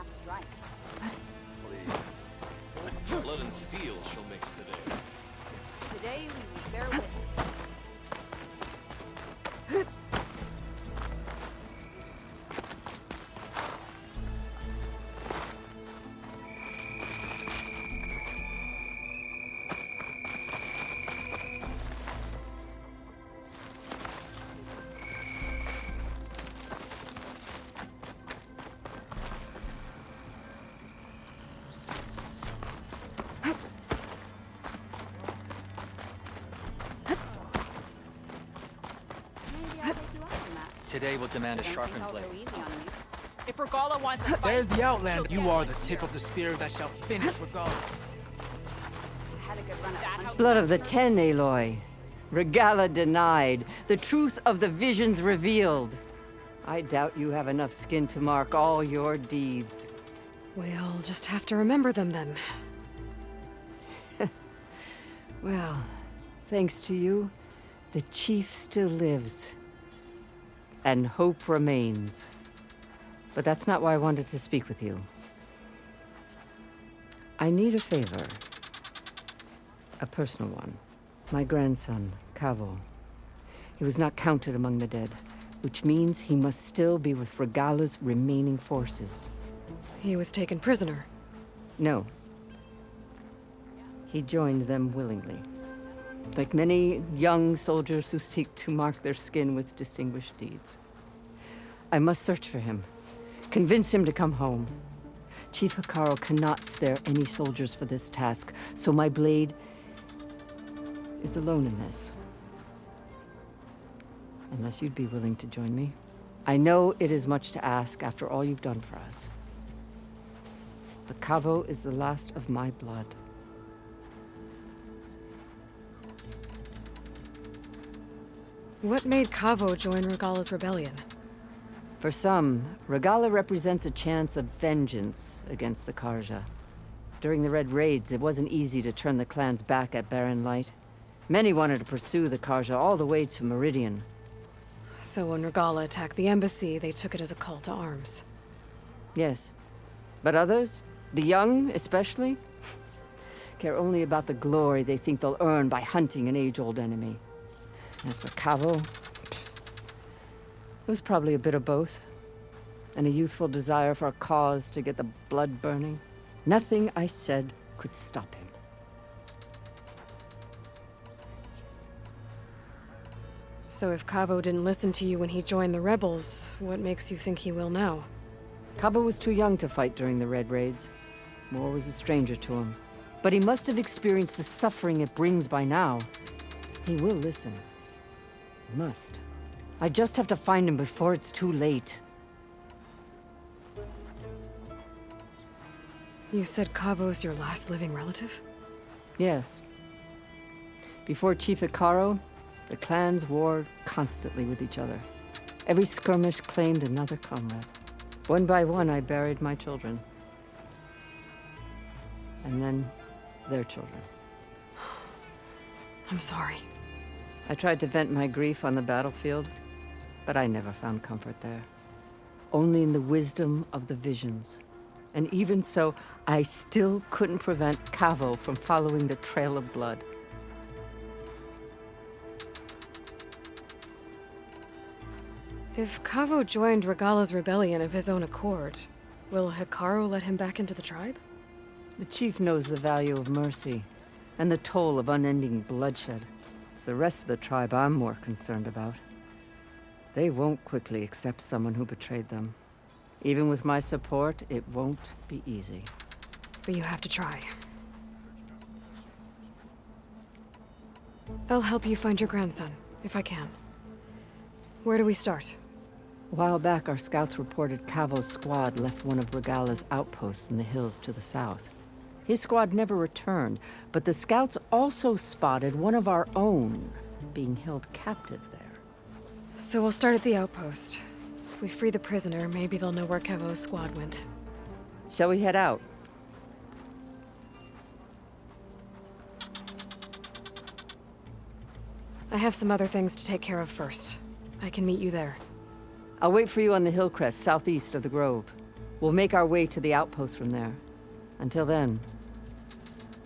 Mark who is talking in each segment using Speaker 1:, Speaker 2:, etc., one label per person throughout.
Speaker 1: half strike.
Speaker 2: Please. Blood and steel shall mix today.
Speaker 1: Today we will bear witness.
Speaker 3: Today will demand a sharpened blade.
Speaker 1: If Regala wants to fight,
Speaker 4: There's the Outlander. You are the tip of the spear that shall finish Regala.
Speaker 1: had a good run at
Speaker 5: Blood of the Ten, Aloy. Regala denied. The truth of the visions revealed. I doubt you have enough skin to mark all your deeds.
Speaker 6: We'll just have to remember them then.
Speaker 5: Well, thanks to you, the chief still lives. And hope remains. But that's not why I wanted to speak with you. I need a favor. A personal one. My grandson, Cavo. He was not counted among the dead, which means he must still be with Regala's remaining forces.
Speaker 6: He was taken prisoner.
Speaker 5: No. He joined them willingly. Like many young soldiers who seek to mark their skin with distinguished deeds. I must search for him. Convince him to come home. Chief Hekarro cannot spare any soldiers for this task, so my blade is alone in this. Unless you'd be willing to join me. I know it is much to ask after all you've done for us. But Cavo is the last of my blood.
Speaker 6: What made Cavo join Regala's rebellion?
Speaker 5: For some, Regala represents a chance of vengeance against the Karja. During the Red Raids, it wasn't easy to turn the clans back at Barren Light. Many wanted to pursue the Karja all the way to Meridian.
Speaker 6: So when Regala attacked the embassy, they took it as a call to arms.
Speaker 5: Yes. But others, the young especially, care only about the glory they think they'll earn by hunting an age-old enemy. As for Cavo, it was probably a bit of both. And a youthful desire for a cause to get the blood burning. Nothing I said could stop him.
Speaker 6: So if Cavo didn't listen to you when he joined the rebels, what makes you think he will now?
Speaker 5: Cavo was too young to fight during the Red Raids. War was a stranger to him. But he must have experienced the suffering it brings by now. He will listen. He must. I just have to find him before it's too late.
Speaker 6: You said Cavo's your last living relative?
Speaker 5: Yes. Before Chief Hekarro, the clans warred constantly with each other. Every skirmish claimed another comrade. One by one, I buried my children. And then, their children.
Speaker 6: I'm sorry.
Speaker 5: I tried to vent my grief on the battlefield, but I never found comfort there. Only in the wisdom of the visions. And even so, I still couldn't prevent Cavo from following the trail of blood.
Speaker 6: If Cavo joined Regala's rebellion of his own accord, will Hekarro let him back into the tribe?
Speaker 5: The chief knows the value of mercy, and the toll of unending bloodshed. It's the rest of the tribe I'm more concerned about. They won't quickly accept someone who betrayed them. Even with my support, it won't be easy.
Speaker 6: But you have to try. I'll help you find your grandson, if I can. Where do we start?
Speaker 5: A while back, our scouts reported Cavo's squad left one of Regala's outposts in the hills to the south. His squad never returned, but the scouts also spotted one of our own being held captive there.
Speaker 6: So we'll start at the outpost. If we free the prisoner, maybe they'll know where Cavo's squad went.
Speaker 5: Shall we head out?
Speaker 6: I have some other things to take care of first. I can meet you there.
Speaker 5: I'll wait for you on the hill crest southeast of the grove. We'll make our way to the outpost from there. Until then,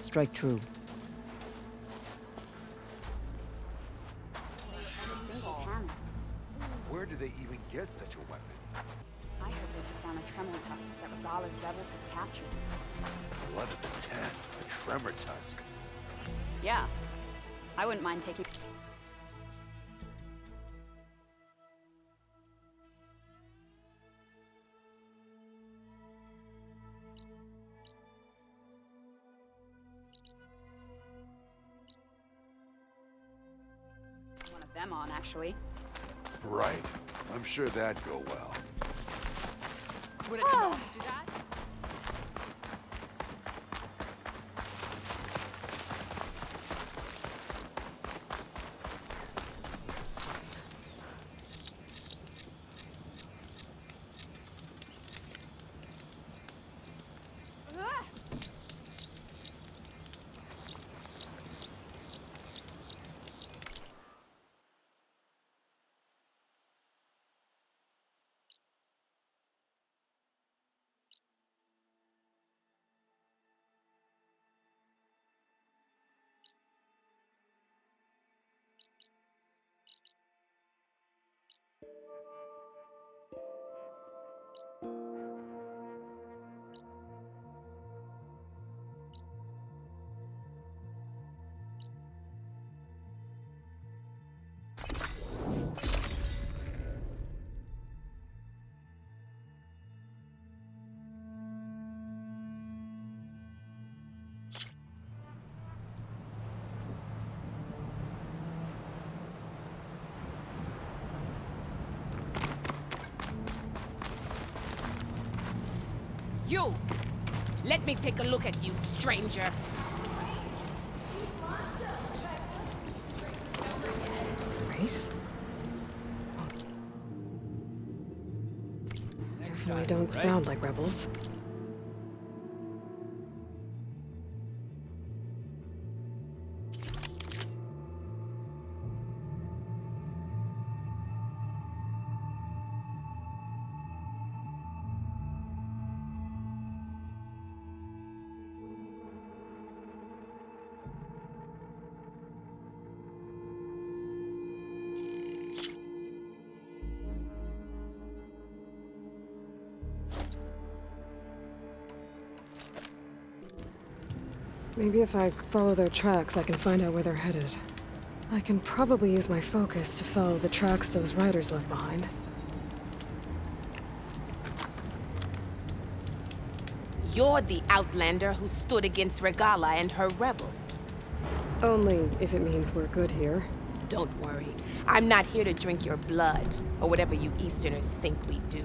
Speaker 5: strike true.
Speaker 1: Single hammer.
Speaker 3: Where do they even get such a weapon?
Speaker 1: I heard they took down a tremor tusk that Regala's rebels had captured.
Speaker 3: Blood of the Ten, a tremor tusk.
Speaker 1: Yeah. I wouldn't mind taking... one of them on, actually.
Speaker 3: Right. I'm sure that'd go well.
Speaker 1: Would it do that?
Speaker 7: You! Let me take a look at you, stranger.
Speaker 6: Race? Definitely don't sound like rebels. Maybe if I follow their tracks, I can find out where they're headed. I can probably use my focus to follow the tracks those riders left behind.
Speaker 7: You're the outlander who stood against Regala and her rebels.
Speaker 6: Only if it means we're good here.
Speaker 7: Don't worry. I'm not here to drink your blood, or whatever you Easterners think we do.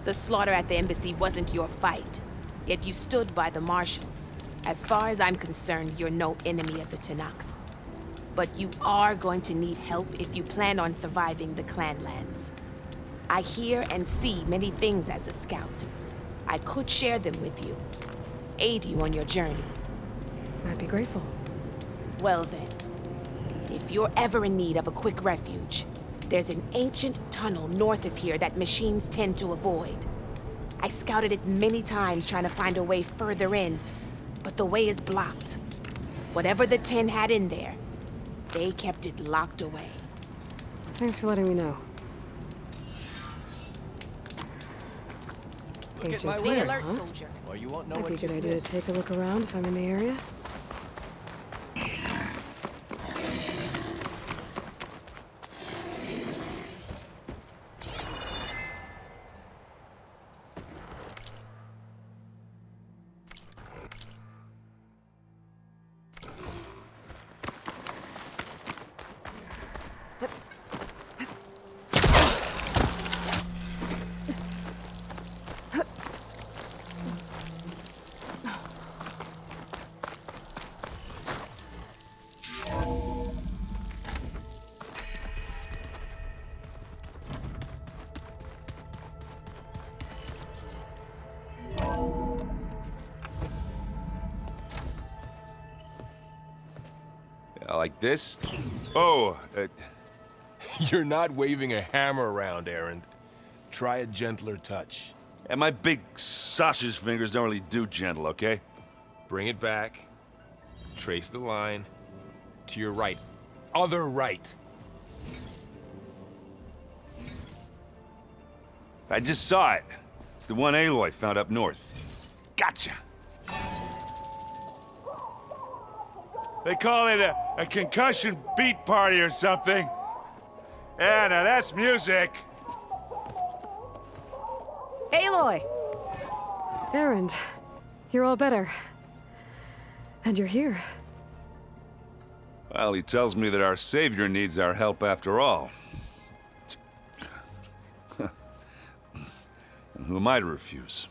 Speaker 7: The slaughter at the embassy wasn't your fight, yet you stood by the marshals. As far as I'm concerned, you're no enemy of the Tenakth. But you are going to need help if you plan on surviving the clanlands. I hear and see many things as a scout. I could share them with you, aid you on your journey.
Speaker 6: I'd be grateful.
Speaker 7: Well then, if you're ever in need of a quick refuge, there's an ancient tunnel north of here that machines tend to avoid. I scouted it many times trying to find a way further in, but the way is blocked. Whatever the Ten had in there, they kept it locked away.
Speaker 6: Thanks for letting me know. Ancient
Speaker 7: Stay
Speaker 6: tunnels,
Speaker 7: alert,
Speaker 6: huh?
Speaker 7: soldier.
Speaker 2: Well, you won't know
Speaker 6: Might be a
Speaker 2: what
Speaker 6: good
Speaker 2: you
Speaker 6: idea to
Speaker 2: missed.
Speaker 6: take a look around if I'm in the area.
Speaker 8: Like this? Oh, you're not waving a hammer around, Errand. Try a gentler touch. And my big sausage fingers don't really do gentle, okay?
Speaker 9: Bring it back. Trace the line. To your right. Other right.
Speaker 8: I just saw it. It's the one Aloy found up north. Gotcha! They call it a concussion beat party or something. Yeah, now that's music.
Speaker 1: Aloy!
Speaker 6: Erend, you're all better. And you're here.
Speaker 8: Well, he tells me that our savior needs our help after all. And who am I to refuse?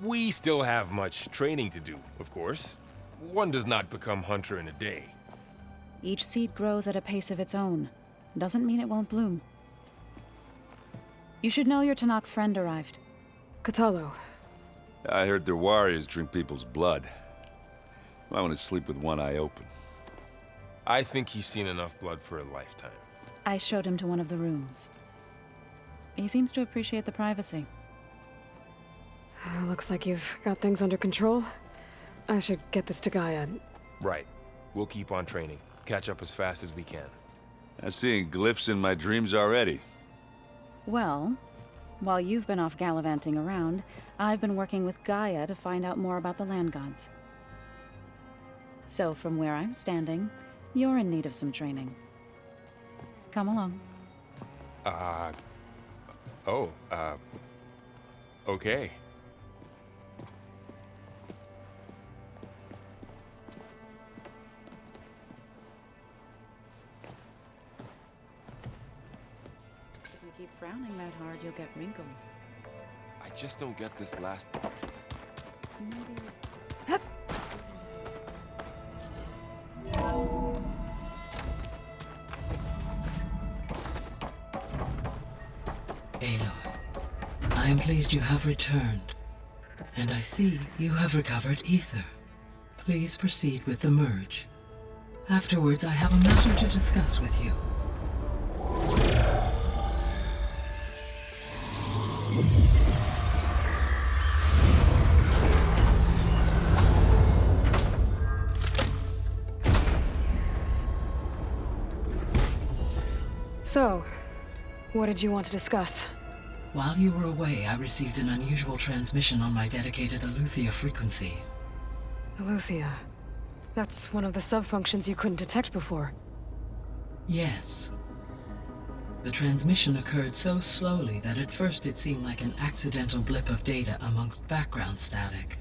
Speaker 9: We still have much training to do, of course. One does not become hunter in a day.
Speaker 10: Each seed grows at a pace of its own. Doesn't mean it won't bloom. You should know your Tanakh friend arrived.
Speaker 6: Katalo.
Speaker 8: I heard their warriors drink people's blood. I want to sleep with one eye open.
Speaker 9: I think he's seen enough blood for a lifetime.
Speaker 10: I showed him to one of the rooms. He seems to appreciate the privacy.
Speaker 6: Looks like you've got things under control. I should get this to Gaia.
Speaker 9: Right. We'll keep on training. Catch up as fast as we can.
Speaker 8: I'm seeing glyphs in my dreams already.
Speaker 10: Well, while you've been off gallivanting around, I've been working with Gaia to find out more about the land gods. So from where I'm standing, you're in need of some training. Come along.
Speaker 9: Okay.
Speaker 10: If you keep frowning that hard, you'll get wrinkles.
Speaker 9: I just don't get this last part.
Speaker 11: Aloy, I am pleased you have returned. And I see you have recovered ether. Please proceed with the merge. Afterwards, I have a matter to discuss with you.
Speaker 6: So, what did you want to discuss?
Speaker 11: While you were away, I received an unusual transmission on my dedicated Aletheia frequency.
Speaker 6: Aletheia. That's one of the sub-functions you couldn't detect before.
Speaker 11: Yes. The transmission occurred so slowly that at first it seemed like an accidental blip of data amongst background static.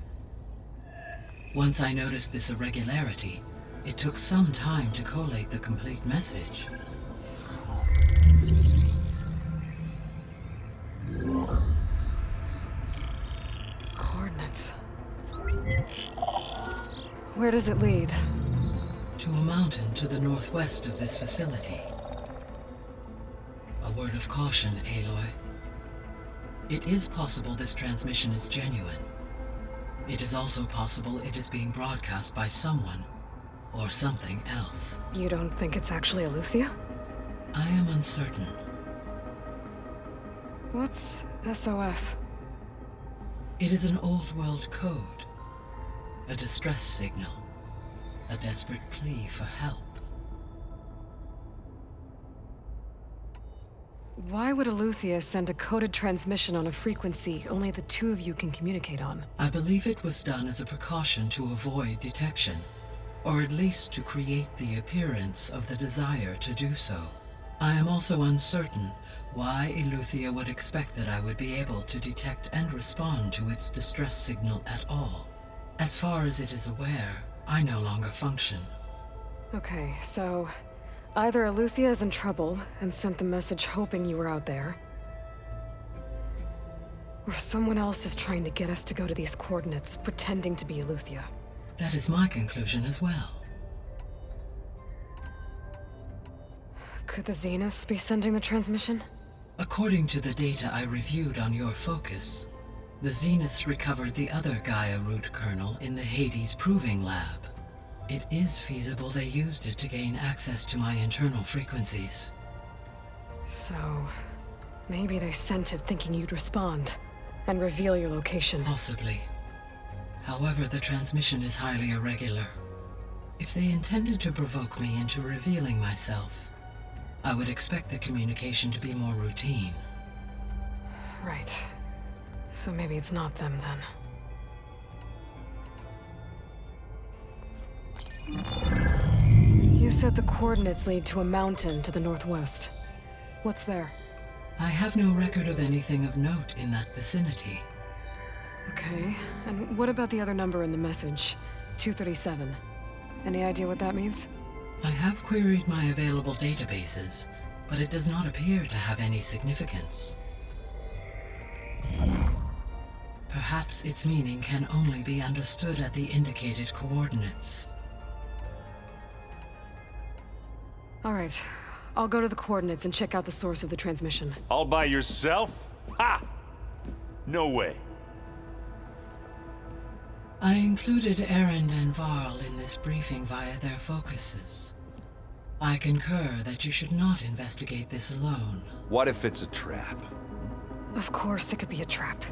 Speaker 11: Once I noticed this irregularity, it took some time to collate the complete message.
Speaker 6: Coordinates. Where does it lead?
Speaker 11: To a mountain to the northwest of this facility. A word of caution, Aloy. It is possible this transmission is genuine. It is also possible it is being broadcast by someone or something else.
Speaker 6: You don't think it's actually Aletheia?
Speaker 11: I am uncertain.
Speaker 6: What's SOS?
Speaker 11: It is an old world code. A distress signal. A desperate plea for help.
Speaker 6: Why would Aletheia send a coded transmission on a frequency only the two of you can communicate on?
Speaker 11: I believe it was done as a precaution to avoid detection, or at least to create the appearance of the desire to do so. I am also uncertain why Aletheia would expect that I would be able to detect and respond to its distress signal at all. As far as it is aware, I no longer function.
Speaker 6: Okay, so either Aletheia is in trouble and sent the message hoping you were out there, or someone else is trying to get us to go to these coordinates, pretending to be Aletheia.
Speaker 11: That is my conclusion as well.
Speaker 6: Could the Zeniths be sending the transmission?
Speaker 11: According to the data I reviewed on your focus, the Zeniths recovered the other Gaia root kernel in the Hades Proving Lab. It is feasible they used it to gain access to my internal frequencies.
Speaker 6: So, maybe they sent it thinking you'd respond. and reveal your location.
Speaker 11: Possibly. However, the transmission is highly irregular. If they intended to provoke me into revealing myself, I would expect the communication to be more routine.
Speaker 6: Right. So maybe it's not them then. You said the coordinates lead to a mountain to the northwest. What's there?
Speaker 11: I have no record of anything of note in that vicinity.
Speaker 6: Okay, and what about the other number in the message? 237. Any idea what that means?
Speaker 11: I have queried my available databases, but it does not appear to have any significance. Perhaps its meaning can only be understood at the indicated coordinates.
Speaker 6: All right, I'll go to the coordinates and check out the source of the transmission.
Speaker 8: All by yourself? Ha! No way.
Speaker 11: I included Erend and Varl in this briefing via their focuses. I concur that you should not investigate this alone.
Speaker 3: What if it's a trap?
Speaker 6: Of course it could be a trap.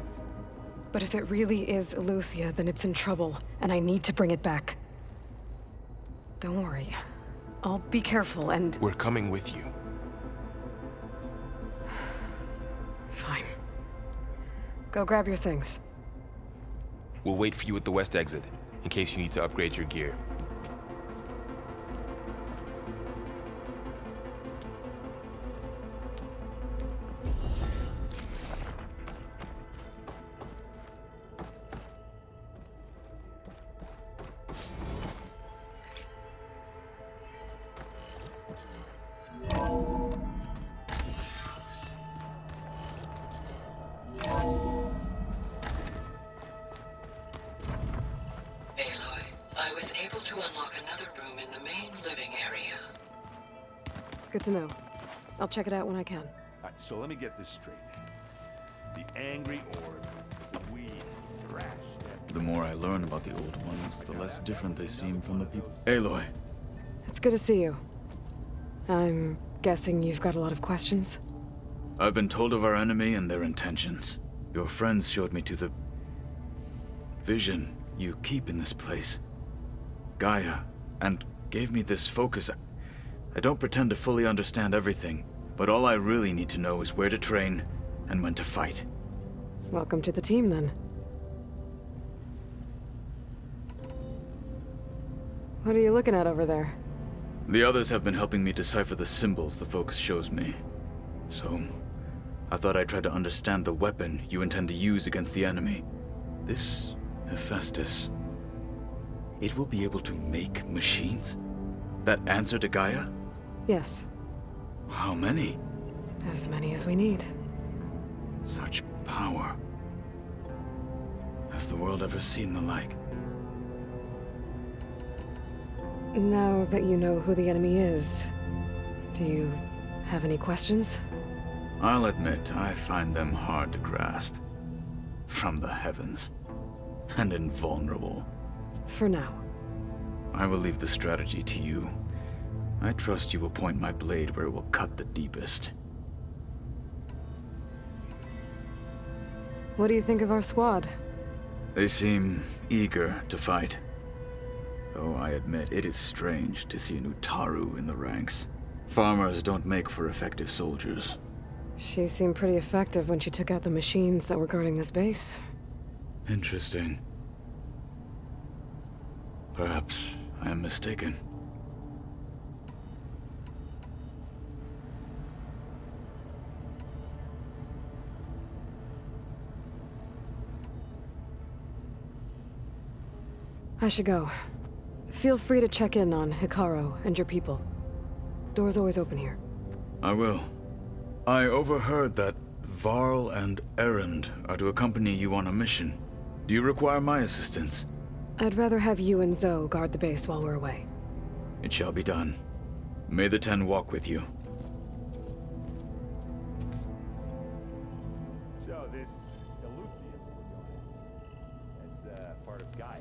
Speaker 6: But if it really is Aleuther, then it's in trouble, and I need to bring it back. Don't worry. I'll be careful and...
Speaker 9: We're coming with you.
Speaker 6: Fine. Go grab your things.
Speaker 9: We'll wait for you at the west exit, in case you need to upgrade your gear.
Speaker 11: Aloy, I was able to unlock another room in the main living area.
Speaker 6: Good to know. I'll check it out when I can.
Speaker 8: Alright, so let me get this straight. The angry orb, we crashed at...
Speaker 12: The more I learn about the old ones, the less different they seem from the people. Aloy.
Speaker 6: It's good to see you. I'm guessing you've got a lot of questions?
Speaker 12: I've been told of our enemy and their intentions. Your friends showed me to the vision you keep in this place, Gaia, and gave me this focus. I don't pretend to fully understand everything, but all I really need to know is where to train and when to fight.
Speaker 6: Welcome to the team, then. What are you looking at over there?
Speaker 12: The others have been helping me decipher the symbols the focus shows me. So, I thought I'd try to understand the weapon you intend to use against the enemy. This Hephaestus. It will be able to make machines? That answer to Gaia?
Speaker 6: Yes.
Speaker 12: How many?
Speaker 6: As many as we need.
Speaker 12: Such power. Has the world ever seen the like?
Speaker 6: Now that you know who the enemy is, do you have any questions?
Speaker 12: I'll admit, I find them hard to grasp. From the heavens. And invulnerable.
Speaker 6: For now.
Speaker 12: I will leave the strategy to you. I trust you will point my blade where it will cut the deepest.
Speaker 6: What do you think of our squad?
Speaker 12: They seem eager to fight. Though I admit it is strange to see an Utaru in the ranks. Farmers don't make for effective soldiers.
Speaker 6: She seemed pretty effective when she took out the machines that were guarding this base.
Speaker 12: Interesting. Perhaps I am mistaken.
Speaker 6: I should go. Feel free to check in on Hikaru and your people. Door's always open here.
Speaker 12: I will. I overheard that Varl and Erend are to accompany you on a mission. Do you require my assistance?
Speaker 6: I'd rather have you and Zoe guard the base while we're away.
Speaker 12: It shall be done. May the Ten walk with you.
Speaker 8: So this Aleuther as part of Gaia.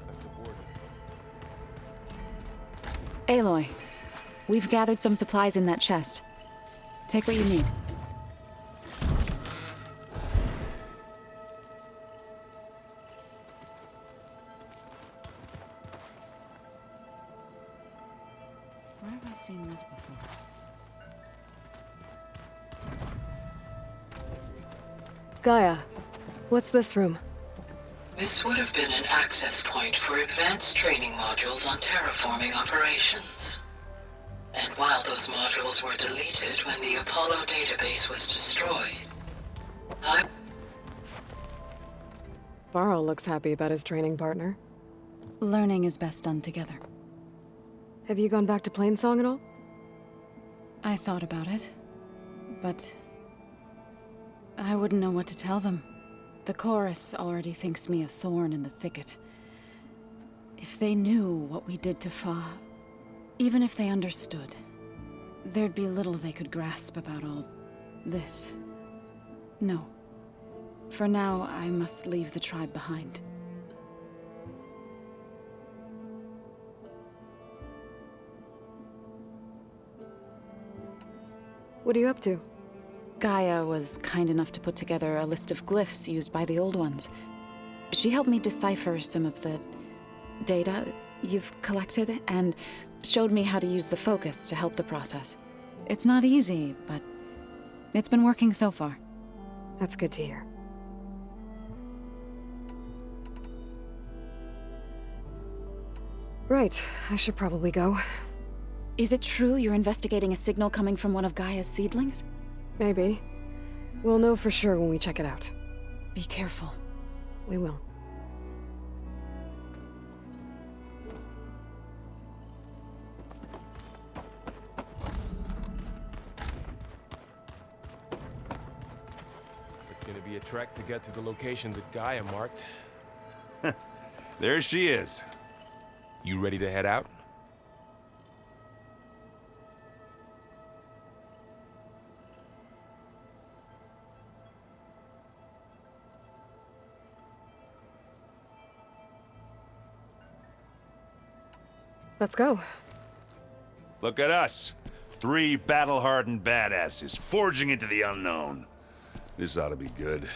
Speaker 8: That's the border.
Speaker 10: Aloy, we've gathered some supplies in that chest. Take what you need. seen this before.
Speaker 6: Gaia, what's this room?
Speaker 11: This would have been an access point for advanced training modules on terraforming operations. And while those modules were deleted when the Apollo database was destroyed,
Speaker 6: Varl looks happy about his training partner.
Speaker 10: Learning is best done together.
Speaker 6: Have you gone back to Plainsong at all?
Speaker 10: I thought about it, but I wouldn't know what to tell them. The chorus already thinks me a thorn in the thicket. If they knew what we did to Fa, even if they understood, there'd be little they could grasp about all this. No. For now, I must leave the tribe behind.
Speaker 6: What are you up to?
Speaker 10: Gaia was kind enough to put together a list of glyphs used by the Old Ones. She helped me decipher some of the data you've collected, and showed me how to use the focus to help the process. It's not easy, but it's been working so far.
Speaker 6: That's good to hear. Right, I should probably go.
Speaker 10: Is it true you're investigating a signal coming from one of Gaia's seedlings?
Speaker 6: Maybe. We'll know for sure when we check it out.
Speaker 10: Be careful.
Speaker 6: We will.
Speaker 9: It's gonna be a trek to get to the location that Gaia marked.
Speaker 8: There she is.
Speaker 9: You ready to head out?
Speaker 6: Let's go.
Speaker 8: Look at us. 3 battle-hardened badasses forging into the unknown. This ought to be good.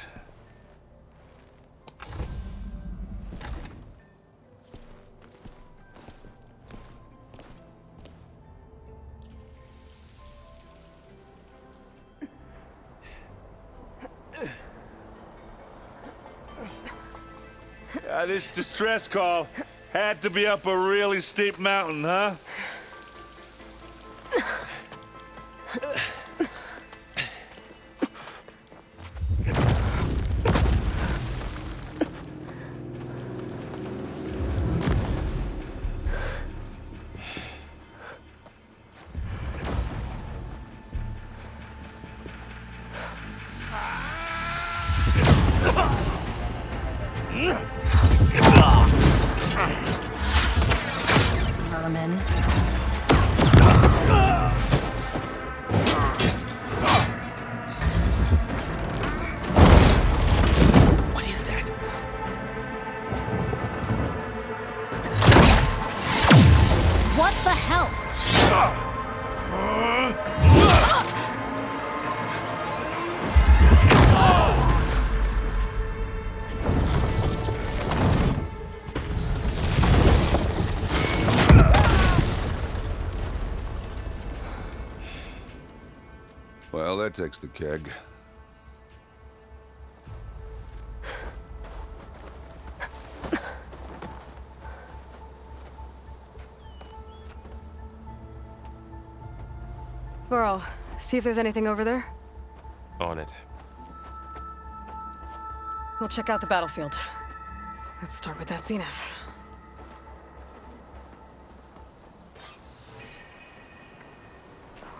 Speaker 8: This distress call had to be up a really steep mountain, huh?
Speaker 10: Vermin.
Speaker 9: What is that?
Speaker 1: What the hell?
Speaker 3: Well, that takes the keg.
Speaker 6: Varl, see if there's anything over there.
Speaker 9: On it.
Speaker 6: We'll check out the battlefield. Let's start with that Zenith.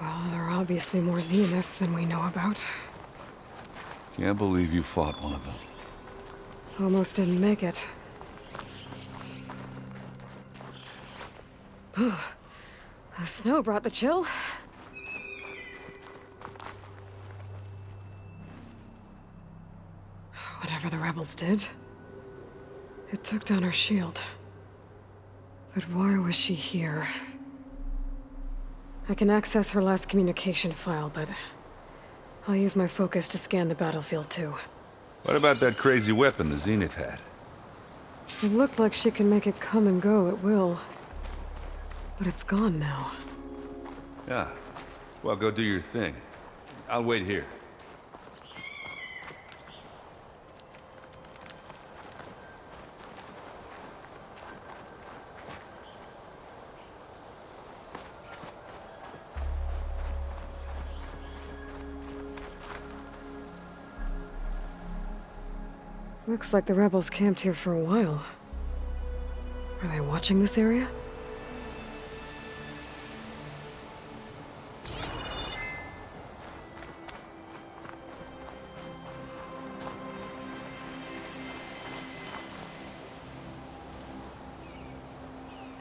Speaker 6: Well, there are obviously more Zeniths than we know about.
Speaker 3: Can't believe you fought one of them.
Speaker 6: Almost didn't make it. The snow brought the chill. Whatever the rebels did, it took down our shield. But why was she here? I can access her last communication file, but I'll use my focus to scan the battlefield too.
Speaker 3: What about that crazy weapon the Zenith had?
Speaker 6: It looked like she can make it come and go at will. But it's gone now.
Speaker 8: Yeah. Well, go do your thing. I'll wait here.
Speaker 6: Looks like the rebels camped here for a while. Are they watching this area?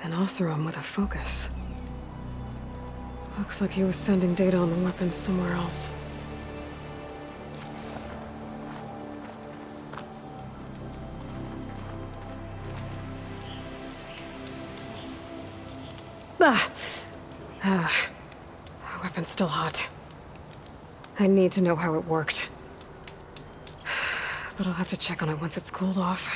Speaker 6: An Oseram with a focus. Looks like he was sending data on the weapons somewhere else. The weapon's still hot. I need to know how it worked. But I'll have to check on it once it's cooled off.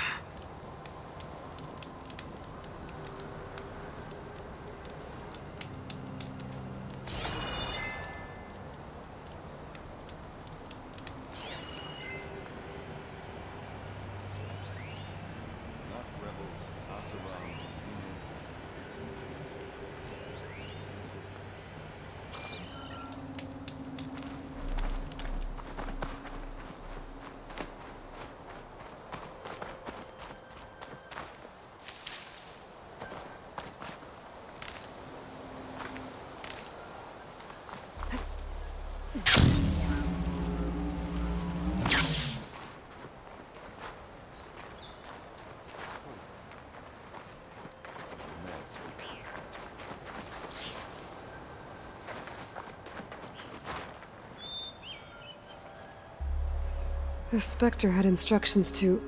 Speaker 6: The Spectre had instructions to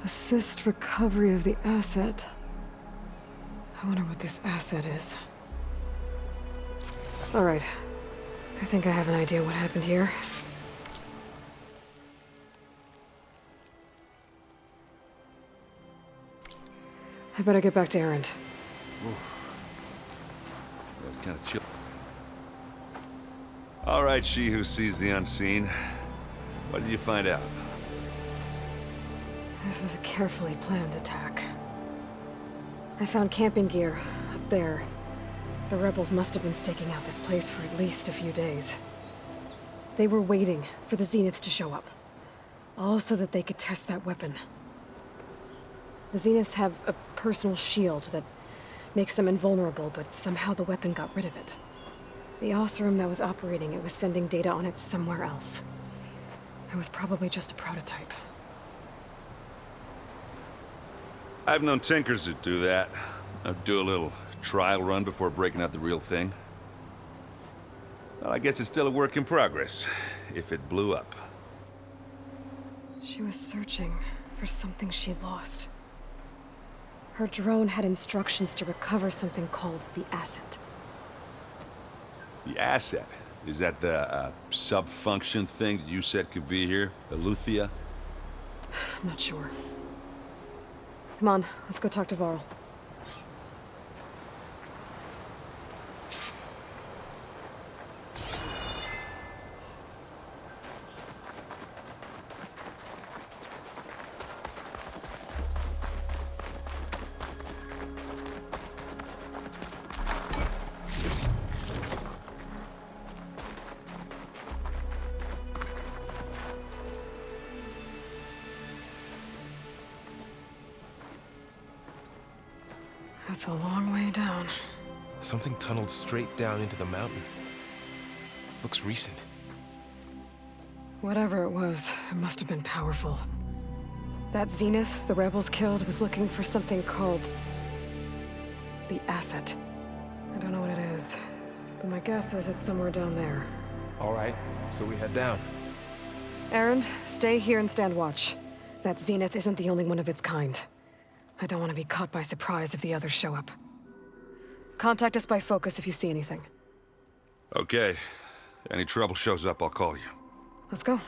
Speaker 6: assist recovery of the asset. I wonder what this asset is. All right. I think I have an idea what happened here. I better get back to Erend.
Speaker 8: That's kind of chill. All right, she who sees the unseen. What did you find out?
Speaker 6: This was a carefully planned attack. I found camping gear up there. The rebels must have been staking out this place for at least a few days. They were waiting for the Zeniths to show up. All so that they could test that weapon. The Zeniths have a personal shield that makes them invulnerable, but somehow the weapon got rid of it. The Oseram that was operating it was sending data on it somewhere else. It was probably just a prototype.
Speaker 8: I've known tinkers that do that. I'd do a little trial run before breaking out the real thing. Well, I guess it's still a work in progress, if it blew up.
Speaker 6: She was searching for something she lost. Her drone had instructions to recover something called the asset.
Speaker 8: The asset? Is that the sub-function thing that you said could be here? Aloy?
Speaker 6: I'm not sure. Come on, let's go talk to Varl. That's a long way down.
Speaker 9: Something tunneled straight down into the mountain. Looks recent.
Speaker 6: Whatever it was, it must have been powerful. That Zenith the rebels killed was looking for something called the asset. I don't know what it is, but my guess is it's somewhere down there.
Speaker 9: All right, so we head down.
Speaker 6: Erend, stay here and stand watch. That Zenith isn't the only one of its kind. I don't want to be caught by surprise if the others show up. Contact us by focus if you see anything.
Speaker 8: Okay. Any trouble shows up, I'll call you.
Speaker 6: Let's go.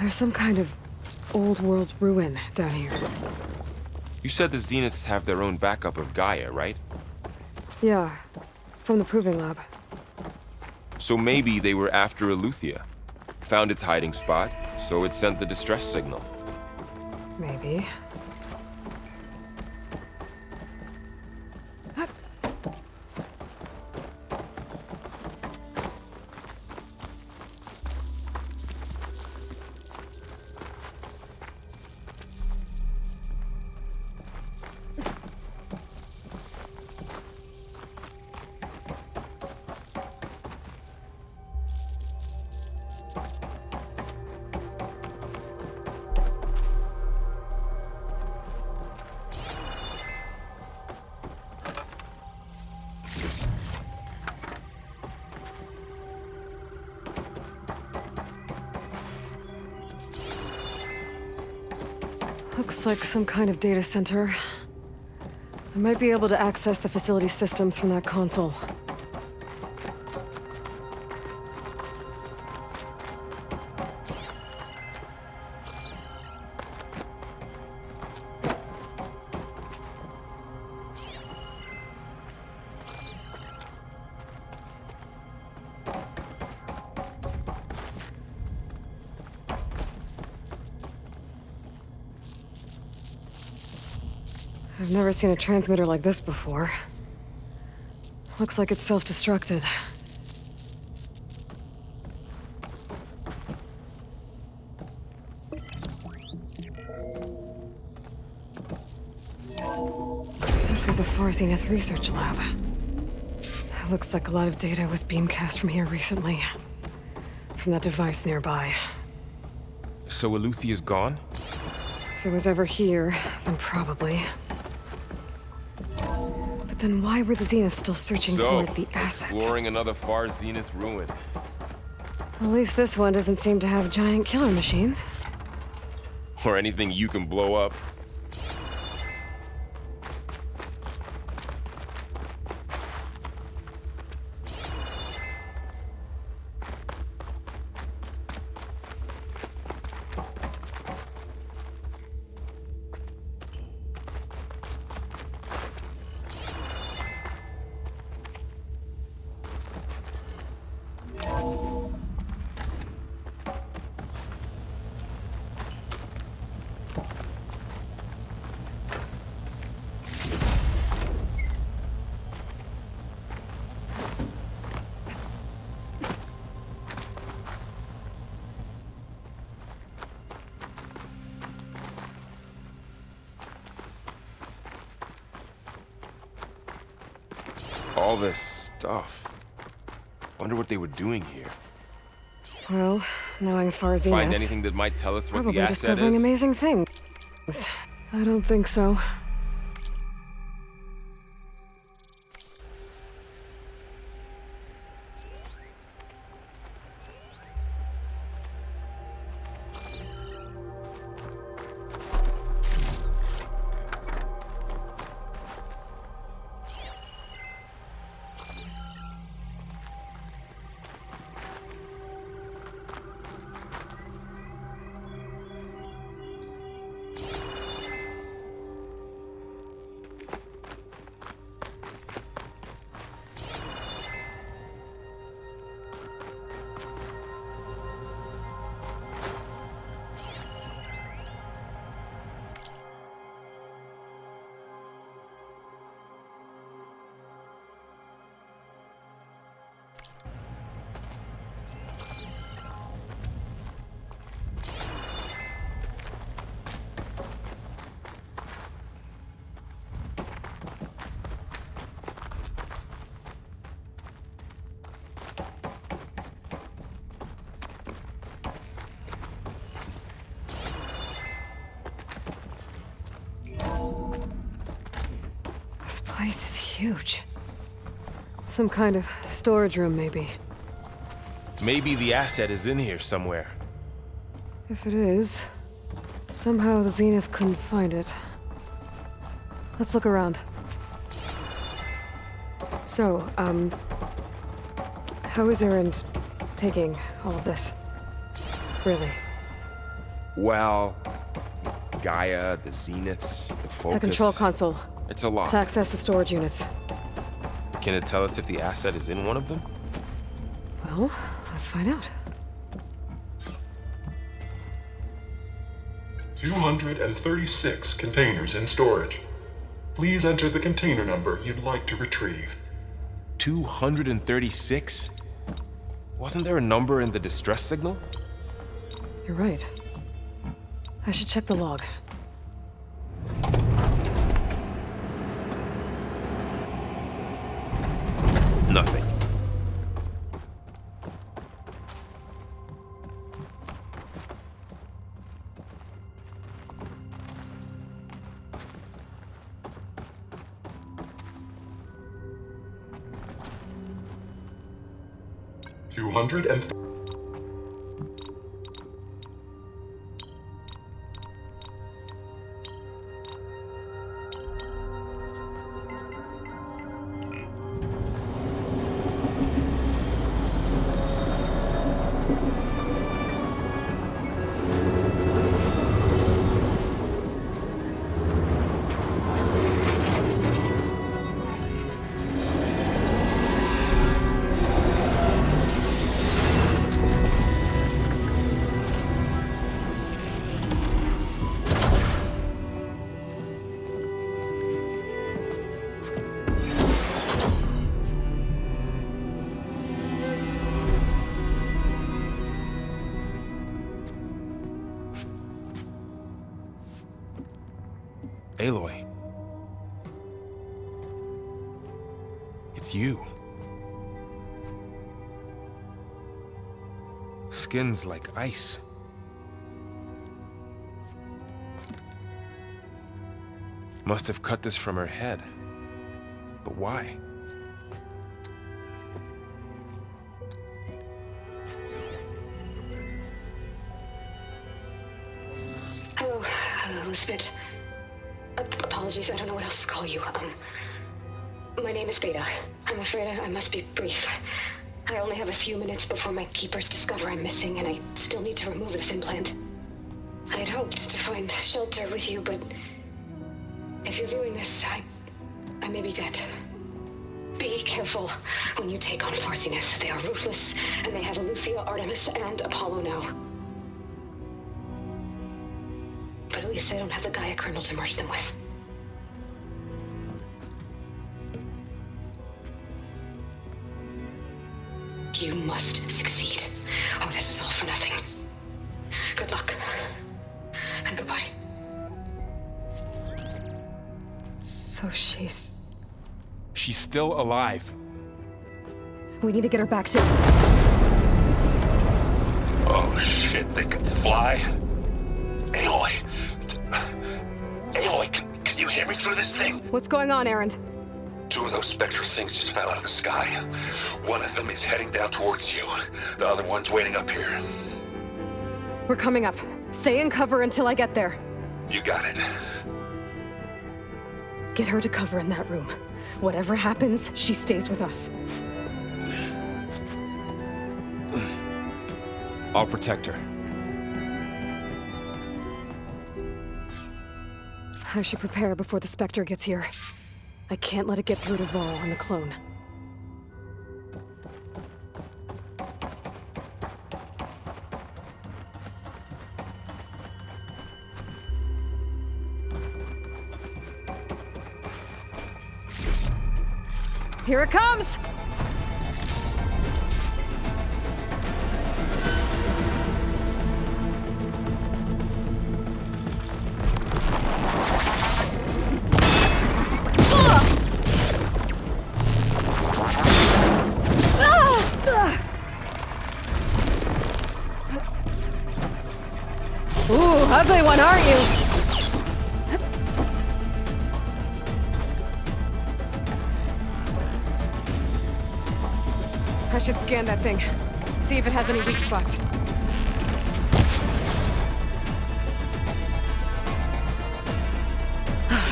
Speaker 6: There's some kind of old world ruin down here.
Speaker 9: You said the Zeniths have their own backup of Gaia, right?
Speaker 6: Yeah, from the proving lab.
Speaker 9: So maybe they were after Aletheia. Found its hiding spot, so it sent the distress signal.
Speaker 6: Maybe. Looks like some kind of data center. I might be able to access the facility systems from that console. I've never seen a transmitter like this before. Looks like it's self-destructed. This was a far Zenith research lab. Looks like a lot of data was beamcast from here recently. From that device nearby.
Speaker 9: So Aletheia's gone?
Speaker 6: If it was ever here, then probably. But then why were the Zeniths still searching for the asset?
Speaker 9: Exploring another far Zenith ruin.
Speaker 6: At least this one doesn't seem to have giant killer machines.
Speaker 9: Or anything you can blow up. All this stuff. Wonder what they were doing here.
Speaker 6: Well, knowing far Zenith,
Speaker 9: Find anything that might tell us what
Speaker 6: probably
Speaker 9: the asset
Speaker 6: discovering
Speaker 9: is?
Speaker 6: amazing things. I don't think so. This place is huge. Some kind of storage room, maybe.
Speaker 9: Maybe the asset is in here somewhere.
Speaker 6: If it is, somehow the Zenith couldn't find it. Let's look around. So, how is Erend taking all of this? Really?
Speaker 9: Well, Gaia, the Zeniths, the Focus...
Speaker 6: The control console.
Speaker 9: It's a lot.
Speaker 6: To access the storage units.
Speaker 9: Can it tell us if the asset is in one of them?
Speaker 6: Well, let's find out.
Speaker 13: 236 containers in storage. Please enter the container number you'd like to retrieve.
Speaker 9: 236? Wasn't there a number in the distress signal?
Speaker 6: You're right. I should check the log.
Speaker 9: Nothing. Aloy. It's you. Skin's like ice. Must have cut this from her head. But why?
Speaker 6: Hello, Elizabeth. Apologies, I don't know what else to call you. My name is Beta. I'm afraid I must be brief. I only have a few minutes before my keepers discover I'm missing, and I still need to remove this implant. I had hoped to find shelter with you, but if you're viewing this, I may be dead. Be careful when you take on Far Zenith. They are ruthless, and they have Aletheia, Artemis, and Apollo now. But at least I don't have the Gaia kernel to merge them with. You must succeed. Oh, this was all for nothing. Good luck. And goodbye. So she's
Speaker 9: still alive.
Speaker 6: We need to get her back to...
Speaker 3: Oh shit, they can fly? Aloy! Aloy, can you hear me through this thing?
Speaker 6: What's going on, Erend?
Speaker 3: 2 of those spectral things just fell out of the sky. One of them is heading down towards you. The other one's waiting up here.
Speaker 6: We're coming up. Stay in cover until I get there.
Speaker 3: You got it.
Speaker 6: Get her to cover in that room. Whatever happens, she stays with us.
Speaker 9: I'll protect her.
Speaker 6: I should prepare before the Spectre gets here. I can't let it get through to Vol and the clone. Here it comes! Ooh, ugly one, aren't you? I should scan that thing. See if it has any weak spots.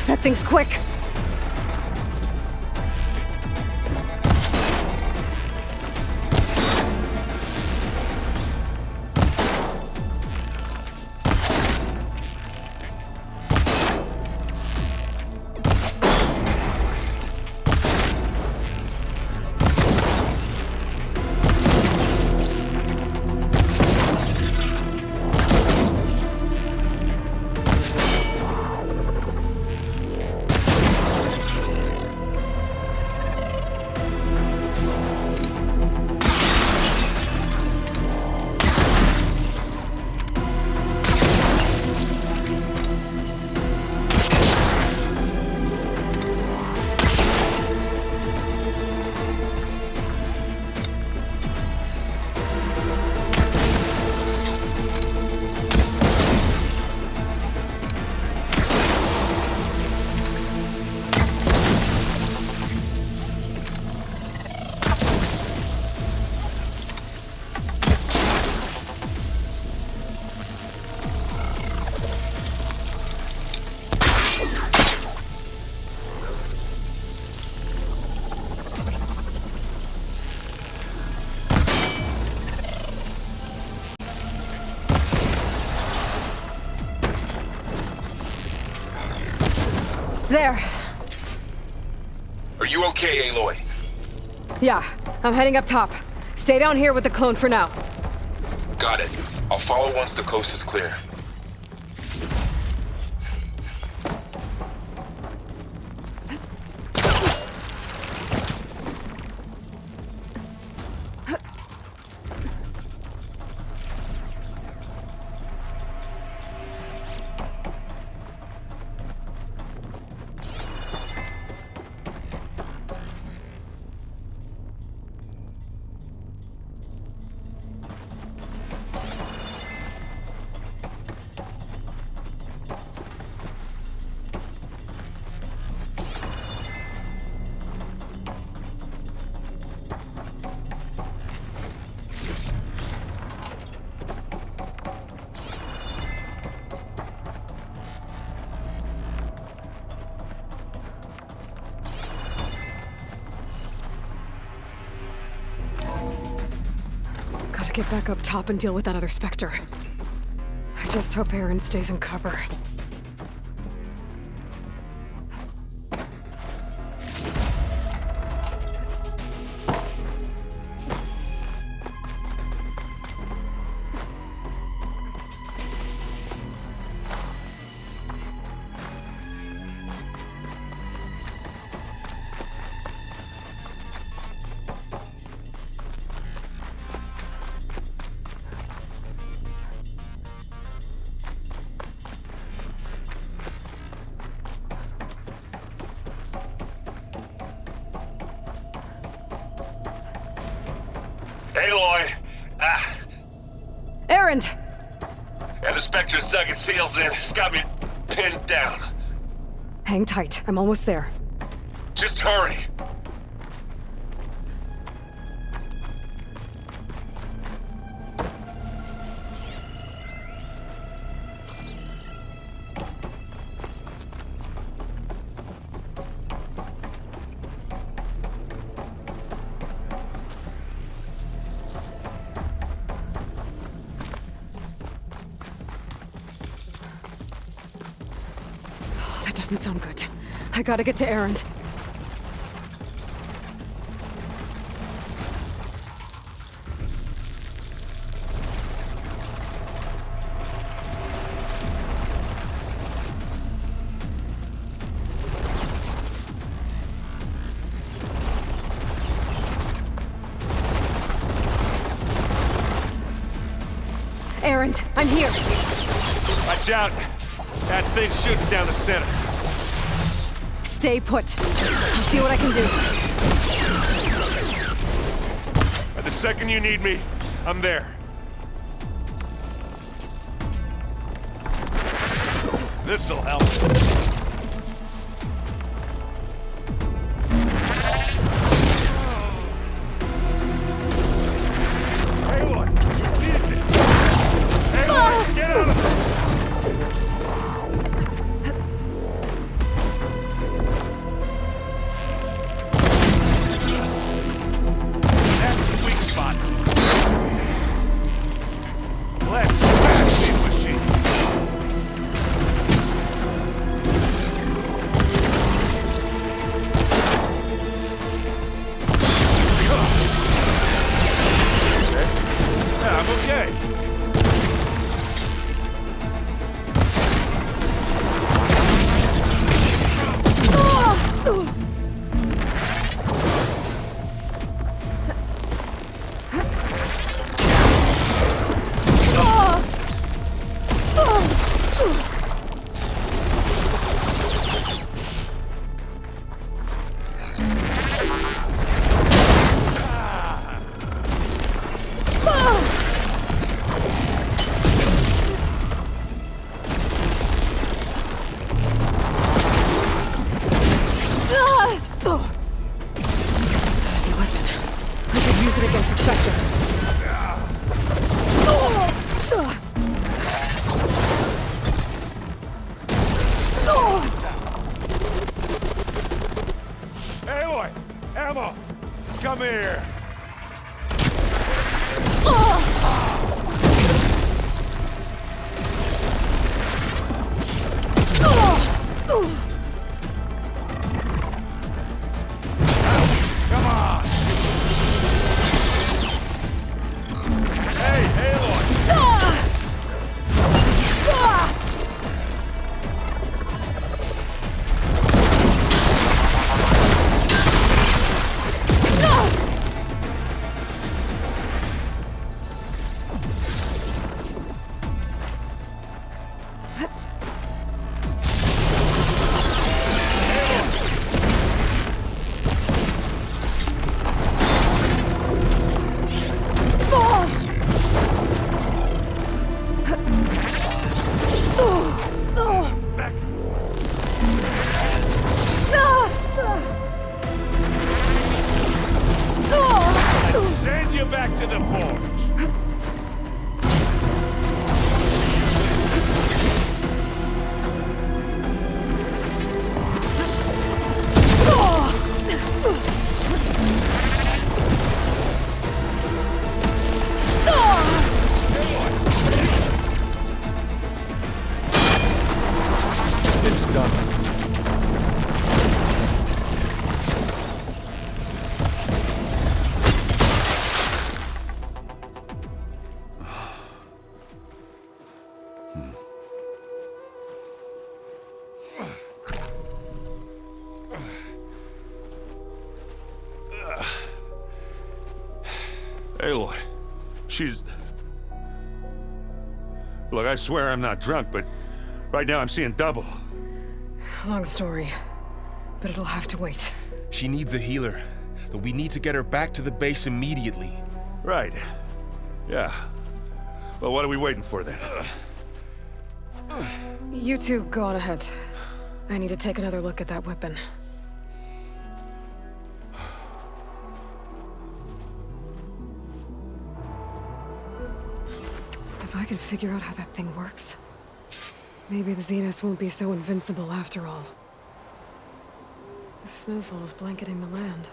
Speaker 6: That thing's quick. There.
Speaker 3: Are you okay, Aloy?
Speaker 6: Yeah, I'm heading up top. Stay down here with the clone for now.
Speaker 3: Got it. I'll follow once the coast is clear.
Speaker 6: Gotta get back up top and deal with that other Spectre. I just hope Aaron stays in cover.
Speaker 3: Aloy!
Speaker 6: Aaron!
Speaker 3: And the Spectre's dug its heels in. It's got me pinned down.
Speaker 6: Hang tight, I'm almost there.
Speaker 3: Just hurry.
Speaker 6: That doesn't sound good. I gotta get to Aaron. Aaron, I'm here.
Speaker 9: Watch out! That thing's shooting down the center.
Speaker 6: Stay put. I'll see what I can do.
Speaker 9: At the second you need me, I'm there. This'll help. Aloy, you needed this. Aloy, get out of it! Let's smash these machines. Yeah, I'm okay. Aloy! Ammo! Come here!
Speaker 8: she's... Look, I swear I'm not drunk, but right now I'm seeing double.
Speaker 6: Long story, but it'll have to wait.
Speaker 9: She needs a healer, but we need to get her back to the base immediately.
Speaker 8: Right. Yeah. Well, what are we waiting for then?
Speaker 6: You two go on ahead. I need to take another look at that weapon. If I can figure out how that thing works, maybe the Zeniths won't be so invincible after all. The snowfall is blanketing the land.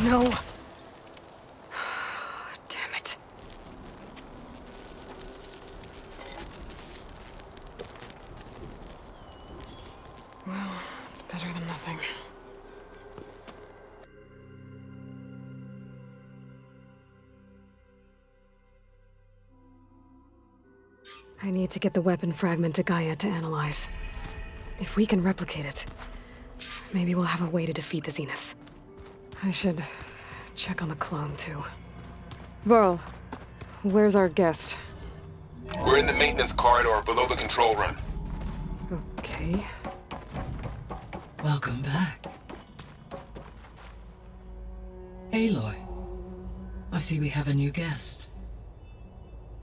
Speaker 6: No. Damn it. Well, it's better than nothing. I need to get the weapon fragment to Gaia to analyze. If we can replicate it, maybe we'll have a way to defeat the Zeniths. I should check on the clone, too. Varl, where's our guest?
Speaker 2: We're in the maintenance corridor below the control room.
Speaker 6: Okay.
Speaker 11: Welcome back. Aloy, I see we have a new guest.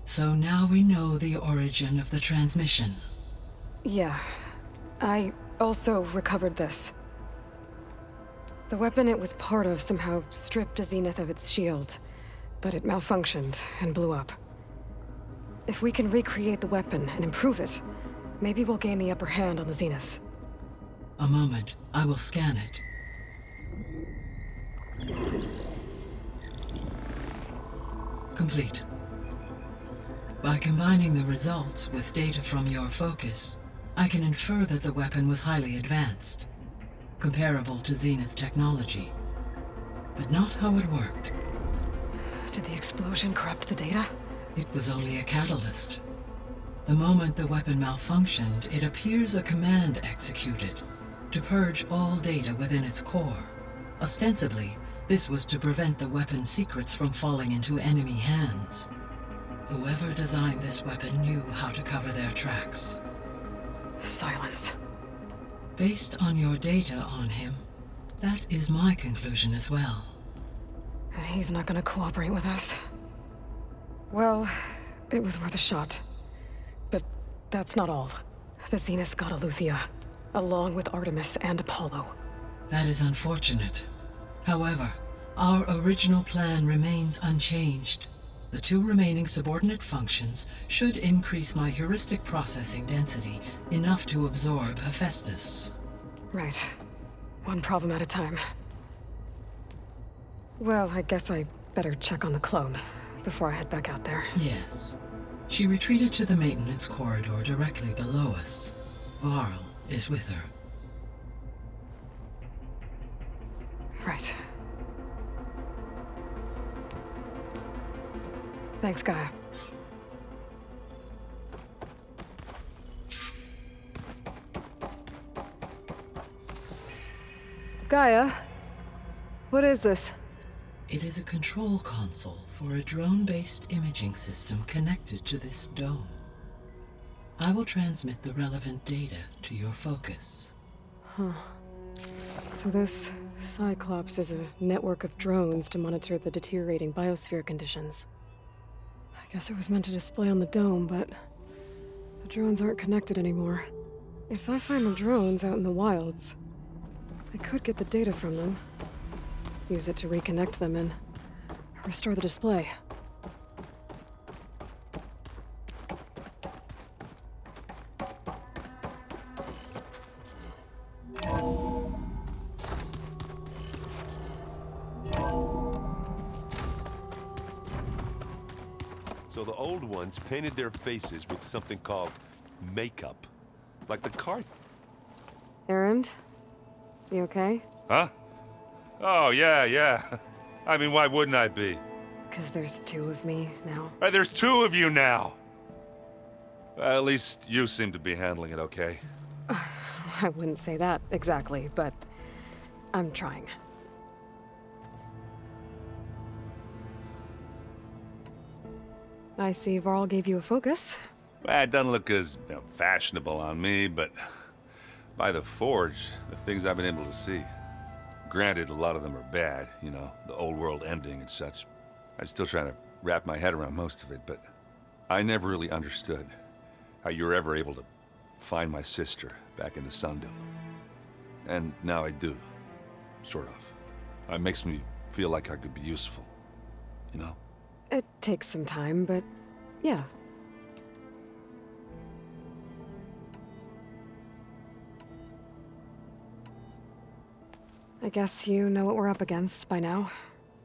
Speaker 11: So now we know the origin of the transmission.
Speaker 6: Yeah. I also recovered this. The weapon it was part of somehow stripped a Zenith of its shield, but it malfunctioned and blew up. If we can recreate the weapon and improve it, maybe we'll gain the upper hand on the Zeniths.
Speaker 11: A moment, I will scan it. Complete. By combining the results with data from your focus, I can infer that the weapon was highly advanced, comparable to Zenith technology, but not how it worked.
Speaker 6: Did the explosion corrupt the data?
Speaker 11: It was only a catalyst. The moment the weapon malfunctioned, it appears a command executed to purge all data within its core. Ostensibly, this was to prevent the weapon's secrets from falling into enemy hands. Whoever designed this weapon knew how to cover their tracks.
Speaker 6: Silence.
Speaker 11: Based on your data on him, that is my conclusion as well.
Speaker 6: And he's not gonna cooperate with us. Well, it was worth a shot. But that's not all. The Zeniths got Aletheia, along with Artemis and Apollo.
Speaker 11: That is unfortunate. However, our original plan remains unchanged. The two remaining subordinate functions should increase my heuristic processing density enough to absorb Hephaestus.
Speaker 6: Right. One problem at a time. Well, I guess I better check on the clone before I head back out there.
Speaker 11: Yes. She retreated to the maintenance corridor directly below us. Varl is with her.
Speaker 6: Right. Thanks, Gaia. Gaia? What is this?
Speaker 11: It is a control console for a drone-based imaging system connected to this dome. I will transmit the relevant data to your focus.
Speaker 6: Huh. So this Cyclops is a network of drones to monitor the deteriorating biosphere conditions. I guess it was meant to display on the dome, but the drones aren't connected anymore. If I find the drones out in the wilds, I could get the data from them, use it to reconnect them and restore the display.
Speaker 14: So the old ones painted their faces with something called makeup. Like the card.
Speaker 6: Errand? You okay?
Speaker 8: Huh? Oh, yeah. I mean, why wouldn't I be?
Speaker 6: 'Cause there's two of me now.
Speaker 8: There's two of you now! At least you seem to be handling it okay.
Speaker 6: I wouldn't say that exactly, but I'm trying. I see Varl gave you a focus.
Speaker 8: Well, it doesn't look as fashionable on me, but by the Forge, the things I've been able to see. Granted, a lot of them are bad, you know, the old world ending and such. I'm still trying to wrap my head around most of it, but I never really understood how you were ever able to find my sister back in the Sundom. And now I do, sort of. It makes me feel like I could be useful, you know?
Speaker 6: It takes some time, but yeah. I guess you know what we're up against by now.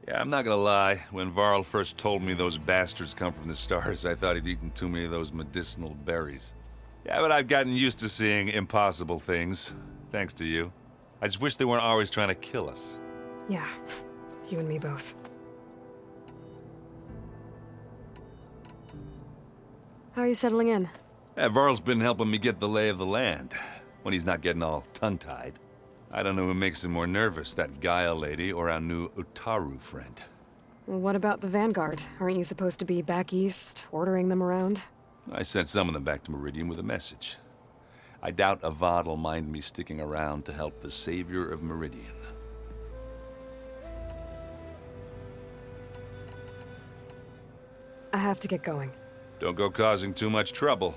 Speaker 8: Yeah, I'm not gonna lie. When Varl first told me those bastards come from the stars, I thought he'd eaten too many of those medicinal berries. Yeah, but I've gotten used to seeing impossible things, thanks to you. I just wish they weren't always trying to kill us.
Speaker 6: Yeah, you and me both. How are you settling in?
Speaker 8: Yeah, Varl's been helping me get the lay of the land, when he's not getting all tongue-tied. I don't know who makes him more nervous, that Gaia lady or our new Utaru friend.
Speaker 6: Well, what about the Vanguard? Aren't you supposed to be back east, ordering them around?
Speaker 8: I sent some of them back to Meridian with a message. I doubt Avad'll mind me sticking around to help the savior of Meridian.
Speaker 6: I have to get going.
Speaker 8: Don't go causing too much trouble.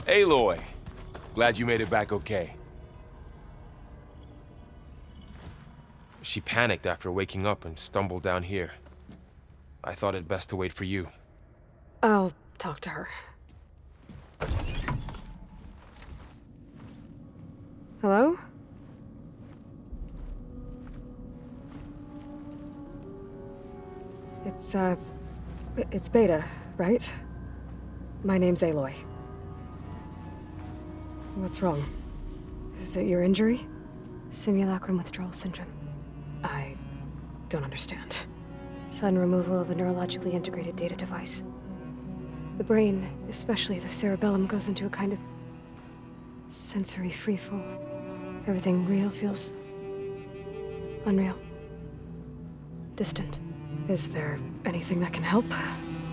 Speaker 9: Aloy, glad you made it back okay. She panicked after waking up and stumbled down here. I thought it best to wait for you.
Speaker 6: I'll talk to her. Hello? It's Beta, right? My name's Aloy. What's wrong? Is it your injury?
Speaker 1: Simulacrum withdrawal syndrome.
Speaker 6: I don't understand.
Speaker 1: Sudden removal of a neurologically integrated data device. The brain, especially the cerebellum, goes into a kind of sensory freefall. Everything real feels unreal. Distant.
Speaker 6: Is there anything that can help?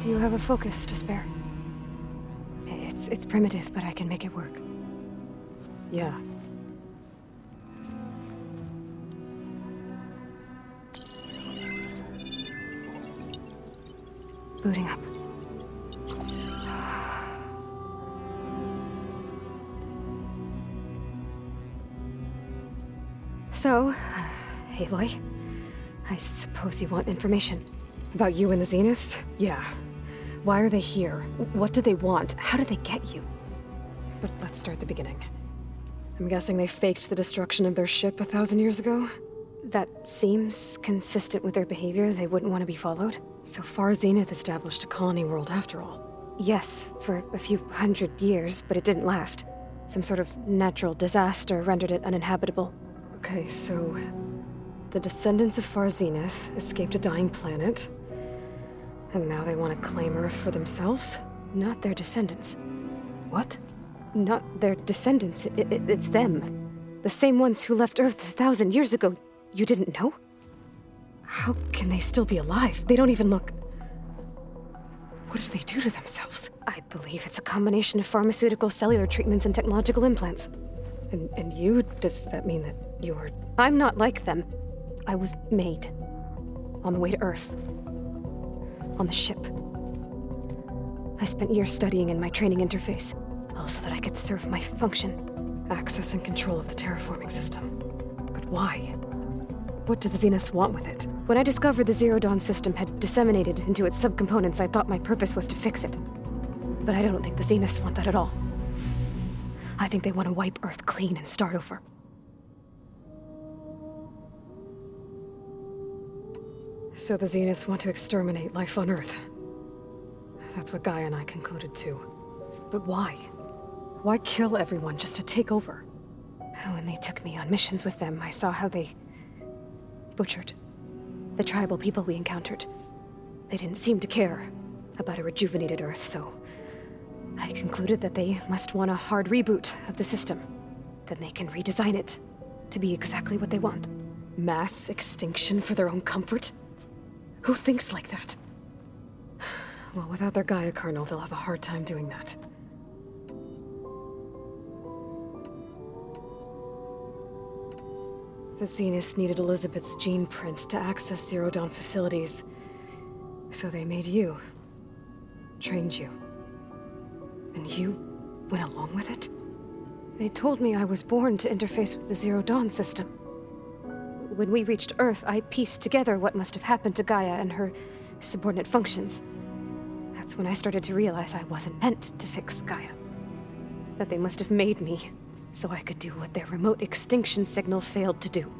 Speaker 1: Do you have a focus to spare? It's primitive, but I can make it work.
Speaker 6: Yeah.
Speaker 1: Booting up. So, Aloy, I suppose you want information.
Speaker 6: About you and the Zeniths? Yeah. Why are they here? What do they want? How did they get you? But let's start at the beginning. I'm guessing they faked the destruction of their ship 1,000 years ago?
Speaker 1: That seems consistent with their behavior. They wouldn't want to be followed.
Speaker 6: So far, Zenith established a colony world after all.
Speaker 1: Yes, for a few hundred years, but it didn't last. Some sort of natural disaster rendered it uninhabitable.
Speaker 6: Okay, so the descendants of Far Zenith escaped a dying planet, and now they want to claim Earth for themselves?
Speaker 1: Not their descendants.
Speaker 6: What?
Speaker 1: Not their descendants. It's them. The same ones who left Earth 1,000 years ago. You didn't know?
Speaker 6: How can they still be alive? They don't even look... What did they do to themselves?
Speaker 1: I believe it's a combination of pharmaceutical, cellular treatments, and technological implants.
Speaker 6: And you? Does that mean that you're...
Speaker 1: I'm not like them. I was made. On the way to Earth. On the ship. I spent years studying in my training interface, all so that I could serve my function.
Speaker 6: Access and control of the terraforming system. But why? What do the Zeniths want with it?
Speaker 1: When I discovered the Zero Dawn system had disseminated into its subcomponents, I thought my purpose was to fix it. But I don't think the Zeniths want that at all. I think they want to wipe Earth clean and start over.
Speaker 6: So the Zeniths want to exterminate life on Earth. That's what Gaia and I concluded too. But why? Why kill everyone just to take over?
Speaker 1: When they took me on missions with them, I saw how they butchered the tribal people we encountered. They didn't seem to care about a rejuvenated Earth, so I concluded that they must want a hard reboot of the system. Then they can redesign it to be exactly what they want.
Speaker 6: Mass extinction for their own comfort? Who thinks like that? Well, without their Gaia kernel, they'll have a hard time doing that. The Zeniths needed Elizabeth's gene print to access Zero Dawn facilities. So they made you. Trained you. And you went along with it?
Speaker 1: They told me I was born to interface with the Zero Dawn system. When we reached Earth, I pieced together what must have happened to Gaia and her subordinate functions. That's when I started to realize I wasn't meant to fix Gaia. That they must have made me so I could do what their remote extinction signal failed to do.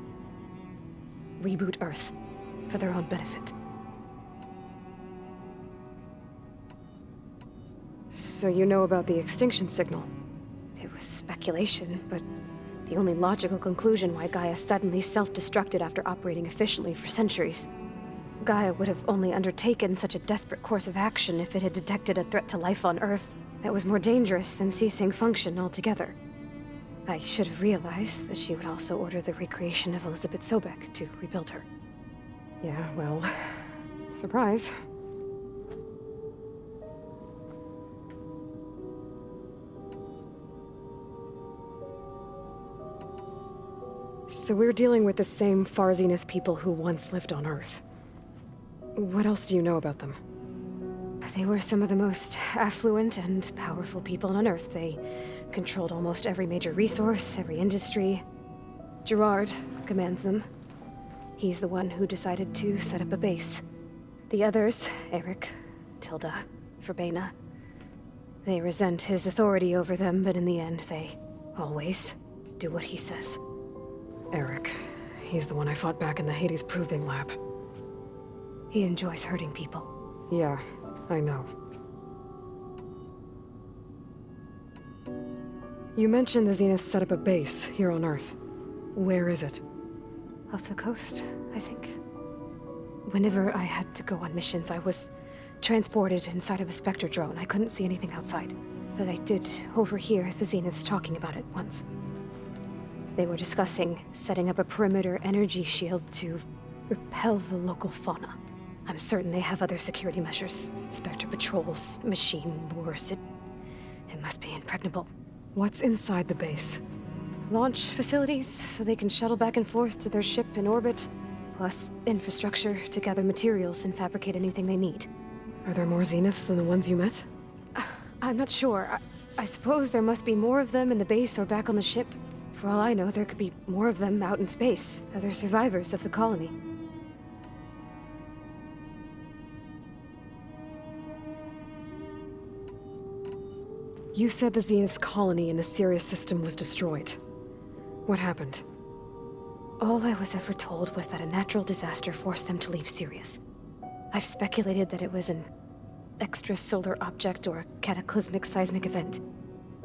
Speaker 1: Reboot Earth for their own benefit.
Speaker 6: So you know about the extinction signal?
Speaker 1: It was speculation, but the only logical conclusion why Gaia suddenly self-destructed after operating efficiently for centuries. Gaia would have only undertaken such a desperate course of action if it had detected a threat to life on Earth that was more dangerous than ceasing function altogether. I should have realized that she would also order the recreation of Elizabeth Sobek to rebuild her.
Speaker 6: Yeah, well, surprise. So we're dealing with the same Far Zenith people who once lived on Earth. What else do you know about them?
Speaker 1: They were some of the most affluent and powerful people on Earth. They controlled almost every major resource, every industry. Gerard commands them. He's the one who decided to set up a base. The others, Eric, Tilda, Verbena, they resent his authority over them, but in the end, they always do what he says.
Speaker 6: Eric. He's the one I fought back in the Hades Proving Lab.
Speaker 1: He enjoys hurting people.
Speaker 6: Yeah, I know. You mentioned the Zenith set up a base here on Earth. Where is it?
Speaker 1: Off the coast, I think. Whenever I had to go on missions, I was transported inside of a Spectre drone. I couldn't see anything outside. But I did overhear the Zeniths talking about it once. They were discussing setting up a perimeter energy shield to repel the local fauna. I'm certain they have other security measures. Spectre patrols, machine wars. It must be impregnable.
Speaker 6: What's inside the base?
Speaker 1: Launch facilities, so they can shuttle back and forth to their ship in orbit. Plus infrastructure to gather materials and fabricate anything they need.
Speaker 6: Are there more Zeniths than the ones you met?
Speaker 1: I'm not sure. I suppose there must be more of them in the base or back on the ship. For all I know, there could be more of them out in space, other survivors of the colony.
Speaker 6: You said the Zenith's colony in the Sirius system was destroyed. What happened?
Speaker 1: All I was ever told was that a natural disaster forced them to leave Sirius. I've speculated that it was an extrasolar object or a cataclysmic seismic event.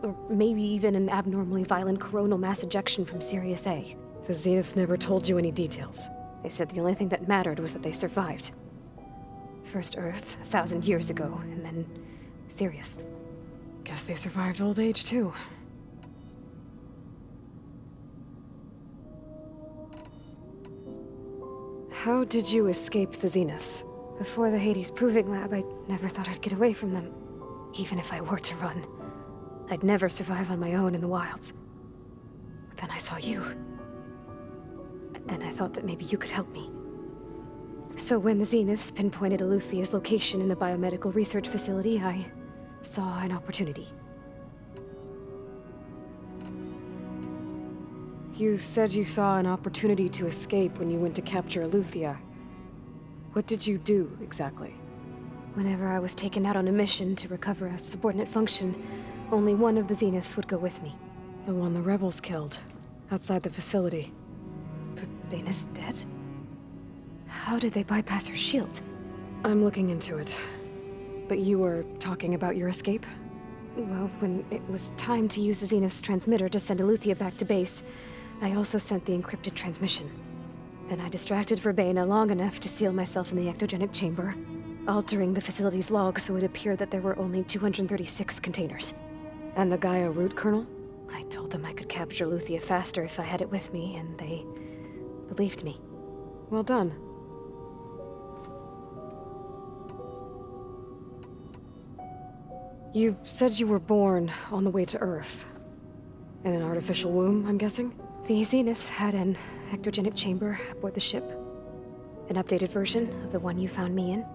Speaker 1: Or maybe even an abnormally violent coronal mass ejection from Sirius A.
Speaker 6: The Zeniths never told you any details.
Speaker 1: They said the only thing that mattered was that they survived. First Earth, 1,000 years ago, and then Sirius.
Speaker 6: Guess they survived old age, too. How did you escape the Zeniths?
Speaker 1: Before the Hades Proving Lab, I never thought I'd get away from them. Even if I were to run. I'd never survive on my own in the wilds. But then I saw you. And I thought that maybe you could help me. So when the Zeniths pinpointed Eluthia's location in the biomedical research facility, I saw an opportunity.
Speaker 6: You said you saw an opportunity to escape when you went to capture Eluthia. What did you do, exactly?
Speaker 1: Whenever I was taken out on a mission to recover a subordinate function, only one of the Zeniths would go with me.
Speaker 6: The one the rebels killed, outside the facility.
Speaker 1: Baina's dead? How did they bypass her shield?
Speaker 6: I'm looking into it. But you were talking about your escape?
Speaker 1: Well, when it was time to use the Zenith's transmitter to send Eluthia back to base, I also sent the encrypted transmission. Then I distracted Verbena long enough to seal myself in the ectogenic chamber, altering the facility's log so it appeared that there were only 236 containers.
Speaker 6: And the Gaia root kernel?
Speaker 1: I told them I could capture Eluthia faster if I had it with me, and they believed me.
Speaker 6: Well done. You said you were born on the way to Earth. In an artificial womb, I'm guessing?
Speaker 1: The Zeniths had an ectogenic chamber aboard the ship. An updated version of the one you found me in.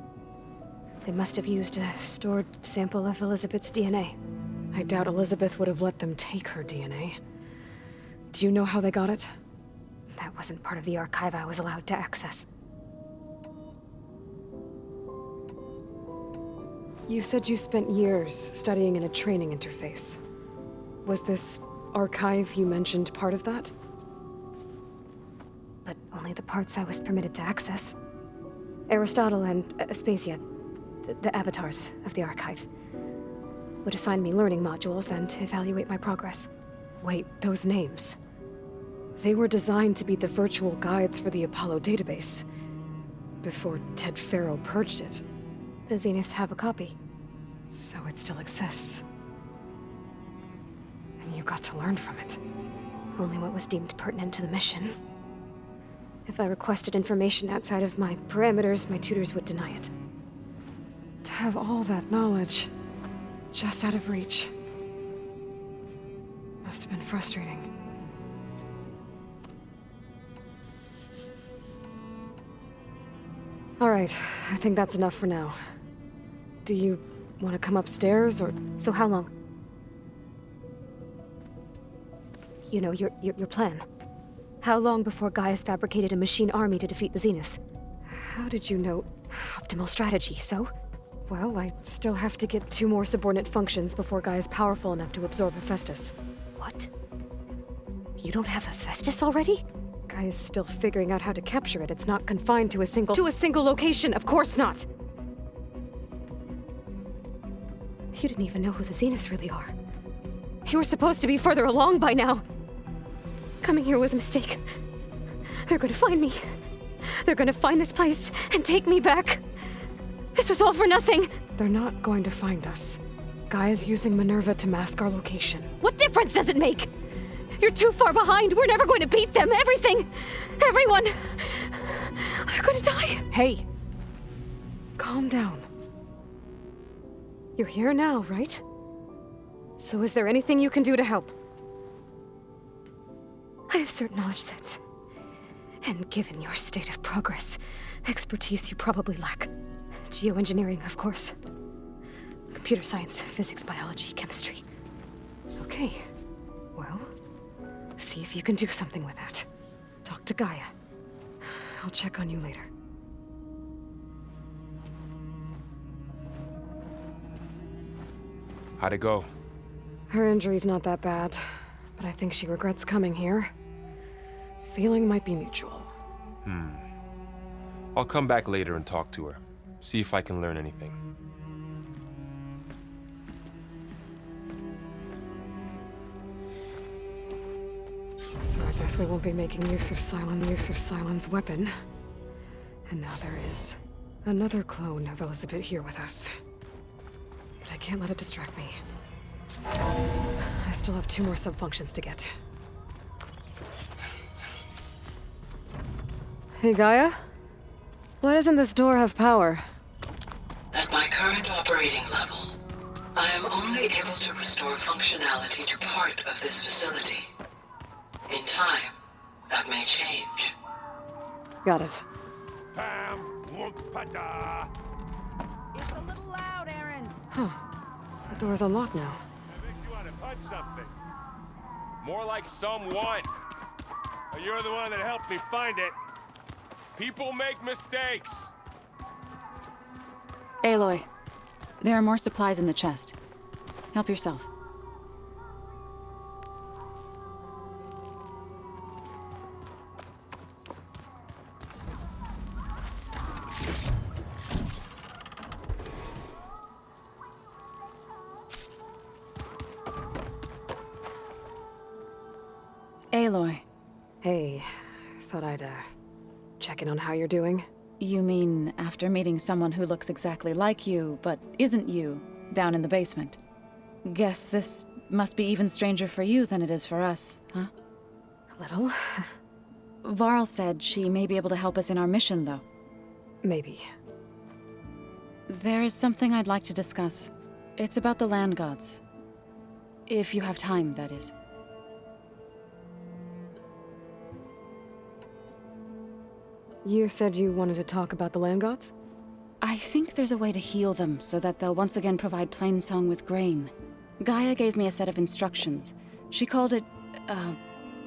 Speaker 1: They must have used a stored sample of Elizabeth's DNA.
Speaker 6: I doubt Elizabeth would have let them take her DNA. Do you know how they got it?
Speaker 1: That wasn't part of the archive I was allowed to access.
Speaker 6: You said you spent years studying in a training interface. Was this archive you mentioned part of that?
Speaker 1: But only the parts I was permitted to access. Aristotle and Aspasia, the avatars of the archive, would assign me learning modules and evaluate my progress.
Speaker 6: Wait, those names. They were designed to be the virtual guides for the Apollo database, before Ted Faro purged it.
Speaker 1: The Zeniths have a copy.
Speaker 6: So it still exists. And you got to learn from it.
Speaker 1: Only what was deemed pertinent to the mission. If I requested information outside of my parameters, my tutors would deny it.
Speaker 6: To have all that knowledge, just out of reach. Must have been frustrating. All right, I think that's enough for now. Do you want to come upstairs, or...
Speaker 1: So how long? You know, your plan. How long before Gaius fabricated a machine army to defeat the Zeniths?
Speaker 6: How did you know?
Speaker 1: Optimal strategy, so?
Speaker 6: Well, I still have to get 2 more subordinate functions before Gaia's powerful enough to absorb Hephaestus.
Speaker 1: What? You don't have Hephaestus already?
Speaker 6: Gaia's still figuring out how to capture it. It's not confined to a single... To a single location, of course not!
Speaker 1: You didn't even know who the Zeniths really are.
Speaker 6: You were supposed to be further along by now!
Speaker 1: Coming here was a mistake. They're gonna find me. They're gonna find this place and take me back. This was all for nothing.
Speaker 6: They're not going to find us. Gaia's using Minerva to mask our location.
Speaker 1: What difference does it make? You're too far behind. We're never going to beat them. Everything. Everyone. They're gonna die.
Speaker 6: Hey. Calm down. You're here now, right? So is there anything you can do to help?
Speaker 1: I have certain knowledge sets. And given your state of progress, expertise you probably lack. Geoengineering, of course. Computer science, physics, biology, chemistry.
Speaker 6: Okay. Well, see if you can do something with that. Talk to Gaia. I'll check on you later.
Speaker 9: How'd it go?
Speaker 6: Her injury's not that bad, but I think she regrets coming here. feeling might be mutual.
Speaker 9: I'll come back later and talk to her. See if I can learn anything.
Speaker 6: So I guess we won't be making use of Silence weapon. And now there is another clone of Elizabeth here with us. But I can't let it distract me. I still have 2 more sub-functions to get. Hey, Gaia? Why doesn't this door have power?
Speaker 11: At my current operating level, I am only able to restore functionality to part of this facility. In time, that may change.
Speaker 6: Got it.
Speaker 7: It's a little loud, Aaron.
Speaker 6: Huh. The door's unlocked now.
Speaker 14: It makes you want to punch something. More like someone. You're the one that helped me find it. People make mistakes.
Speaker 10: Aloy, there are more supplies in the chest. Help yourself. Aloy.
Speaker 6: Hey, thought I'd, check in on how you're doing.
Speaker 10: You mean after meeting someone who looks exactly like you, but isn't you, down in the basement? Guess this must be even stranger for you than it is for us, huh?
Speaker 6: A little.
Speaker 10: Varl said she may be able to help us in our mission, though.
Speaker 6: Maybe.
Speaker 10: There is something I'd like to discuss. It's about the land gods. If you have time, that is.
Speaker 6: You said you wanted to talk about the land gods?
Speaker 10: I think there's a way to heal them so that they'll once again provide Plainsong with grain. Gaia gave me a set of instructions. She called it,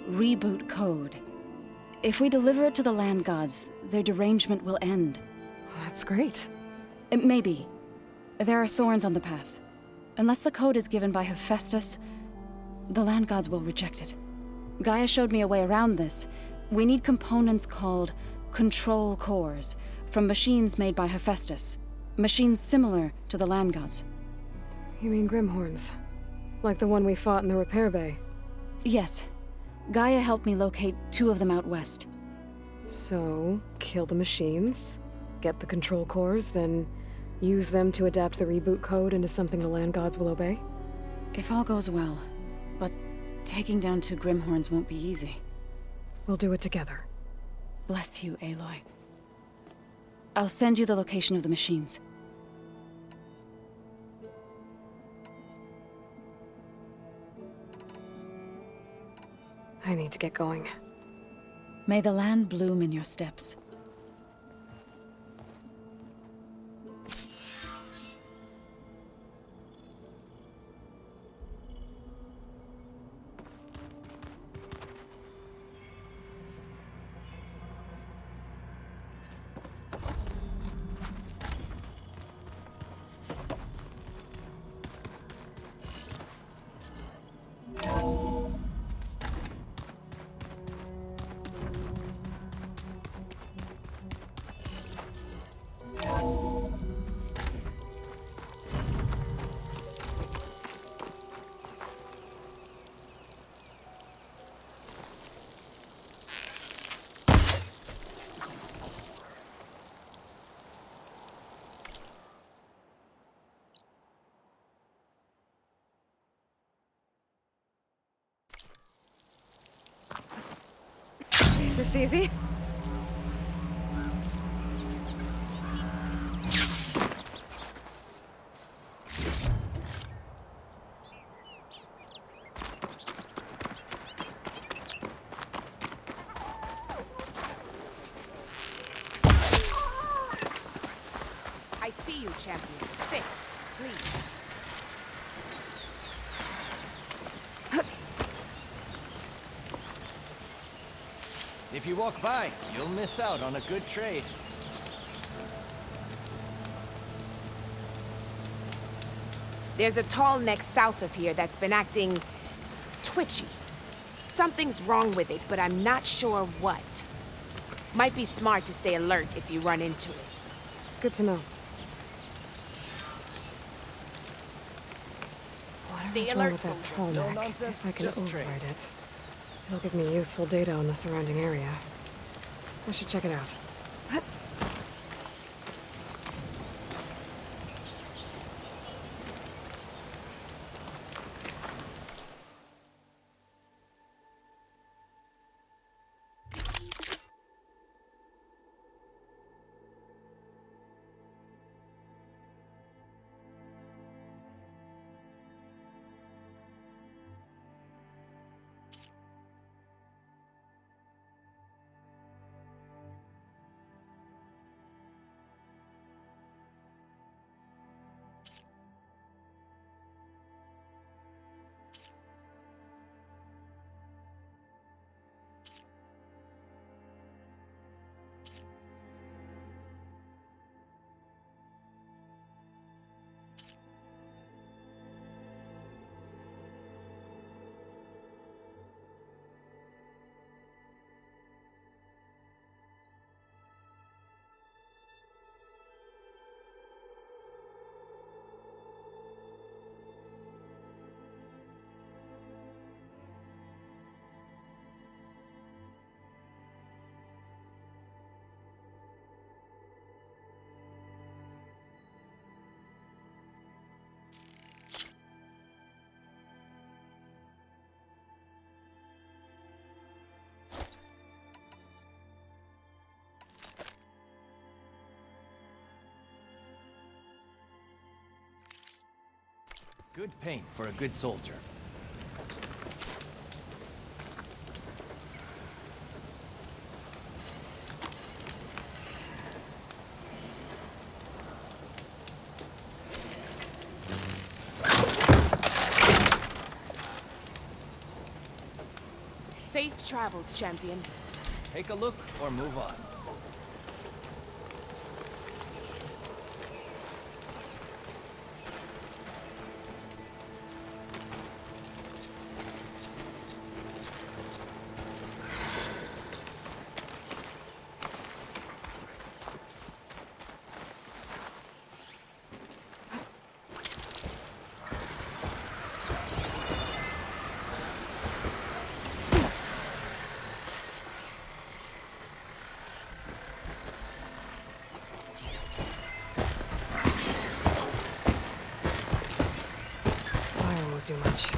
Speaker 10: reboot code. If we deliver it to the land gods, their derangement will end.
Speaker 6: That's great.
Speaker 10: Maybe. There are thorns on the path. Unless the code is given by Hephaestus, the land gods will reject it. Gaia showed me a way around this. We need components called control cores from machines made by Hephaestus. Machines similar to the land gods.
Speaker 6: You mean Grimhorns? Like the one we fought in the repair bay?
Speaker 10: Yes. Gaia helped me locate 2 of them out west.
Speaker 6: So, kill the machines, get the control cores, then use them to adapt the reboot code into something the land gods will obey?
Speaker 10: If all goes well. But taking down 2 Grimhorns won't be easy.
Speaker 6: We'll do it together.
Speaker 10: Bless you, Aloy. I'll send you the location of the machines.
Speaker 6: I need to get going.
Speaker 10: May the land bloom in your steps.
Speaker 6: This easy?
Speaker 7: I see you, champion. Sit, please.
Speaker 15: If you walk by, you'll miss out on a good trade.
Speaker 7: There's a tall neck south of here that's been acting twitchy. Something's wrong with it, but I'm not sure what. Might be smart to stay alert if you run into it.
Speaker 1: Good to know.
Speaker 7: Stay
Speaker 1: What's wrong
Speaker 7: alert,
Speaker 1: with that
Speaker 7: soldier.
Speaker 1: tall
Speaker 15: No
Speaker 1: neck?
Speaker 15: nonsense,
Speaker 1: If I can
Speaker 15: just train.
Speaker 1: override it, it'll give me useful data on the surrounding area. I should check it out.
Speaker 15: Good paint for a good soldier.
Speaker 7: Safe travels, champion.
Speaker 15: Take a look or move on.
Speaker 1: Too much.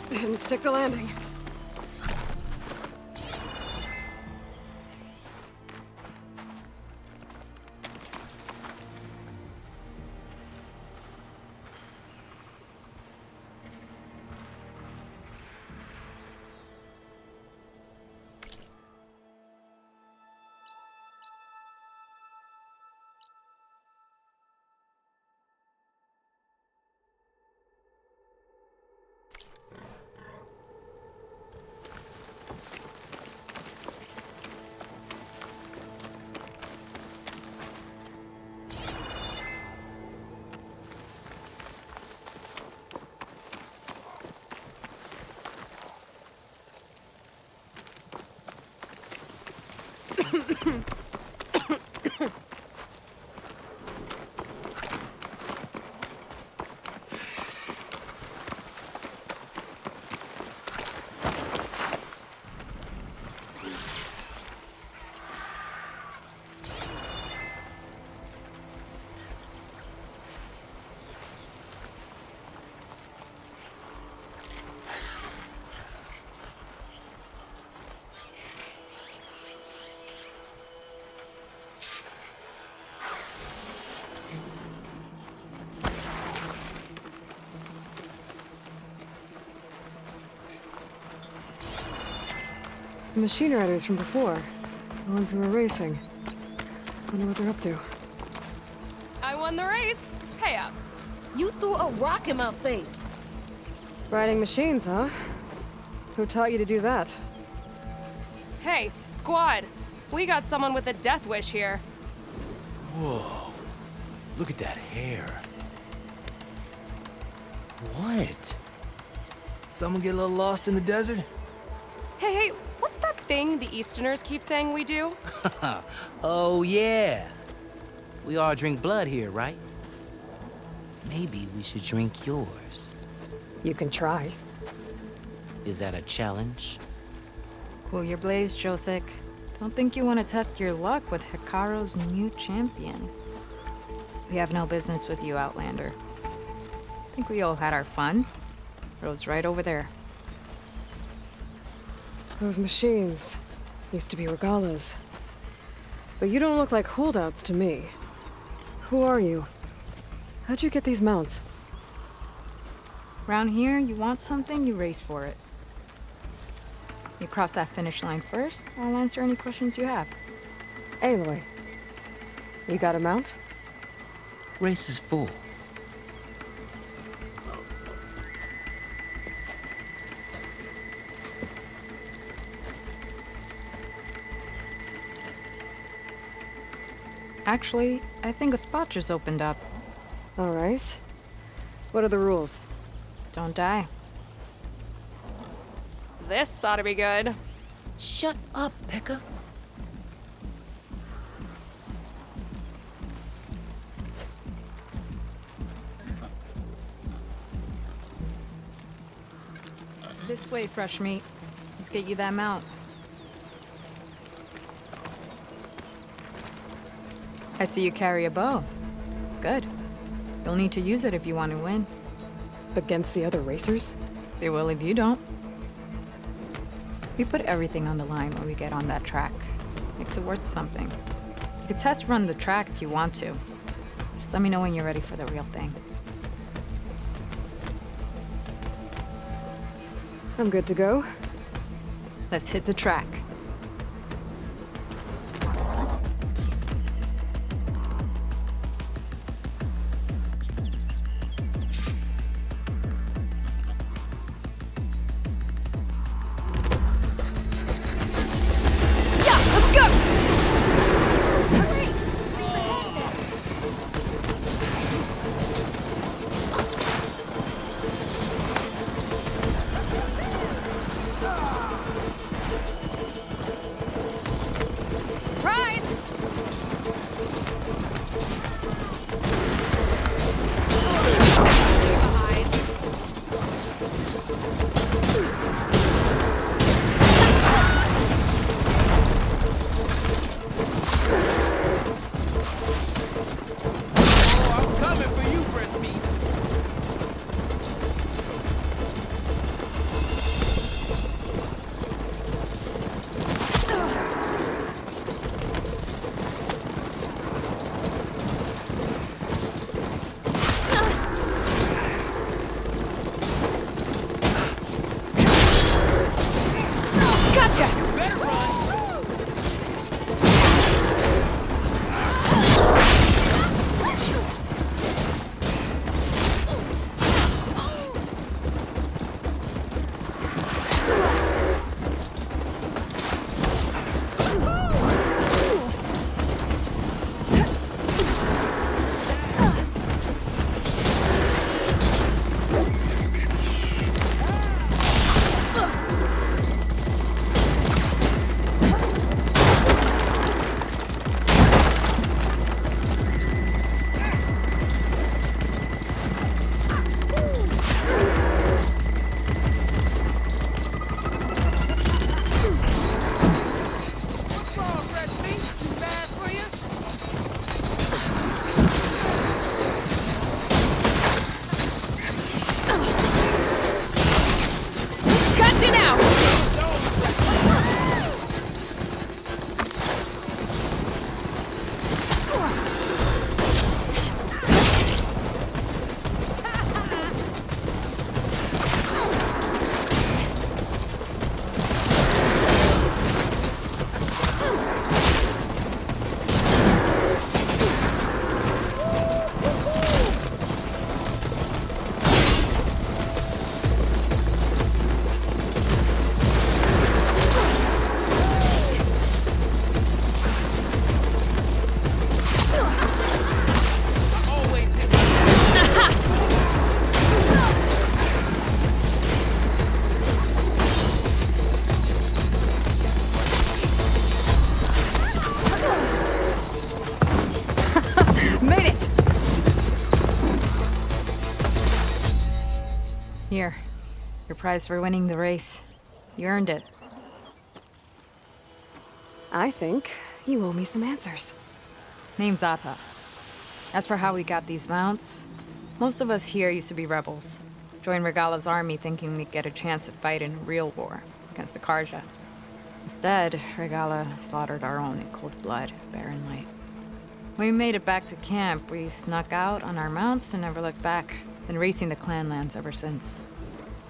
Speaker 1: Didn't stick the landing. The machine riders from before. The ones who were racing. Wonder what they're up to.
Speaker 16: I won the race. Pay up.
Speaker 17: You threw a rock in my face.
Speaker 1: Riding machines, huh? Who taught you to do that?
Speaker 16: Hey, squad. We got someone with a death wish here.
Speaker 15: Whoa. Look at that hair. What?
Speaker 4: Someone get a little lost in the desert?
Speaker 16: Hey, what's that thing the Easterners keep saying we do?
Speaker 15: Oh, yeah. We all drink blood here, right? Maybe we should drink yours.
Speaker 1: You can try.
Speaker 15: Is that a challenge?
Speaker 10: Cool your blaze, Josek. Don't think you want to test your luck with Hikaru's new champion. We have no business with you, Outlander. I think we all had our fun. Road's right over there.
Speaker 1: Those machines used to be regalas. But you don't look like holdouts to me. Who are you? How'd you get these mounts?
Speaker 10: Around here, you want something, you race for it. You cross that finish line first, I'll answer any questions you have.
Speaker 1: Aloy, you got a mount?
Speaker 15: Race is full.
Speaker 10: Actually, I think a spot just opened up.
Speaker 1: All right. What are the rules?
Speaker 10: Don't die.
Speaker 16: This ought to be good.
Speaker 15: Shut up, Pekka.
Speaker 10: This way, fresh meat. Let's get you that mount. I see you carry a bow. Good. You'll need to use it if you want to win.
Speaker 1: Against the other racers?
Speaker 10: They will if you don't. We put everything on the line when we get on that track. Makes it worth something. You could test run the track if you want to. Just let me know when you're ready for the real thing.
Speaker 1: I'm good to go.
Speaker 10: Let's hit the track.
Speaker 18: Here. Your prize for winning the race. You earned it.
Speaker 6: I think you owe me some answers.
Speaker 18: Name's Ata. As for how we got these mounts, most of us here used to be rebels. Joined Regala's army thinking we'd get a chance to fight in a real war against the Karja. Instead, Regala slaughtered our own in cold blood, barren light. When we made it back to camp, we snuck out on our mounts and never looked back. Been racing the clan lands ever since.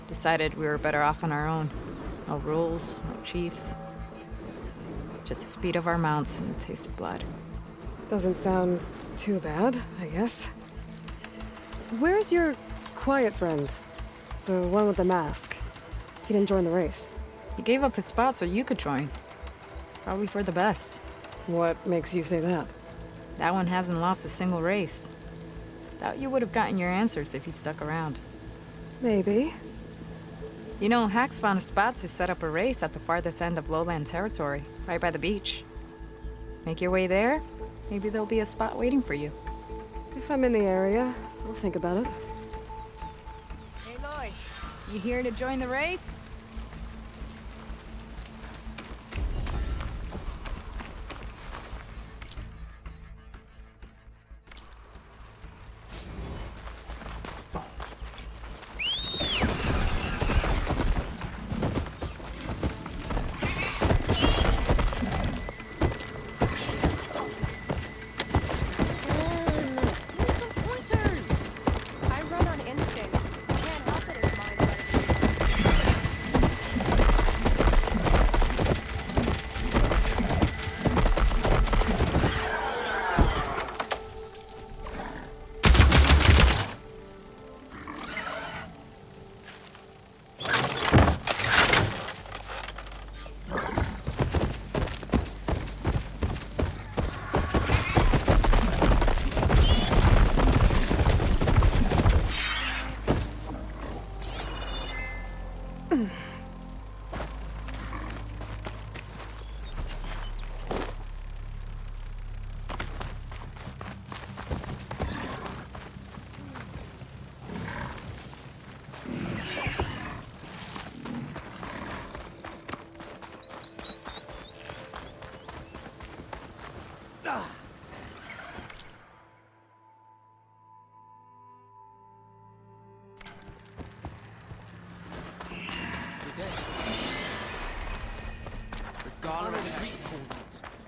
Speaker 18: Decided we were better off on our own. No rules, no chiefs. Just the speed of our mounts and the taste of blood.
Speaker 6: Doesn't sound too bad, I guess. Where's your quiet friend? The one with the mask. He didn't join the race.
Speaker 18: He gave up his spot so you could join. Probably for the best.
Speaker 6: What makes you say that?
Speaker 18: That one hasn't lost a single race. Doubt you would have gotten your answers if he stuck around.
Speaker 6: Maybe.
Speaker 18: You know, Hax found a spot to set up a race at the farthest end of lowland territory, right by the beach. Make your way there, maybe there'll be a spot waiting for you.
Speaker 6: If I'm in the area, I'll think about it.
Speaker 18: Hey, Aloy, you here to join the race?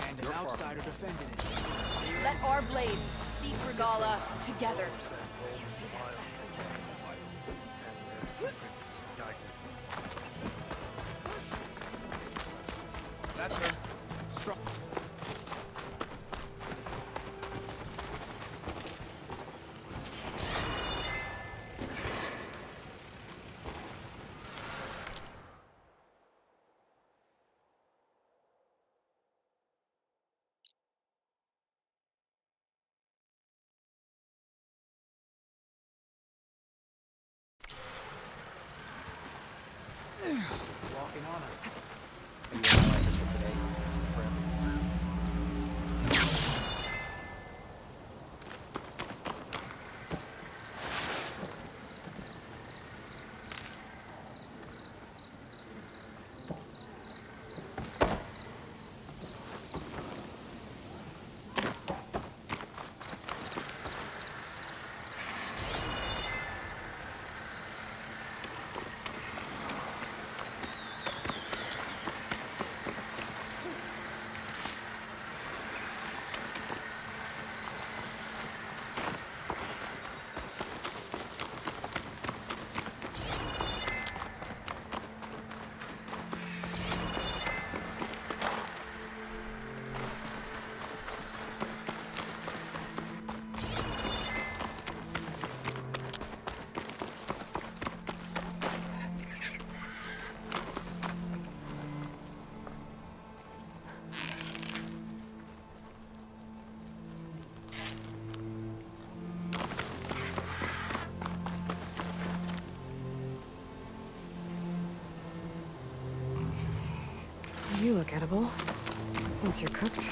Speaker 4: And an outsider defended it.
Speaker 19: Let our blades seek Regala together.
Speaker 4: That's her. Strong. Walking on her. Maybe we'll highlight this for today. Forever.
Speaker 6: You look edible. Once you're cooked.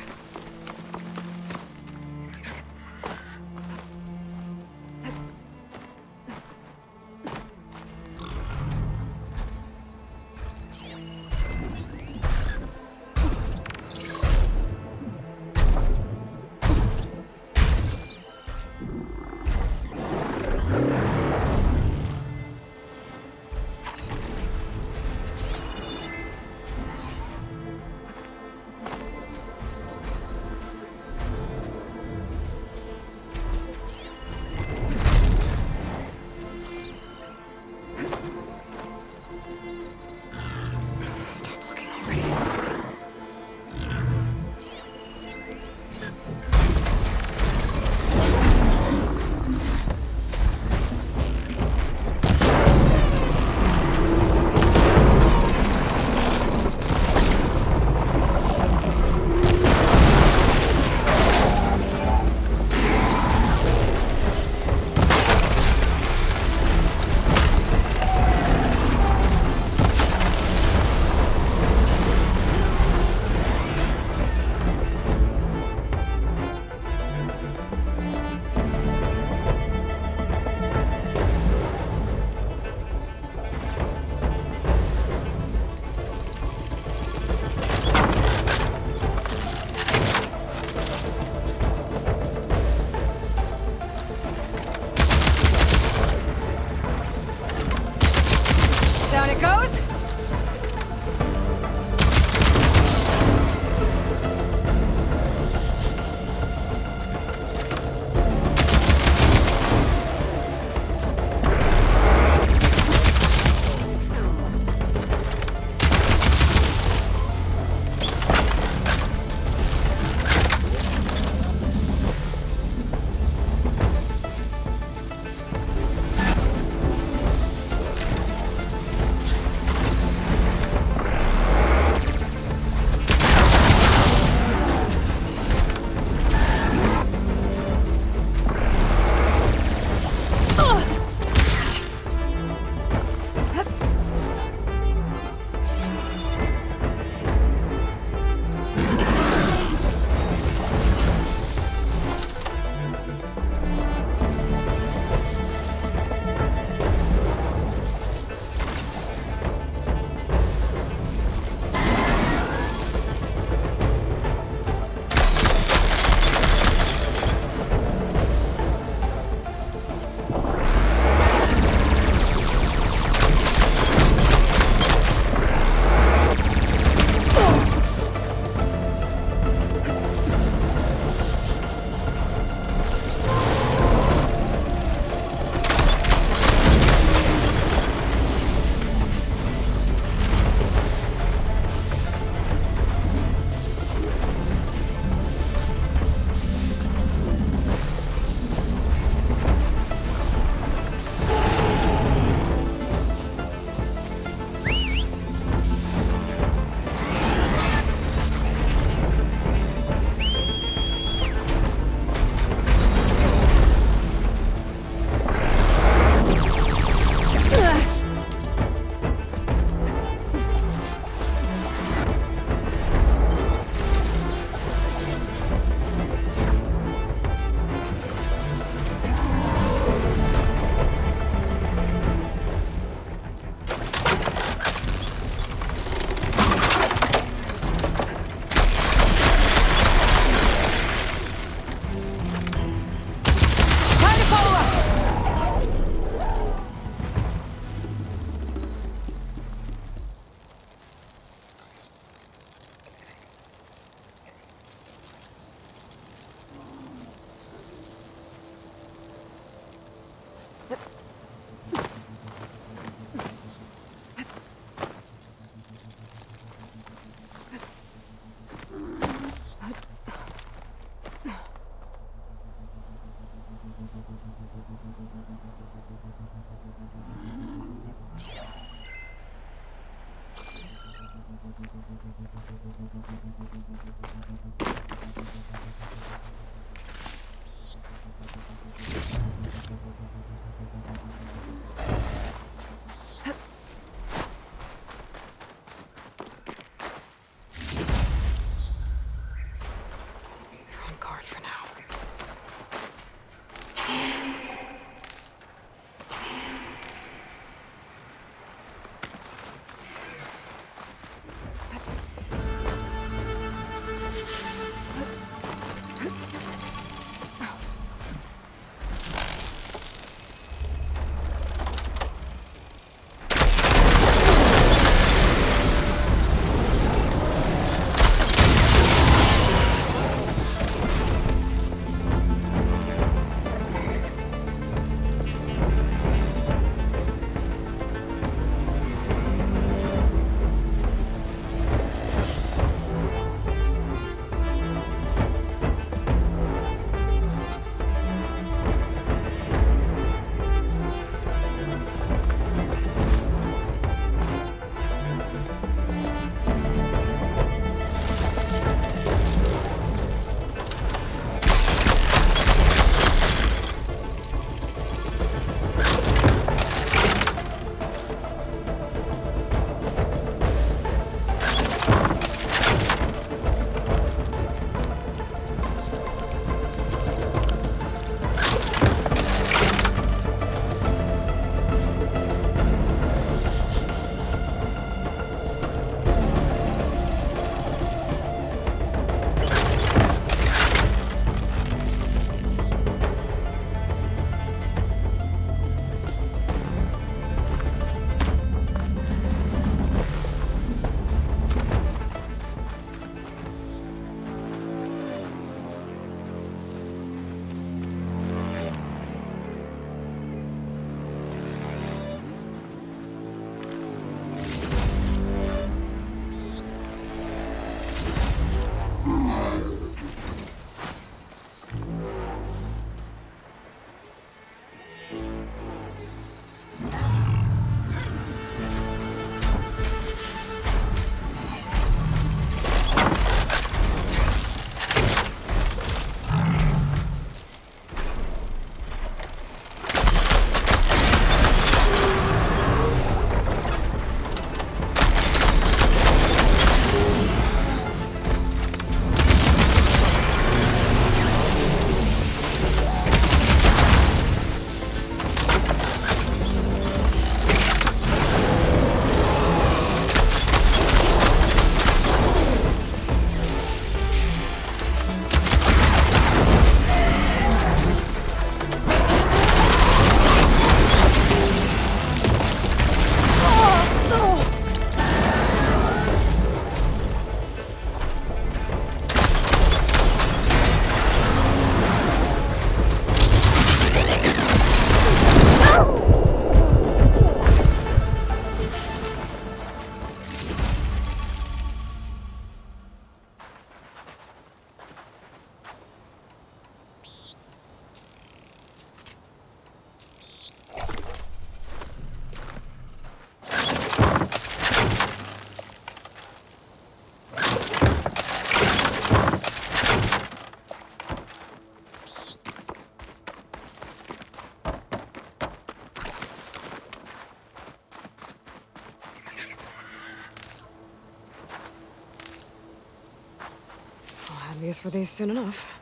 Speaker 6: I'll have use for these soon enough.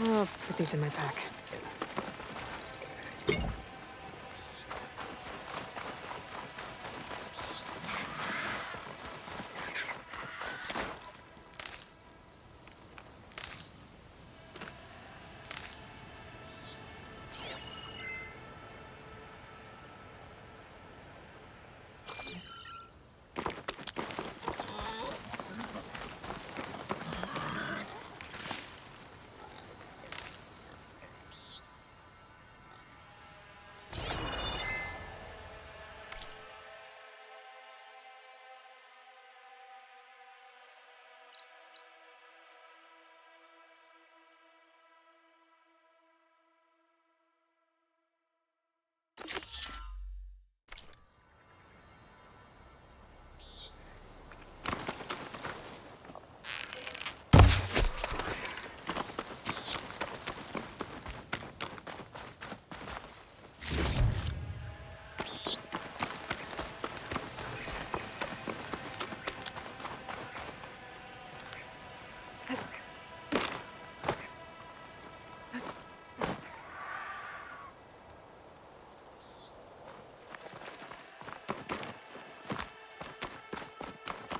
Speaker 6: I'll put these in my pack.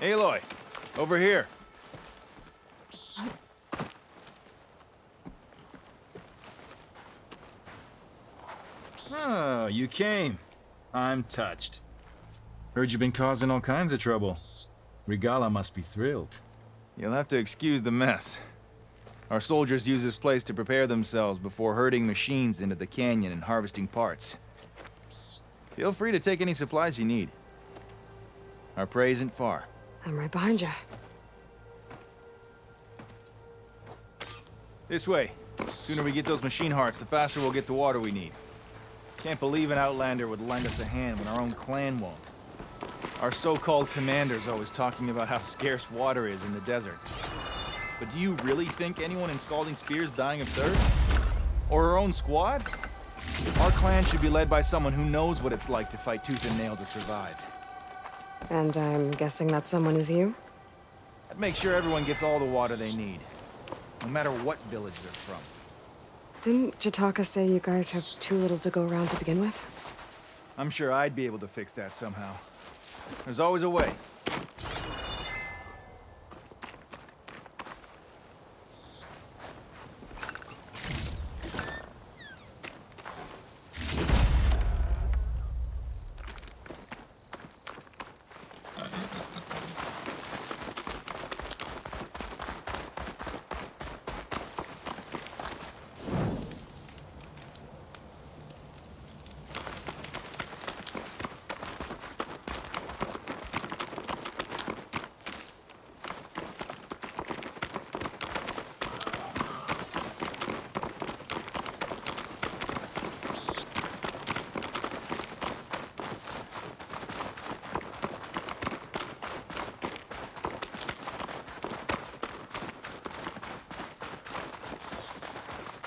Speaker 20: Aloy, over here. Oh, you came. I'm touched. Heard you've been causing all kinds of trouble. Regala must be thrilled.
Speaker 21: You'll have to excuse the mess. Our soldiers use this place to prepare themselves before herding machines into the canyon and harvesting parts. Feel free to take any supplies you need. Our prey isn't far.
Speaker 6: I'm right behind you.
Speaker 21: This way. Sooner we get those machine hearts, the faster we'll get the water we need. Can't believe an outlander would lend us a hand when our own clan won't. Our so-called commander's always talking about how scarce water is in the desert. But do you really think anyone in Scalding Spear's dying of thirst? Or her own squad? Our clan should be led by someone who knows what it's like to fight tooth and nail to survive.
Speaker 6: And I'm guessing that someone is you?
Speaker 21: I'd make sure everyone gets all the water they need, no matter what village they're from.
Speaker 6: Didn't Jataka say you guys have too little to go around to begin with?
Speaker 21: I'm sure I'd be able to fix that somehow. There's always a way.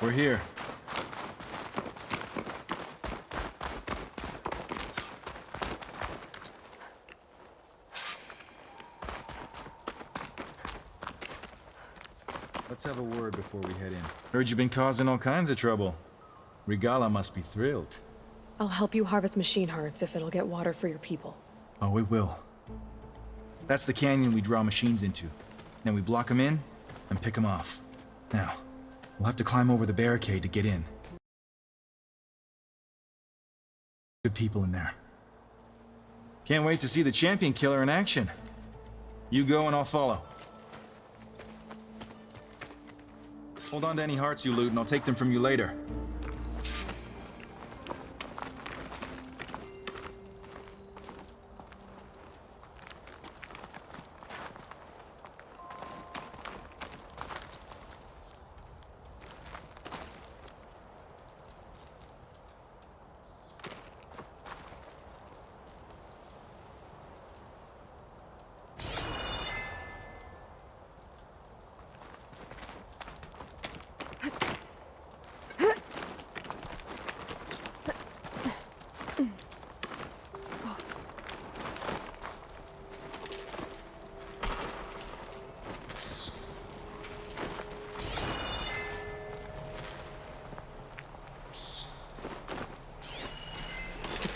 Speaker 21: We're here.
Speaker 20: Let's have a word before we head in. Heard you've been causing all kinds of trouble. Regala must be thrilled.
Speaker 6: I'll help you harvest machine hearts if it'll get water for your people.
Speaker 20: Oh, it will. That's the canyon we draw machines into. Then we block them in and pick them off. Now, we'll have to climb over the barricade to get in. Good people in there. Can't wait to see the champion killer in action. You go and I'll follow. Hold on to any hearts you loot and I'll take them from you later.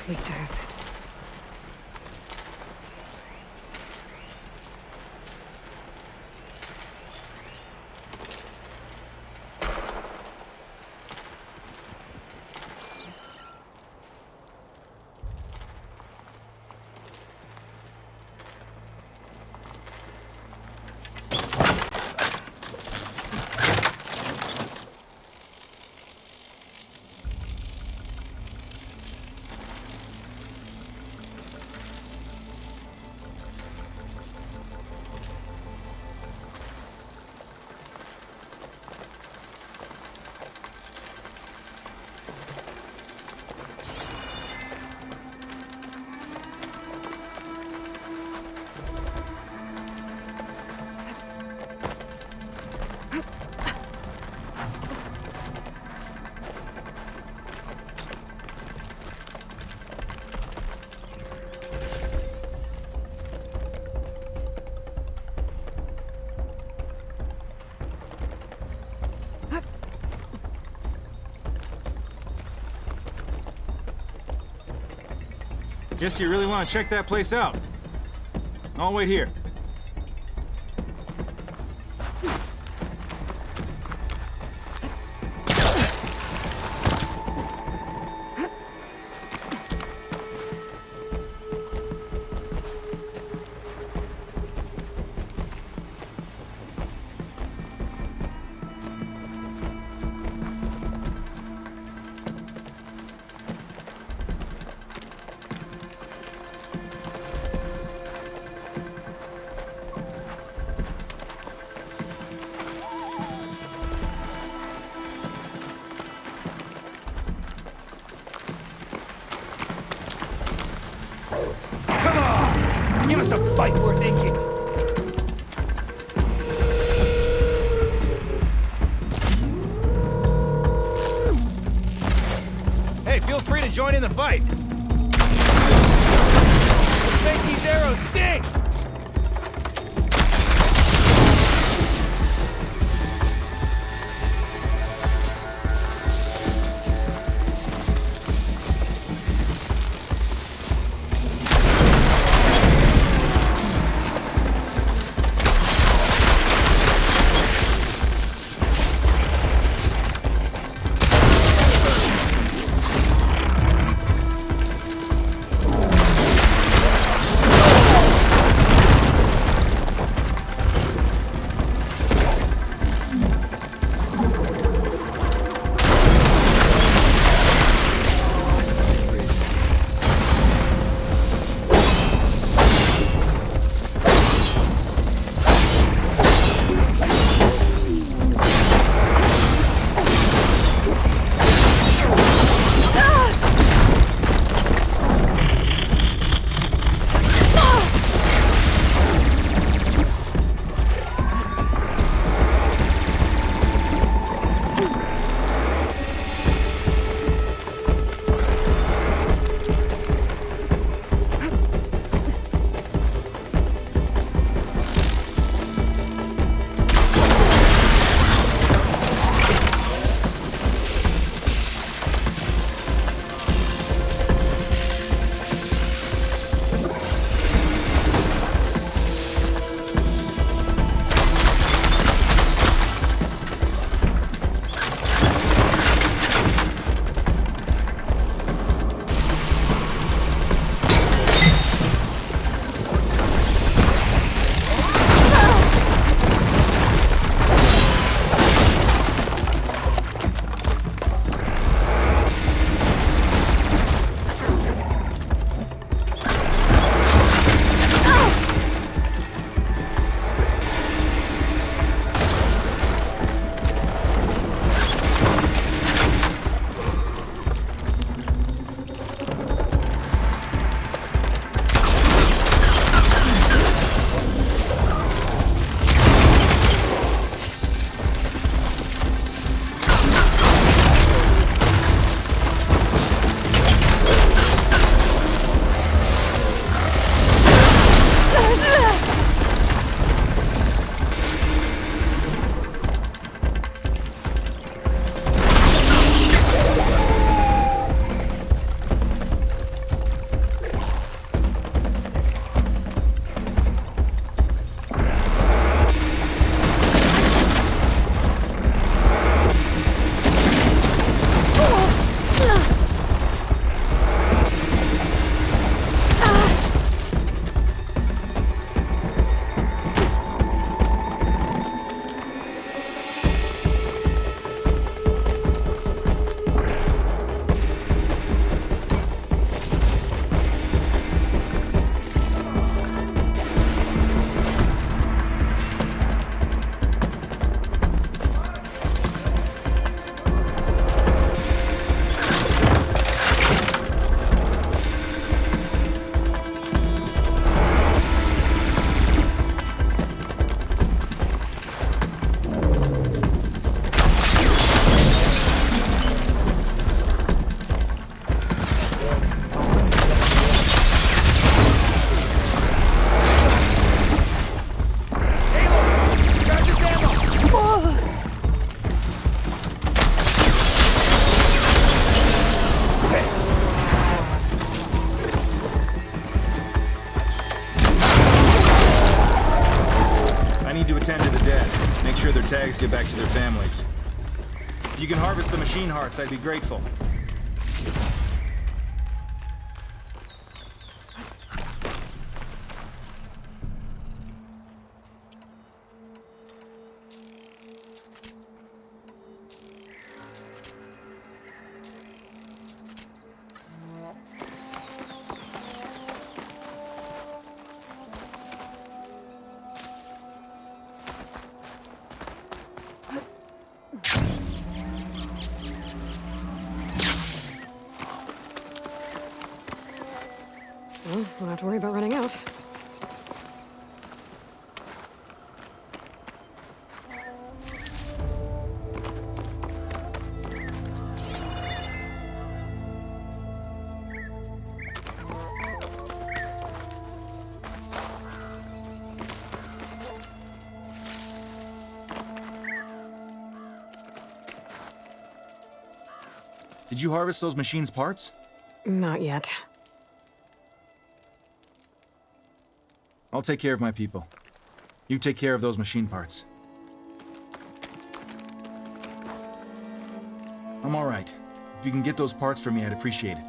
Speaker 6: It's weak to acid.
Speaker 20: Guess you really want to check that place out. I'll wait here.
Speaker 21: Give us a fight worth inking. Hey, feel free to join in the fight. Let's make these arrows sting!
Speaker 20: tags get back to their families. If you can harvest the machine hearts, I'd be grateful.
Speaker 1: Well, don't have to worry about running out.
Speaker 20: Did you harvest those machines' parts?
Speaker 1: Not yet.
Speaker 20: I'll take care of my people. You take care of those machine parts. I'm all right. If you can get those parts for me, I'd appreciate it.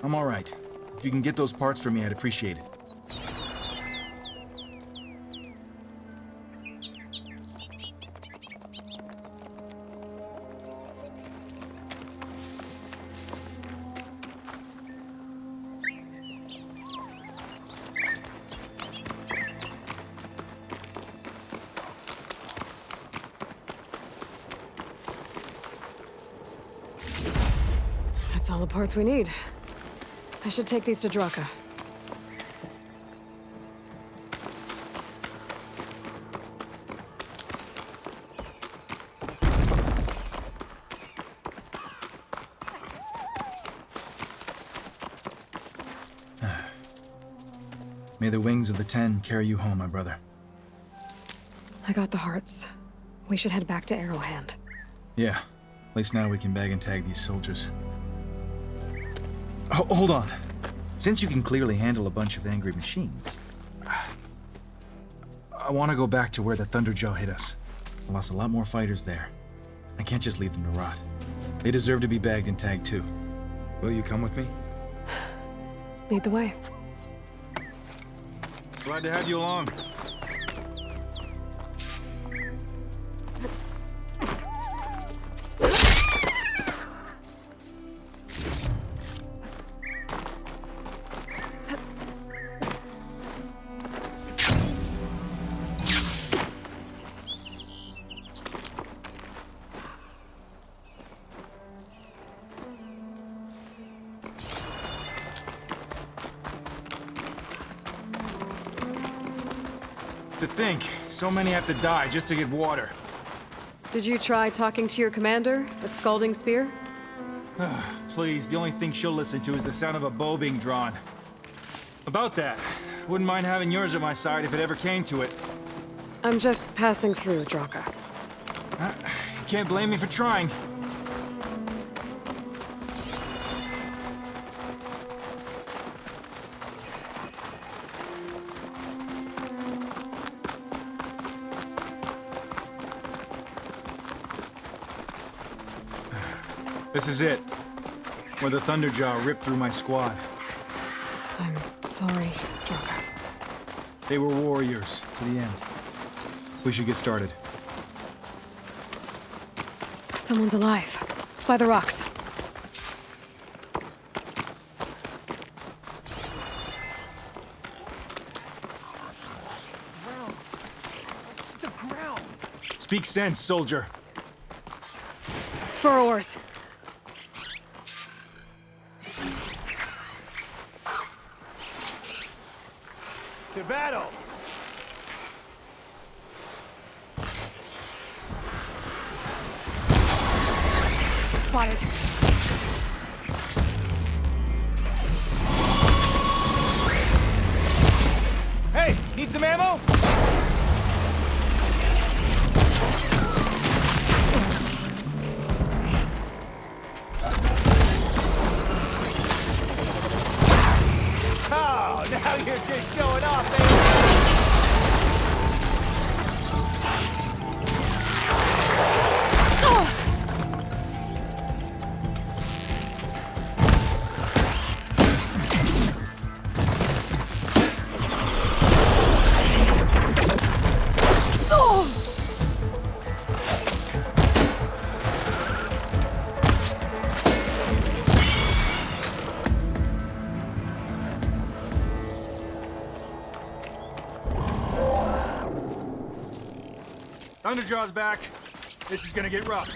Speaker 20: I'm all right. If you can get those parts for me, I'd appreciate it.
Speaker 1: That's all the parts we need. I should take these to Draka.
Speaker 20: May the wings of the 10 carry you home, my brother.
Speaker 6: I got the hearts. We should head back to Arrowhand.
Speaker 20: Yeah. At least now we can bag and tag these soldiers. Hold on. Since you can clearly handle a bunch of angry machines, I want to go back to where the Thunderjaw hit us. I lost a lot more fighters there. I can't just leave them to rot. They deserve to be bagged and tagged too. Will you come with me?
Speaker 6: Lead the way.
Speaker 20: Glad to have you along. To think, so many have to die just to get water.
Speaker 6: Did you try talking to your commander at Scalding Spear?
Speaker 20: Please, the only thing she'll listen to is the sound of a bow being drawn. About that, wouldn't mind having yours at my side if it ever came to it.
Speaker 6: I'm just passing through, Draka.
Speaker 20: You can't blame me for trying. This is it, where the Thunderjaw ripped through my squad.
Speaker 6: I'm sorry, Draka.
Speaker 20: They were warriors to the end. We should get started.
Speaker 6: Someone's alive. By the rocks.
Speaker 20: Speak sense, soldier.
Speaker 6: Burrowers.
Speaker 21: To battle!
Speaker 6: Spotted.
Speaker 21: Hey, need some ammo? Oh, now you're just showing off, baby!
Speaker 20: Thunderjaw's back. This is gonna get rough.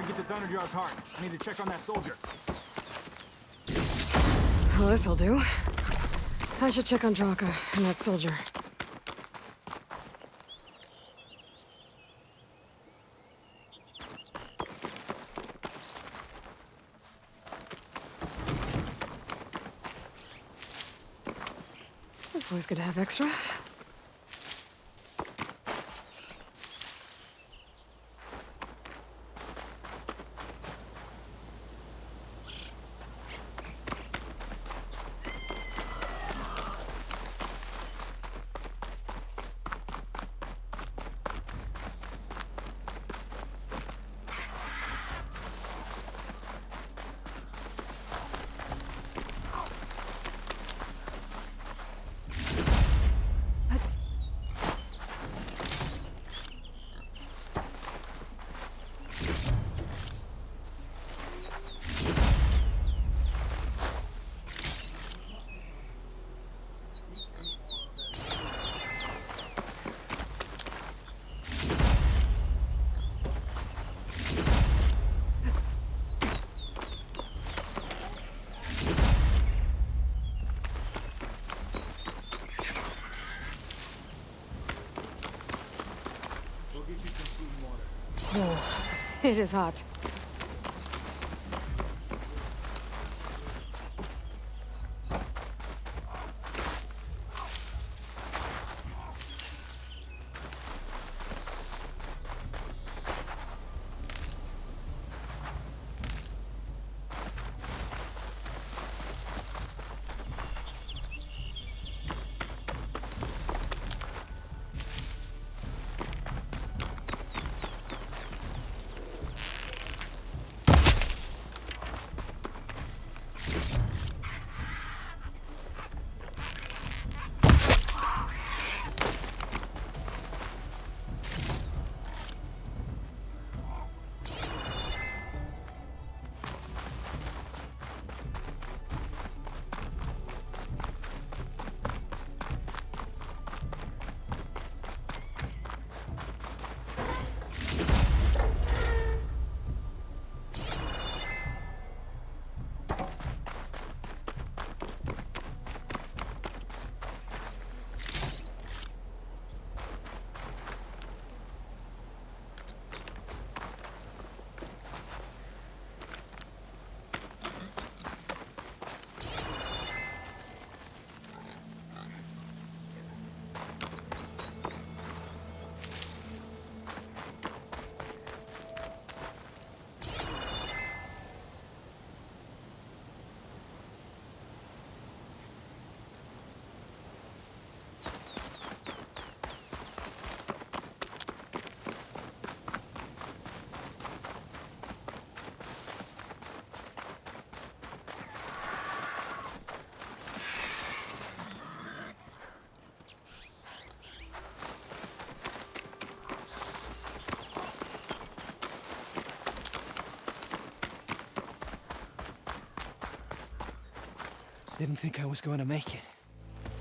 Speaker 20: to get to Thunderjaw's heart. I need to check on that soldier.
Speaker 6: Well, this'll do. I should check on Draka and that soldier. It's always good to have extra. Oh, it is hot.
Speaker 4: Didn't think I was going to make it.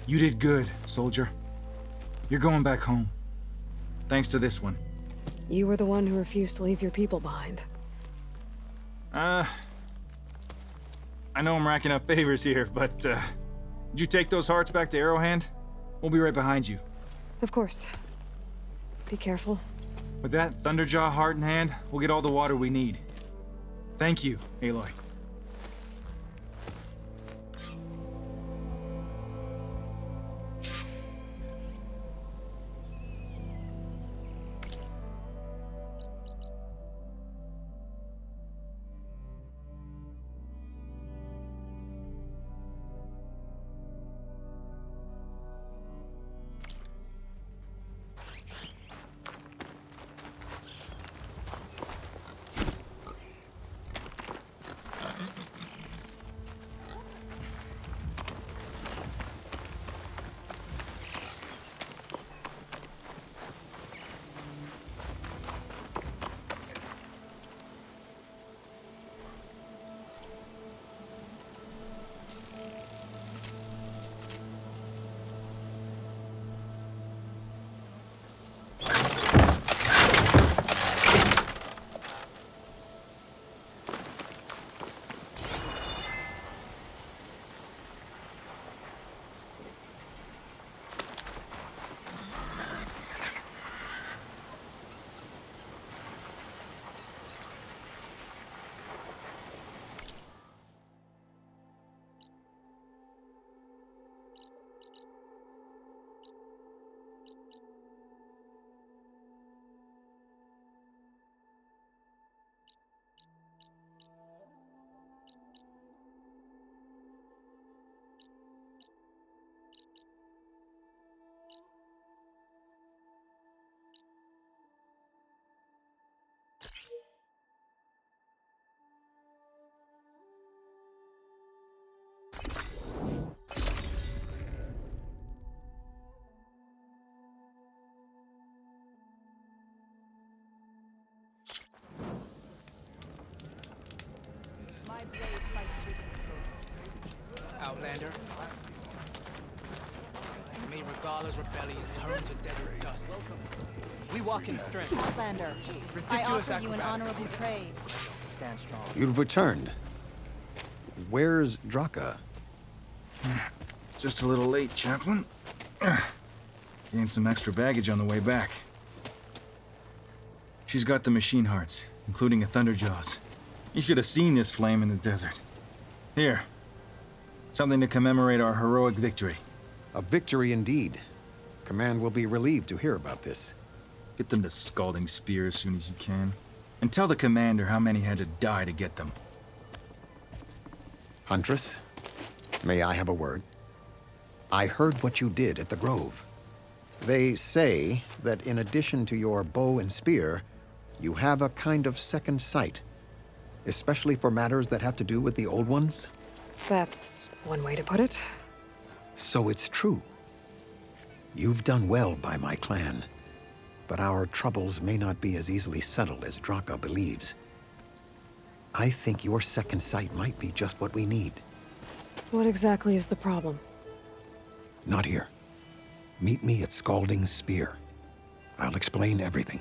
Speaker 20: You did good, soldier. You're going back home. Thanks to this one.
Speaker 6: You were the one who refused to leave your people behind.
Speaker 20: I know I'm racking up favors here, but, did you take those hearts back to Arrowhand? We'll be right behind you.
Speaker 6: Of course. Be careful.
Speaker 20: With that Thunderjaw heart in hand, we'll get all the water we need. Thank you, Aloy.
Speaker 4: Outlander. May Regala's rebellion turn to desert dust. We walk in strength.
Speaker 5: Outlander, I offer you an honorable trade.
Speaker 4: Stand strong.
Speaker 22: You've returned. Where's Draka?
Speaker 20: Just a little late, Chaplain. Gained some extra baggage on the way back. She's got the machine hearts, including a Thunderjaws. You should have seen this flame in the desert. Here. Something to commemorate our heroic victory.
Speaker 22: A victory indeed. Command will be relieved to hear about this.
Speaker 20: Get them to Scalding Spear as soon as you can. And tell the commander how many had to die to get them.
Speaker 22: Huntress, may I have a word? I heard what you did at the Grove. They say that in addition to your bow and spear, you have a kind of second sight, especially for matters that have to do with the Old Ones.
Speaker 1: That's one way to put it.
Speaker 22: So it's true. You've done well by my clan, but our troubles may not be as easily settled as Draka believes. I think your second sight might be just what we need.
Speaker 1: What exactly is the problem?
Speaker 22: Not here. Meet me at Scalding Spear. I'll explain everything.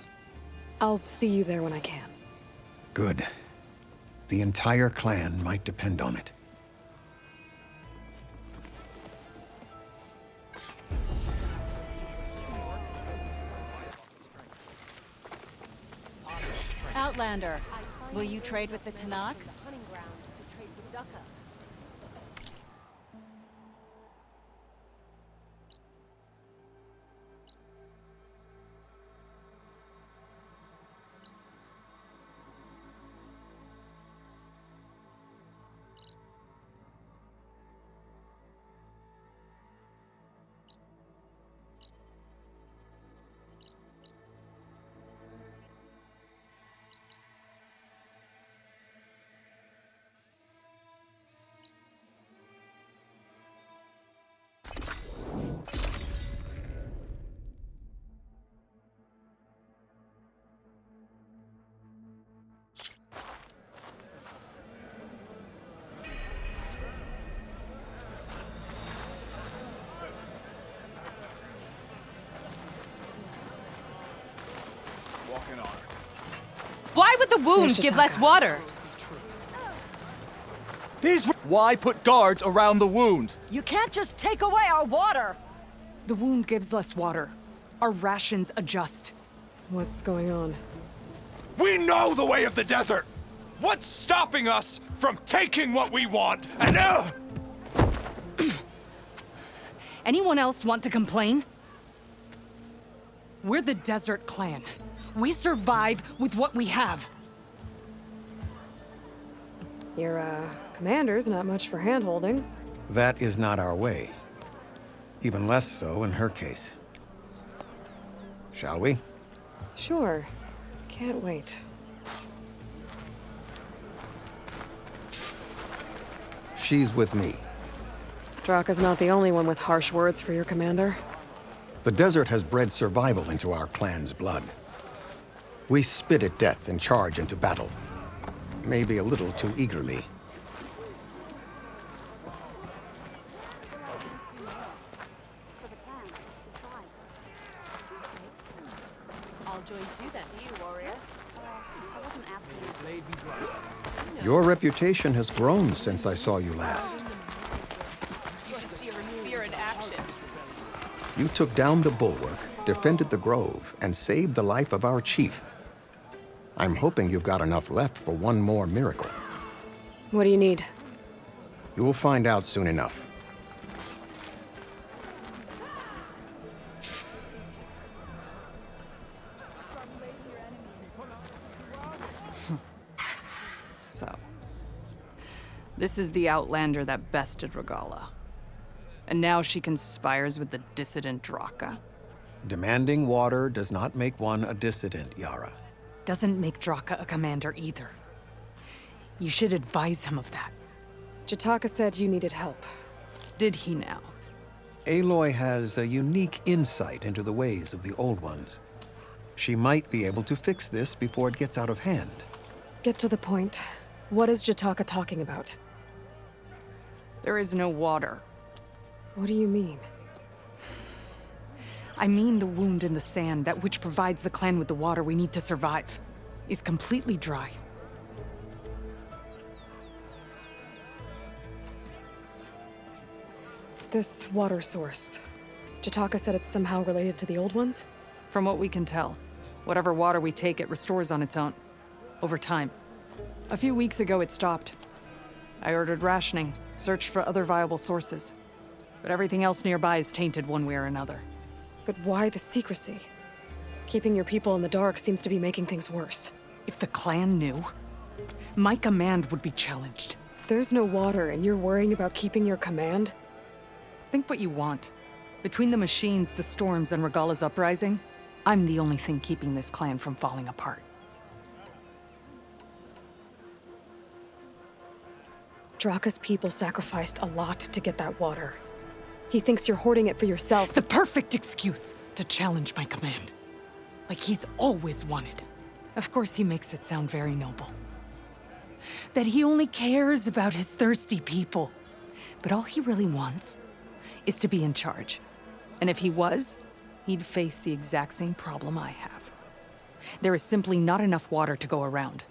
Speaker 1: I'll see you there when I can.
Speaker 22: Good. The entire clan might depend on it.
Speaker 5: Outlander, will you trade with the Tanakh?
Speaker 16: Why would the wound give less water?
Speaker 23: Why put guards around the wound?
Speaker 6: You can't just take away our water! The wound gives less water. Our rations adjust.
Speaker 1: What's going on?
Speaker 14: We know the way of the desert! What's stopping us from taking what we want and
Speaker 6: Anyone else want to complain? We're the Desert Clan. We survive with what we have.
Speaker 1: Your, commander's not much for hand-holding.
Speaker 22: That is not our way. Even less so in her case. Shall we?
Speaker 1: Sure. Can't wait.
Speaker 22: She's with me.
Speaker 1: Draka's not the only one with harsh words for your commander.
Speaker 22: The desert has bred survival into our clan's blood. We spit at death and charge into battle. Maybe a little too eagerly.
Speaker 17: I'll join too then. You, warrior. I wasn't asking you.
Speaker 22: Your reputation has grown since I saw you last.
Speaker 19: You should see her spear in action.
Speaker 22: You took down the bulwark, defended the grove, and saved the life of our chief. I'm hoping you've got enough left for one more miracle.
Speaker 1: What do you need?
Speaker 22: You'll find out soon enough.
Speaker 6: So, this is the Outlander that bested Regala. And now she conspires with the dissident Draka.
Speaker 22: Demanding water does not make one a dissident, Yara.
Speaker 6: Doesn't make Draka a commander either. You should advise him of that.
Speaker 1: Jataka said you needed help.
Speaker 6: Did he now?
Speaker 22: Aloy has a unique insight into the ways of the Old Ones. She might be able to fix this before it gets out of hand.
Speaker 1: Get to the point. What is Jataka talking about?
Speaker 6: There is no water.
Speaker 1: What do you mean?
Speaker 6: I mean the wound in the sand, that which provides the clan with the water we need to survive, is completely dry. This water source. Jataka said it's somehow related to the old ones? From what we can tell, whatever water we take, it restores on its own. Over time. A few weeks ago, it stopped. I ordered rationing, searched for other viable sources. But everything else nearby is tainted one way or another. But why the secrecy? Keeping your people in the dark seems to be making things worse. If the clan knew, my command would be challenged. There's no water, and you're worrying about keeping your command? Think what you want. Between the machines, the storms, and Regala's uprising, I'm the only thing keeping this clan from falling apart. Draka's people sacrificed a lot to get that water. He thinks you're hoarding it for yourself. The perfect excuse to challenge my command. Like he's always wanted. Of course he makes it sound very noble. That he only cares about his thirsty people. But all he really wants is to be in charge. And if he was, he'd face the exact same problem I have. There is simply not enough water to go around.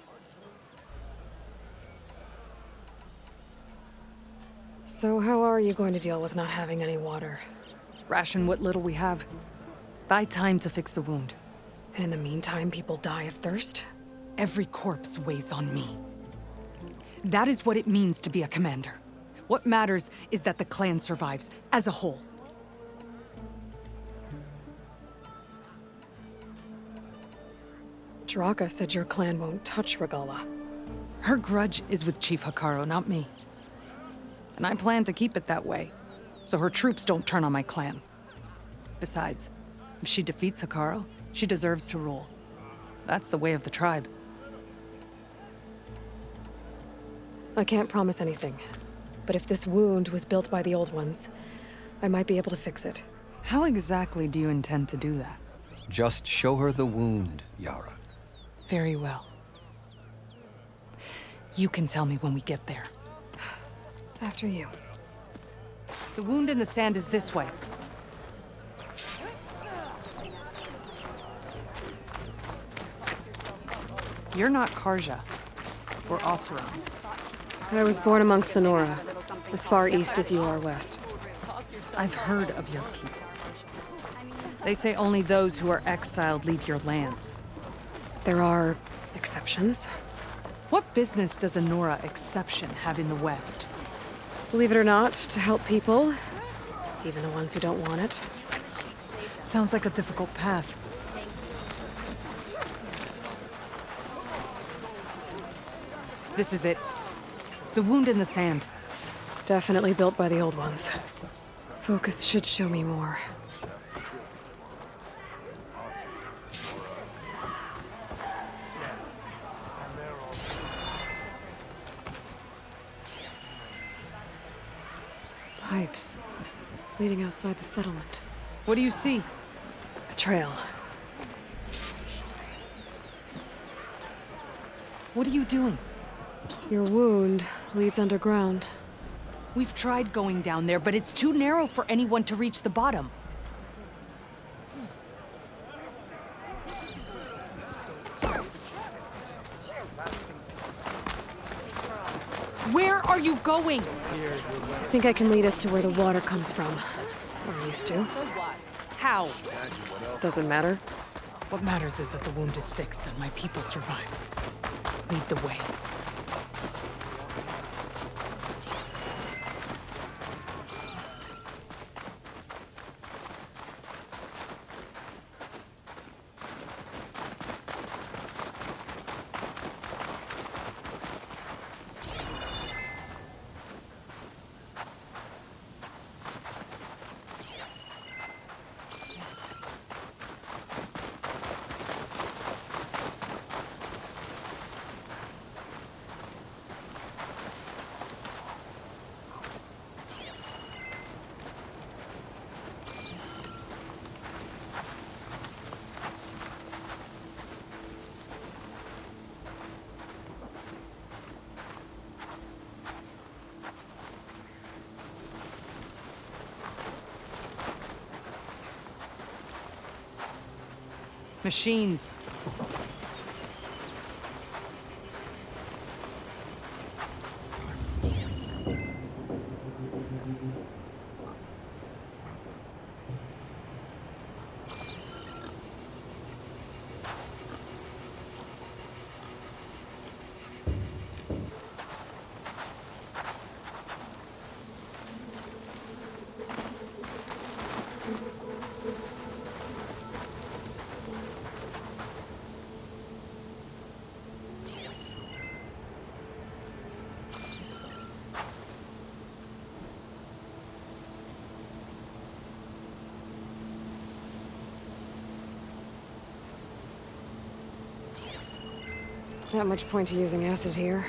Speaker 6: So how are you going to deal with not having any water? Ration what little we have. Buy time to fix the wound. And in the meantime, people die of thirst? Every corpse weighs on me. That is what it means to be a commander. What matters is that the clan survives, as a whole. Draka said your clan won't touch Regala. Her grudge is with Chief Hikaru, not me. And I plan to keep it that way, so her troops don't turn on my clan. Besides, if she defeats Hikaru, she deserves to rule. That's the way of the tribe. I can't promise anything, but if this wound was built by the old ones, I might be able to fix it. How exactly do you intend to do that?
Speaker 22: Just show her the wound, Yara.
Speaker 6: Very well. You can tell me when we get there. After you. The wound in the sand is this way. You're not Karja, or Oseram. I was born amongst the Nora, as far east as you are west. I've heard of your people. They say only those who are exiled leave your lands. There are exceptions. What business does a Nora exception have in the West? Believe it or not, to help people, even the ones who don't want it. Sounds like a difficult path. This is it. The wound in the sand. Definitely built by the old ones. Focus should show me more. Pipes leading outside the settlement. What do you see? A trail. What are you doing? Your wound leads underground. We've tried going down there, but it's too narrow for anyone to reach the bottom. Where are you going? I think I can lead us to where the water comes from. Or used to. How? Doesn't matter. What matters is that the wound is fixed and my people survive. Lead the way.
Speaker 18: Machines.
Speaker 1: Not much point to using acid here.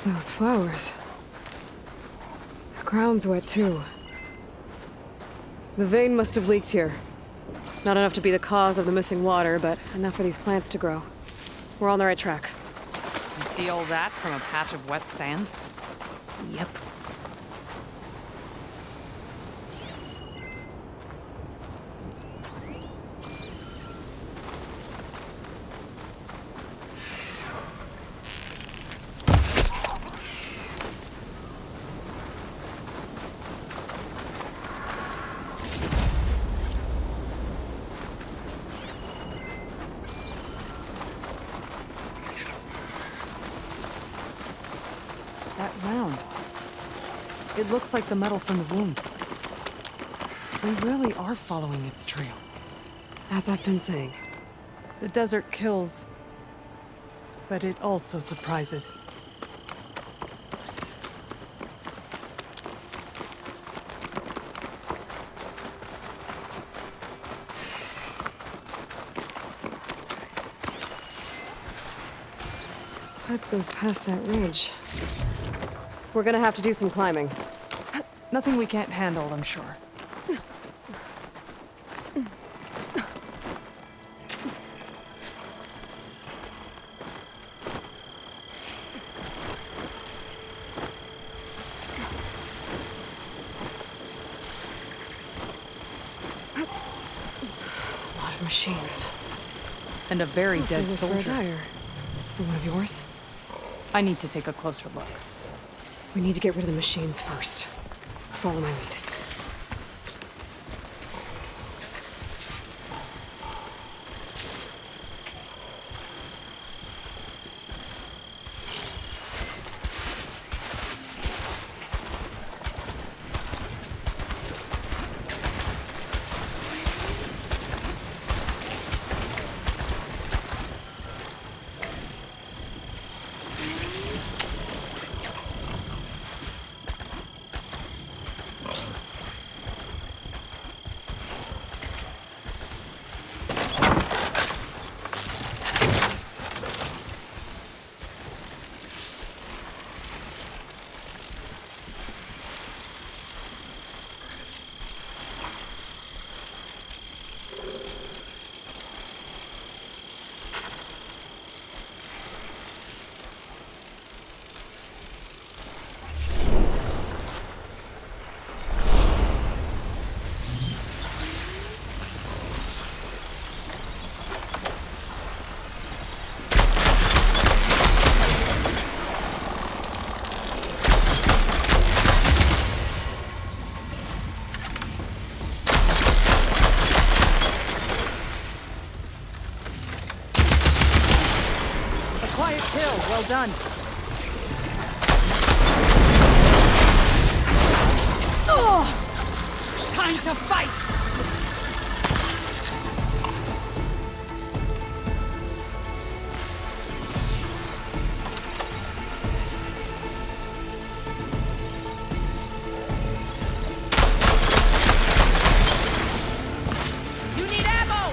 Speaker 1: Those flowers. The ground's wet too. The vein must have leaked here. Not enough to be the cause of the missing water, but enough for these plants to grow. We're on the right track.
Speaker 18: You see all that from a patch of wet sand?
Speaker 1: Yep.
Speaker 6: ground. It looks like the metal from the wound. We really are following its trail. As I've been saying, the desert kills, but it also surprises.
Speaker 1: Pipe goes past that ridge. We're gonna have to do some climbing.
Speaker 6: Nothing we can't handle, I'm sure.
Speaker 1: It's a lot of machines.
Speaker 6: And a very dead
Speaker 1: This for a
Speaker 6: soldier.
Speaker 1: dyer. Is it one of yours?
Speaker 6: I need to take a closer look.
Speaker 1: We need to get rid of the machines first. Follow my lead.
Speaker 6: Well done.
Speaker 19: Oh! Time to fight! You need ammo!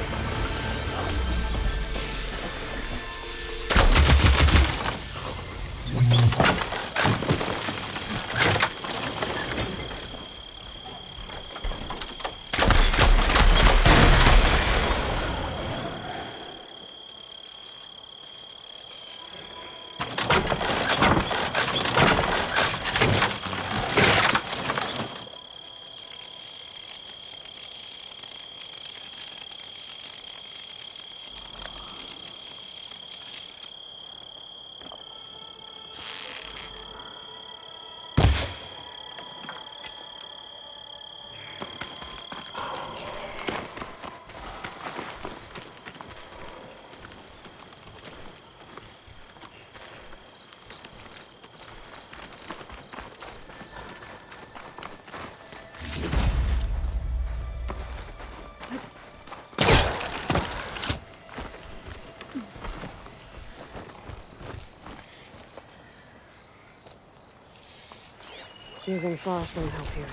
Speaker 1: Using frost won't help here.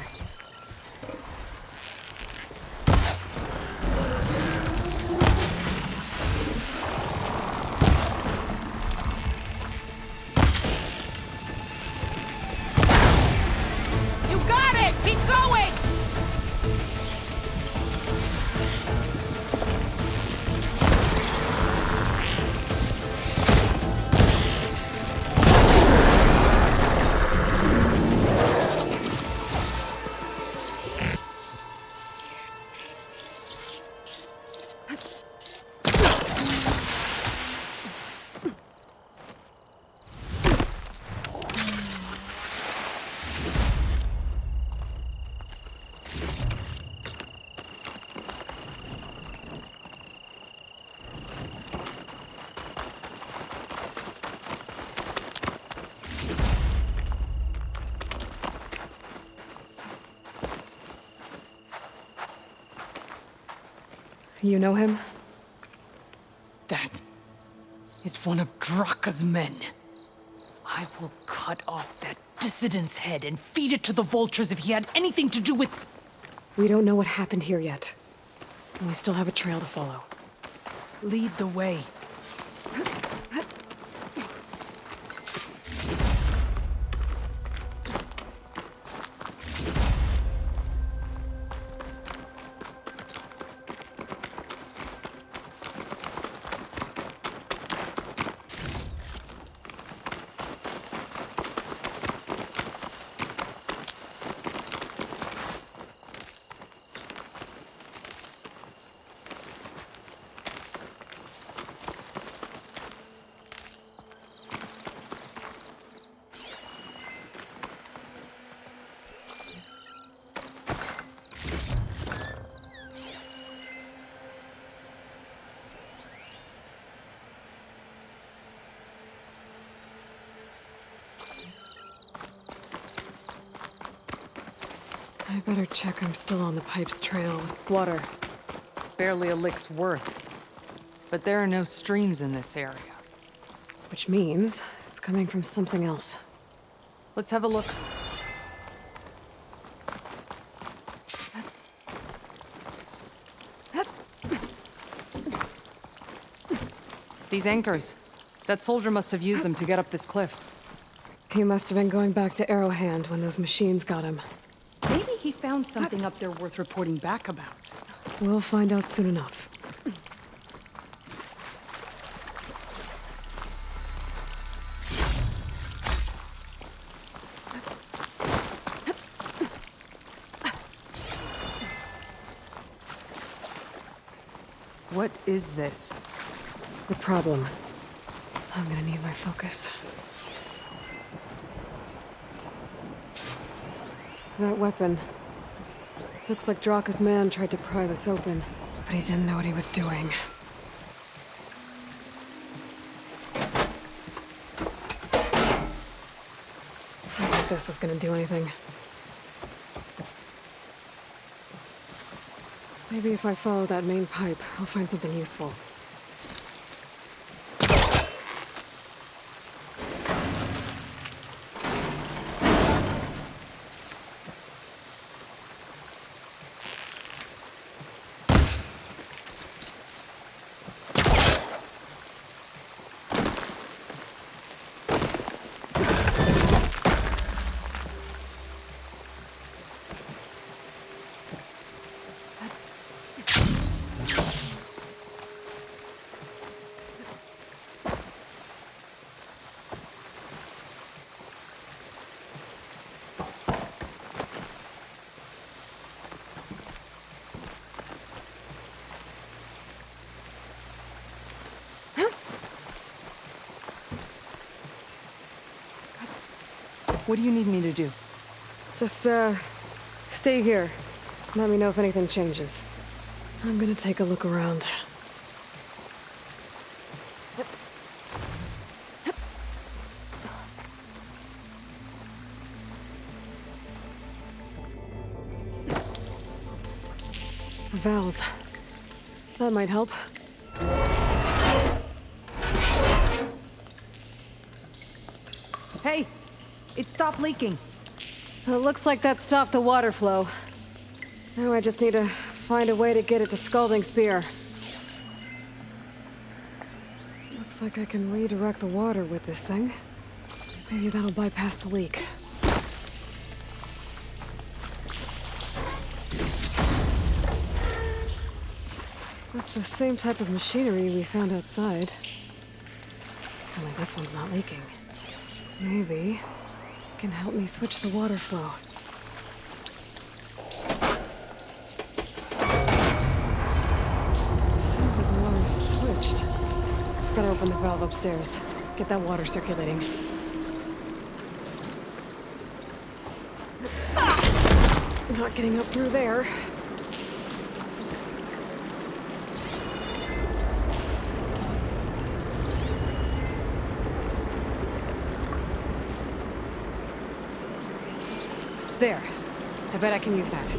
Speaker 19: You got it! Keep going!
Speaker 6: You know him?
Speaker 3: That is one of Draka's men. I will cut off that dissident's head and feed it to the vultures if he had anything to do with...
Speaker 6: We don't know what happened here yet. And we still have a trail to follow.
Speaker 3: Lead the way.
Speaker 6: I better check I'm still on the pipe's trail. Water.
Speaker 3: Barely a lick's worth. But there are no streams in this area.
Speaker 6: Which means it's coming from something else.
Speaker 3: Let's have a look. These anchors. That soldier must have used them to get up this cliff.
Speaker 6: He must have been going back to Arrowhand when those machines got him.
Speaker 3: Maybe he found something up there worth reporting back about.
Speaker 6: We'll find out soon enough.
Speaker 3: What is this?
Speaker 6: The problem. I'm gonna need my focus. That weapon. Looks like Draka's man tried to pry this open, but he didn't know what he was doing. I don't think this is gonna do anything. Maybe if I follow that main pipe, I'll find something useful.
Speaker 3: What do you need me to do?
Speaker 6: Just, stay here. Let me know if anything changes. I'm gonna take a look around. A valve. That might help.
Speaker 3: Hey! It stopped leaking.
Speaker 6: It looks like that stopped the water flow. Now I just need to find a way to get it to Scalding Spear. Looks like I can redirect the water with this thing. Maybe that'll bypass the leak. That's the same type of machinery we found outside. Only this one's not leaking. Maybe it can help me switch the water flow. Sounds like the water's switched. Gotta open the valve upstairs. Get that water circulating. Not getting up through there. There. I bet I can use that.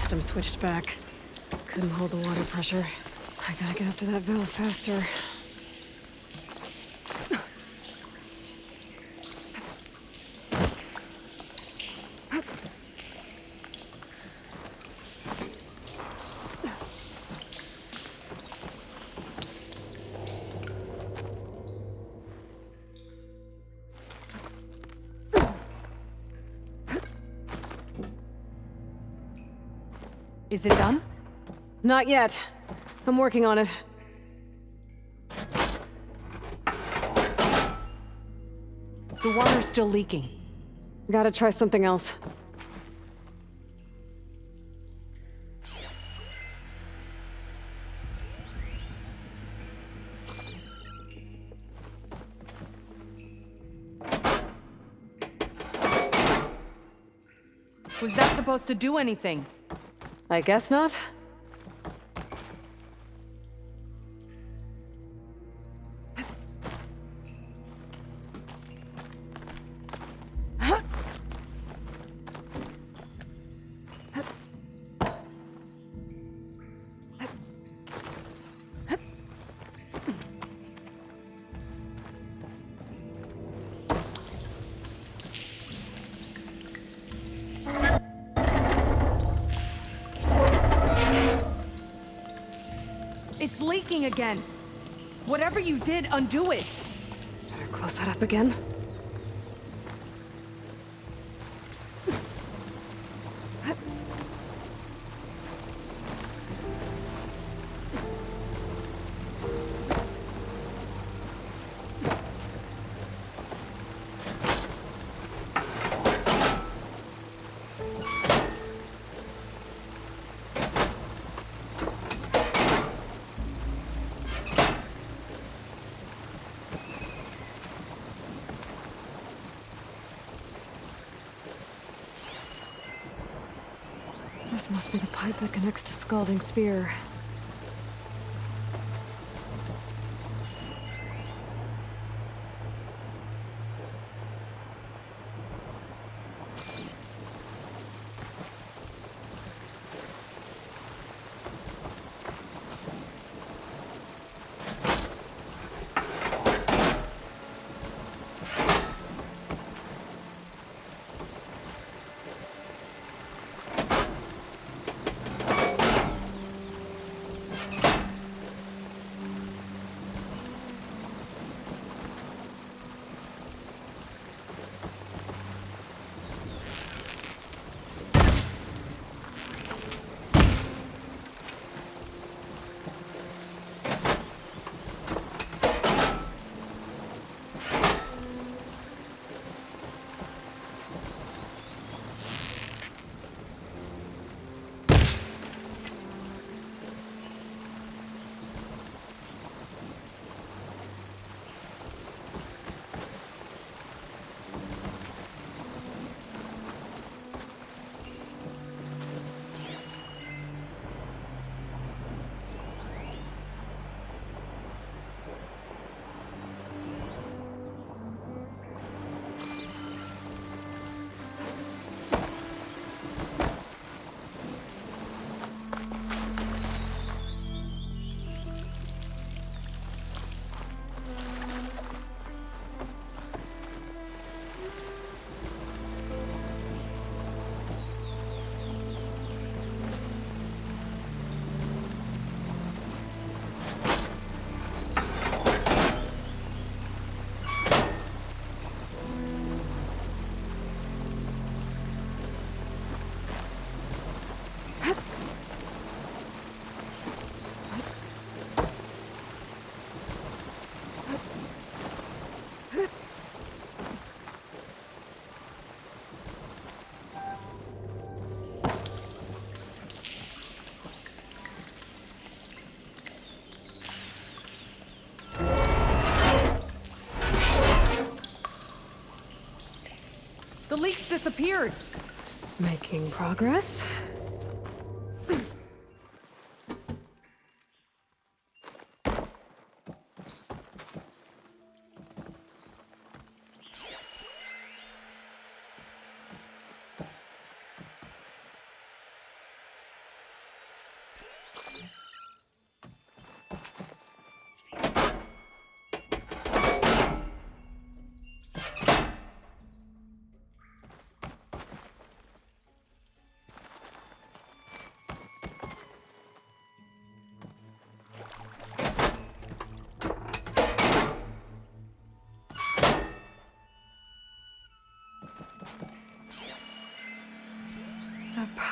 Speaker 6: system switched back. Couldn't hold the water pressure. I gotta get up to that valve faster.
Speaker 3: Is it done?
Speaker 6: Not yet. I'm working on it.
Speaker 3: The water's still leaking.
Speaker 6: Gotta try something else.
Speaker 3: Was that supposed to do anything?
Speaker 6: I guess not.
Speaker 3: It's leaking again. Whatever you did, undo it.
Speaker 6: Better close that up again. This must be the pipe that connects to Scalding Spear.
Speaker 3: The leaks disappeared.
Speaker 6: Making progress.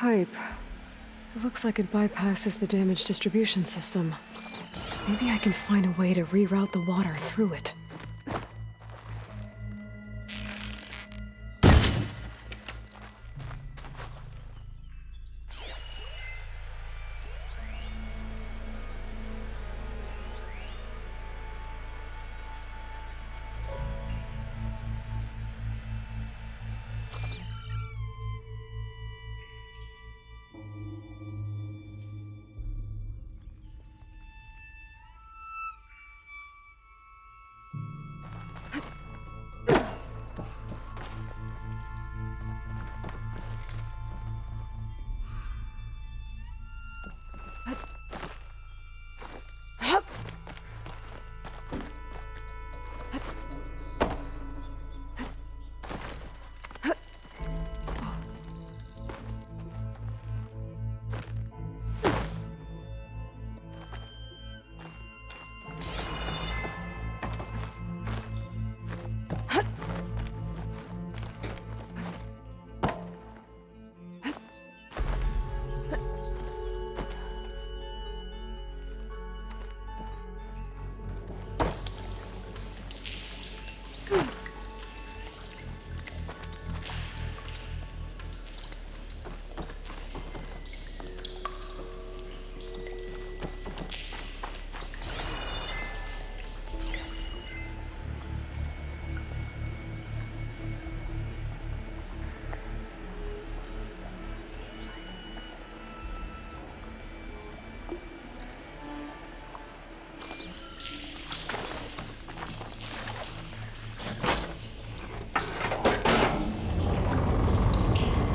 Speaker 1: pipe. It looks like it bypasses the damaged distribution system. Maybe I can find a way to reroute the water through it.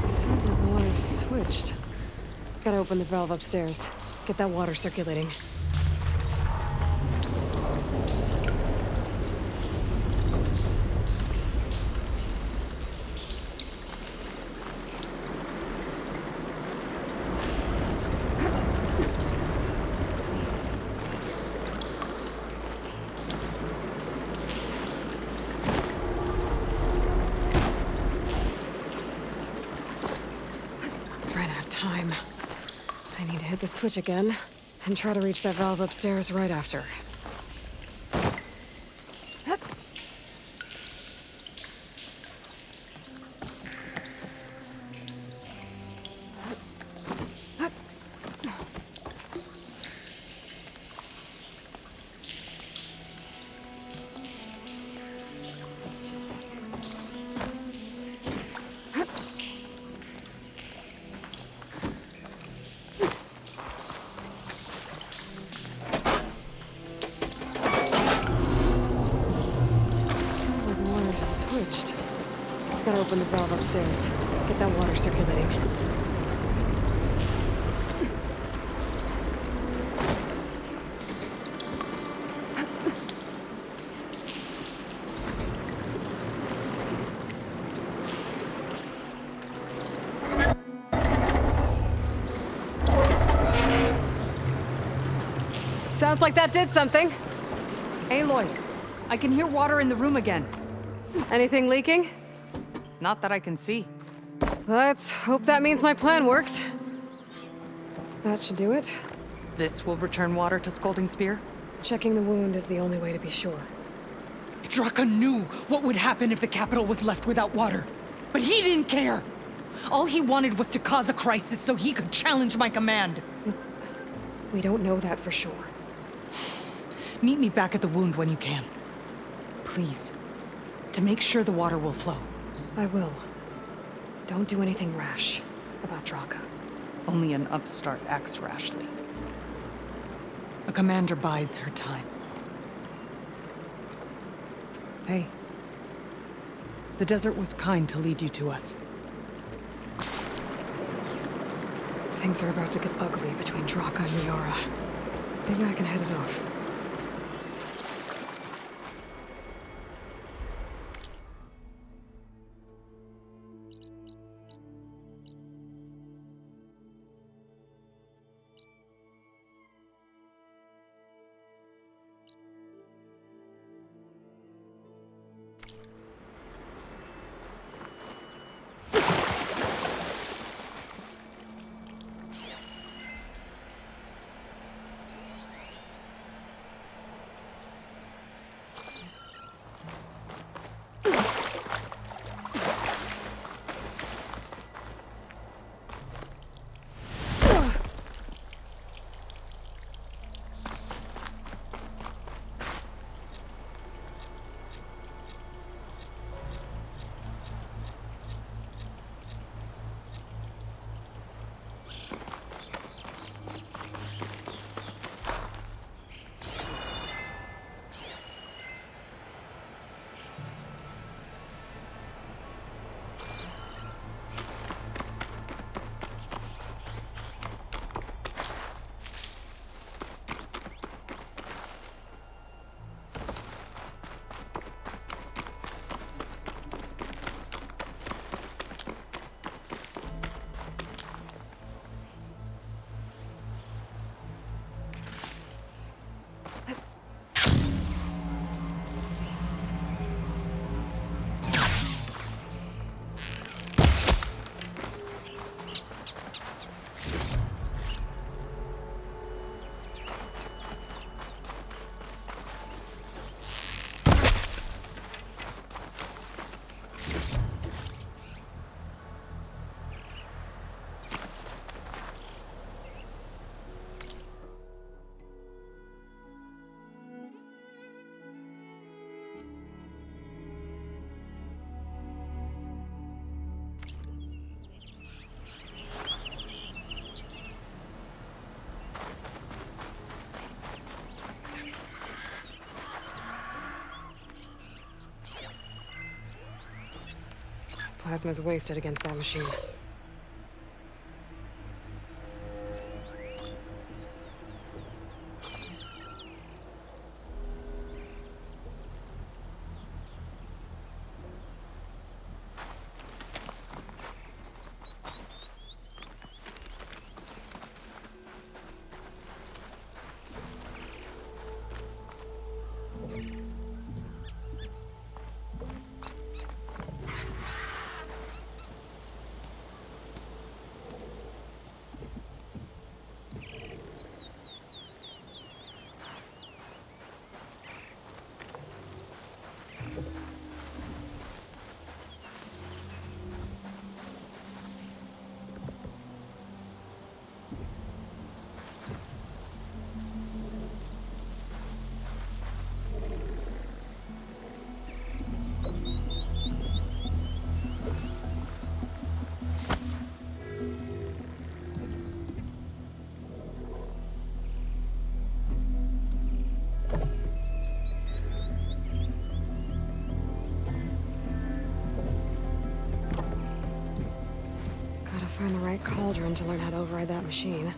Speaker 1: Sounds like the water's switched. Gotta open the valve upstairs. Get that water circulating. Time. I need to hit the switch again and try to reach that valve upstairs right after. Switched. Gotta open the valve upstairs. Get that water circulating.
Speaker 3: Sounds like that did something. Aloy, I can hear water in the room again.
Speaker 1: Anything leaking?
Speaker 3: Not that I can see.
Speaker 1: Let's hope that means my plan worked. That should do it.
Speaker 3: This will return water to Scalding Spear?
Speaker 1: Checking the wound is the only way to be sure.
Speaker 3: Draka knew what would happen if the capital was left without water. But he didn't care! All he wanted was to cause a crisis so he could challenge my command.
Speaker 1: We don't know that for sure.
Speaker 3: Meet me back at the wound when you can. Please. To make sure the water will flow.
Speaker 1: I will. Don't do anything rash about Draka.
Speaker 3: Only an upstart acts rashly. A commander bides her time. Hey. The desert was kind to lead you to us.
Speaker 1: Things are about to get ugly between Draka and Liara. Maybe I can head it off.
Speaker 6: Plasma's wasted against that machine. Find the right cauldron to learn how to override that machine.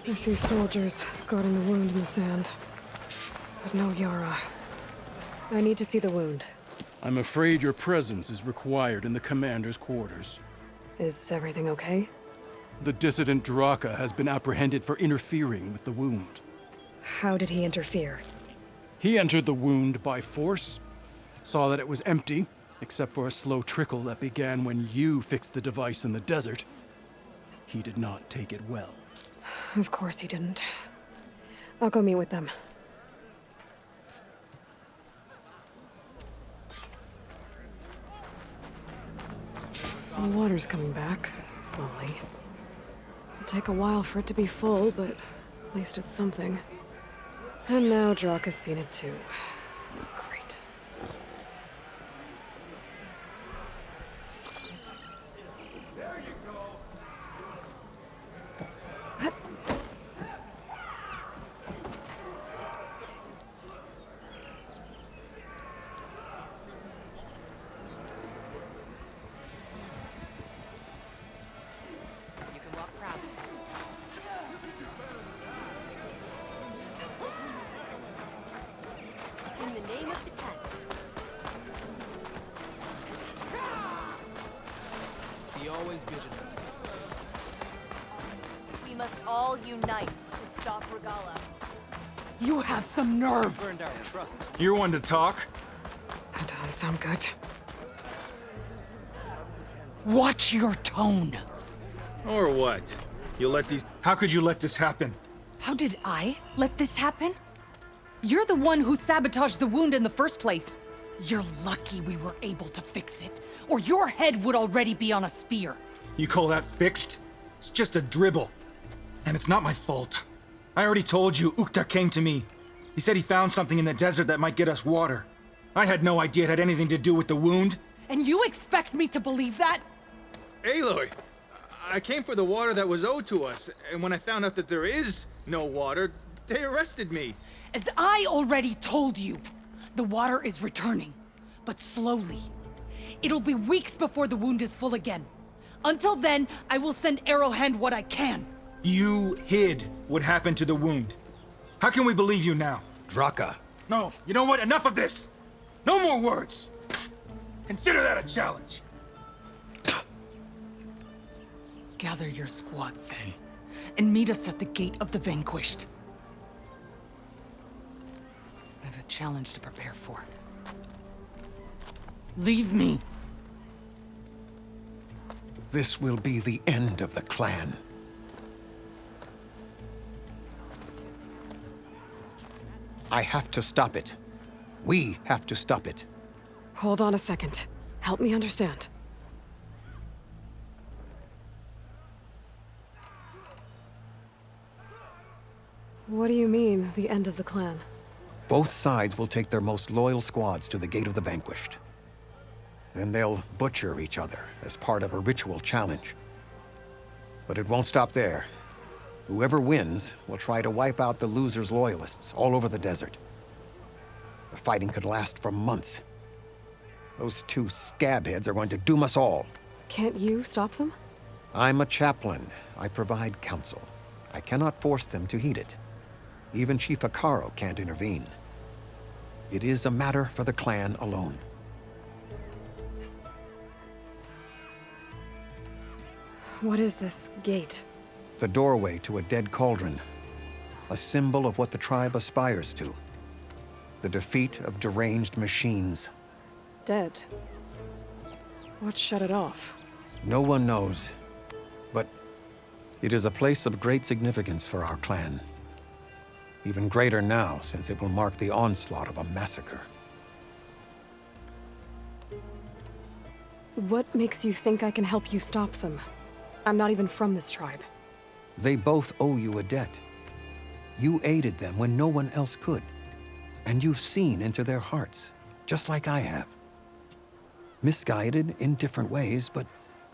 Speaker 1: I see soldiers guarding the wound in the sand. But no Yara. I need to see the wound.
Speaker 2: I'm afraid your presence is required in the commander's quarters.
Speaker 1: Is everything okay?
Speaker 2: The dissident Draka has been apprehended for interfering with the wound.
Speaker 1: How did he interfere?
Speaker 2: He entered the wound by force, saw that it was empty, except for a slow trickle that began when you fixed the device in the desert. He did not take it well.
Speaker 1: Of course he didn't. I'll go meet with them. The water's coming back, slowly. It'll take a while for it to be full, but at least it's something. And now Draka's seen it too. Great.
Speaker 19: You can walk proudly.
Speaker 17: In the name of the cat.
Speaker 4: Be always vigilant.
Speaker 17: We must all unite to stop Regala.
Speaker 3: You have some nerve!
Speaker 4: Burned our trust.
Speaker 21: You're one to talk?
Speaker 1: That doesn't sound good.
Speaker 3: Watch your tone!
Speaker 21: Or what? You let these... How could you let this happen?
Speaker 3: How did I let this happen? You're the one who sabotaged the wound in the first place. You're lucky we were able to fix it, or your head would already be on a spear.
Speaker 20: You call that fixed? It's just a dribble. And it's not my fault. I already told you, Ukta came to me. He said he found something in the desert that might get us water. I had no idea it had anything to do with the wound.
Speaker 3: And you expect me to believe that?
Speaker 21: Aloy, I came for the water that was owed to us, and when I found out that there is no water, they arrested me.
Speaker 3: As I already told you, the water is returning, but slowly. It'll be weeks before the wound is full again. Until then, I will send Arrowhand what I can.
Speaker 20: You hid what happened to the wound. How can we believe you now?
Speaker 22: Draka.
Speaker 20: No, you know what? Enough of this! No more words! Consider that a challenge.
Speaker 3: Gather your squads then, and meet us at the Gate of the Vanquished. I have a challenge to prepare for. Leave me.
Speaker 22: This will be the end of the clan. I have to stop it. We have to stop it.
Speaker 1: Hold on a second. Help me understand. What do you mean, the end of the clan?
Speaker 22: Both sides will take their most loyal squads to the Gate of the Vanquished. Then they'll butcher each other as part of a ritual challenge. But it won't stop there. Whoever wins will try to wipe out the loser's loyalists all over the desert. The fighting could last for months. Those two scabheads are going to doom us all.
Speaker 1: Can't you stop them?
Speaker 22: I'm a chaplain. I provide counsel. I cannot force them to heed it. Even Chief Akaro can't intervene. It is a matter for the clan alone.
Speaker 1: What is this gate?
Speaker 22: The doorway to a dead cauldron. A symbol of what the tribe aspires to. The defeat of deranged machines.
Speaker 1: Dead. What shut it off?
Speaker 22: No one knows. But it is a place of great significance for our clan. Even greater now, since it will mark the onslaught of a massacre.
Speaker 1: What makes you think I can help you stop them? I'm not even from this tribe.
Speaker 22: They both owe you a debt. You aided them when no one else could. And you've seen into their hearts, just like I have. Misguided in different ways, but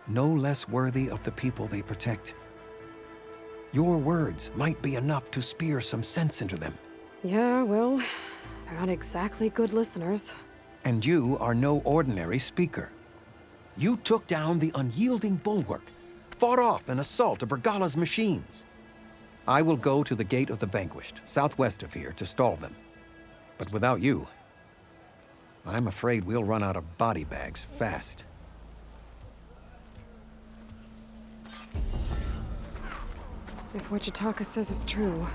Speaker 22: no less worthy of the people they protect. Your words might be enough to spear some sense into them.
Speaker 1: Yeah, well, they're not exactly good listeners.
Speaker 22: And you are no ordinary speaker. You took down the unyielding bulwark, fought off an assault of Regala's machines. I will go to the Gate of the Vanquished, southwest of here, to stall them. But without you, I'm afraid we'll run out of body bags fast.
Speaker 6: If what Jataka says is true,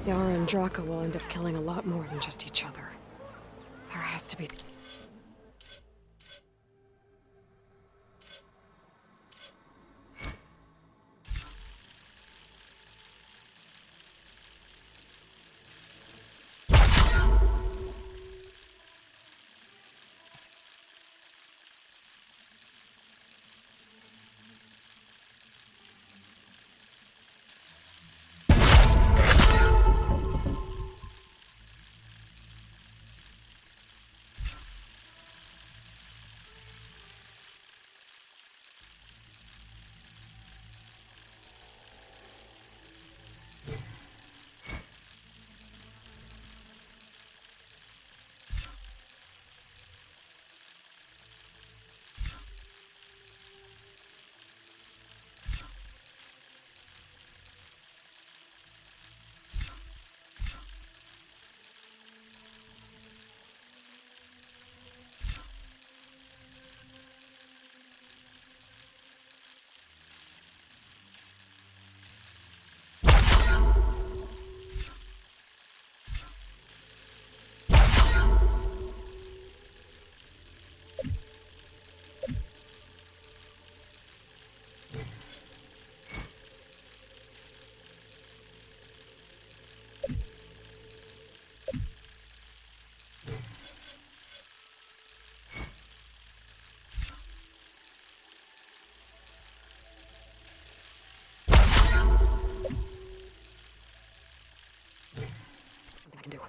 Speaker 6: Yara and Draka will end up killing a lot more than just each other. There has to be... Something I can do.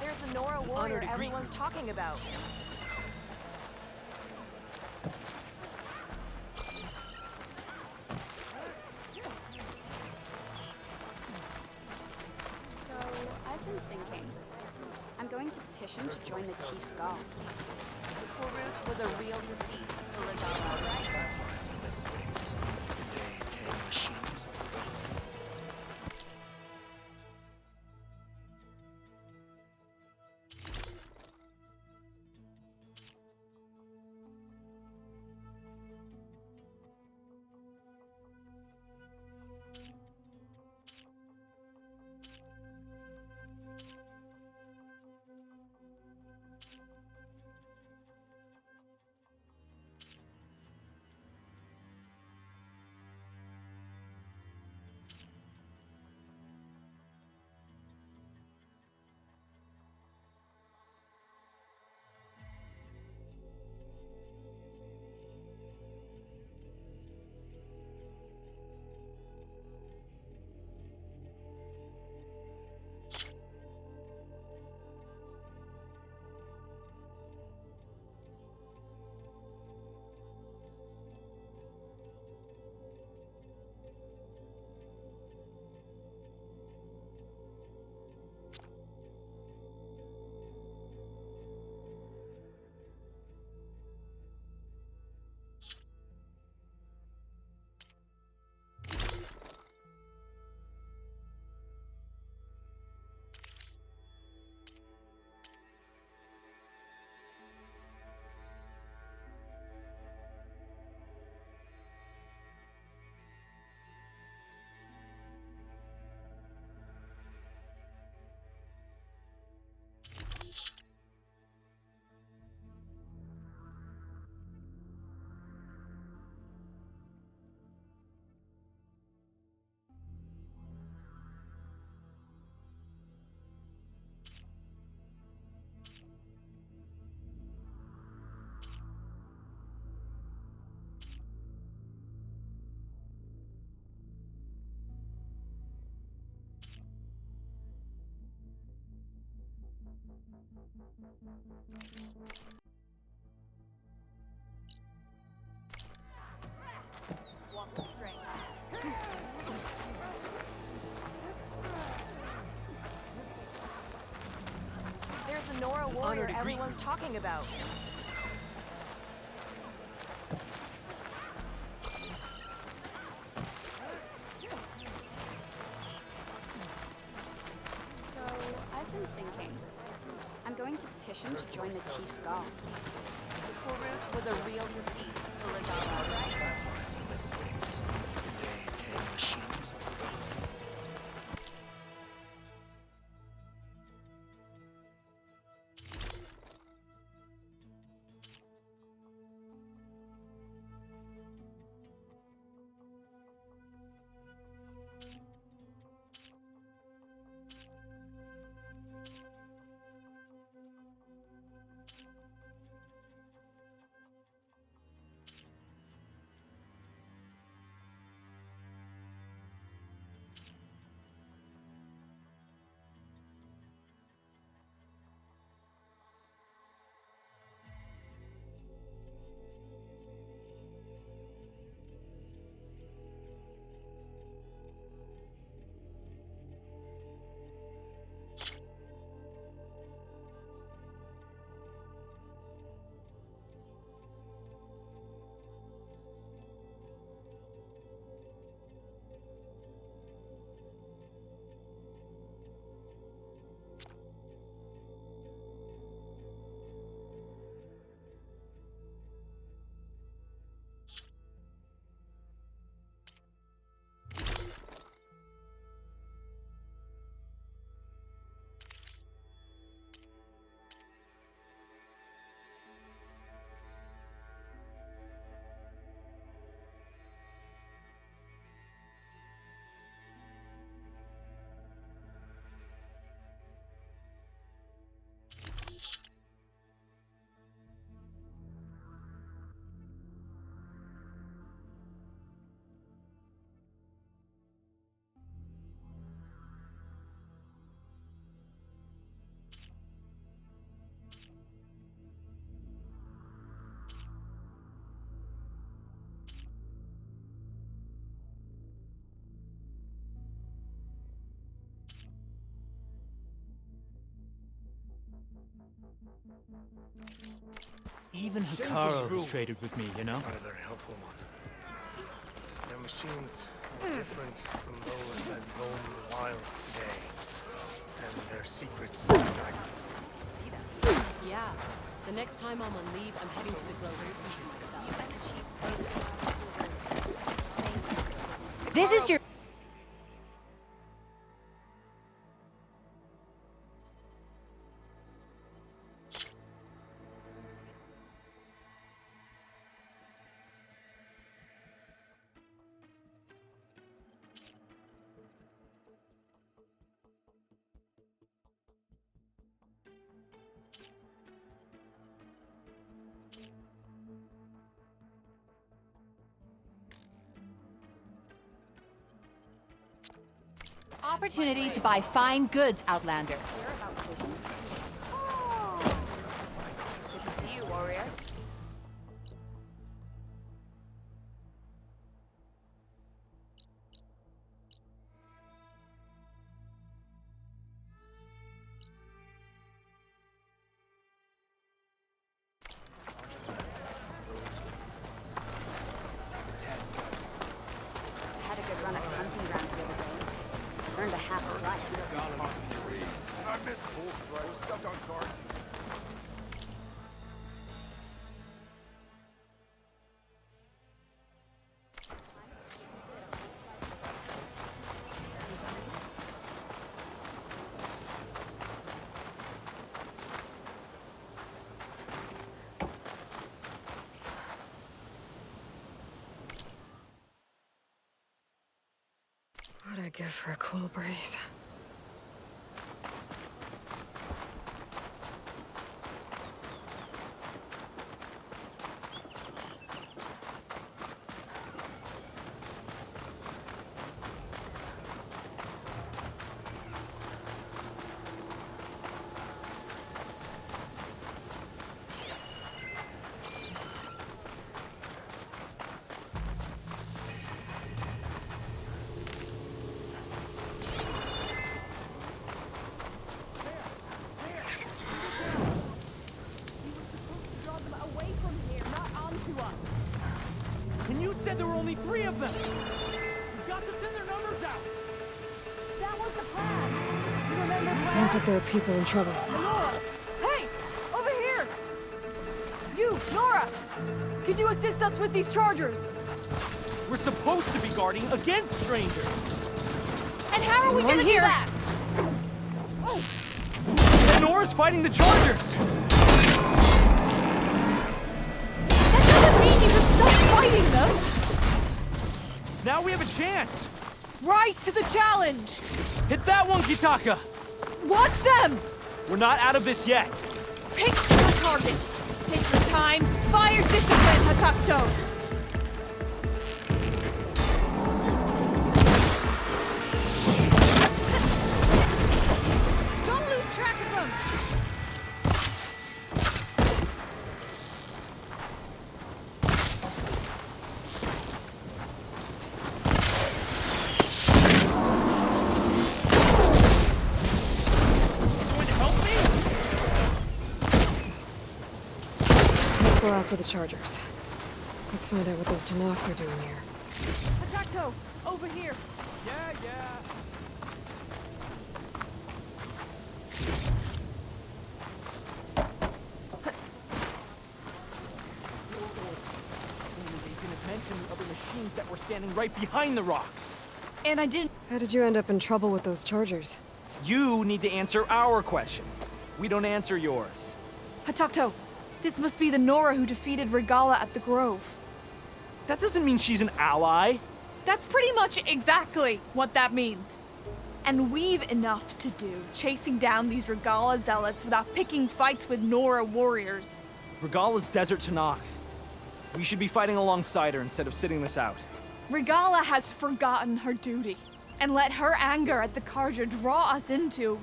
Speaker 19: There's the Nora warrior everyone's talking about.
Speaker 17: So, I've been thinking. I'm going to petition to join the Chief's Gall.
Speaker 19: Kurut was a real defeat for Regala, right? Walk with strength. There's the Nora warrior everyone's talking about.
Speaker 17: So, I've been thinking. I'm going to petition to join the Chief's Gall.
Speaker 19: The Korut was a real defeat for Regala, right?
Speaker 8: Even Hikaru has traded with me, you know?
Speaker 12: Not a very helpful one. Their machines are different from those that roam the wilds today. And their secrets
Speaker 13: Yeah. The next time I'm on leave, I'm heading to the Grove to see for myself.
Speaker 17: This is your...
Speaker 24: Opportunity to buy fine goods, Outlander.
Speaker 19: Good to see you, warrior.
Speaker 17: I had a good run at hunting grounds the other day. Earned a half strike.
Speaker 14: I missed both. I was stuck on guard.
Speaker 6: What'd I give for a cool breeze?
Speaker 8: And you said there were only 3 of them! We got to send their numbers out!
Speaker 19: That was the plan. You remember
Speaker 1: Sounds like there are people in trouble.
Speaker 19: Nora! Hey! Over here! You, Nora! Can you assist us with these chargers?
Speaker 8: We're supposed to be guarding against strangers!
Speaker 19: And how are we gonna do that?
Speaker 8: And Nora's fighting the chargers!
Speaker 19: That doesn't mean you can stop fighting them!
Speaker 8: Now we have a chance!
Speaker 19: Rise to the challenge!
Speaker 8: Hit that one, Kitaka!
Speaker 19: Watch them!
Speaker 8: We're not out of this yet!
Speaker 19: Pick your target! Take your time! Fire discipline, Hatakto! Don't lose track of them!
Speaker 1: That's the last of the chargers. Let's find out what those Tanakh are doing here.
Speaker 19: Hatakto, over here!
Speaker 8: Yeah. They didn't mention the other machines that were standing right behind the rocks.
Speaker 19: And I didn't...
Speaker 1: How did you end up in trouble with those chargers?
Speaker 8: You need to answer our questions. We don't answer yours.
Speaker 19: Hatakto, this must be the Nora who defeated Regala at the Grove.
Speaker 8: That doesn't mean she's an ally.
Speaker 19: That's pretty much exactly what that means. And we've enough to do chasing down these Regala zealots without picking fights with Nora warriors.
Speaker 8: Regala's desert Tanakh. We should be fighting alongside her instead of sitting this out.
Speaker 19: Regala has forgotten her duty and let her anger at the Karja draw us into...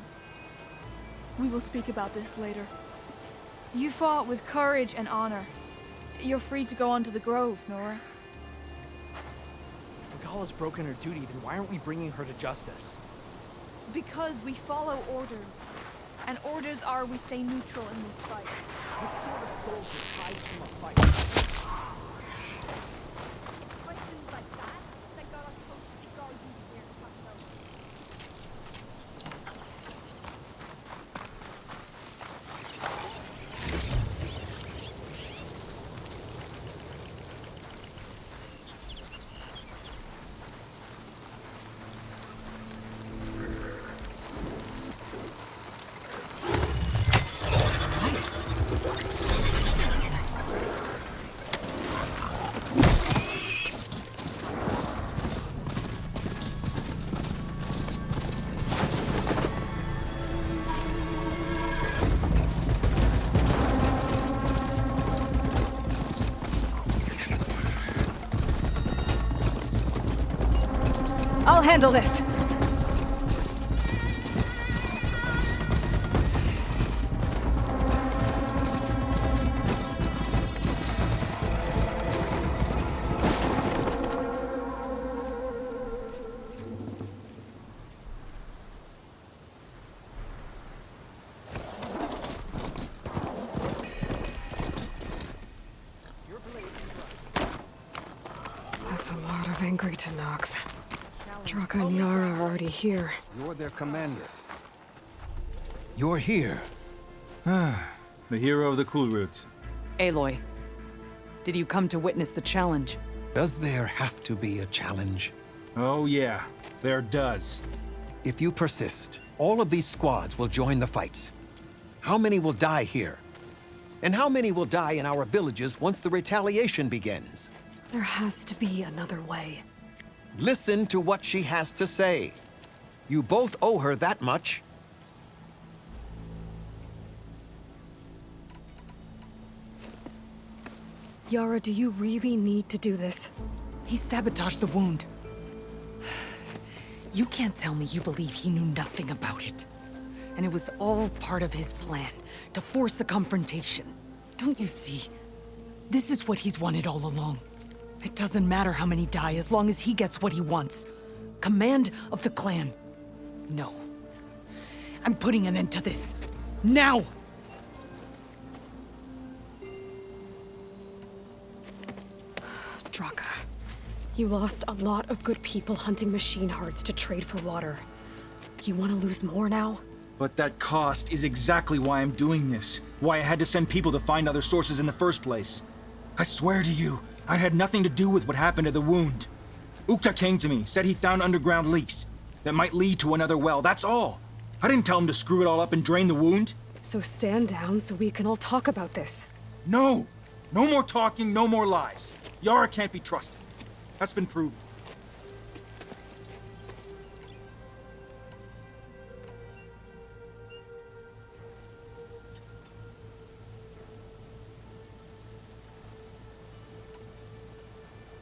Speaker 19: We will speak about this later. You fought with courage and honor. You're free to go on to the Grove, Nora.
Speaker 8: If Regala's broken her duty, then why aren't we bringing her to justice?
Speaker 19: Because we follow orders. And orders are we stay neutral in this fight.
Speaker 8: What sort of soldier hides from a fight?
Speaker 19: Questions like that got us supposed to guard you here, Hatakto.
Speaker 1: I'll handle this. That's a lot of angry Tanakh. Draka and Yara are already here.
Speaker 22: You're their commander. You're here.
Speaker 20: The hero of the cool routes.
Speaker 3: Aloy, did you come to witness the challenge?
Speaker 22: Does there have to be a challenge?
Speaker 20: Oh yeah, there does.
Speaker 22: If you persist, all of these squads will join the fights. How many will die here? And how many will die in our villages once the retaliation begins?
Speaker 1: There has to be another way.
Speaker 22: Listen to what she has to say. You both owe her that much.
Speaker 1: Yara, do you really need to do this?
Speaker 3: He sabotaged the wound. You can't tell me you believe he knew nothing about it. And it was all part of his plan, to force a confrontation. Don't you see? This is what he's wanted all along. It doesn't matter how many die as long as he gets what he wants. Command of the clan. No. I'm putting an end to this. Now!
Speaker 1: Draka.
Speaker 6: You lost a lot of good people hunting machine hearts to trade for water. You want to lose more now?
Speaker 20: But that cost is exactly why I'm doing this. Why I had to send people to find other sources in the first place. I swear to you, I had nothing to do with what happened to the wound. Ukta came to me, said he found underground leaks that might lead to another well, that's all. I didn't tell him to screw it all up and drain the wound.
Speaker 6: So stand down so we can all talk about this.
Speaker 20: No! No more talking, no more lies. Yara can't be trusted. That's been proven.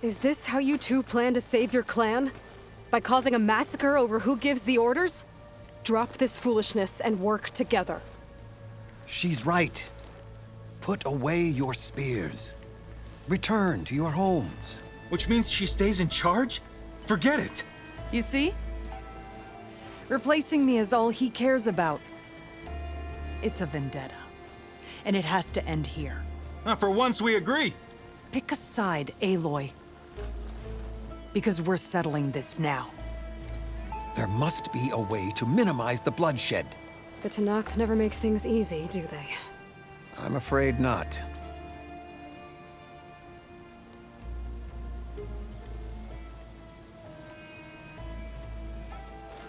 Speaker 6: Is this how you two plan to save your clan? By causing a massacre over who gives the orders? Drop this foolishness and work together.
Speaker 22: She's right. Put away your spears. Return to your homes.
Speaker 20: Which means she stays in charge? Forget it!
Speaker 3: You see? Replacing me is all he cares about. It's a vendetta. And it has to end here.
Speaker 20: For once we agree.
Speaker 3: Pick a side, Aloy. Because we're settling this now.
Speaker 22: There must be a way to minimize the bloodshed.
Speaker 6: The Tenakth never make things easy, do they?
Speaker 22: I'm afraid not.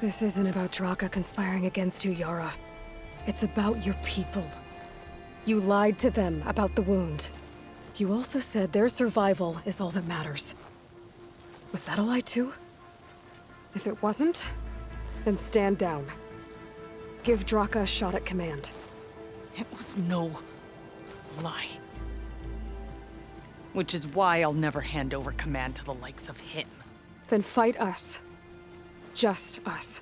Speaker 6: This isn't about Draka conspiring against you, Yara. It's about your people. You lied to them about the wound. You also said their survival is all that matters. Was that a lie too? If it wasn't, then stand down. Give Draka a shot at command.
Speaker 3: It was no lie. Which is why I'll never hand over command to the likes of him.
Speaker 6: Then fight us. Just us.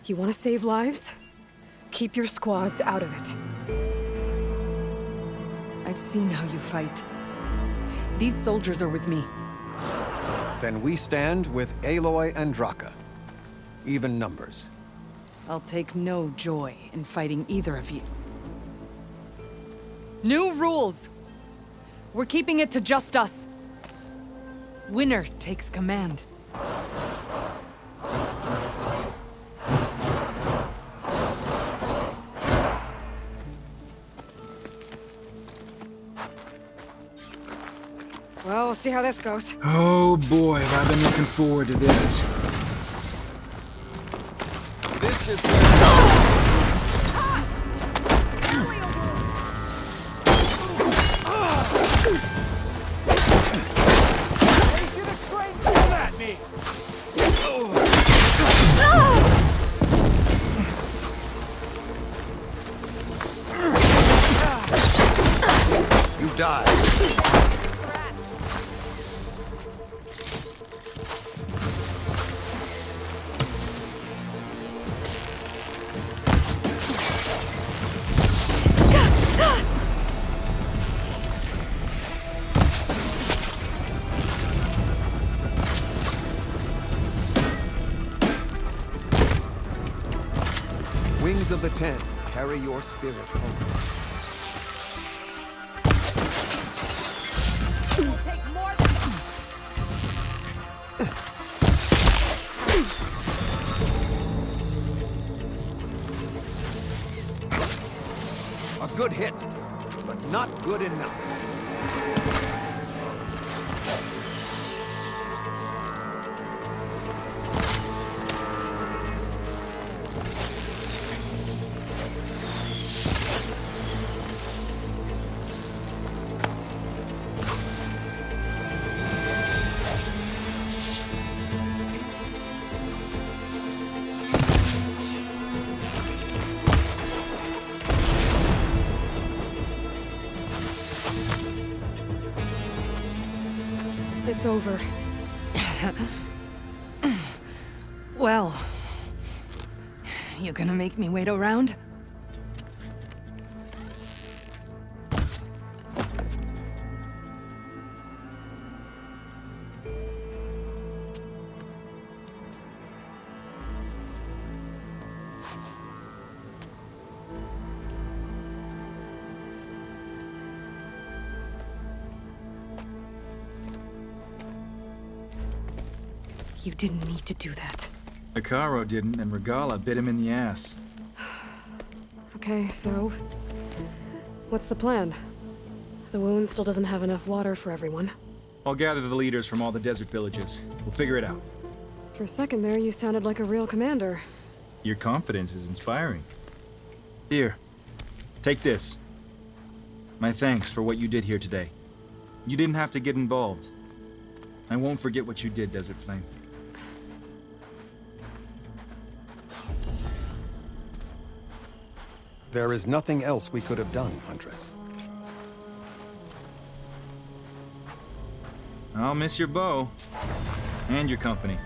Speaker 6: You want to save lives? Keep your squads out of it.
Speaker 3: I've seen how you fight. These soldiers are with me.
Speaker 22: Then we stand with Aloy and Draka. Even numbers.
Speaker 3: I'll take no joy in fighting either of you. New rules! We're keeping it to just us. Winner takes command.
Speaker 6: Well, we'll see how this goes.
Speaker 20: Oh boy, have I been looking forward to this.
Speaker 23: This is
Speaker 22: You died. Wings of the Ten, carry your spirit home. A good hit, but not good enough.
Speaker 6: It's over.
Speaker 3: Well, you gonna make me wait around?
Speaker 6: You didn't need to do that.
Speaker 20: Icaro didn't, and Regala bit him in the ass.
Speaker 6: Okay, so... what's the plan? The wound still doesn't have enough water for everyone.
Speaker 20: I'll gather the leaders from all the desert villages. We'll figure it out.
Speaker 6: For a second there, you sounded like a real commander.
Speaker 20: Your confidence is inspiring. Here, take this. My thanks for what you did here today. You didn't have to get involved. I won't forget what you did, Desert Flame.
Speaker 22: There is nothing else we could have done, Huntress.
Speaker 20: I'll miss your bow. And your company.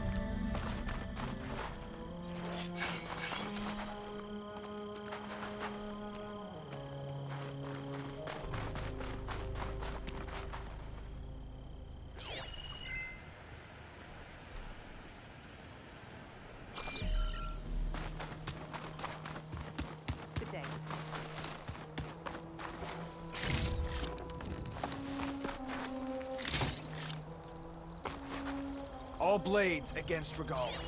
Speaker 8: All blades against Regala.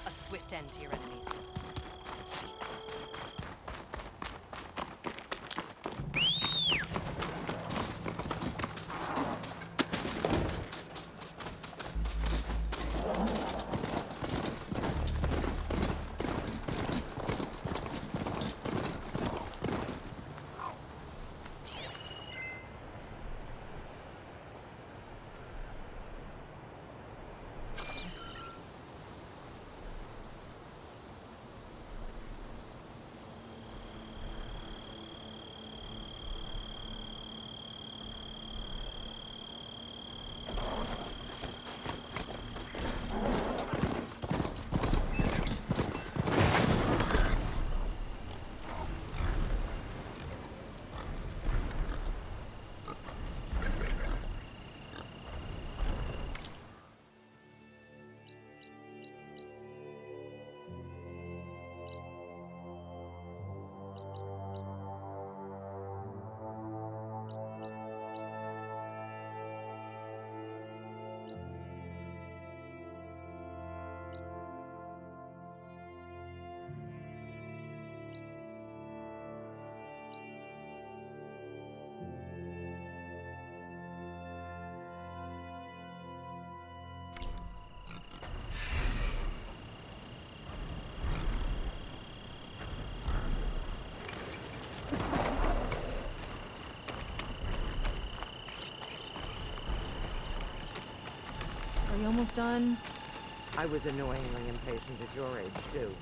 Speaker 13: A swift end to your enemies.
Speaker 7: Are you almost done? I was annoyingly impatient at your age, too.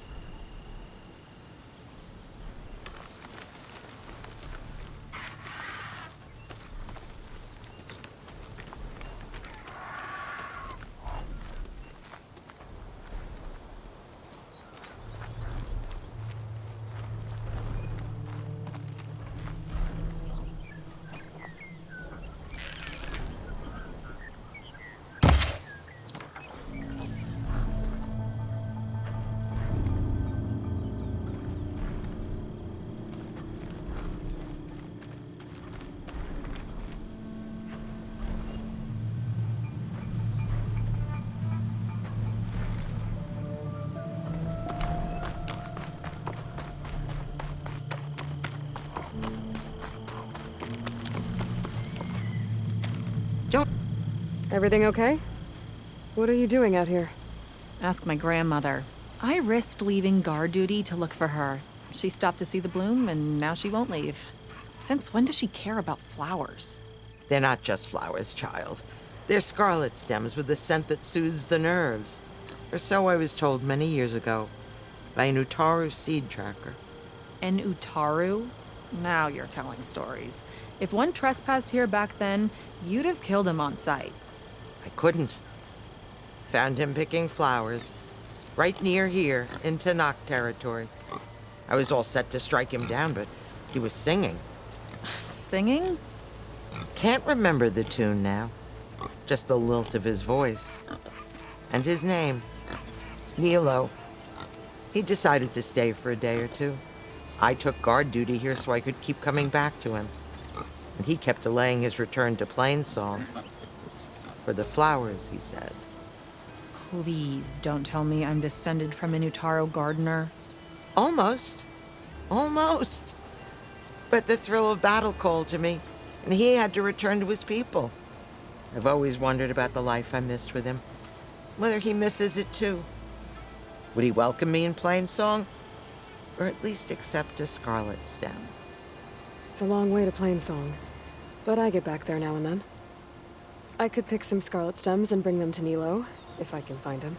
Speaker 6: Everything okay? What are you doing out here?
Speaker 7: Ask my grandmother. I risked leaving guard duty to look for her. She stopped to see the bloom, and now she won't leave. Since when does she care about flowers?
Speaker 9: They're not just flowers, child. They're scarlet stems with a scent that soothes the nerves. Or so I was told many years ago by an Utaru seed tracker.
Speaker 7: An Utaru? Now you're telling stories. If one trespassed here back then, you'd have killed him on sight.
Speaker 9: I couldn't. Found him picking flowers, right near here, in Tanakh territory. I was all set to strike him down, but he was singing.
Speaker 7: Singing?
Speaker 9: Can't remember the tune now. Just the lilt of his voice. And his name. Nilo. He decided to stay for a day or two. I took guard duty here so I could keep coming back to him. And he kept delaying his return to Plainsong. For the flowers, he said.
Speaker 7: Please don't tell me I'm descended from an Utaro gardener.
Speaker 9: Almost. Almost. But the thrill of battle called to me, and he had to return to his people. I've always wondered about the life I missed with him. Whether he misses it too. Would he welcome me in plain song? Or at least accept a scarlet stem?
Speaker 6: It's a long way to Plainsong, but I get back there now and then. I could pick some scarlet stems and bring them to Nilo, if I can find him.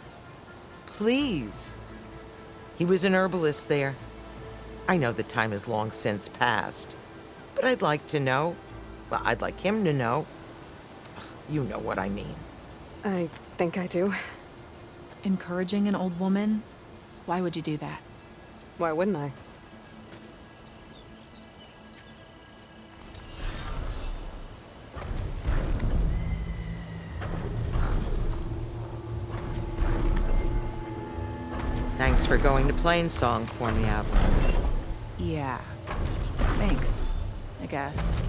Speaker 9: Please. He was an herbalist there. I know the time has long since passed, but I'd like to know. Well, I'd like him to know. You know what I mean.
Speaker 6: I think I do.
Speaker 7: Encouraging an old woman? Why would you do that?
Speaker 6: Why wouldn't I?
Speaker 9: Thanks for going to Plainsong for me, Outlander.
Speaker 7: Yeah. Thanks, I guess.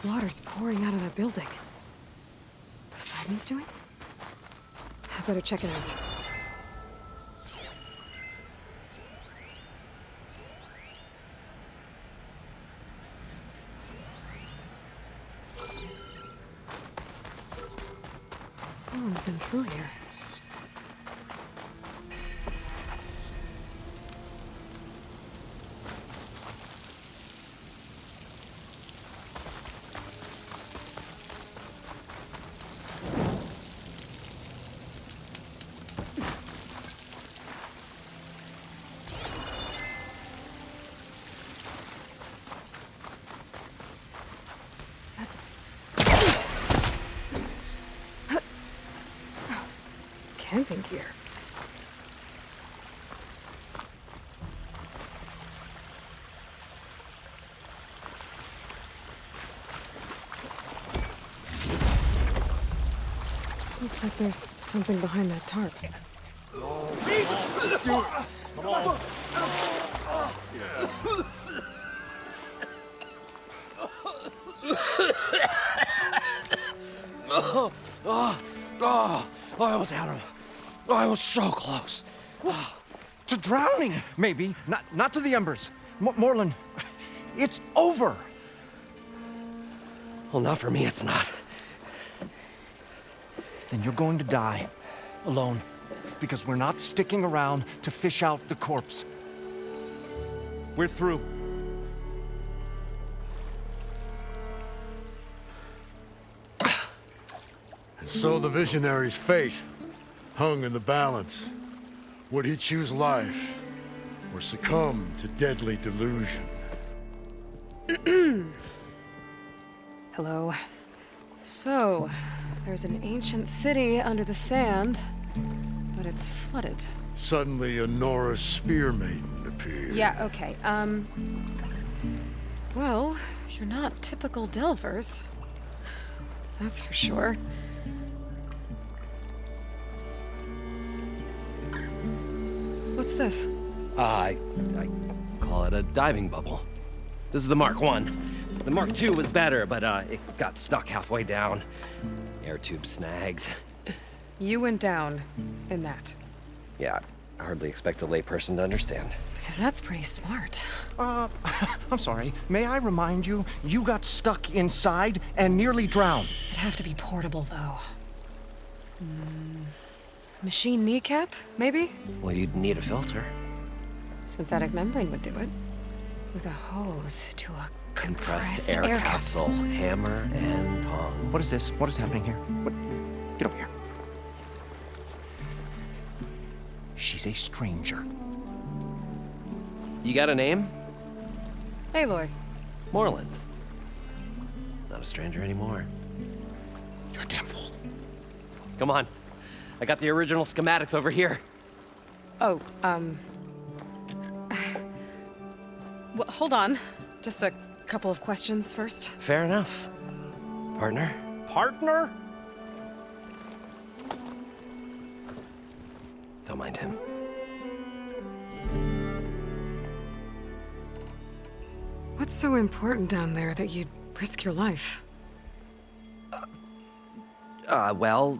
Speaker 1: Water's pouring out of that building. Poseidon's doing? I better check it out. Someone's been through here. Camping gear. Looks like there's something behind that tarp.
Speaker 14: Come on.
Speaker 5: I almost had him. I was so close. To drowning, maybe. Not to the embers. Morlund, it's over. Well, not for me, it's not. Then you're going to die. Alone. Because we're not sticking around to fish out the corpse. We're through.
Speaker 10: So the visionary's fate hung in the balance. Would he choose life or succumb to deadly delusion?
Speaker 1: Hello. So, there's an ancient city under the sand, but it's flooded.
Speaker 10: Suddenly a Norris spear maiden appeared.
Speaker 1: Yeah, okay. Well, you're not typical Delvers. That's for sure. What's this?
Speaker 5: I call it a diving bubble. This is the Mark 1. The Mark 2 was better, but it got stuck halfway down. Air tube snagged.
Speaker 1: You went down in that.
Speaker 5: Yeah, I hardly expect a layperson to understand.
Speaker 1: Because that's pretty smart.
Speaker 5: I'm sorry. May I remind you, you got stuck inside and nearly drowned.
Speaker 1: It'd have to be portable, though. Machine kneecap, maybe?
Speaker 5: Well, you'd need a filter.
Speaker 1: Synthetic membrane would do it. With a hose to a
Speaker 5: Compressed air capsule. Hammer and tongs.
Speaker 11: What is this? What is happening here? What? Get over here. She's a stranger.
Speaker 5: You got a name?
Speaker 1: Aloy.
Speaker 5: Moreland. Not a stranger anymore.
Speaker 11: You're a damn fool.
Speaker 5: Come on. I got the original schematics over here.
Speaker 1: Oh, well, hold on. Just a couple of questions first.
Speaker 5: Fair enough. Partner?
Speaker 11: Partner?
Speaker 5: Don't mind him.
Speaker 1: What's so important down there that you'd risk your life?
Speaker 5: Well...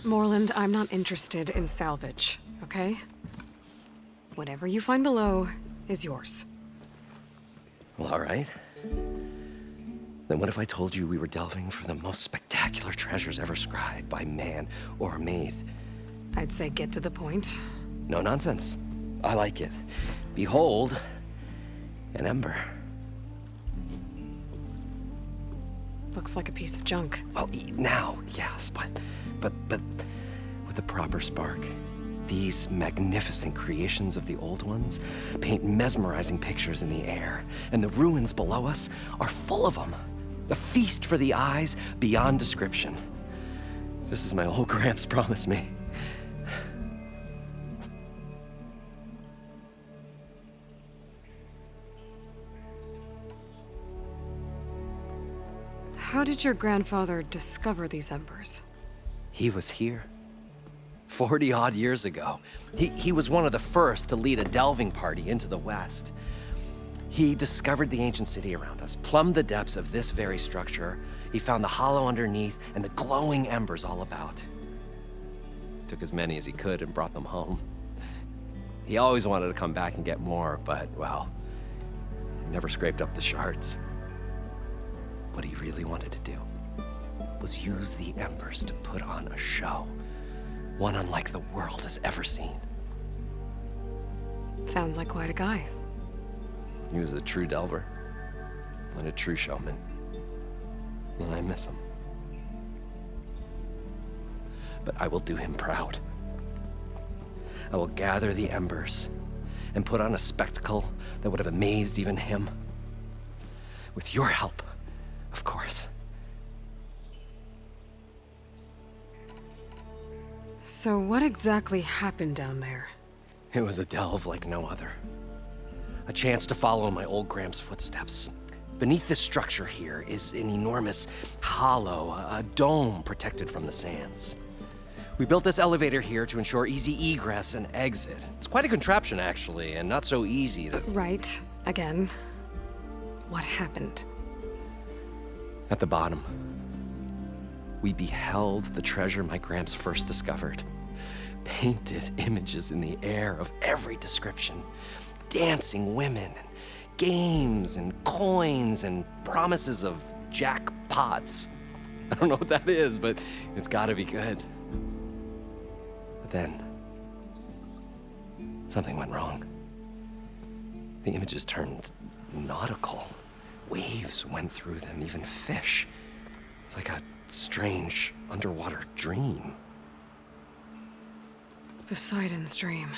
Speaker 1: Moreland, I'm not interested in salvage, okay? Whatever you find below is yours.
Speaker 5: Well, all right. Then what if I told you we were delving for the most spectacular treasures ever scribed by man or maid?
Speaker 1: I'd say get to the point.
Speaker 5: No nonsense. I like it. Behold, an ember.
Speaker 1: Looks like a piece of junk.
Speaker 5: Well, now, yes, but with a proper spark. These magnificent creations of the old ones paint mesmerizing pictures in the air, and the ruins below us are full of them. A feast for the eyes beyond description. Just as my old Gramps promised me.
Speaker 1: How did your grandfather discover these embers?
Speaker 5: He was here. 40-odd years ago. He was one of the first to lead a delving party into the West. He discovered the ancient city around us, plumbed the depths of this very structure. He found the hollow underneath and the glowing embers all about. Took as many as he could and brought them home. He always wanted to come back and get more, but, well, he never scraped up the shards. What he really wanted to do was use the embers to put on a show, one unlike the world has ever seen.
Speaker 6: Sounds like quite a guy.
Speaker 5: He was a true delver and a true showman, and I miss him. But I will do him proud. I will gather the embers and put on a spectacle that would have amazed even him. With your help, of course.
Speaker 6: So what exactly happened down there?
Speaker 5: It was a delve like no other. A chance to follow my old Gram's footsteps. Beneath this structure here is an enormous hollow, a dome protected from the sands. We built this elevator here to ensure easy egress and exit. It's quite a contraption, actually, and not so easy to...
Speaker 6: Right. Again. What happened?
Speaker 5: At the bottom, we beheld the treasure my Gramps first discovered. Painted images in the air of every description. Dancing women, and games, and coins, and promises of jackpots. I don't know what that is, but it's gotta be good. But then, something went wrong. The images turned nautical. Waves went through them, even fish. It's like a strange underwater dream.
Speaker 6: Poseidon's dream.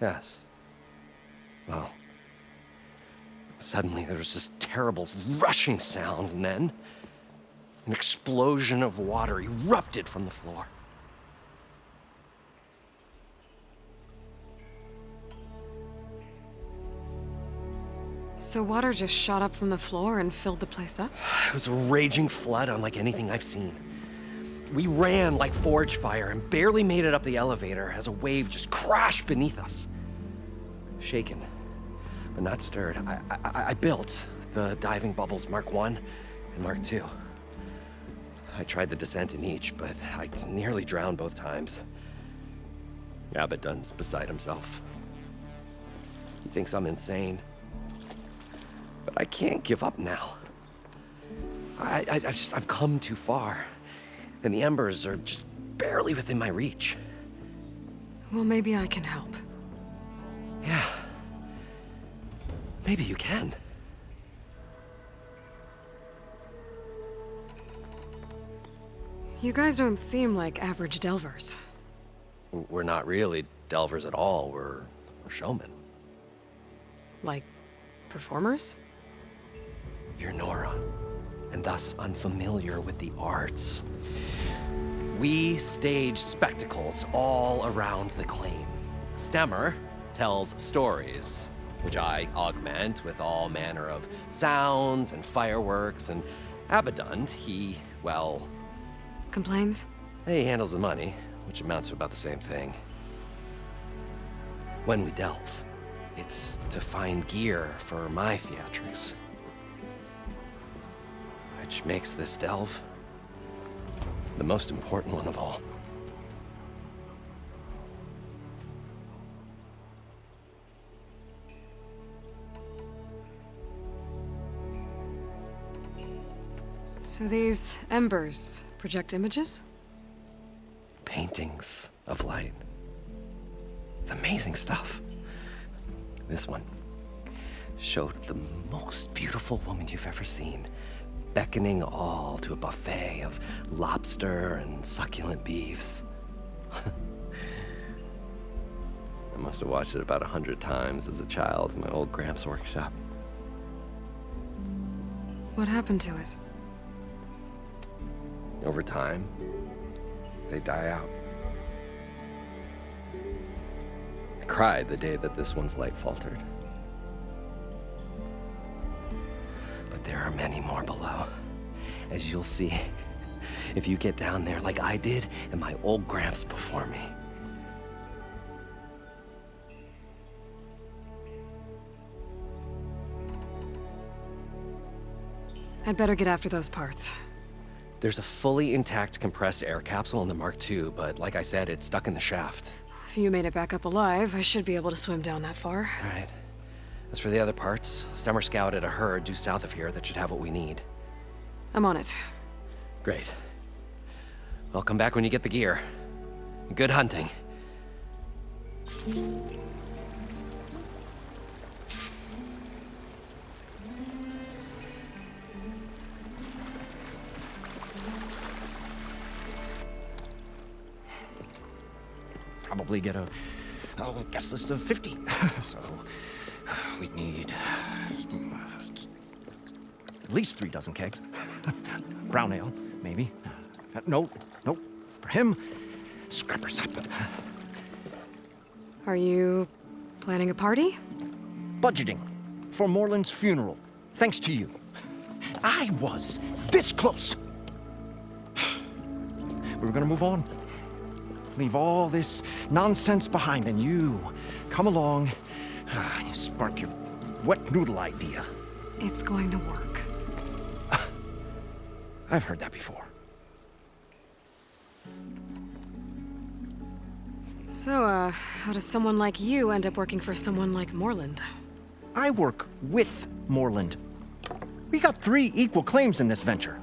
Speaker 5: Yes. Well, suddenly there was this terrible rushing sound, and then an explosion of water erupted from the floor.
Speaker 6: So water just shot up from the floor and filled the place up?
Speaker 5: It was a raging flood unlike anything I've seen. We ran like forge fire and barely made it up the elevator as a wave just crashed beneath us. Shaken, but not stirred, I built the diving bubbles Mark I and Mark II. I tried the descent in each, but I nearly drowned both times. Abaddon's beside himself. He thinks I'm insane. But I can't give up now. I've come too far. And the embers are just barely within my reach.
Speaker 6: Well, maybe I can help.
Speaker 5: Yeah. Maybe you can.
Speaker 6: You guys don't seem like average delvers.
Speaker 5: We're not really delvers at all. We're showmen.
Speaker 6: Like performers?
Speaker 5: You're Nora, and thus unfamiliar with the arts. We stage spectacles all around the claim. Stemmer tells stories, which I augment with all manner of sounds and fireworks, and Abaddon, he, well...
Speaker 6: Complains?
Speaker 5: He handles the money, which amounts to about the same thing. When we delve, it's to find gear for my theatrics. Which makes this delve the most important one of all.
Speaker 6: So these embers project images?
Speaker 5: Paintings of light. It's amazing stuff. This one showed the most beautiful woman you've ever seen, beckoning all to a buffet of lobster and succulent beefs. I must have watched it about 100 times as a child in my old Gramps workshop.
Speaker 6: What happened to it?
Speaker 5: Over time, they die out. I cried the day that this one's light faltered. But there are many more below, as you'll see if you get down there like I did and my old Gramps before me.
Speaker 6: I'd better get after those parts.
Speaker 5: There's a fully intact compressed air capsule in the Mark II, but like I said, it's stuck in the shaft.
Speaker 6: If you made it back up alive, I should be able to swim down that far.
Speaker 5: All right. As for the other parts, Stemmer scouted a herd due south of here that should have what we need.
Speaker 6: I'm on it.
Speaker 5: Great. Well, come back when you get the gear. Good hunting.
Speaker 11: Probably get a guest list of 50. So we'd need at least 3 dozen kegs. Brown ale, maybe. No. For him, scrapper sap.
Speaker 6: Are you planning a party?
Speaker 11: Budgeting for Moreland's funeral, thanks to you. I was this close. We were gonna move on. Leave all this nonsense behind, and you come along, you spark your wet noodle idea.
Speaker 6: It's going to work.
Speaker 11: I've heard that before.
Speaker 6: So, how does someone like you end up working for someone like Moreland?
Speaker 11: I work with Moreland. We got 3 equal claims in this venture.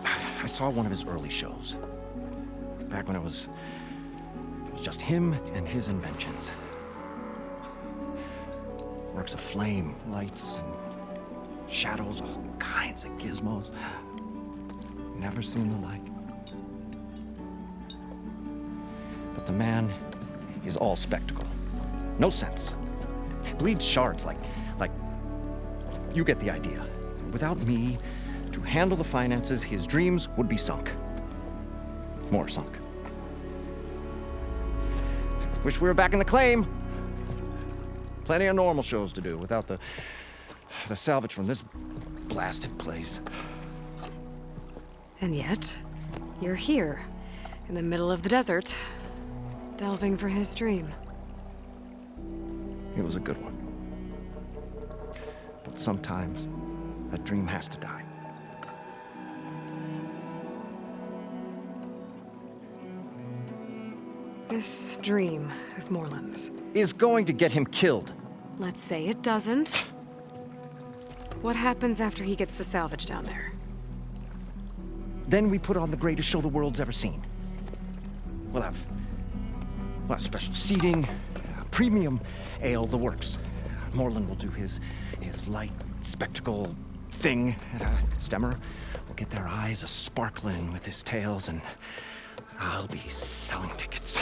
Speaker 11: I saw one of his early shows. Back when it was just him and his inventions. Works of flame, lights, and shadows, all kinds of gizmos. Never seen the like. But the man is all spectacle. No sense. Bleeds shards like you get the idea. Without me to handle the finances, his dreams would be sunk. More sunk. Wish we were back in the claim. Plenty of normal shows to do without the salvage from this blasted place.
Speaker 6: And yet, you're here, in the middle of the desert, delving for his dream.
Speaker 11: It was a good one. But sometimes, a dream has to die.
Speaker 6: This dream of Moreland's
Speaker 11: is going to get him killed.
Speaker 6: Let's say it doesn't. What happens after he gets the salvage down there?
Speaker 11: Then we put on the greatest show the world's ever seen. We'll have special seating, premium ale, the works. Moreland will do his light spectacle thing. Stemmer will get their eyes a-sparkling with his tales, and I'll be selling tickets.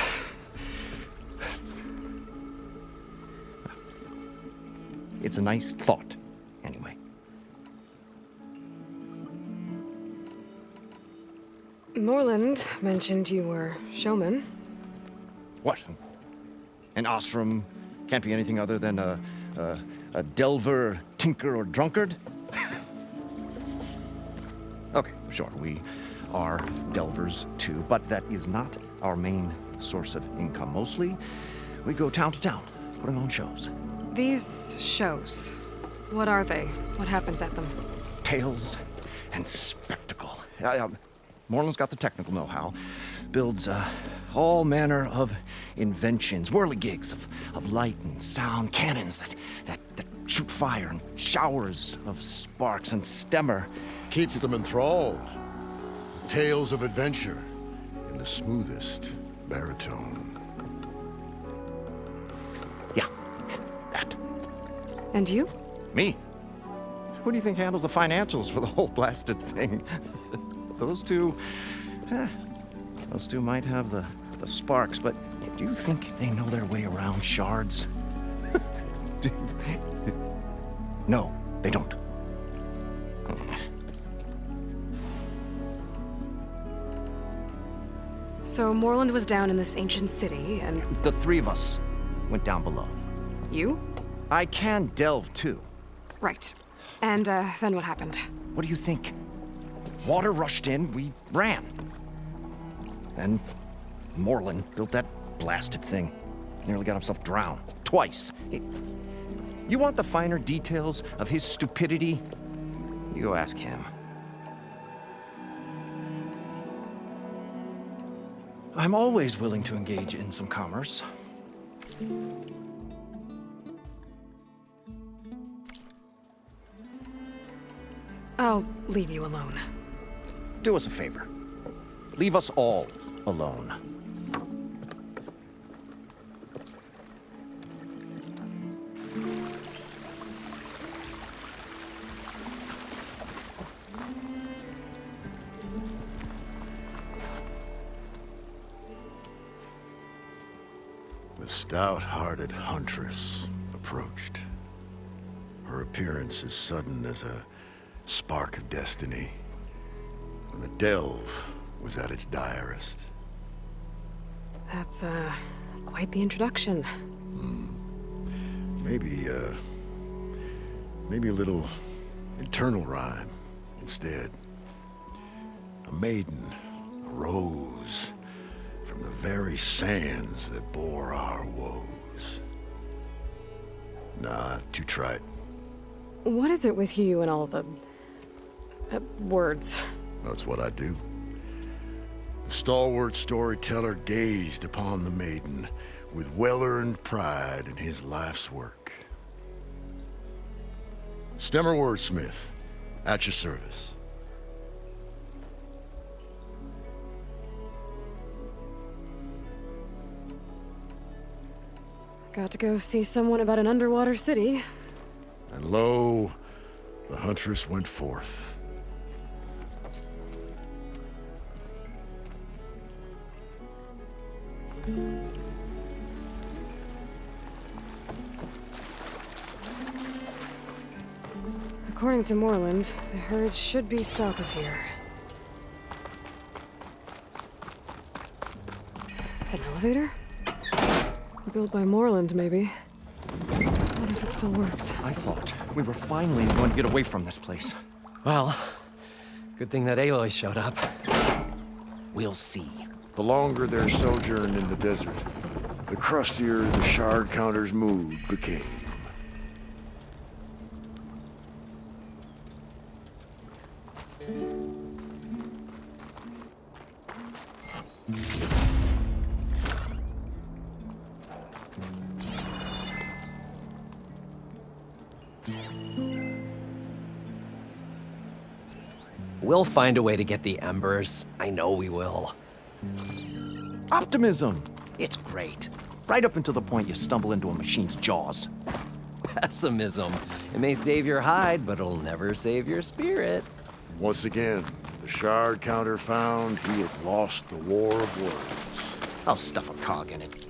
Speaker 11: It's a nice thought, anyway.
Speaker 6: Moreland mentioned you were showman.
Speaker 11: What? An Ostrom can't be anything other than a delver, tinker, or drunkard? Okay, sure, we are delvers too, but that is not our main source of income. Mostly, we go town to town, putting on shows.
Speaker 6: These shows, what are they? What happens at them?
Speaker 11: Tales and spectacle. Moreland's got the technical know-how. Builds all manner of inventions, whirligigs of light and sound, cannons that shoot fire, and showers of sparks, and Stemmer
Speaker 10: keeps them enthralled. Tales of adventure in the smoothest baritone.
Speaker 11: Yeah, that.
Speaker 6: And you?
Speaker 11: Me? Who do you think handles the financials for the whole blasted thing? Those two might have the sparks, but do you think they know their way around shards? No, they don't.
Speaker 6: So Moreland was down in this ancient city, and...
Speaker 11: The 3 of us went down below.
Speaker 6: You?
Speaker 11: I can delve, too.
Speaker 6: Right. And, then what happened?
Speaker 11: What do you think? water rushed in, we ran. Then Moreland built that blasted thing. Nearly got himself drowned. Twice. You want the finer details of his stupidity? You go ask him. I'm always willing to engage in some commerce.
Speaker 6: I'll leave you alone.
Speaker 11: Do us a favor. Leave us all alone.
Speaker 10: The stout-hearted huntress approached. Her appearance as sudden as a spark of destiny, when the delve was at its direst.
Speaker 6: That's, quite the introduction.
Speaker 10: Maybe a little internal rhyme instead. A maiden arose from the very sands that bore our woes. Nah, too trite.
Speaker 6: What is it with you and all the... words?
Speaker 10: That's what I do. The stalwart storyteller gazed upon the maiden with well-earned pride in his life's work. Stemmer wordsmith, at your service.
Speaker 6: Got to go see someone about an underwater city.
Speaker 10: And lo, the huntress went forth.
Speaker 6: According to Moreland, the herd should be south of here. An elevator? Built by Moreland, maybe. I wonder if it still works.
Speaker 11: I thought we were finally going to get away from this place.
Speaker 5: Well, good thing that Aloy showed up. We'll see.
Speaker 10: The longer their sojourn in the desert, the crustier the shard counter's mood became.
Speaker 5: We'll find a way to get the embers. I know we will.
Speaker 11: Optimism! It's great. Right up until the point you stumble into a machine's jaws.
Speaker 5: Pessimism. It may save your hide, but it'll never save your spirit.
Speaker 10: Once again, the shard counter found he had lost the war of words.
Speaker 11: I'll stuff a cog in it.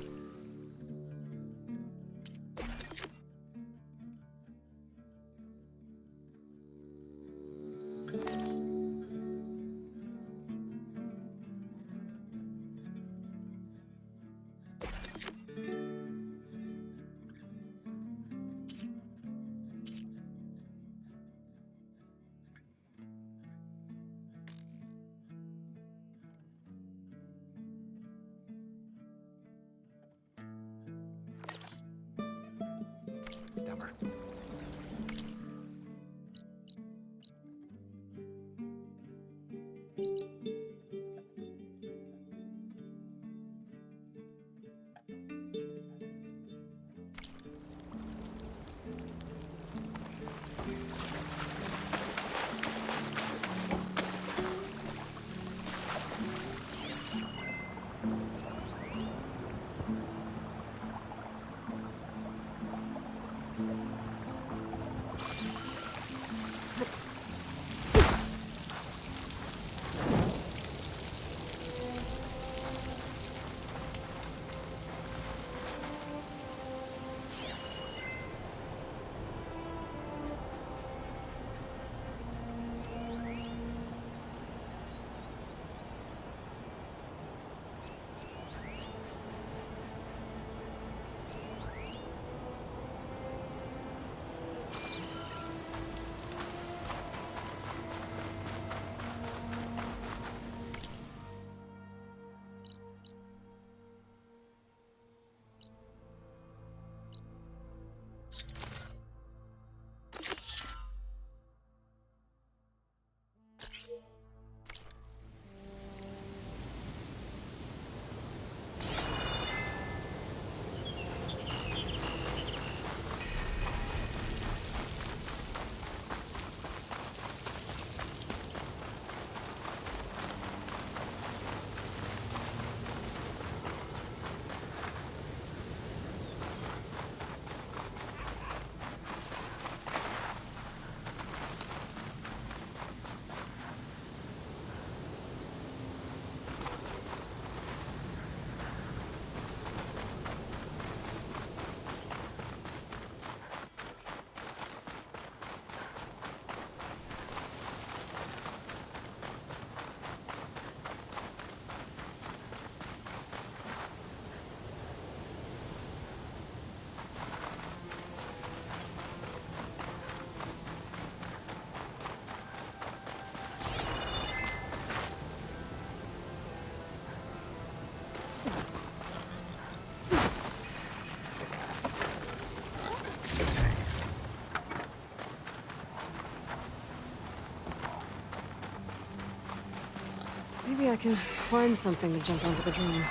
Speaker 1: Maybe I can climb something to jump onto the drone.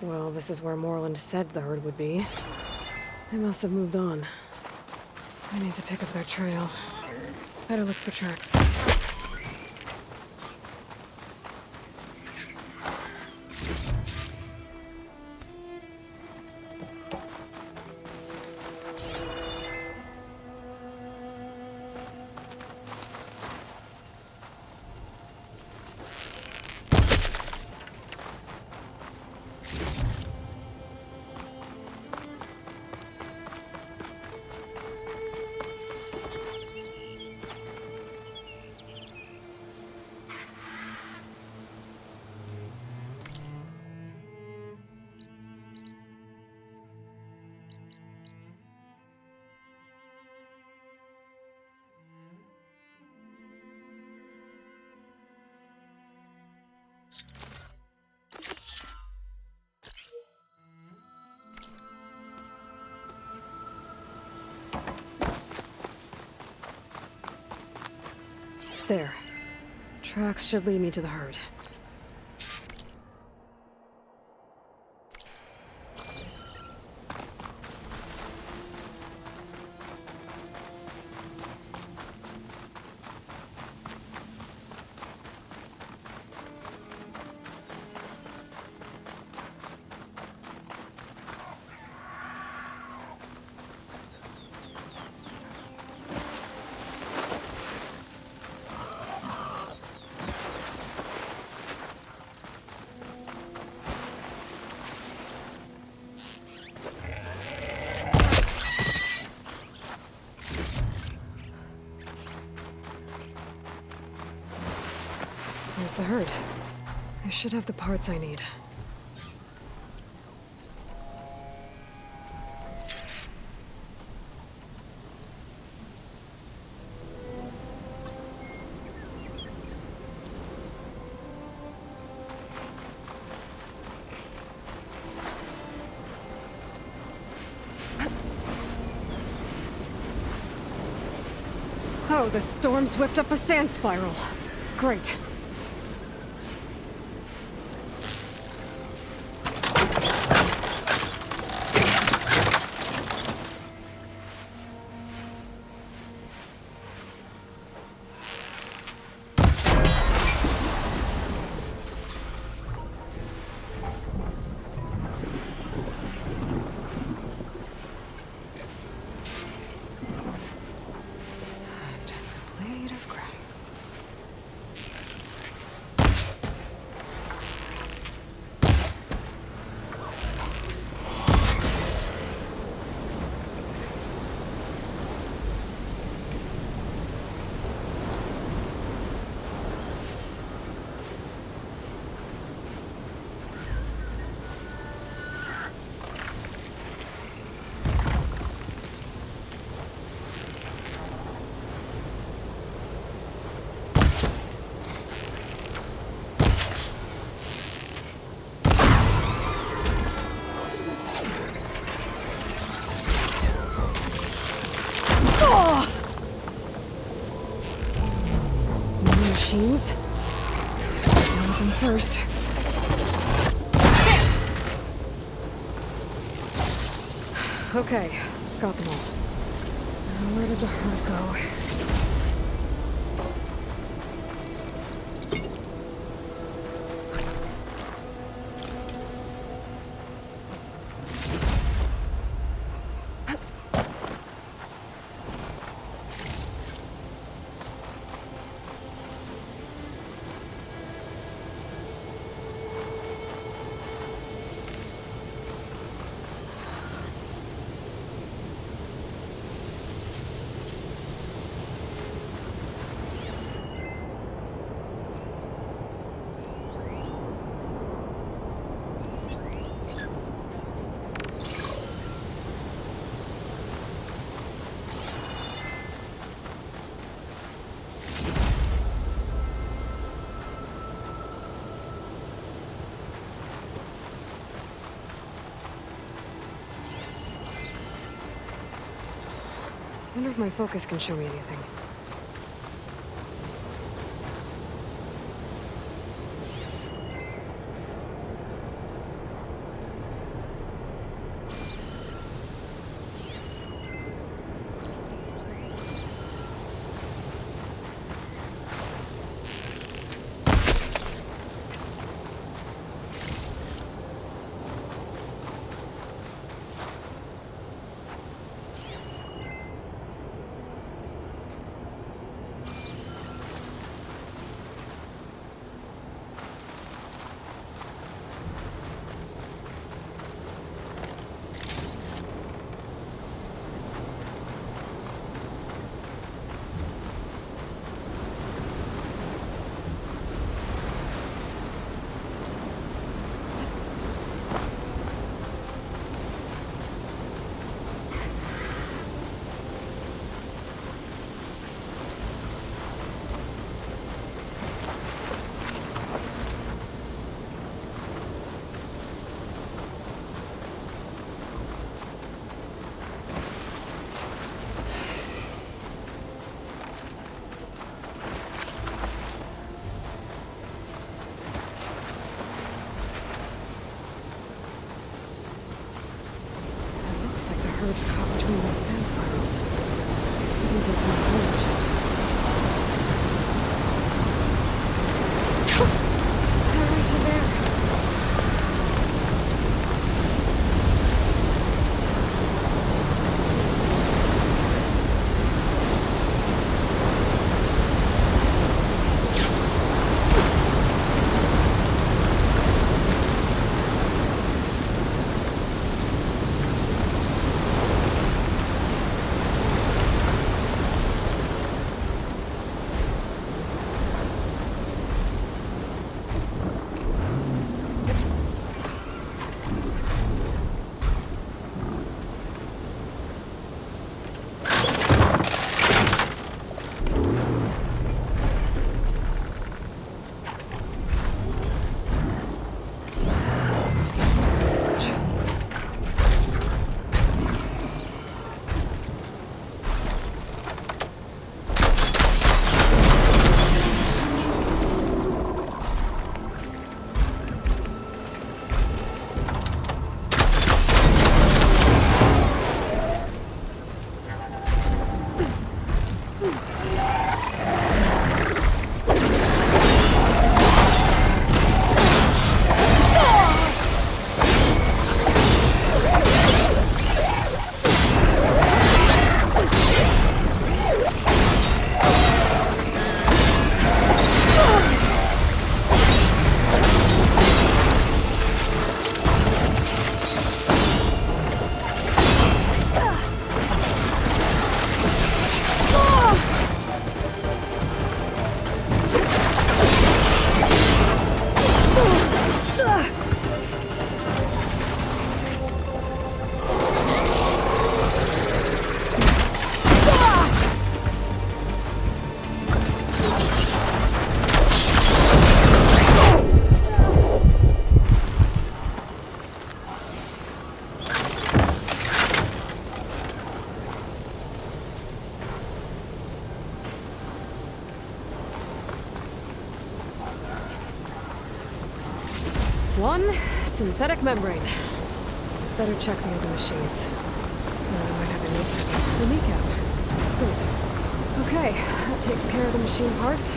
Speaker 1: Well, this is where Moreland said the herd would be. They must have moved on. I need to pick up their trail. Better look for tracks. There. Tracks should lead me to the herd. There's the herd. I should have the parts I need. Oh, the storm's whipped up a sand spiral. Great.
Speaker 6: machines. One of them first. Okay, got them all. Now where did the herd go? I wonder if my focus can show me anything. It's caught between those sand spirals. It means it's my village. I wish you there.
Speaker 1: one, synthetic membrane. Better check the other machines. I might have a kneecap. Good. Okay, that takes care of the machine parts.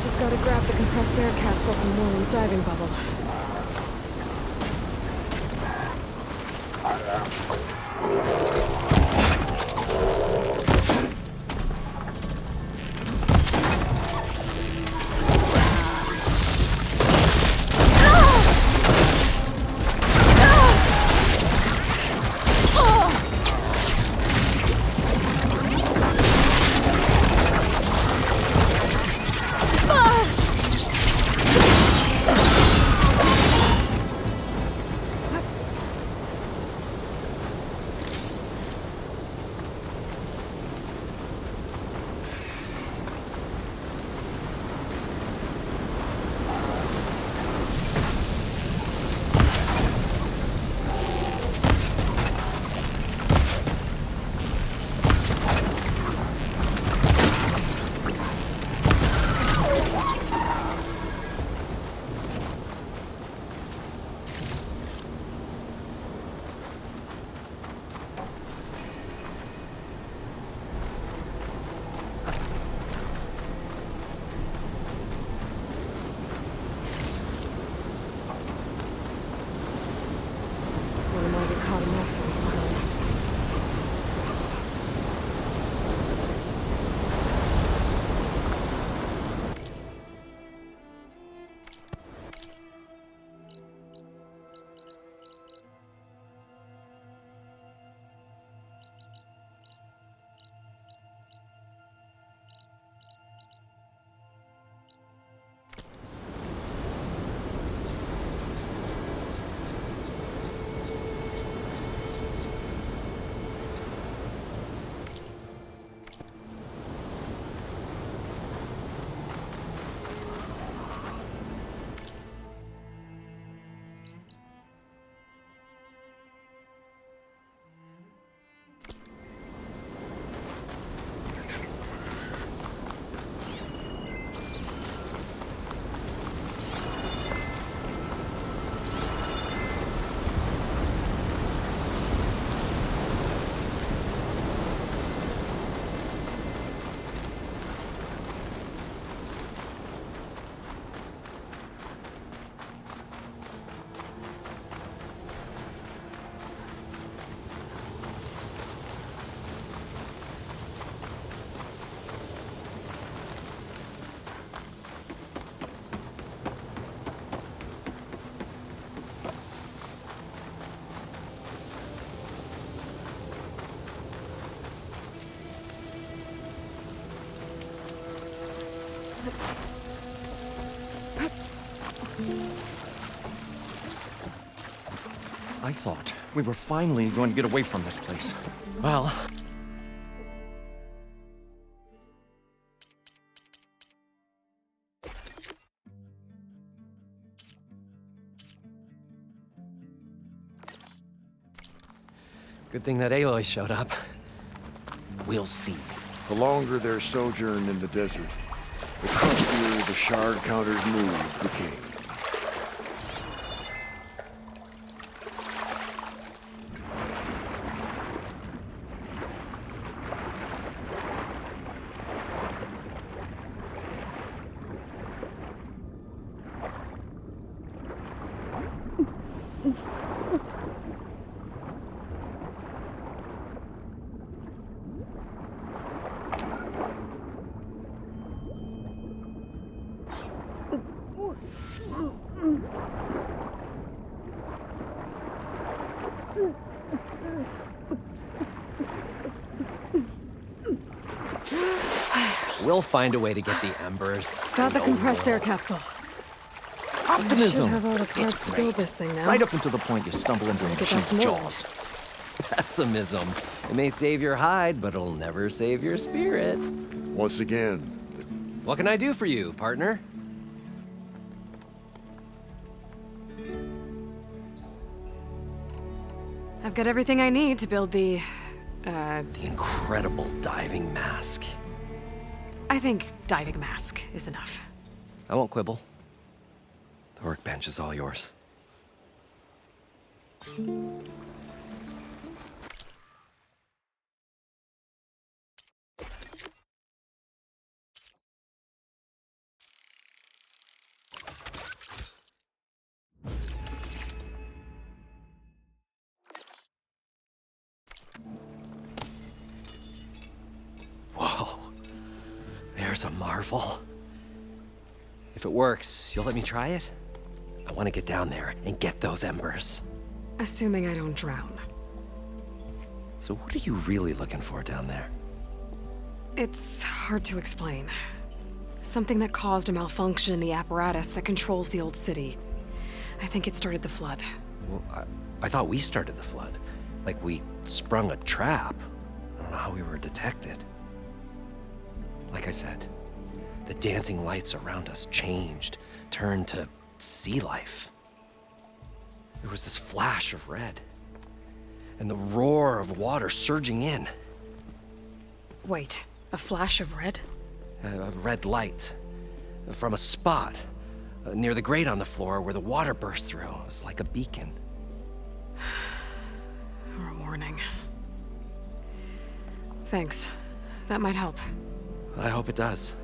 Speaker 1: Just gotta grab the compressed air capsule from Moreland's diving bubble.
Speaker 11: I thought we were finally going to get away from this place.
Speaker 5: Well... Good thing that Aloy showed up. We'll see.
Speaker 10: The longer their sojourn in the desert, the crustier the shard counter's mood became.
Speaker 5: We'll find a way to get the embers.
Speaker 1: Got the compressed air capsule.
Speaker 11: Optimism!
Speaker 1: Should have all the parts
Speaker 11: It's
Speaker 1: to
Speaker 11: great.
Speaker 1: build this thing now.
Speaker 11: Right up until the point you stumble into a
Speaker 1: Gotta get back
Speaker 11: machine's
Speaker 1: to Moreland.
Speaker 11: jaws.
Speaker 5: Pessimism. It may save your hide, but it'll never save your spirit.
Speaker 10: Once again.
Speaker 5: What can I do for you, partner?
Speaker 1: I've got everything I need to build the
Speaker 5: incredible diving mask.
Speaker 1: I think diving mask is enough.
Speaker 5: I won't quibble. The workbench is all yours. Whoa. There's a marvel. If it works, you'll let me try it? I want to get down there and get those embers.
Speaker 6: Assuming I don't drown.
Speaker 5: So what are you really looking for down there?
Speaker 6: It's hard to explain. Something that caused a malfunction in the apparatus that controls the old city. I think it started the flood.
Speaker 5: Well, I thought we started the flood. Like we sprung a trap. I don't know how we were detected. Like I said, the dancing lights around us changed, turned to sea life. There was this flash of red, and the roar of water surging in.
Speaker 6: Wait, a flash of red?
Speaker 5: A red light from a spot near the grate on the floor where the water burst through. It was like a beacon.
Speaker 6: Or a warning. Thanks. That might help.
Speaker 5: I hope it does.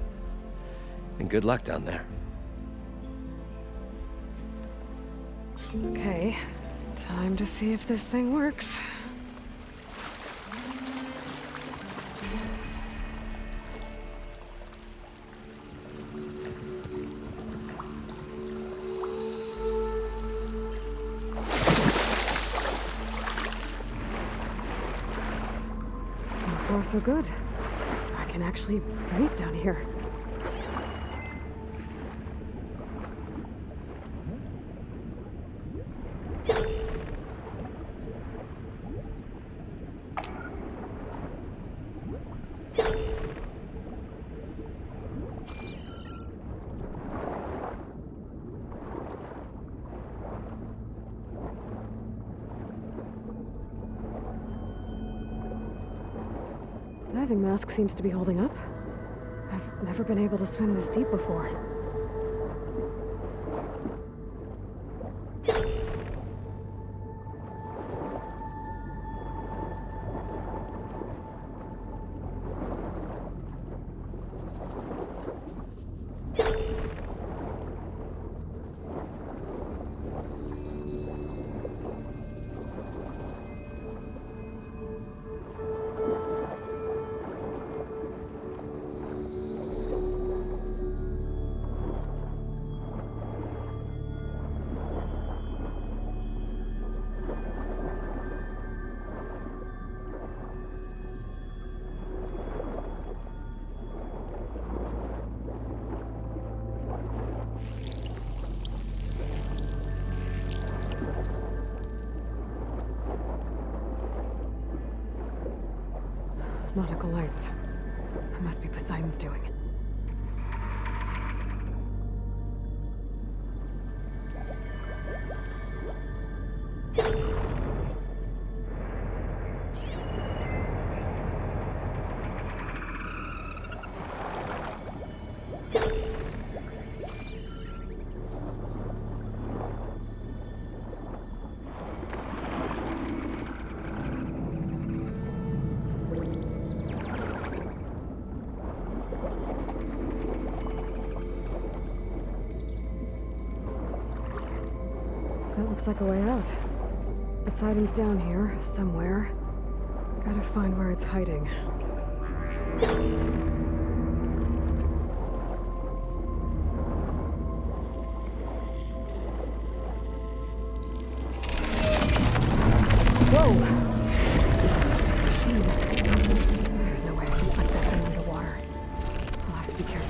Speaker 5: And good luck down there.
Speaker 6: Okay, time to see if this thing works. So far, so good. I can actually breathe down here. Diving mask seems to be holding up. I've never been able to swim this deep before. Nautical lights. It must be Poseidon's doing. That looks like a way out. Poseidon's down here, somewhere. Gotta find where it's hiding. Whoa! Machine. There's no way I can fight that thing underwater. I'll have to be careful.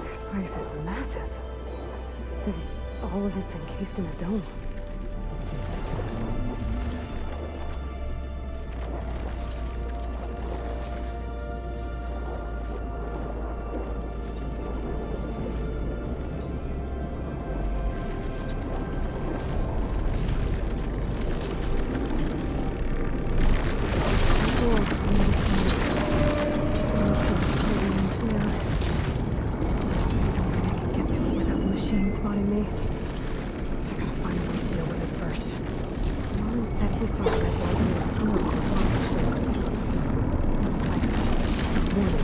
Speaker 6: This place is massive. And all of it's encased in a dome.
Speaker 1: me. I gotta find a way to deal with it first. Norman said he saw a red light in the tunnel of the water. Looks like a warning.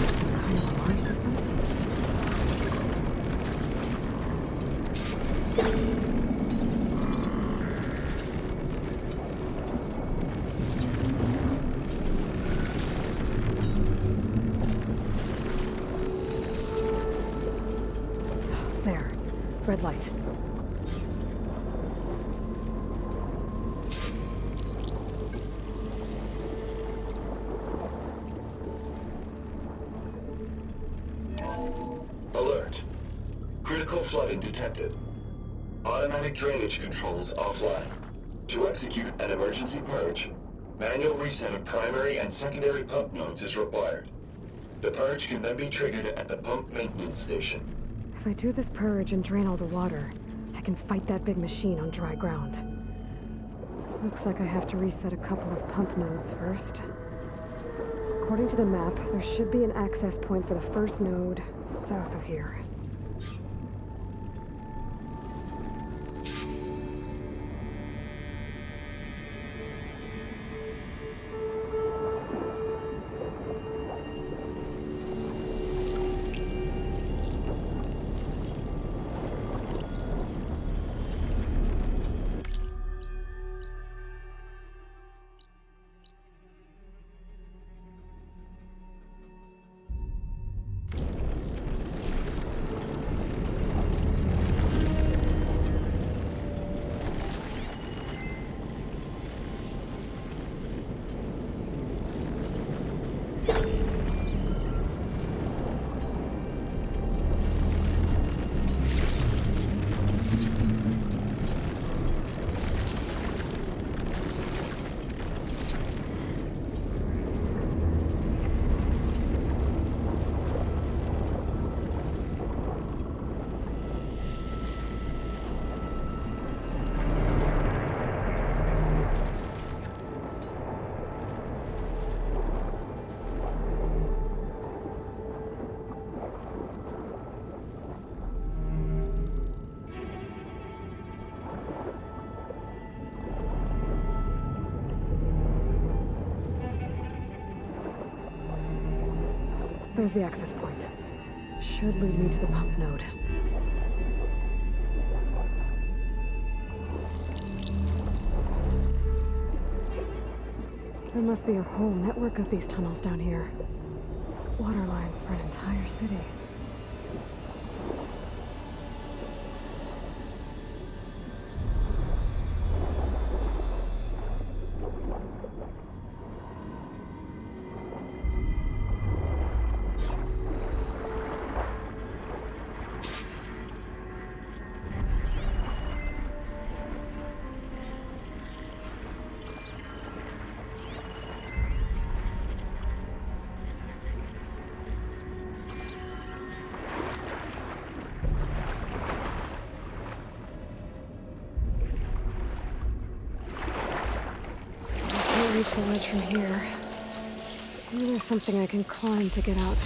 Speaker 1: Some kind of alarm system? There. Red light.
Speaker 2: Alert. Critical flooding detected. Automatic drainage controls offline. To execute an emergency purge, manual reset of primary and secondary pump nodes is required. The purge can then be triggered at the pump maintenance station.
Speaker 1: If I do this purge and drain all the water, I can fight that big machine on dry ground. Looks like I have to reset a couple of pump nodes first. According to the map, there should be an access point for the first node south of here. There's the access point. Should lead me to the pump node. There must be a whole network of these tunnels down here. Water lines for an entire city. Reach the ledge from here. Maybe there's something I can climb to get out.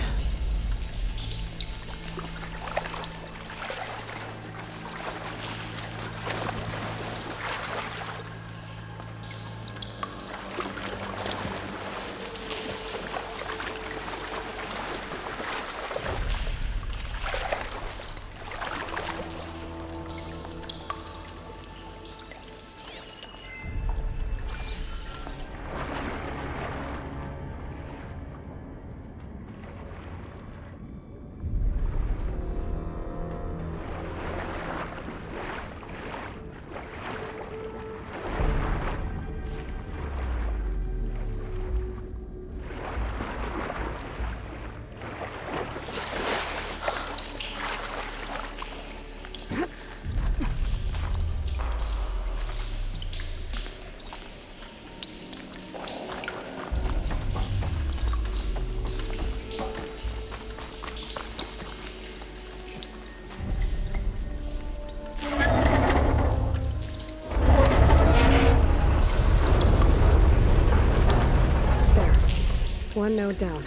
Speaker 1: One node down.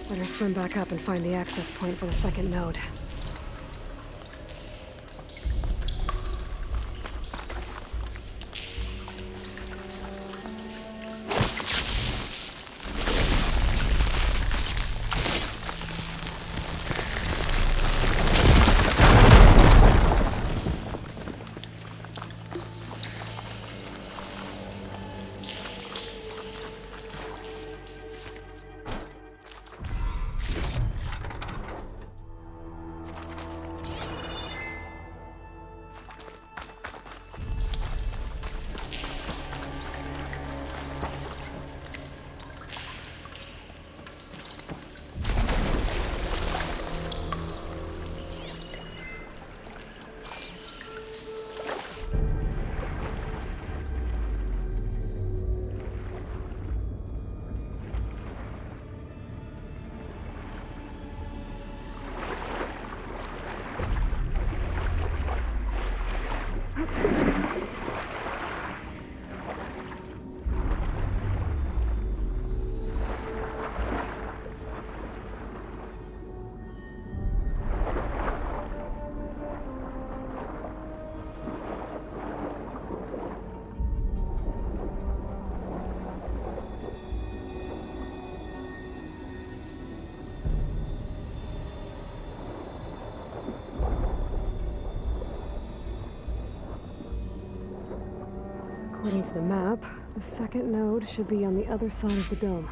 Speaker 1: Better swim back up and find the access point for the second node. According to the map, the second node should be on the other side of the dome.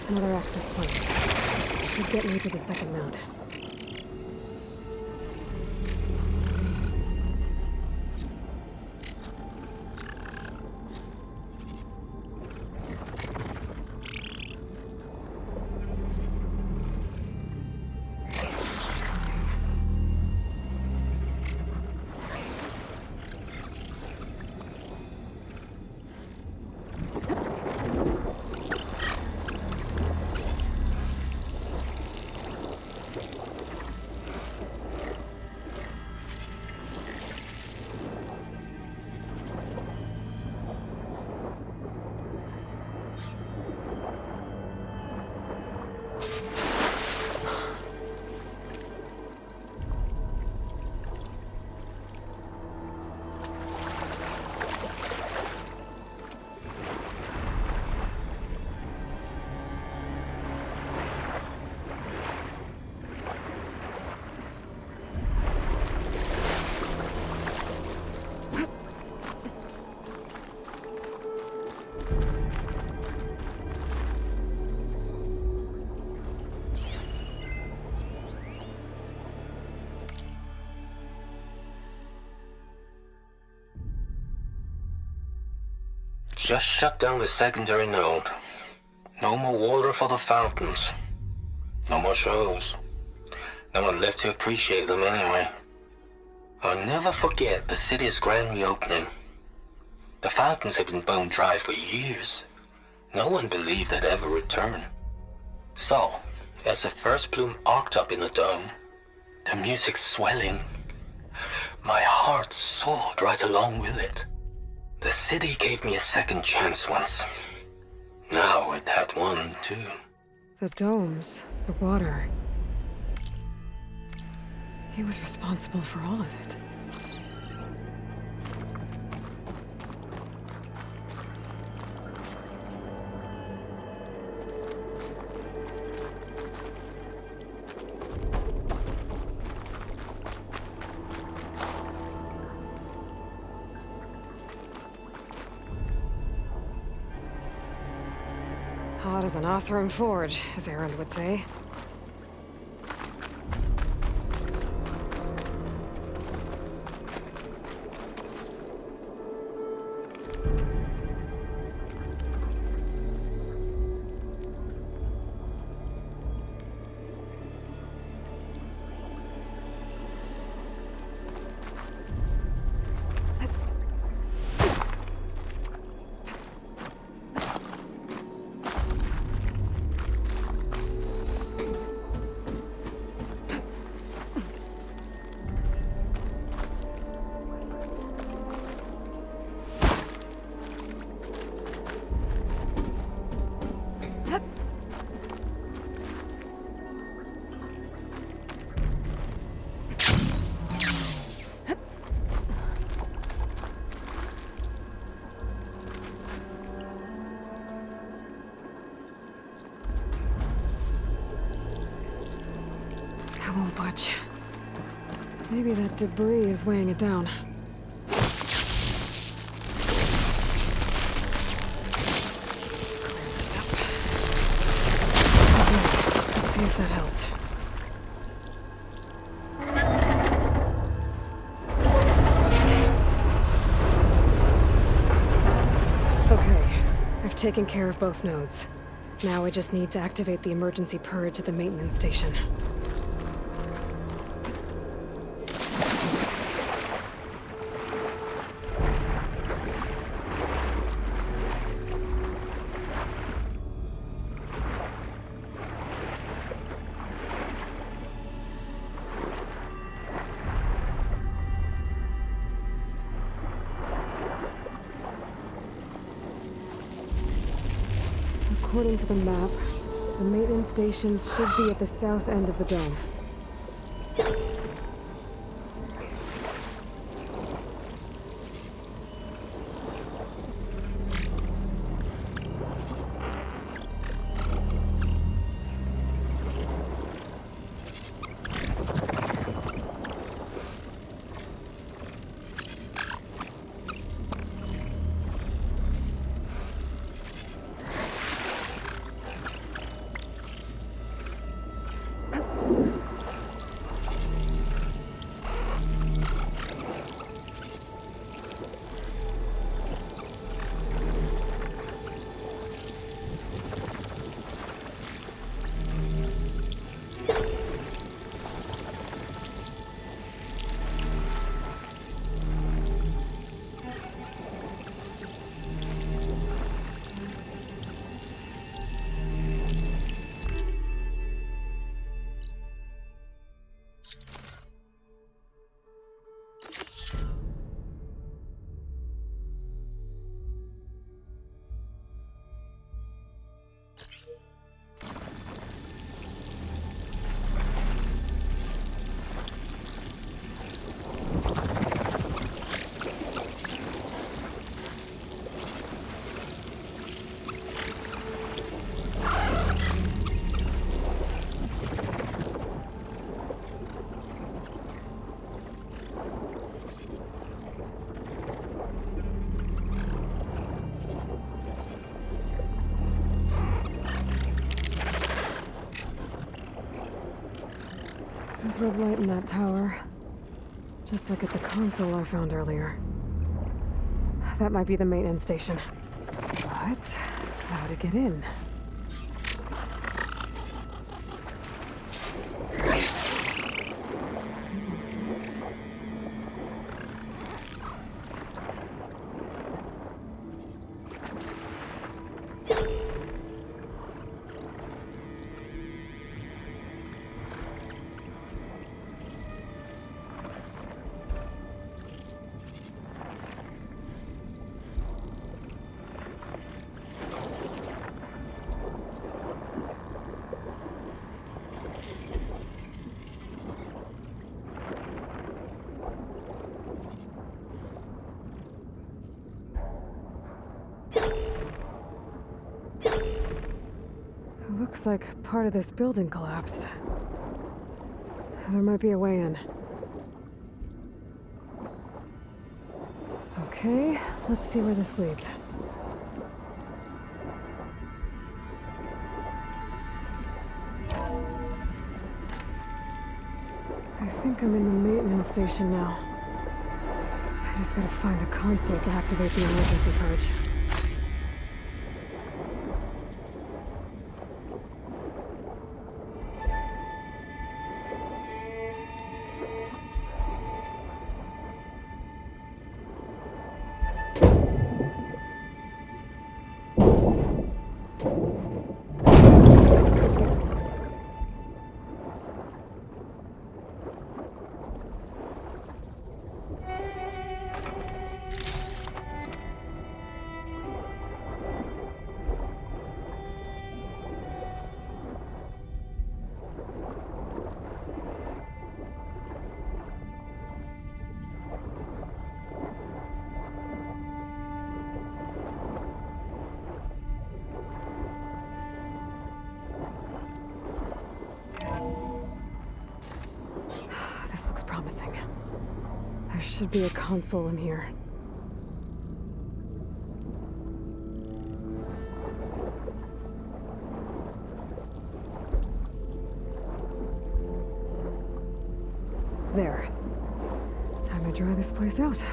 Speaker 1: Another access point. Should get me to the second node.
Speaker 4: Just shut down the secondary node. No more water for the fountains. No more shows. No one left to appreciate them anyway. I'll never forget the city's grand reopening. The fountains had been bone dry for years. No one believed they'd ever return. So, as the first bloom arced up in the dome, the music swelling, my heart soared right along with it. The city gave me a second chance once. Now it had one, too.
Speaker 6: The domes, the water. He was responsible for all of it. Hot as an Oseram forge, as Aaron would say. I won't budge. Maybe that debris is weighing it down. Let's see if that helped. Okay, I've taken care of both nodes. Now I just need to activate the emergency purge at the maintenance station. According to the map, the maintenance stations should be at the south end of the dome. There's red light in that tower. Just like at the console I found earlier. That might be the maintenance station. But how to get in? Looks like part of this building collapsed. There might be a way in. Okay, let's see where this leads. I think I'm in the maintenance station now. I just gotta find a console to activate the emergency purge.
Speaker 1: should be a console in here. There. Time to dry this place out.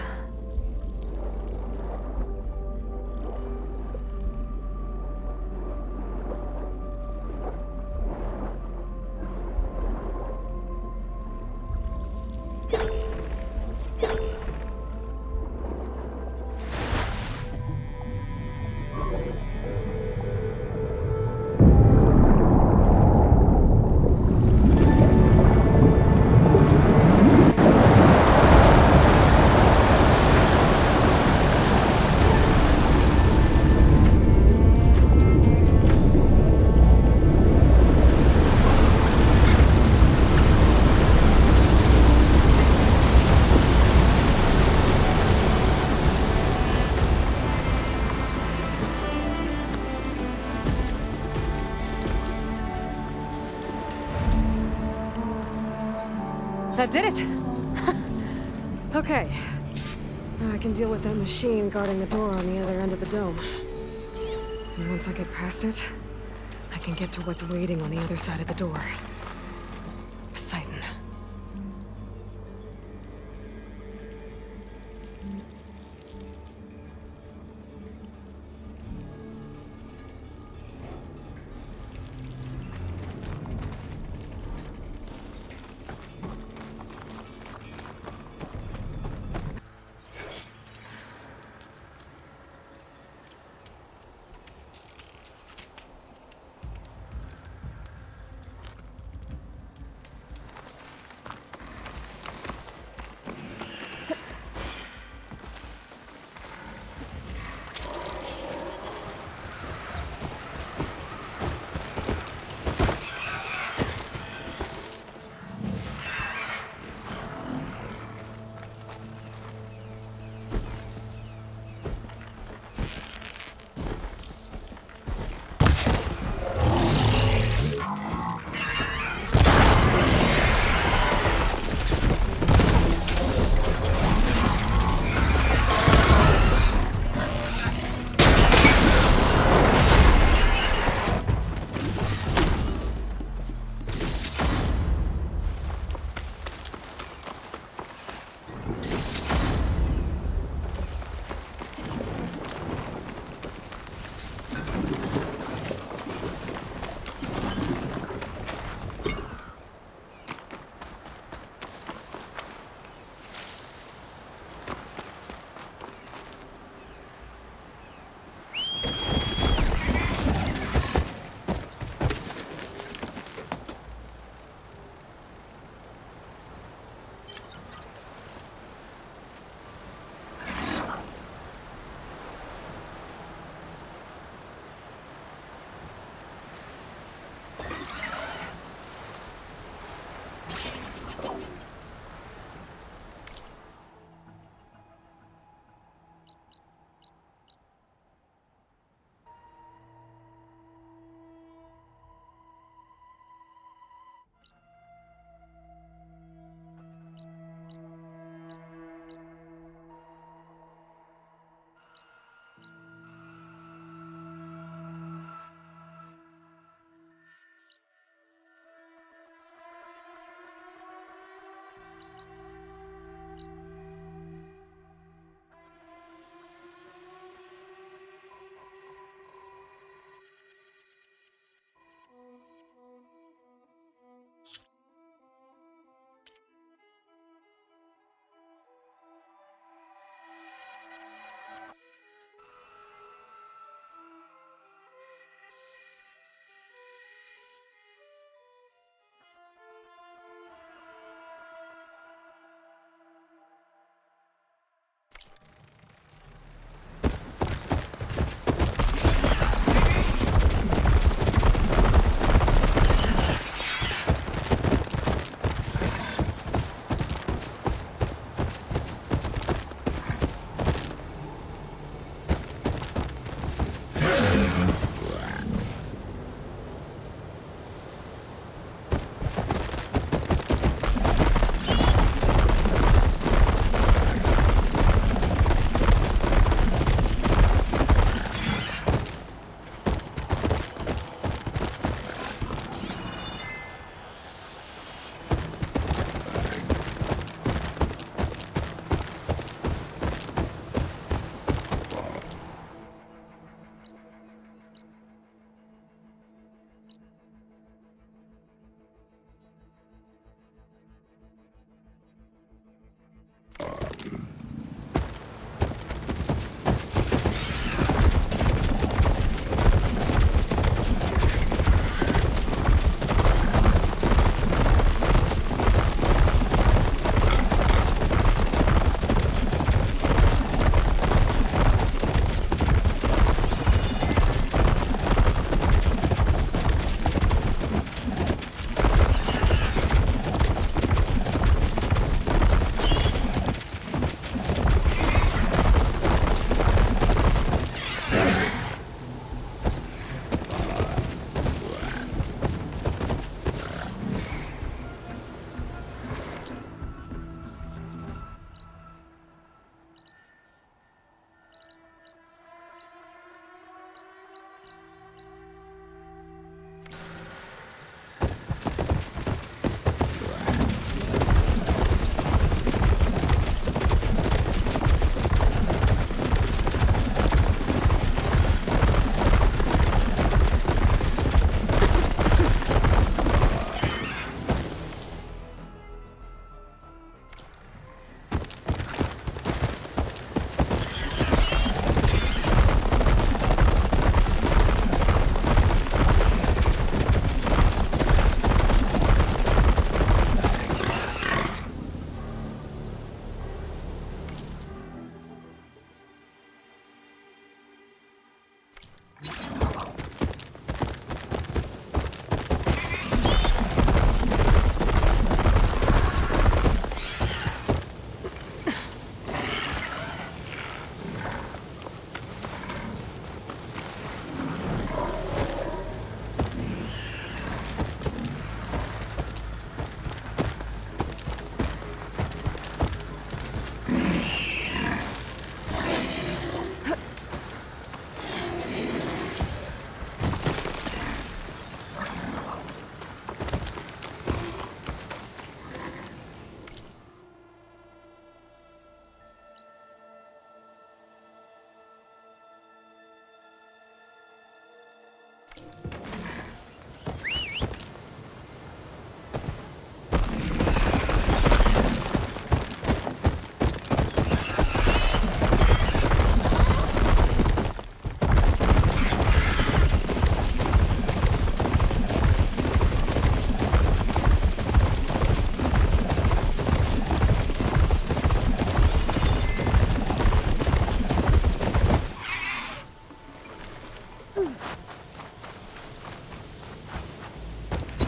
Speaker 1: That did it! Okay. Now I can deal with that machine guarding the door on the other end of the dome. And once I get past it, I can get to what's waiting on the other side of the door. Poseidon.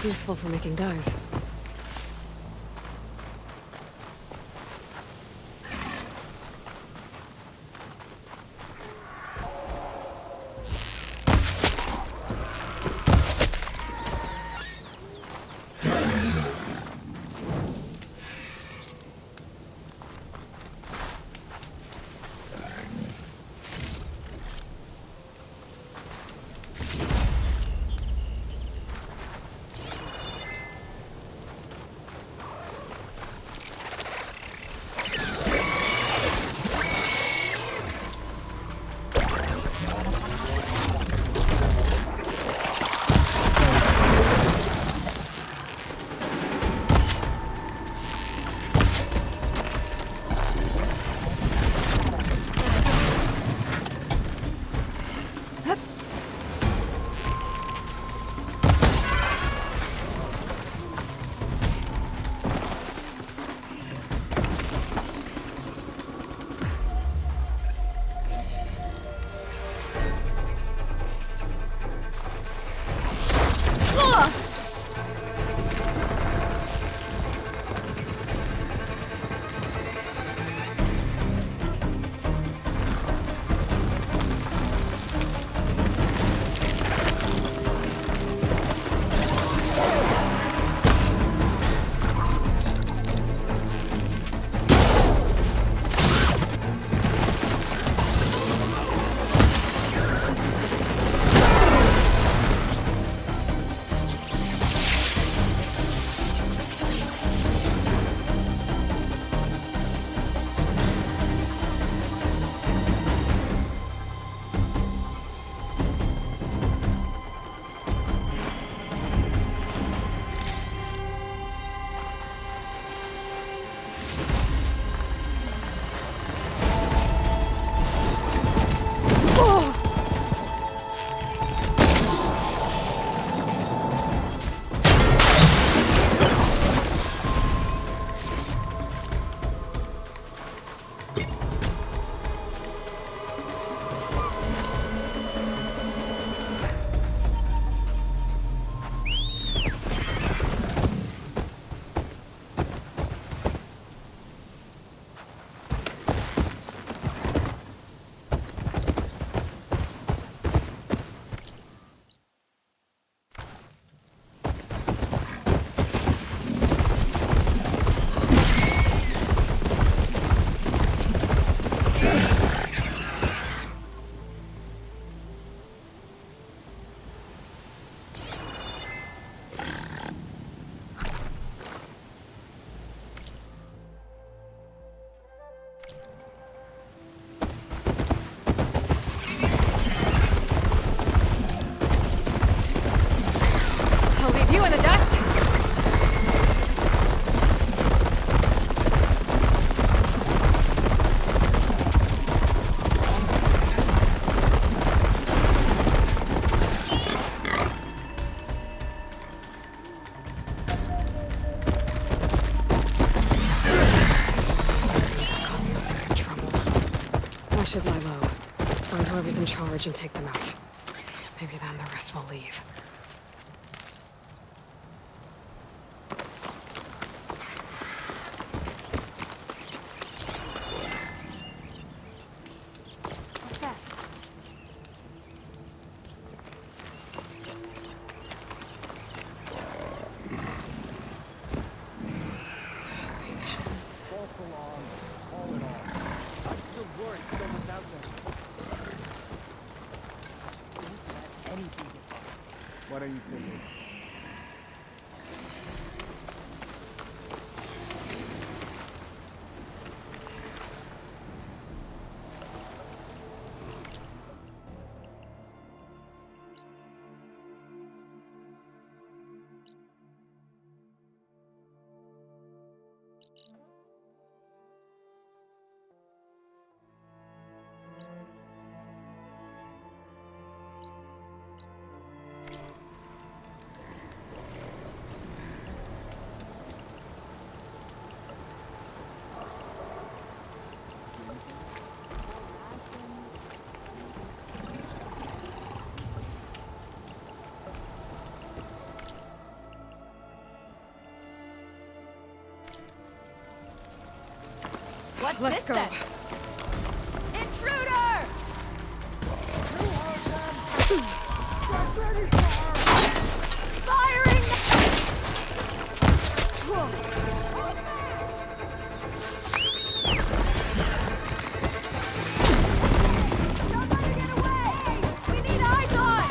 Speaker 6: Useful for making dyes.
Speaker 1: You in the dust?
Speaker 6: I should lie low. Find whoever's in charge and take them out. Maybe then the rest will leave.
Speaker 19: What's
Speaker 6: Let's
Speaker 19: this
Speaker 6: go.
Speaker 19: then? Intruder! Firing! Somebody get away! We need eyes on!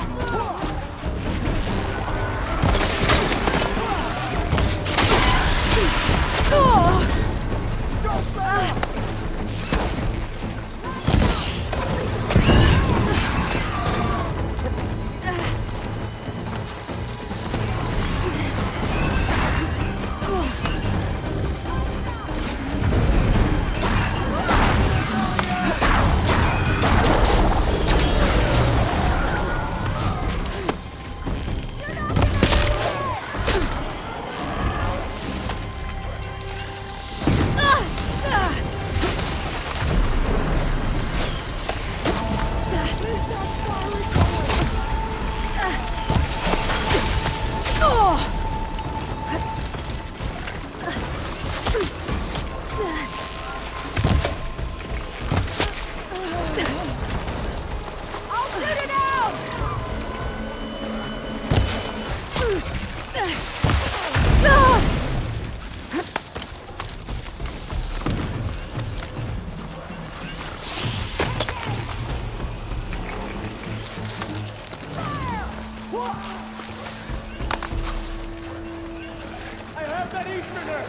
Speaker 12: I have that Easterner!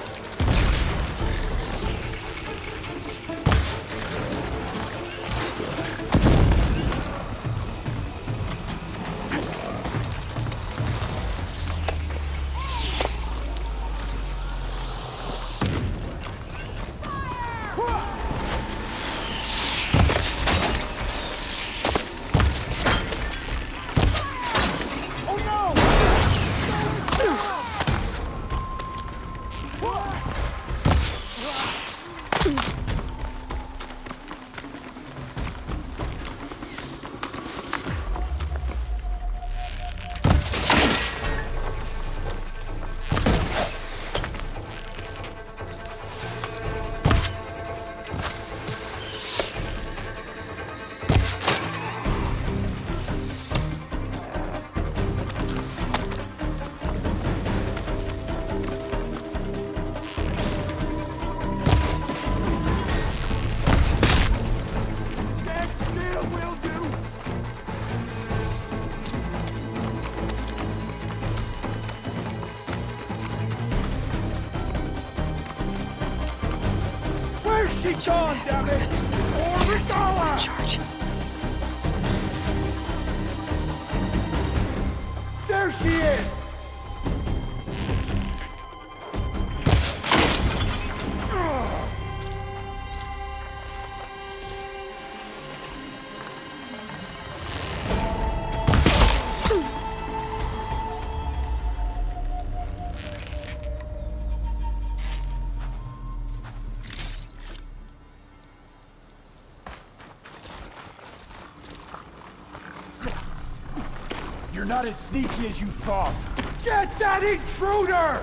Speaker 12: She's on, damn it! Or Ricola!
Speaker 6: Charge.
Speaker 12: There she is! You're not as sneaky as you thought. Get that intruder!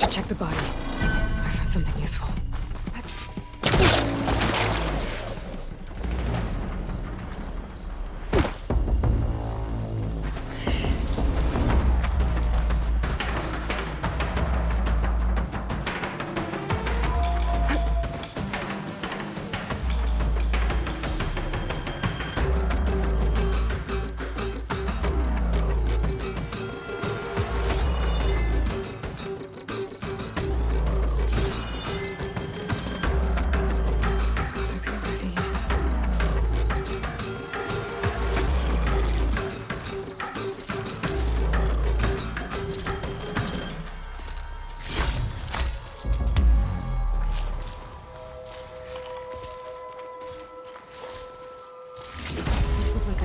Speaker 6: should check the body. I found something useful.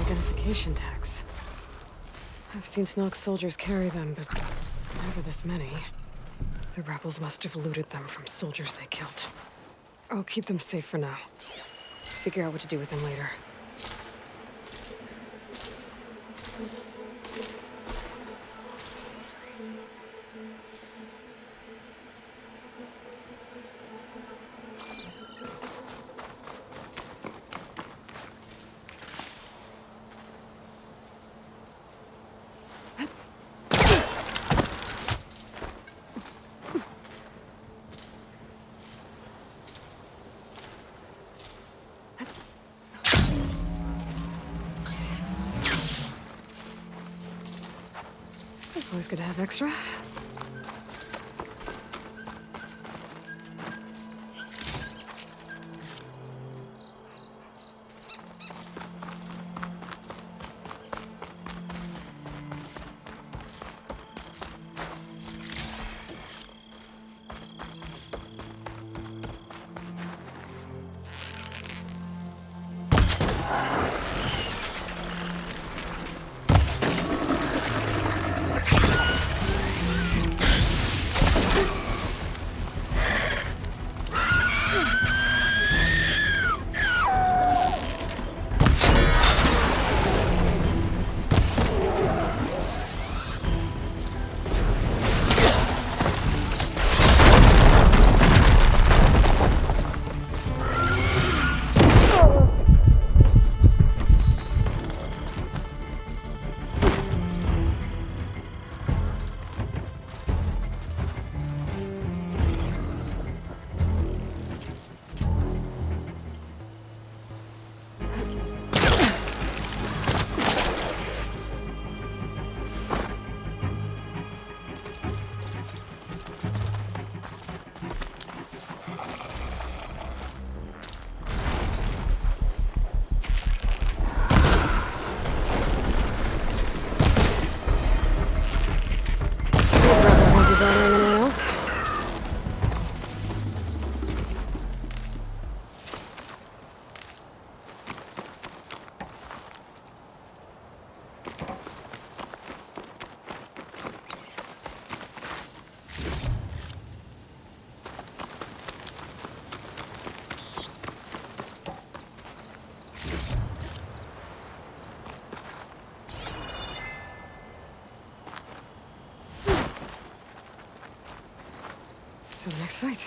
Speaker 6: Identification tags. I've seen Snoke soldiers carry them, but never this many. The rebels must have looted them from soldiers they killed. I'll keep them safe for now. Figure out what to do with them later. It's always good to have extra. Anyone else? For the next fight.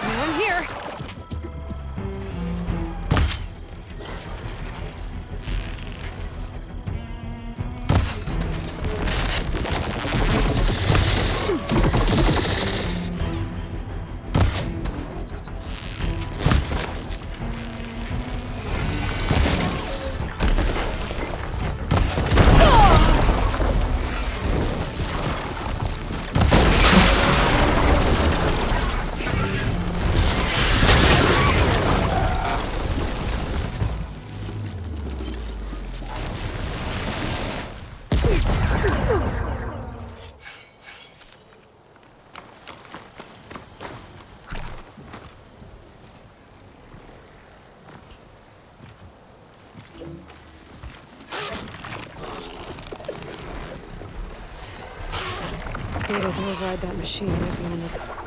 Speaker 6: I'm here.
Speaker 1: Data to override that machine might be in the...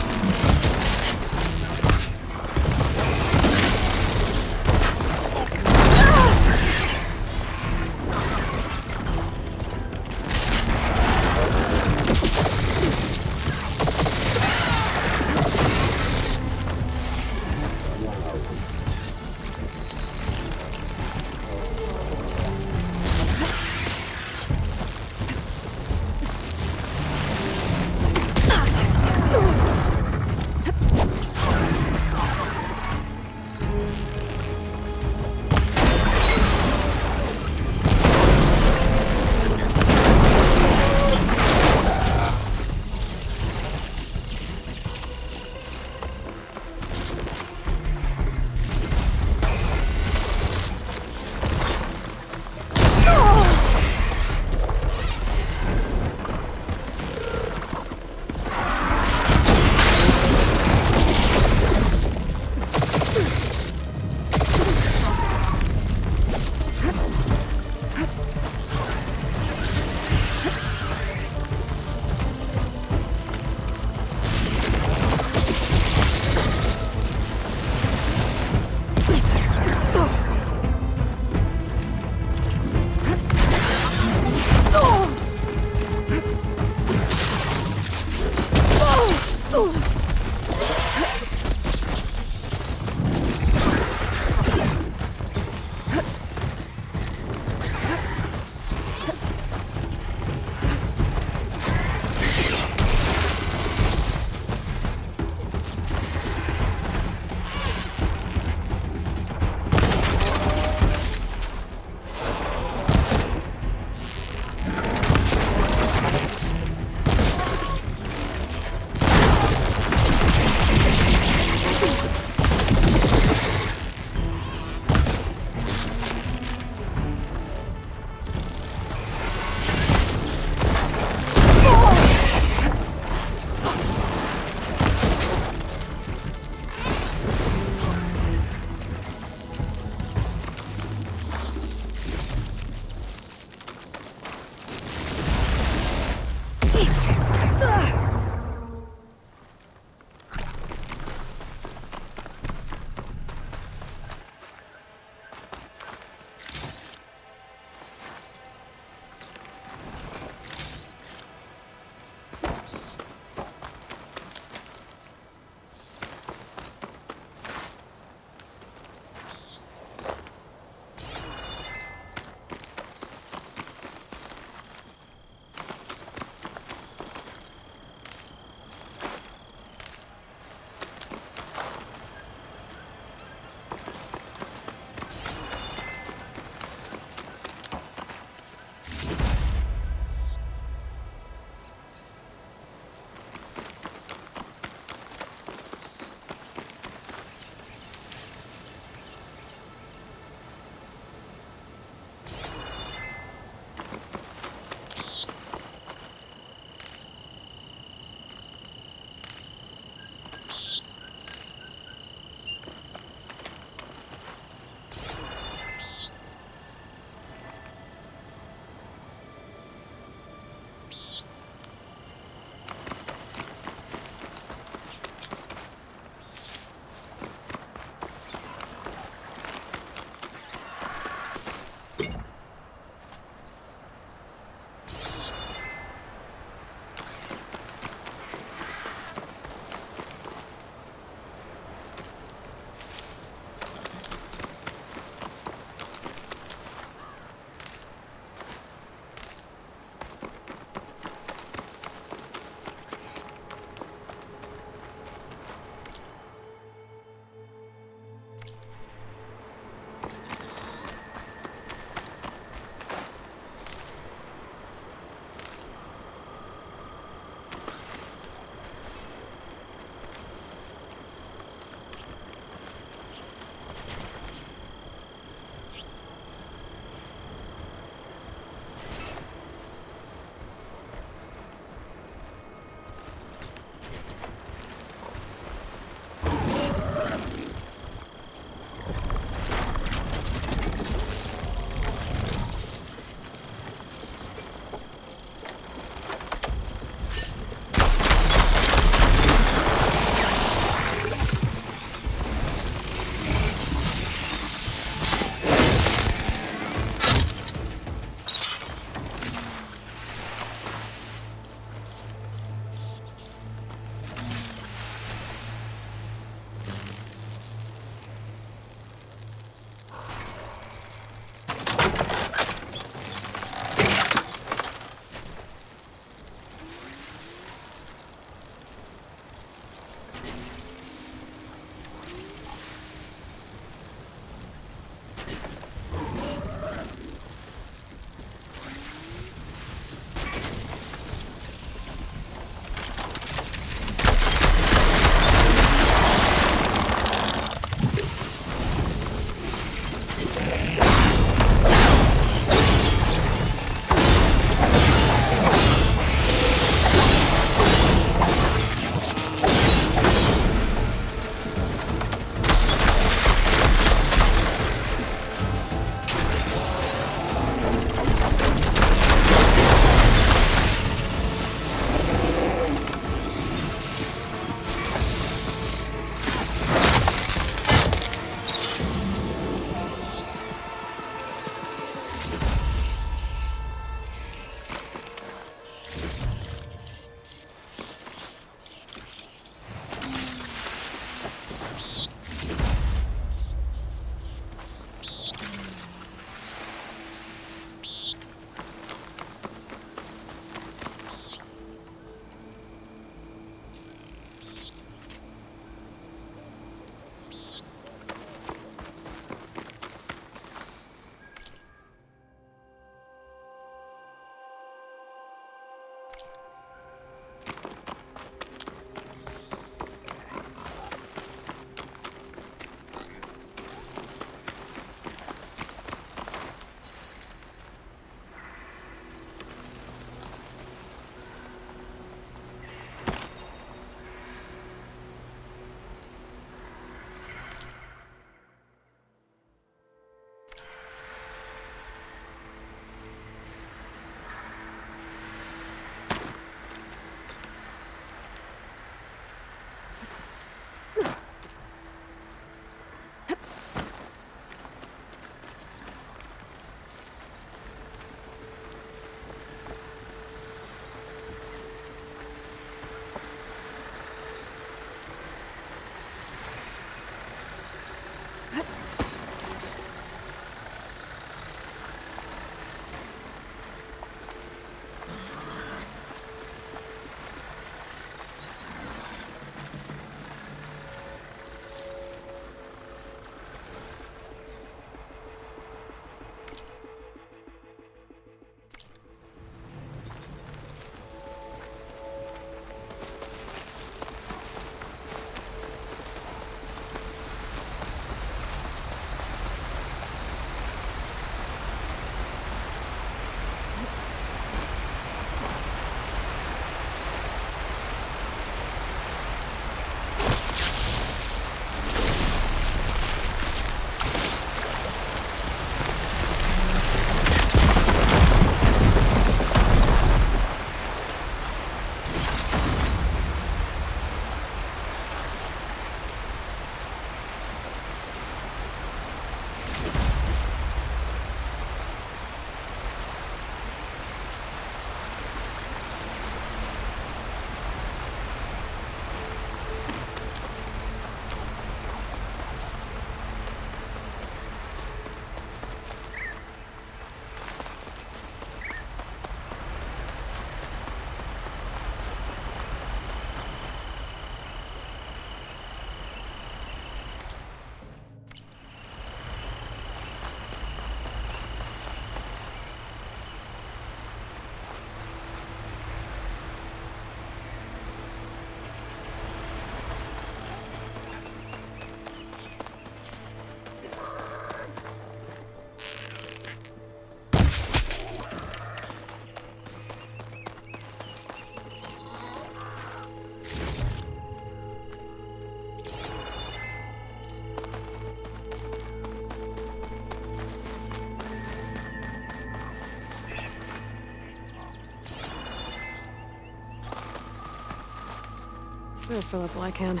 Speaker 1: I'll fill up all I can.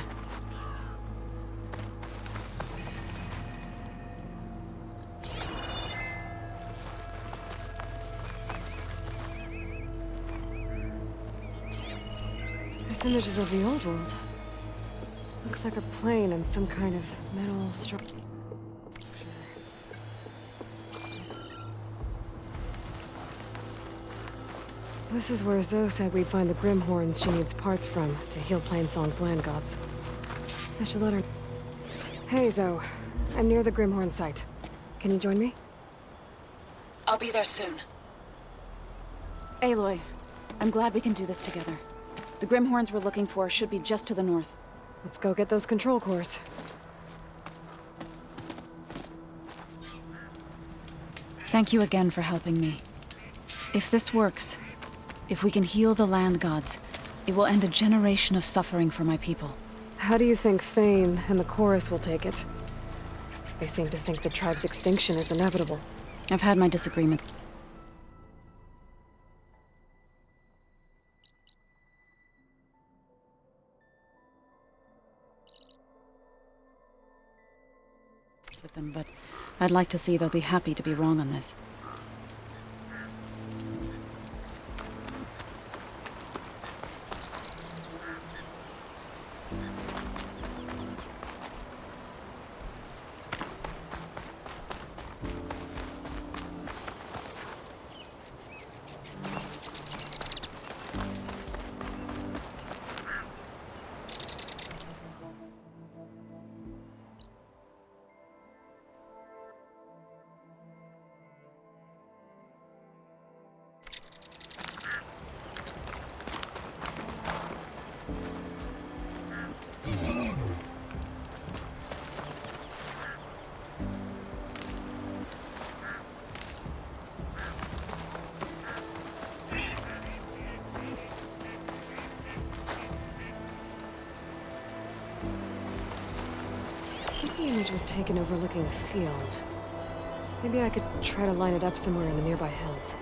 Speaker 1: This image is of the old world. Looks like a plane and some kind of metal structure. This is where Zoe said we'd find the Grimhorns she needs parts from to heal Plainsong's land gods. I should let her... Hey, Zoe. I'm near the Grimhorn site. Can you join me?
Speaker 15: I'll be there soon.
Speaker 17: Aloy, I'm glad we can do this together. The Grimhorns we're looking for should be just to the north.
Speaker 1: Let's go get those control cores.
Speaker 17: Thank you again for helping me. If this works, if we can heal the land gods, it will end a generation of suffering for my people.
Speaker 1: How do you think Fane and the chorus will take it? They seem to think the tribe's extinction is inevitable.
Speaker 17: I've had my disagreements. With them, but I'd like to see they'll be happy to be wrong on this.
Speaker 1: The image was taken overlooking a field. Maybe I could try to line it up somewhere in the nearby hills.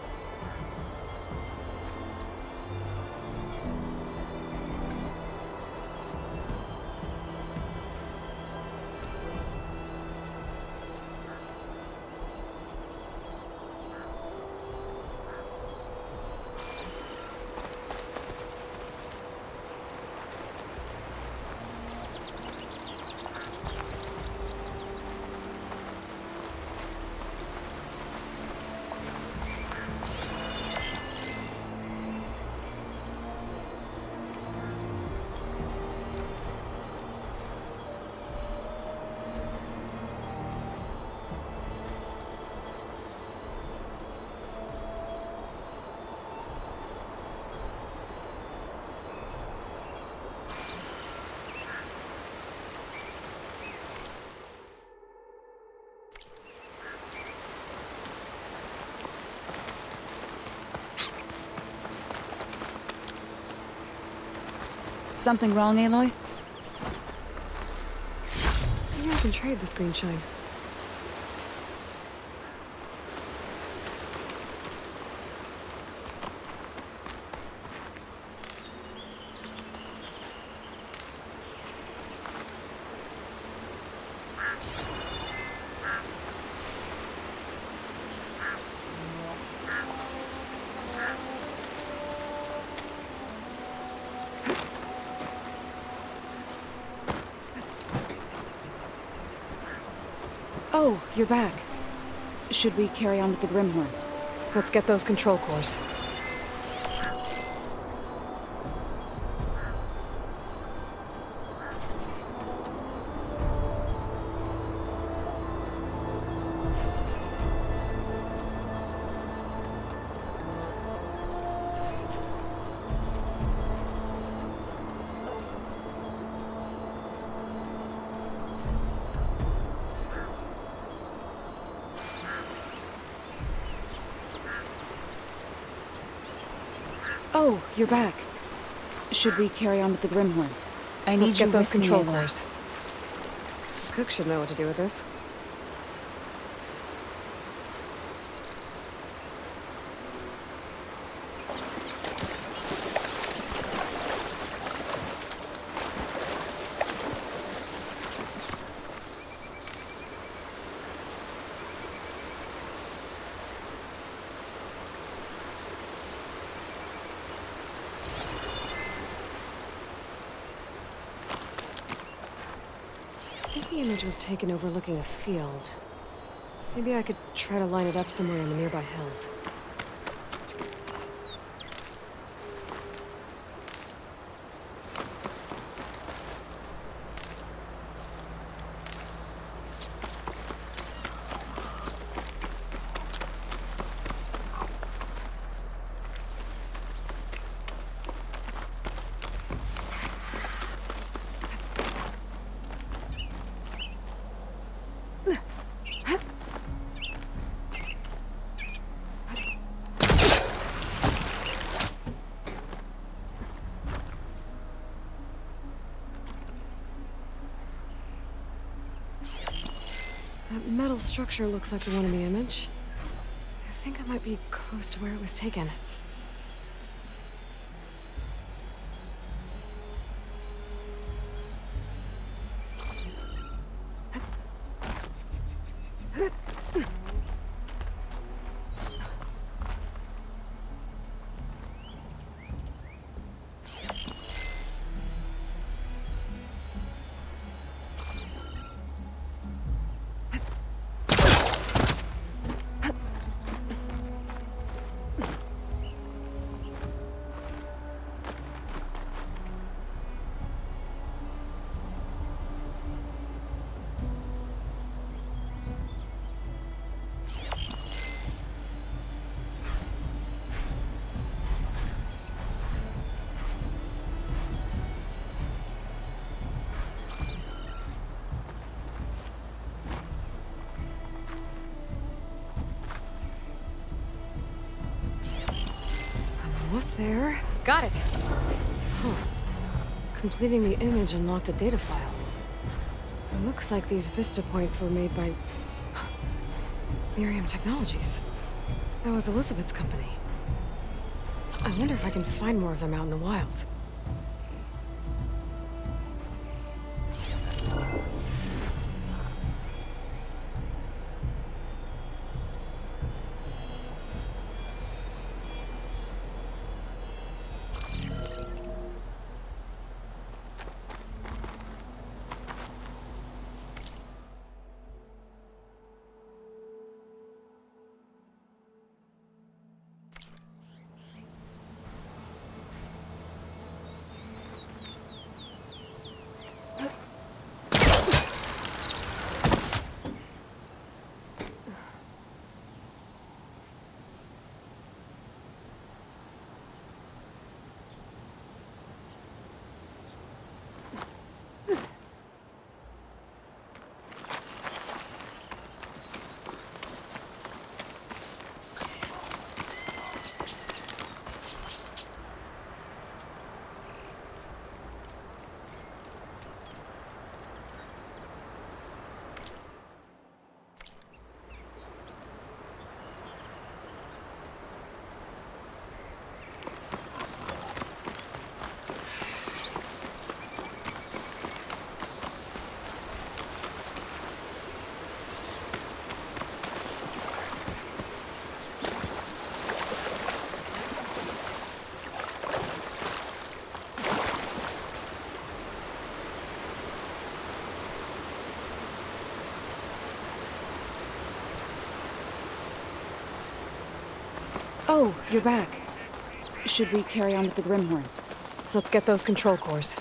Speaker 17: Something wrong, Aloy?
Speaker 1: Maybe I can trade this green shine.
Speaker 17: Oh, you're back. Should we carry on with the Grimhorns?
Speaker 1: Let's get those control cores.
Speaker 17: Oh, you're back. Should we carry on with the Grimhorns? I need
Speaker 1: Let's
Speaker 17: you
Speaker 1: get those
Speaker 17: with me,
Speaker 1: control
Speaker 17: Aloy.
Speaker 1: cores. Cook should know what to do with this. I think the image was taken overlooking a field. Maybe I could try to line it up somewhere in the nearby hills. That metal structure looks like the one in the image. I think I might be close to where it was taken. Almost there. Got it! Huh. Completing the image unlocked a data file.
Speaker 6: It looks like these Vista points were made by Miriam Technologies. That was Elizabeth's company. I wonder if I can find more of them out in the wild.
Speaker 17: Oh, you're back. Should we carry on with the Grimhorns?
Speaker 6: Let's get those control cores.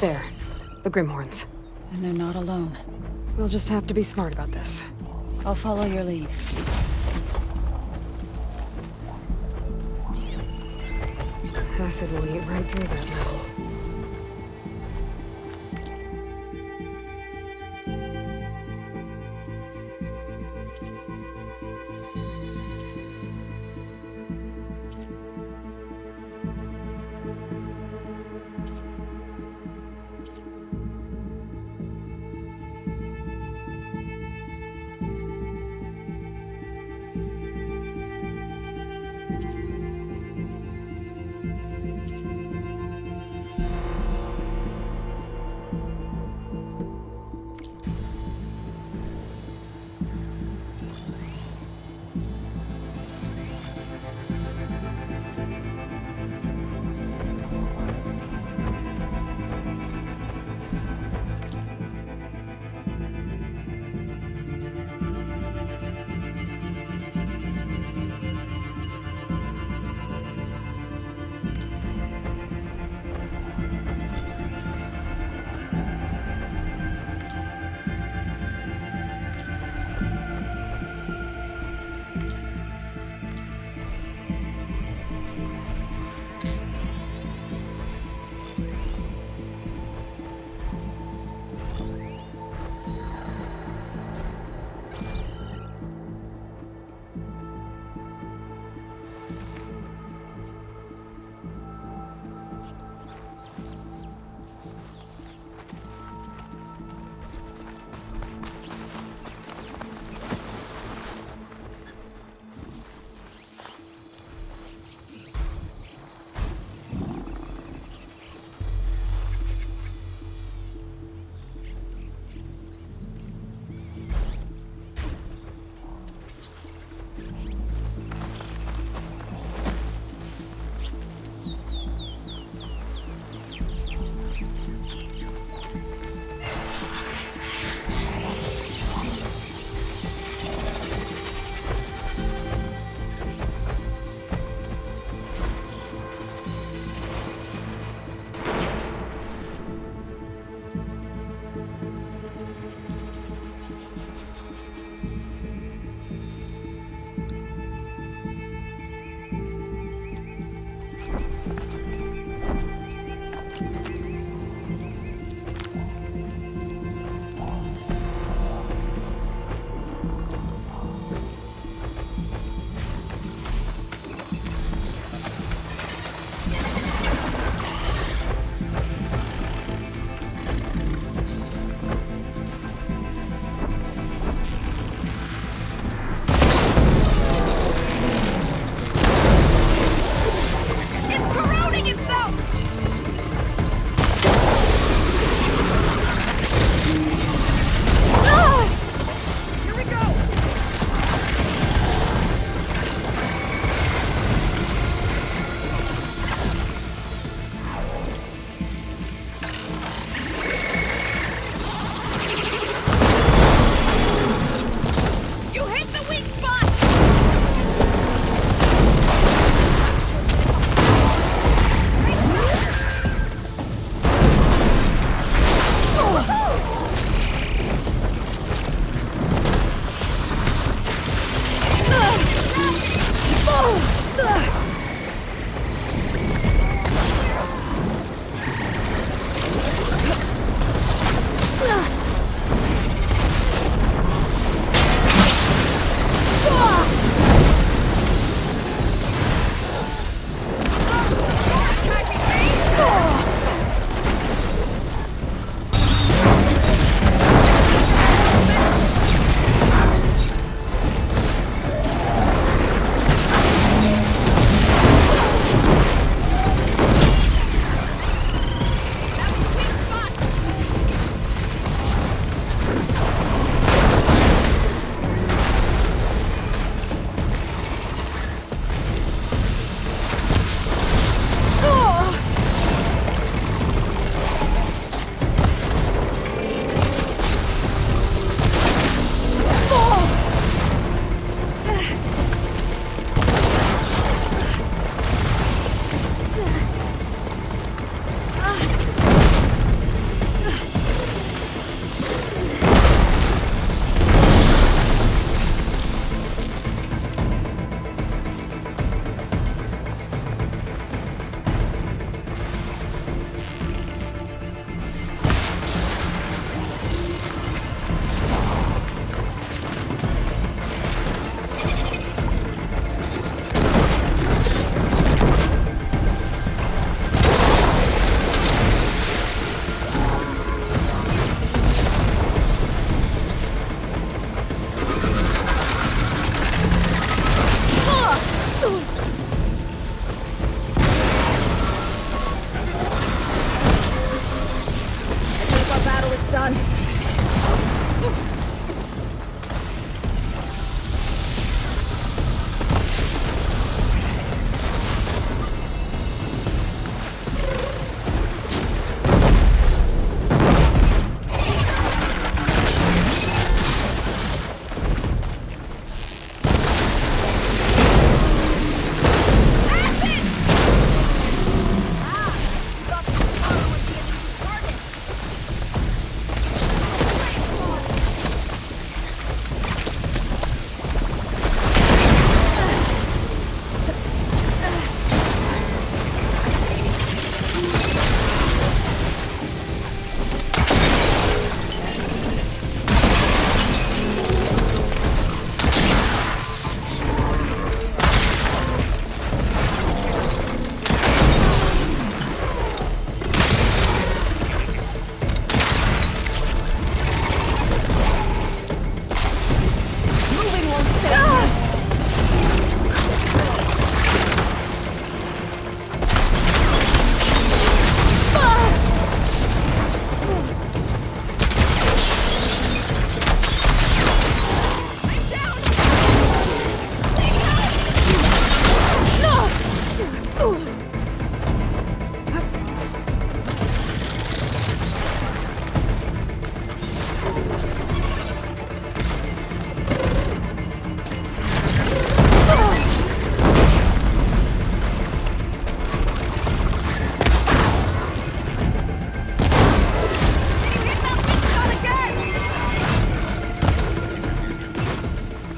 Speaker 6: There. The Grimhorns.
Speaker 17: And they're not alone.
Speaker 6: We'll just have to be smart about this.
Speaker 17: I'll follow your lead.
Speaker 6: Acid will eat right through that level.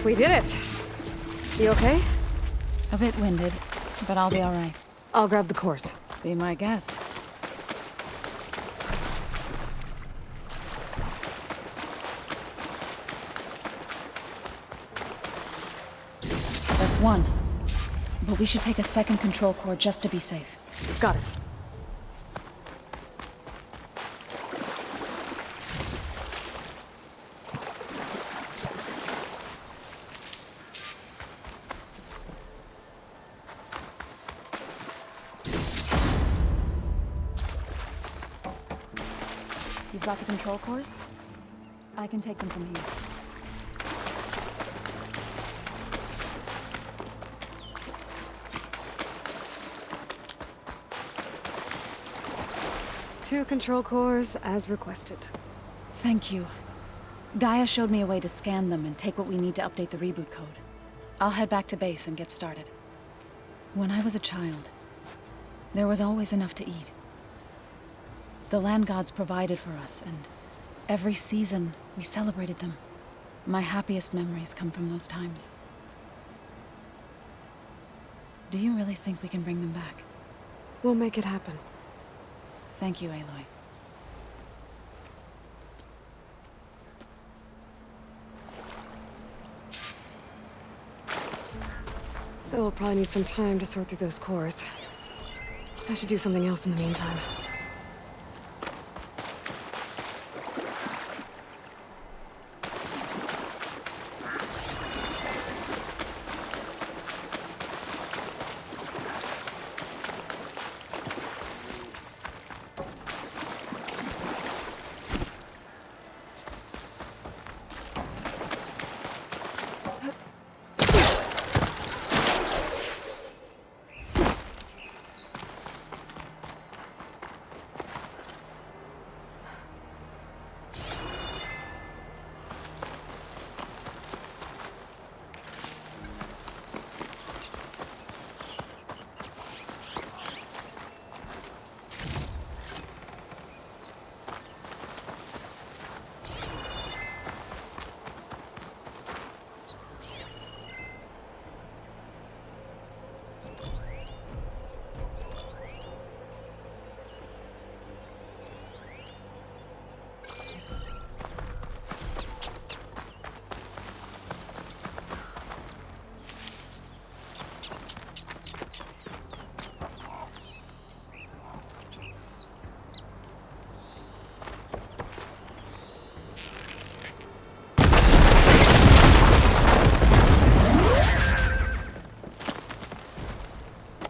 Speaker 6: We did it. You okay?
Speaker 17: A bit winded, but I'll be all right.
Speaker 6: I'll grab the course.
Speaker 17: Be my guest. That's one. But we should take a second control core just to be safe.
Speaker 6: Got it.
Speaker 17: You've got the control cores? I can take them from here.
Speaker 6: Two control cores, as requested.
Speaker 17: Thank you. Gaia showed me a way to scan them and take what we need to update the reboot code. I'll head back to base and get started. When I was a child, there was always enough to eat. The land gods provided for us, and every season we celebrated them. My happiest memories come from those times. Do you really think we can bring them back?
Speaker 6: We'll make it happen.
Speaker 17: Thank you, Aloy.
Speaker 6: So we'll probably need some time to sort through those cores. I should do something else in the meantime.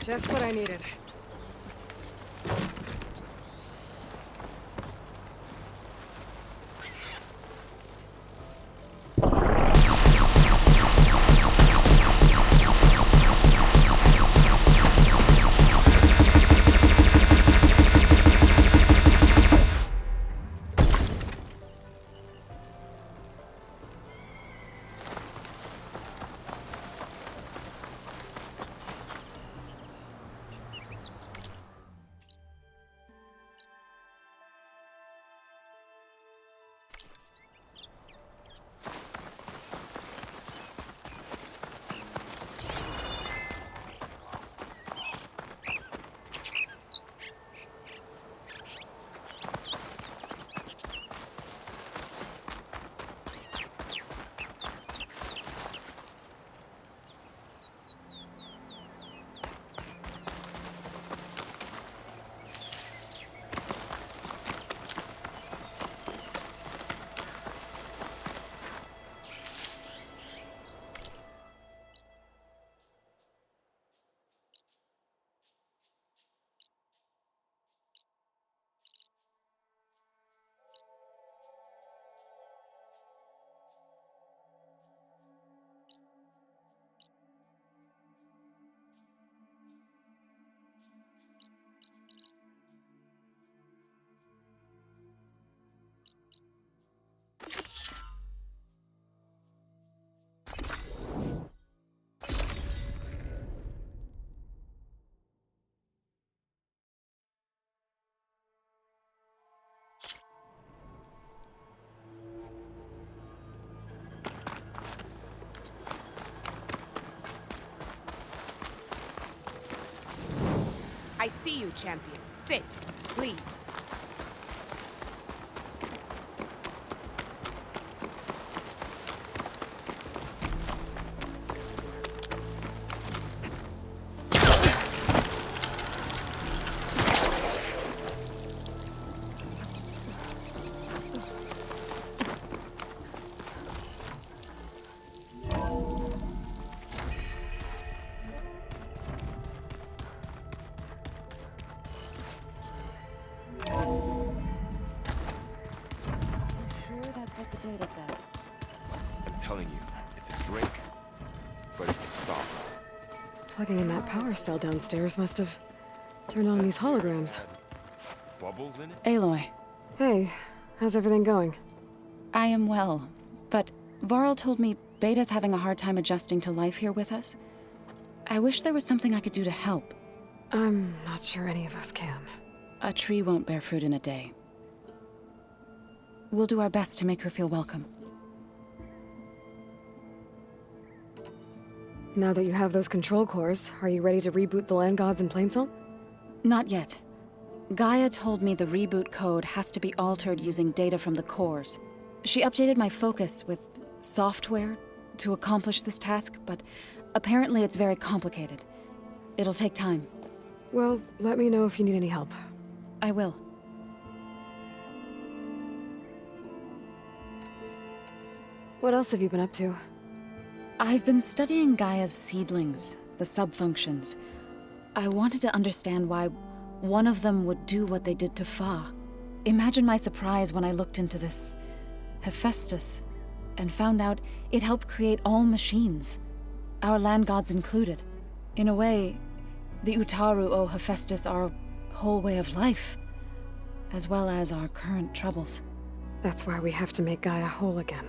Speaker 6: Just what I needed.
Speaker 16: I see you, champion. Sit, please.
Speaker 14: I'm telling you, it's a drink, but it's soft.
Speaker 6: Plugging in that power cell downstairs must have turned on these holograms.
Speaker 14: Bubbles in it?
Speaker 17: Aloy.
Speaker 6: Hey, how's everything going?
Speaker 17: I am well, but Varl told me Beta's having a hard time adjusting to life here with us. I wish there was something I could do to help.
Speaker 6: I'm not sure any of us can.
Speaker 17: A tree won't bear fruit in a day. We'll do our best to make her feel welcome.
Speaker 6: Now that you have those control cores, are you ready to reboot the land gods in Plainsong?
Speaker 17: Not yet. Gaia told me the reboot code has to be altered using data from the cores. She updated my focus with software to accomplish this task, but apparently it's very complicated. It'll take time.
Speaker 6: Well, let me know if you need any help.
Speaker 17: I will.
Speaker 6: What else have you been up to?
Speaker 17: I've been studying Gaia's seedlings, the subfunctions. I wanted to understand why one of them would do what they did to Fa. Imagine my surprise when I looked into this Hephaestus and found out it helped create all machines, our land gods included. In a way, the Utaru owe Hephaestus our whole way of life, as well as our current troubles.
Speaker 6: That's why we have to make Gaia whole again.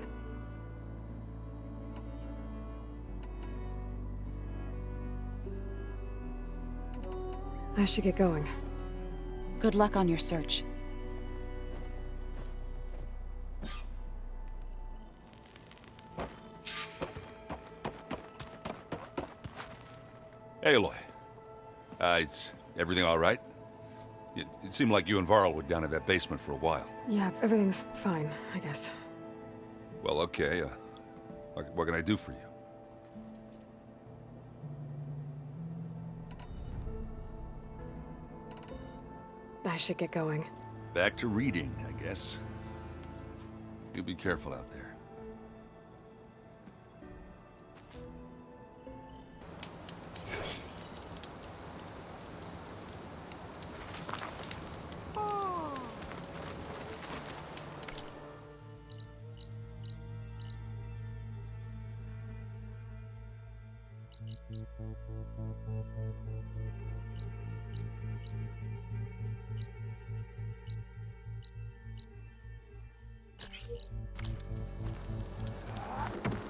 Speaker 6: I should get going.
Speaker 17: Good luck on your search.
Speaker 18: Aloy. Is everything all right? It seemed like you and Varl were down in that basement for a while.
Speaker 6: Yeah, everything's fine, I guess.
Speaker 18: Well, okay. What can I do for you?
Speaker 6: I should get going.
Speaker 18: Back to reading, I guess. You be careful out there.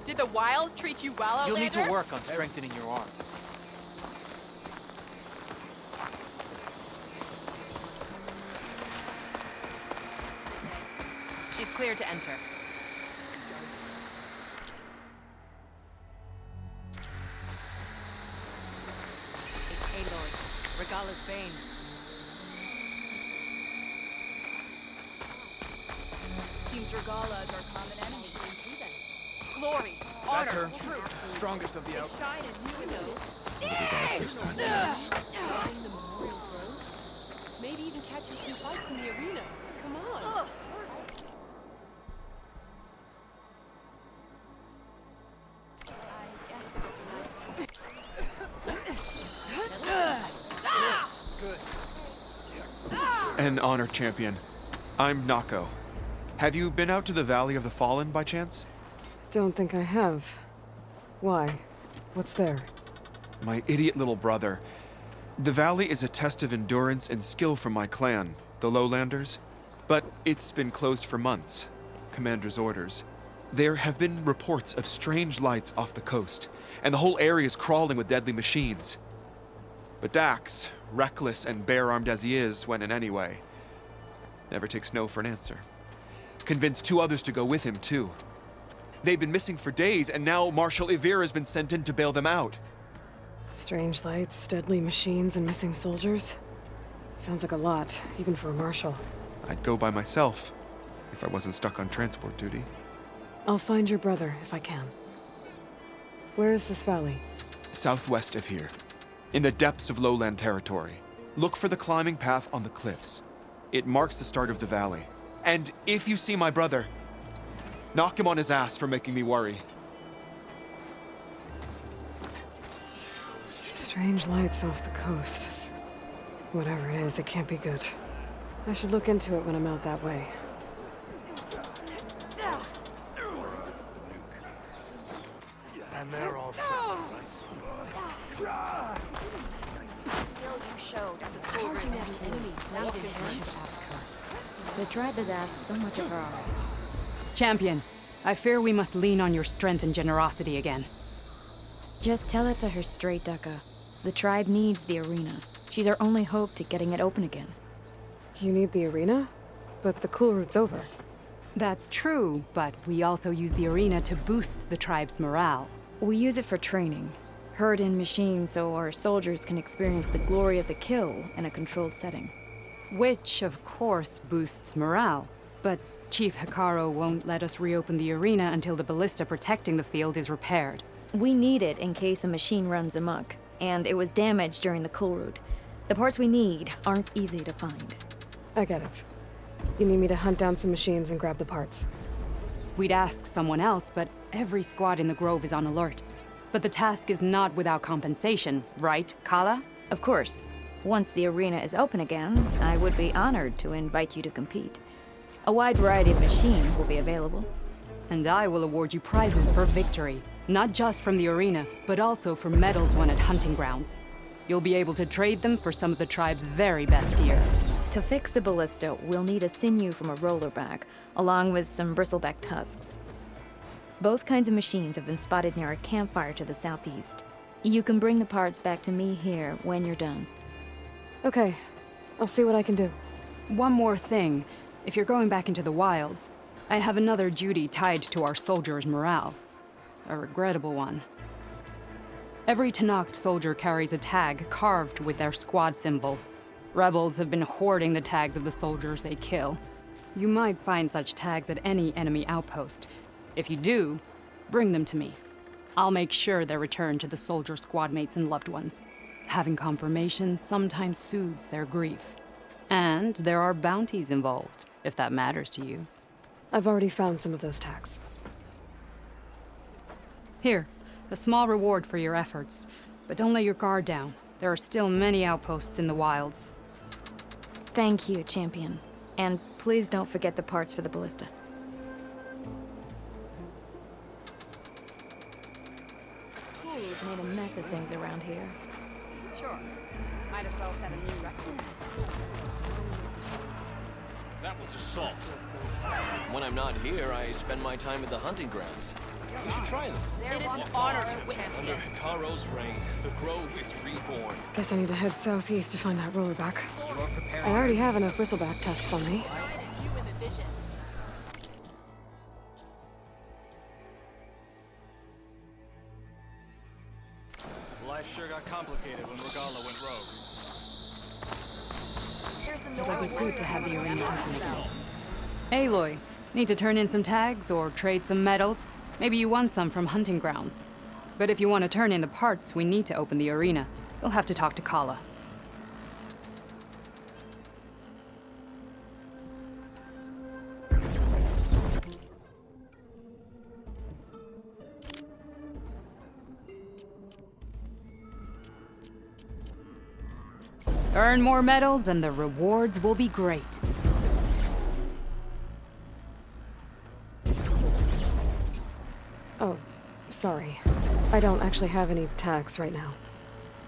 Speaker 16: Did the wilds treat you well, Outlander?
Speaker 8: You'll need to work on strengthening your arm.
Speaker 13: She's clear to enter. It's Aloy, Regala's Bane. Seems Regala is our common enemy. Glory, honor,
Speaker 8: That's her.
Speaker 13: truth.
Speaker 8: Strongest of the out.
Speaker 13: Shine and you know. Find the memorial grove. Maybe even catch you some fights in the arena. Come on.
Speaker 21: An honor champion. I'm Nako. Have you been out to the Valley of the Fallen by chance?
Speaker 6: Don't think I have. Why? What's there?
Speaker 21: My idiot little brother. The valley is a test of endurance and skill for my clan, the Lowlanders. But it's been closed for months. Commander's orders. There have been reports of strange lights off the coast, and the whole area is crawling with deadly machines. But Dax, reckless and bare-armed as he is when in any way, never takes no for an answer. Convinced 2 others to go with him, too. They've been missing for days, and now Marshal Ivir has been sent in to bail them out.
Speaker 6: Strange lights, deadly machines, and missing soldiers? Sounds like a lot, even for a marshal.
Speaker 21: I'd go by myself if I wasn't stuck on transport duty.
Speaker 6: I'll find your brother if I can. Where is this valley?
Speaker 21: Southwest of here, in the depths of lowland territory. Look for the climbing path on the cliffs. It marks the start of the valley. And if you see my brother, knock him on his ass for making me worry.
Speaker 6: Strange lights off the coast. Whatever it is, it can't be good. I should look into it when I'm out that way.
Speaker 12: And they're all friendly, right?
Speaker 3: Still you showed as a charging at the enemy.
Speaker 22: The tribe has asked so much of her already.
Speaker 23: Champion, I fear we must lean on your strength and generosity again.
Speaker 22: Just tell it to her straight, Ducka. The tribe needs the arena. She's our only hope to getting it open again.
Speaker 6: You need the arena? But the cool route's over.
Speaker 23: That's true, but we also use the arena to boost the tribe's morale.
Speaker 22: We use it for training. Herd in machines so our soldiers can experience the glory of the kill in a controlled setting.
Speaker 23: Which, of course, boosts morale. But Chief Hikaru won't let us reopen the arena until the ballista protecting the field is repaired.
Speaker 22: We need it in case a machine runs amok, and it was damaged during the cool route. The parts we need aren't easy to find.
Speaker 6: I get it. You need me to hunt down some machines and grab the parts.
Speaker 23: We'd ask someone else, but every squad in the Grove is on alert. But the task is not without compensation, right, Kala?
Speaker 22: Of course. Once the arena is open again, I would be honored to invite you to compete. A wide variety of machines will be available.
Speaker 23: And I will award you prizes for victory, not just from the arena, but also for medals won at hunting grounds. You'll be able to trade them for some of the tribe's very best gear.
Speaker 22: To fix the ballista, we'll need a sinew from a rollerback, along with some bristleback tusks. Both kinds of machines have been spotted near a campfire to the southeast. You can bring the parts back to me here when you're done.
Speaker 6: Okay, I'll see what I can do.
Speaker 23: One more thing. If you're going back into the wilds, I have another duty tied to our soldiers' morale. A regrettable one. Every Tenakth soldier carries a tag carved with their squad symbol. Rebels have been hoarding the tags of the soldiers they kill. You might find such tags at any enemy outpost. If you do, bring them to me. I'll make sure they're returned to the soldier squad mates and loved ones. Having confirmation sometimes soothes their grief. And there are bounties involved, if that matters to you.
Speaker 6: I've already found some of those tags.
Speaker 23: Here, a small reward for your efforts. But don't let your guard down. There are still many outposts in the wilds.
Speaker 22: Thank you, Champion. And please don't forget the parts for the ballista. We've made a mess of things around here.
Speaker 16: Sure. Might as well set a new record.
Speaker 24: That was assault. When I'm not here, I spend my time at the hunting grounds. You should try them.
Speaker 16: It is an honor to witness
Speaker 24: Under
Speaker 16: this.
Speaker 24: Hikaru's reign, the Grove is reborn.
Speaker 6: Guess I need to head southeast to find that rollerback.
Speaker 24: You are preparing.
Speaker 6: I already have enough bristleback tusks on me.
Speaker 16: You in the visions.
Speaker 8: Life sure got complicated when Regala went rogue.
Speaker 23: It'll be good to have the arena open again. Aloy, need to turn in some tags or trade some medals? Maybe you won some from hunting grounds. But if you want to turn in the parts, we need to open the arena. You'll have to talk to Kala. Earn more medals and the rewards will be great.
Speaker 6: Oh, sorry. I don't actually have any tags right now.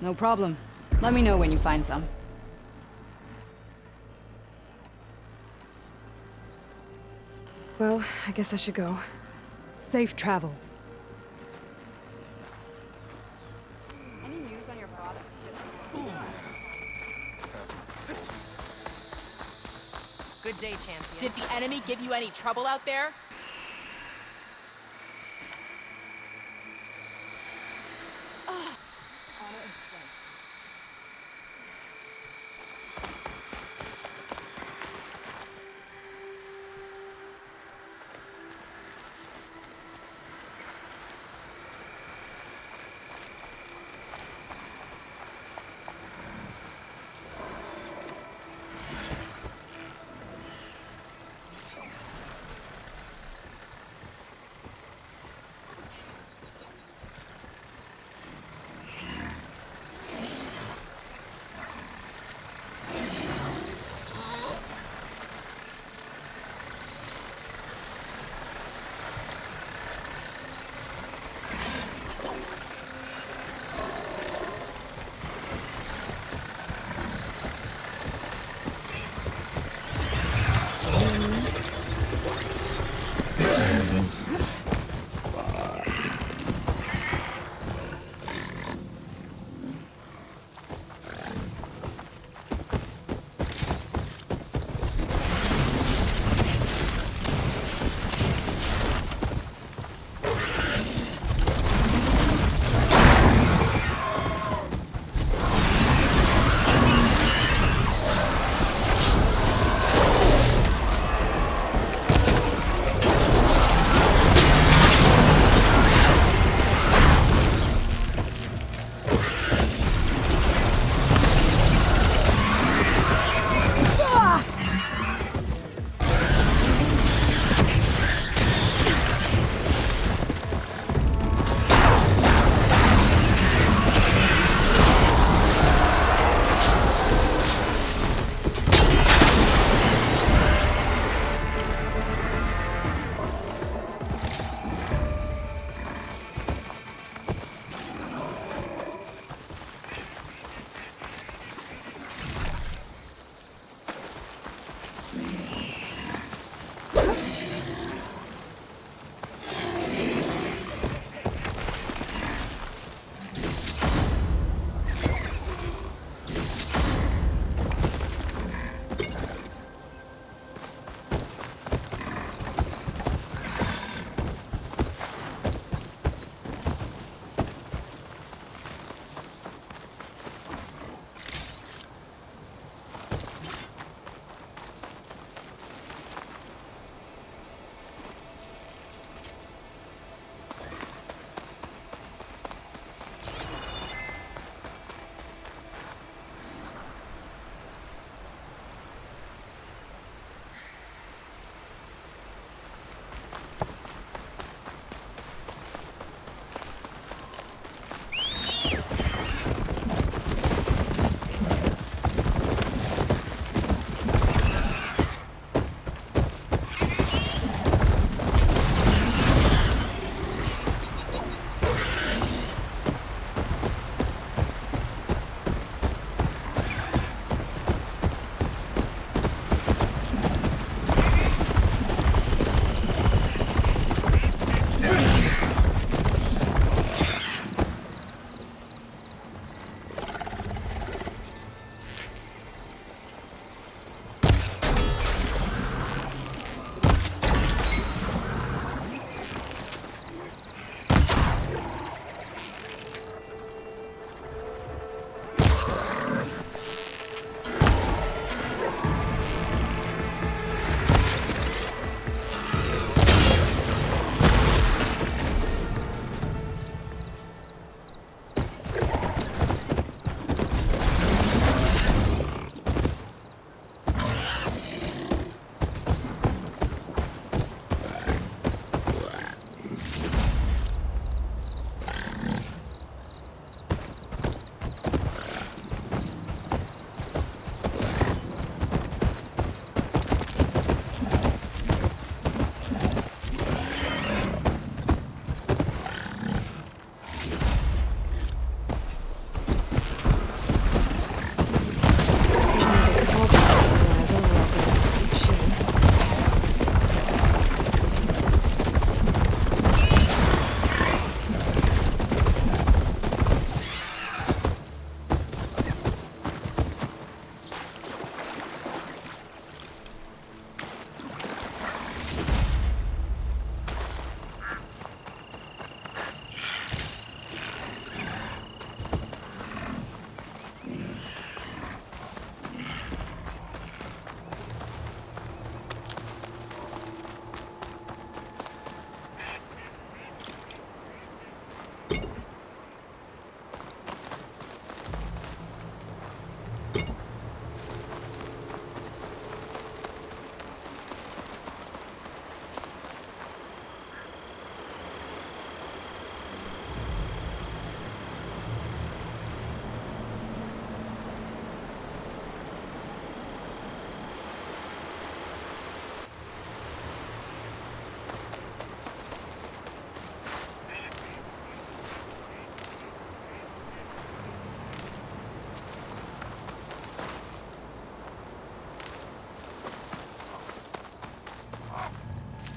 Speaker 23: No problem. Let me know when you find some.
Speaker 6: Well, I guess I should go.
Speaker 23: Safe travels.
Speaker 16: Any news on your father?
Speaker 3: Good day, champion.
Speaker 16: Did the enemy give you any trouble out there?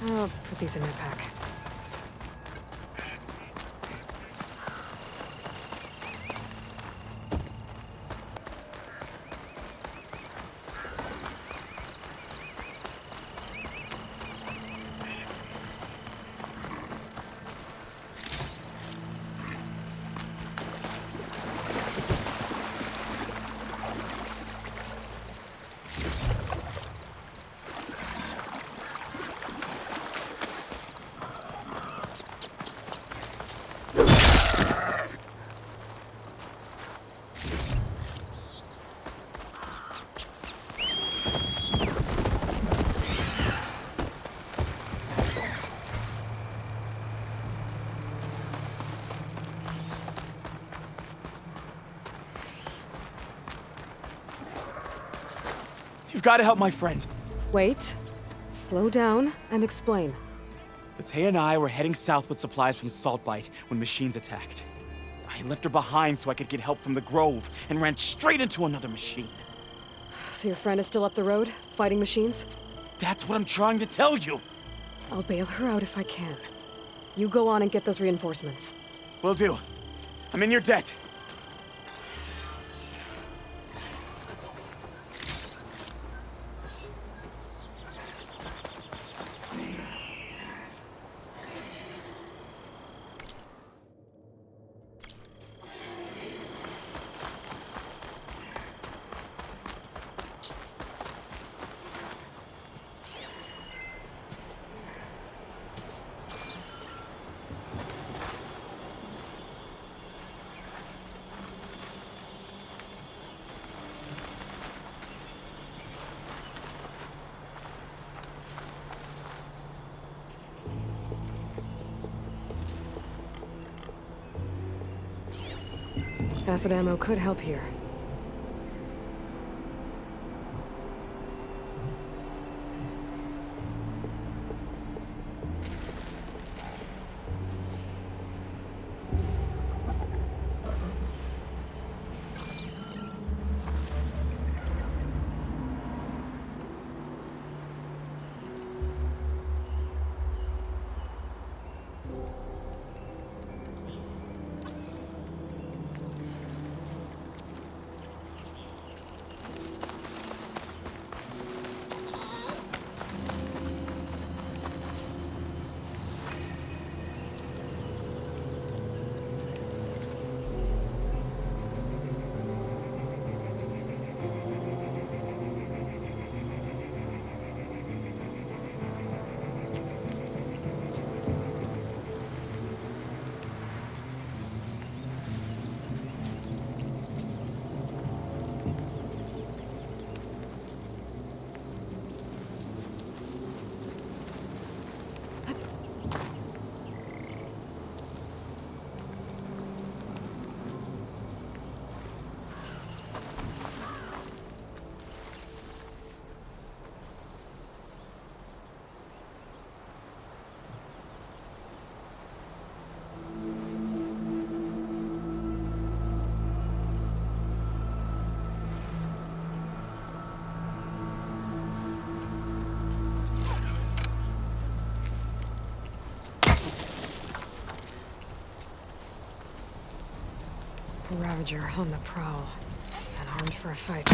Speaker 6: I'll put these in my pack.
Speaker 7: You've got to help my friend.
Speaker 6: Wait. Slow down and explain.
Speaker 7: Mattea and I were heading south with supplies from Blight when machines attacked. I left her behind so I could get help from the Grove and ran straight into another machine.
Speaker 6: So your friend is still up the road, fighting machines?
Speaker 7: That's what I'm trying to tell you.
Speaker 6: I'll bail her out if I can. You go on and get those reinforcements.
Speaker 7: Will do. I'm in your debt.
Speaker 6: Acid ammo could help here. Ravager on the prowl, and armed for a fight.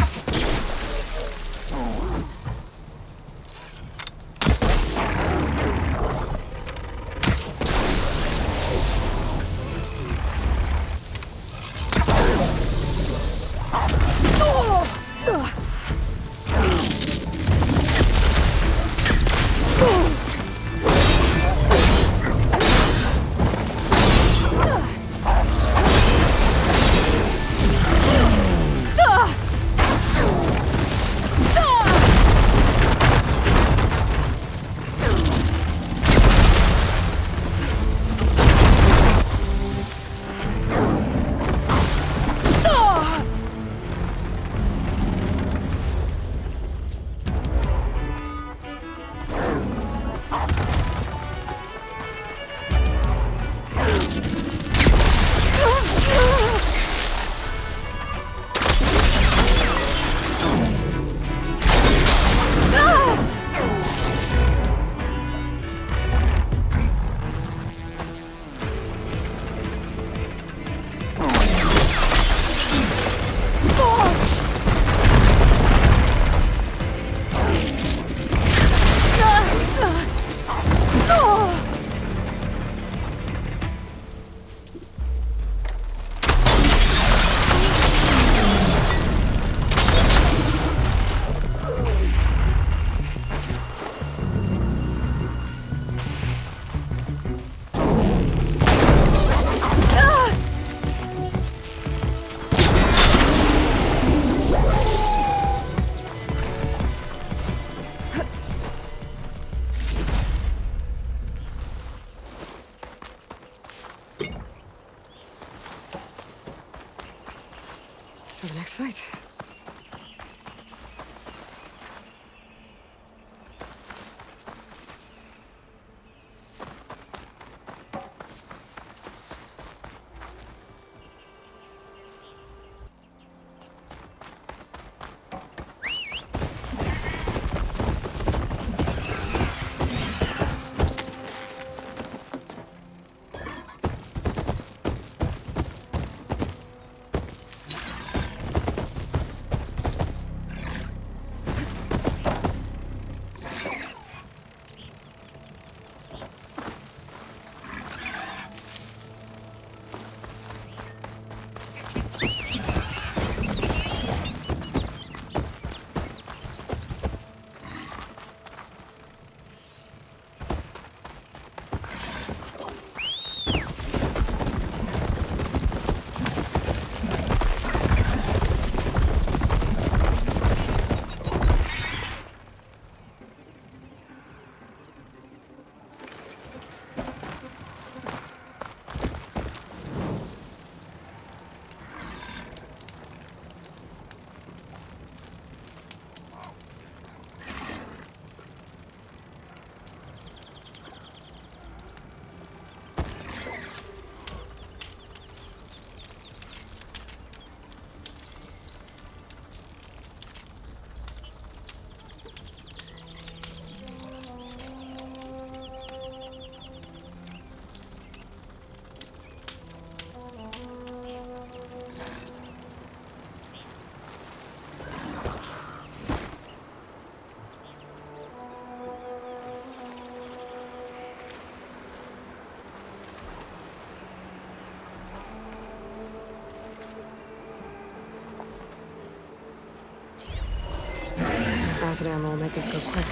Speaker 1: Acid ammo will make this go quick.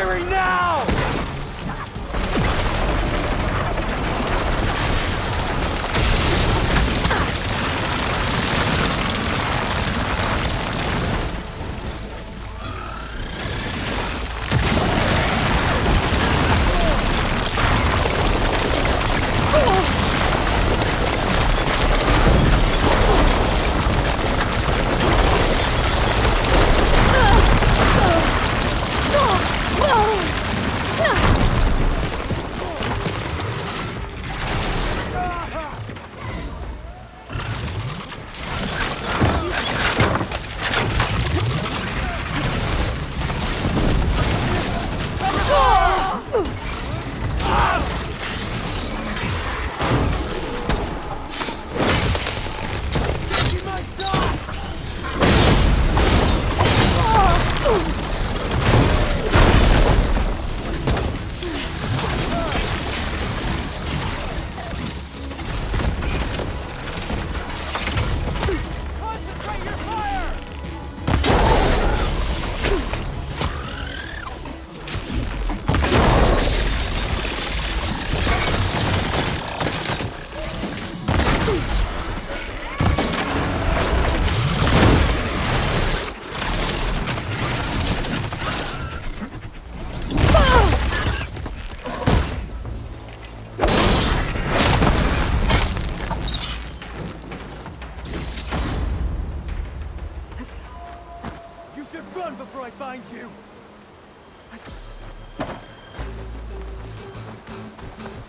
Speaker 7: Firing now!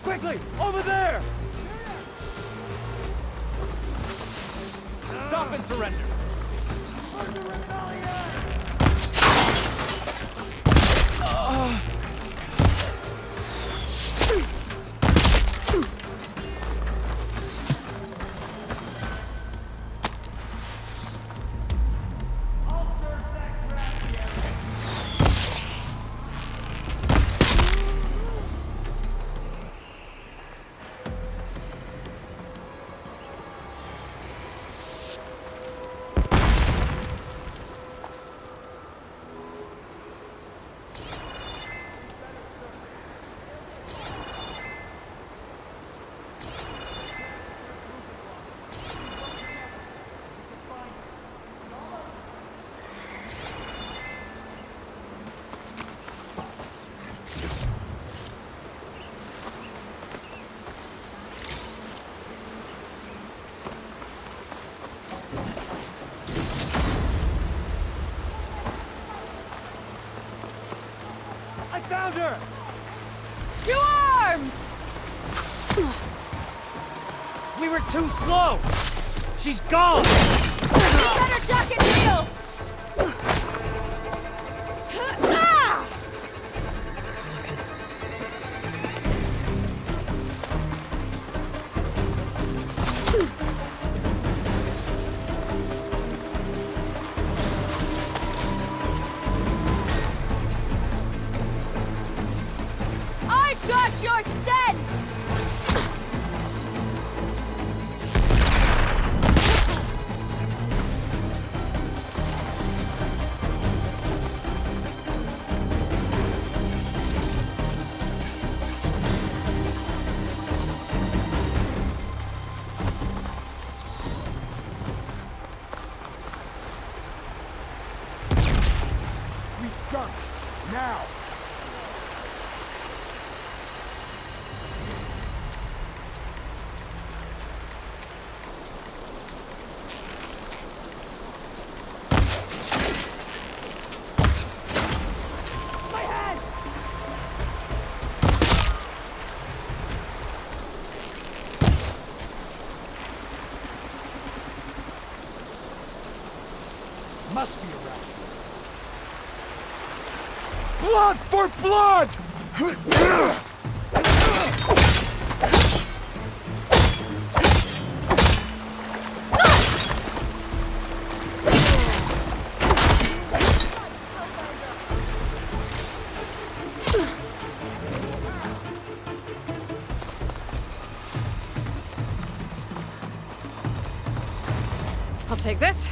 Speaker 7: Quickly! Over there! Stop and surrender! Found her!
Speaker 16: To arms!
Speaker 7: We were too slow! She's gone!
Speaker 16: You better duck and reel!
Speaker 7: Now! Must be around. Blood for blood!
Speaker 6: I'll take this.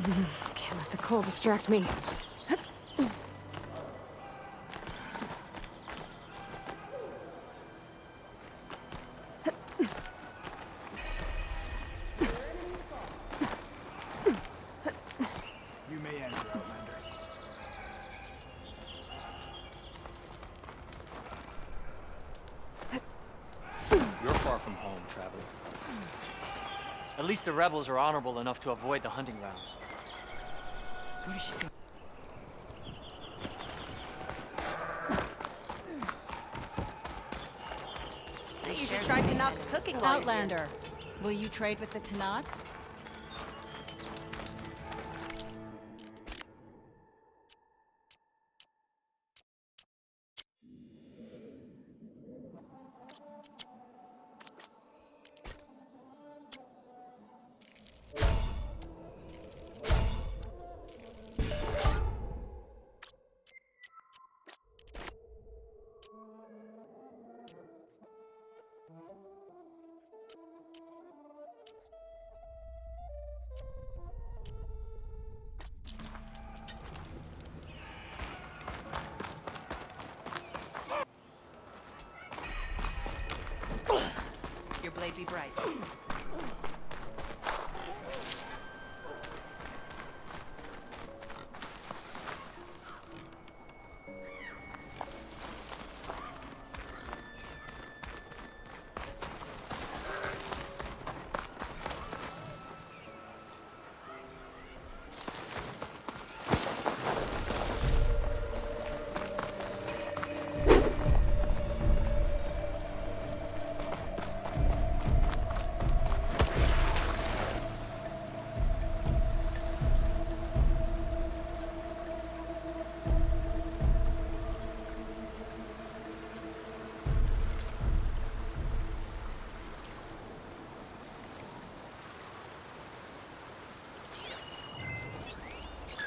Speaker 1: Can't let the cold distract me.
Speaker 7: You may enter, Outlander.
Speaker 9: You're far from home, traveler. At least the rebels are honorable enough to avoid the hunting grounds. Who does she think?
Speaker 3: You should try Tanak's cooking while you're here.
Speaker 10: Outlander, will you trade with the Tanakh? Your blade be bright.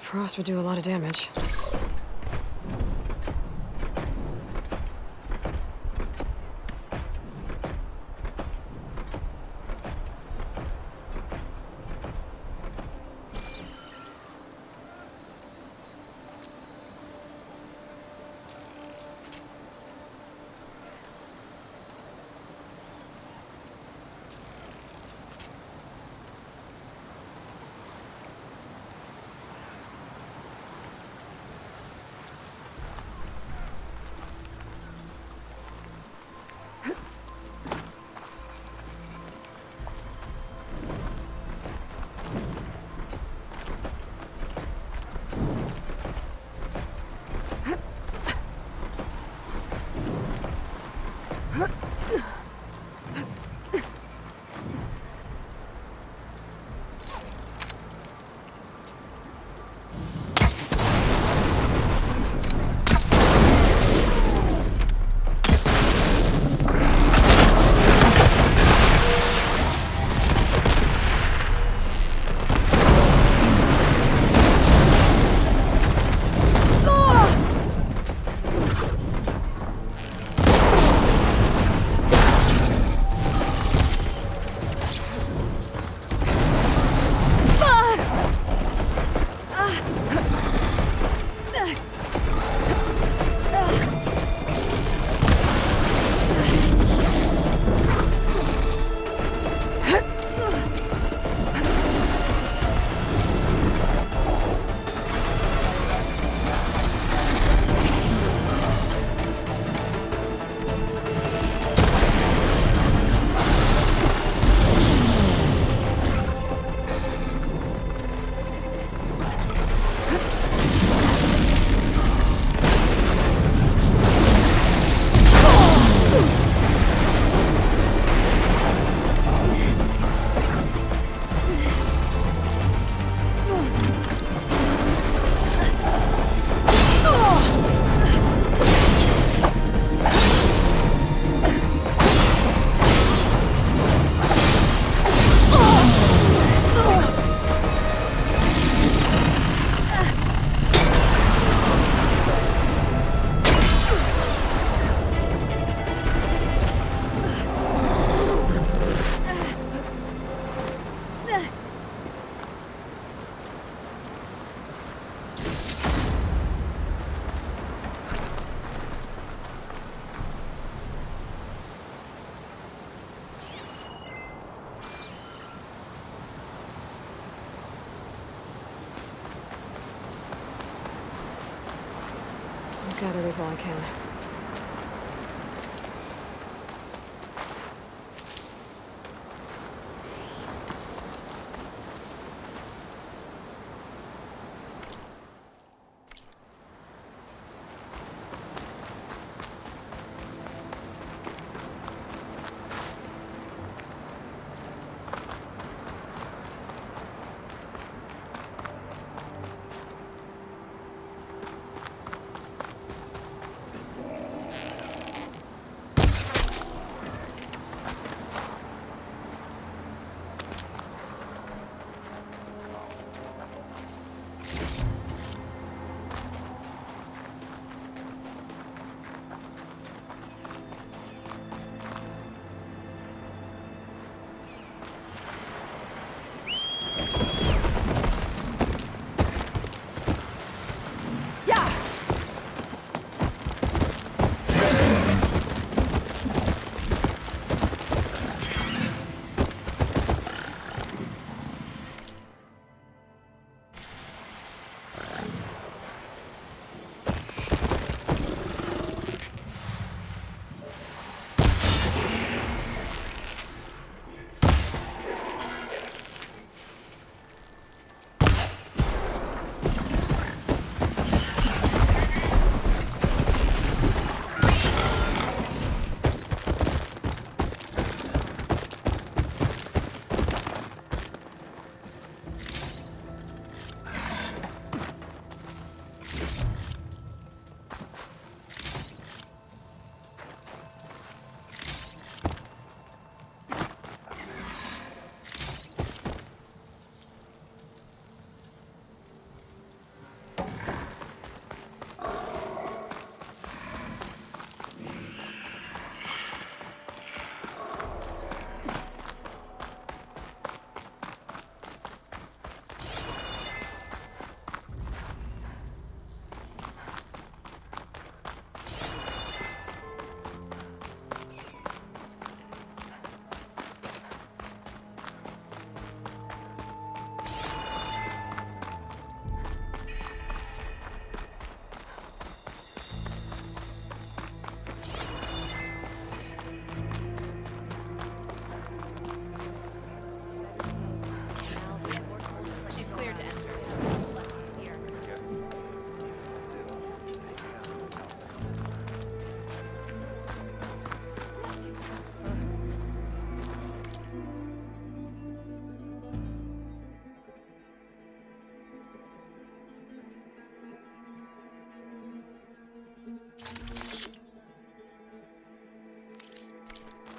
Speaker 1: Frost would do a lot of damage. gather these while I can.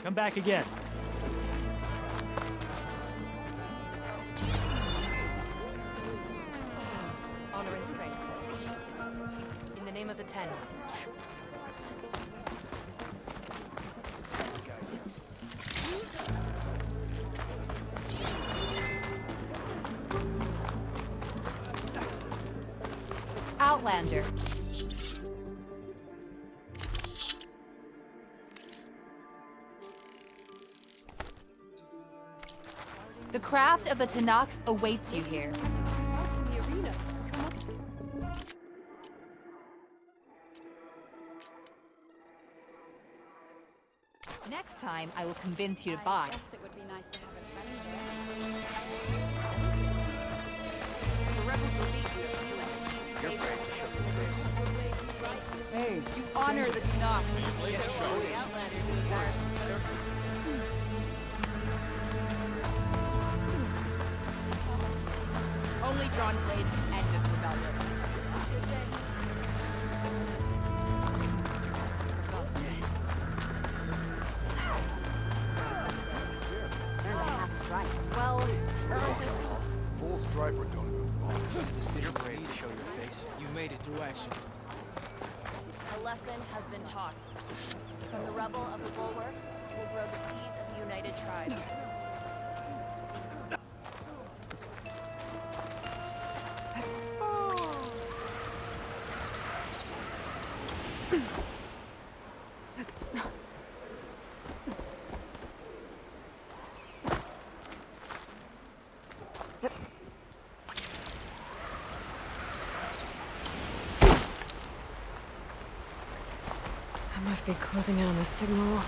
Speaker 8: Come back again.
Speaker 3: Honor and strength. In the name of the Ten.
Speaker 10: Outlander. The craft of the Tanakh awaits you here.
Speaker 13: In the arena.
Speaker 10: Next time, I will convince you to buy.
Speaker 2: I guess it would be nice to have a friend
Speaker 3: The rebels will beat you if you and the chief save them.
Speaker 16: Hey, you honor the Tanakh.
Speaker 3: Yes, the Outlanders is worse.
Speaker 16: Only drawn blades can end this rebellion.
Speaker 3: Well,
Speaker 5: Full striper don't even
Speaker 9: The city brave to show your face. You made it through action.
Speaker 3: a lesson has been taught. From the rebel of the bulwark will grow the seeds of the united tribe.
Speaker 1: Must be closing in on the signal.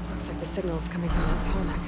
Speaker 1: Looks like the signal's coming from that tarmac.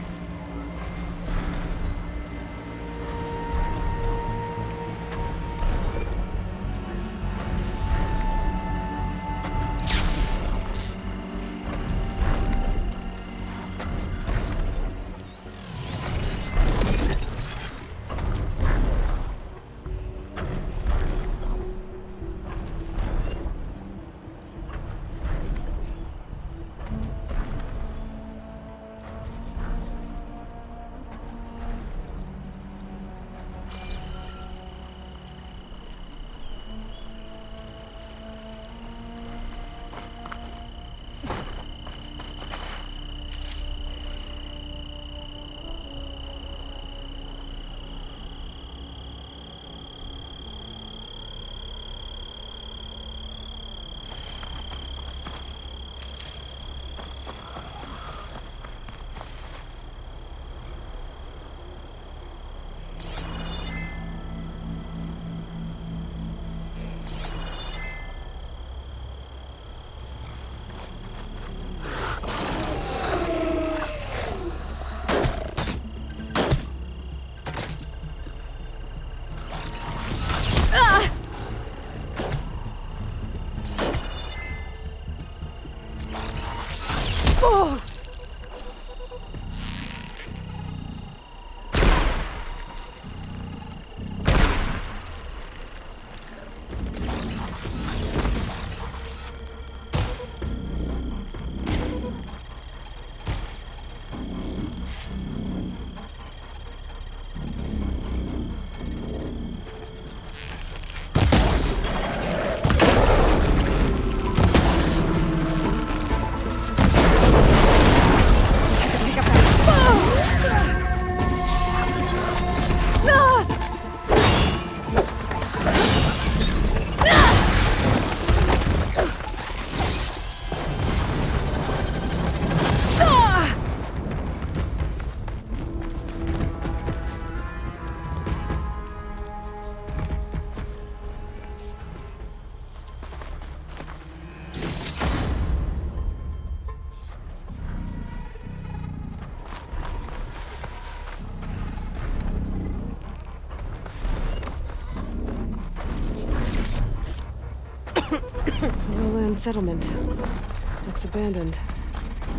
Speaker 1: Lowland settlement. Looks abandoned.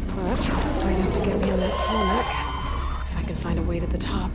Speaker 1: But might have to get me on that tarmac if I can find a way to the top.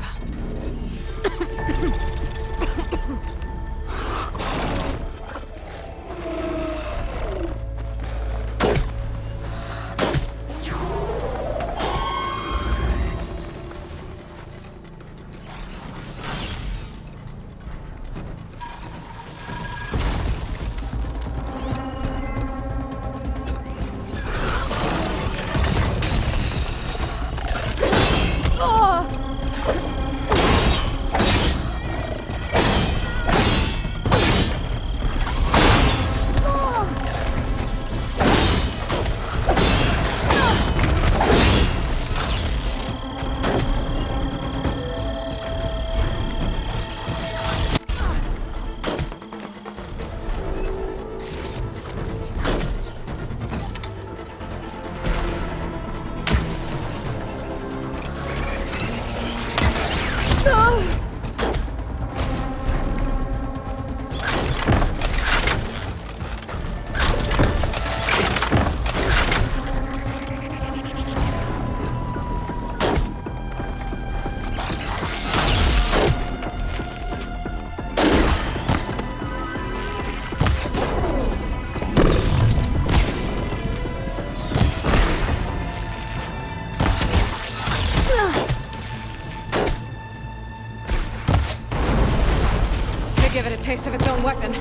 Speaker 6: give it a taste of its own weapon.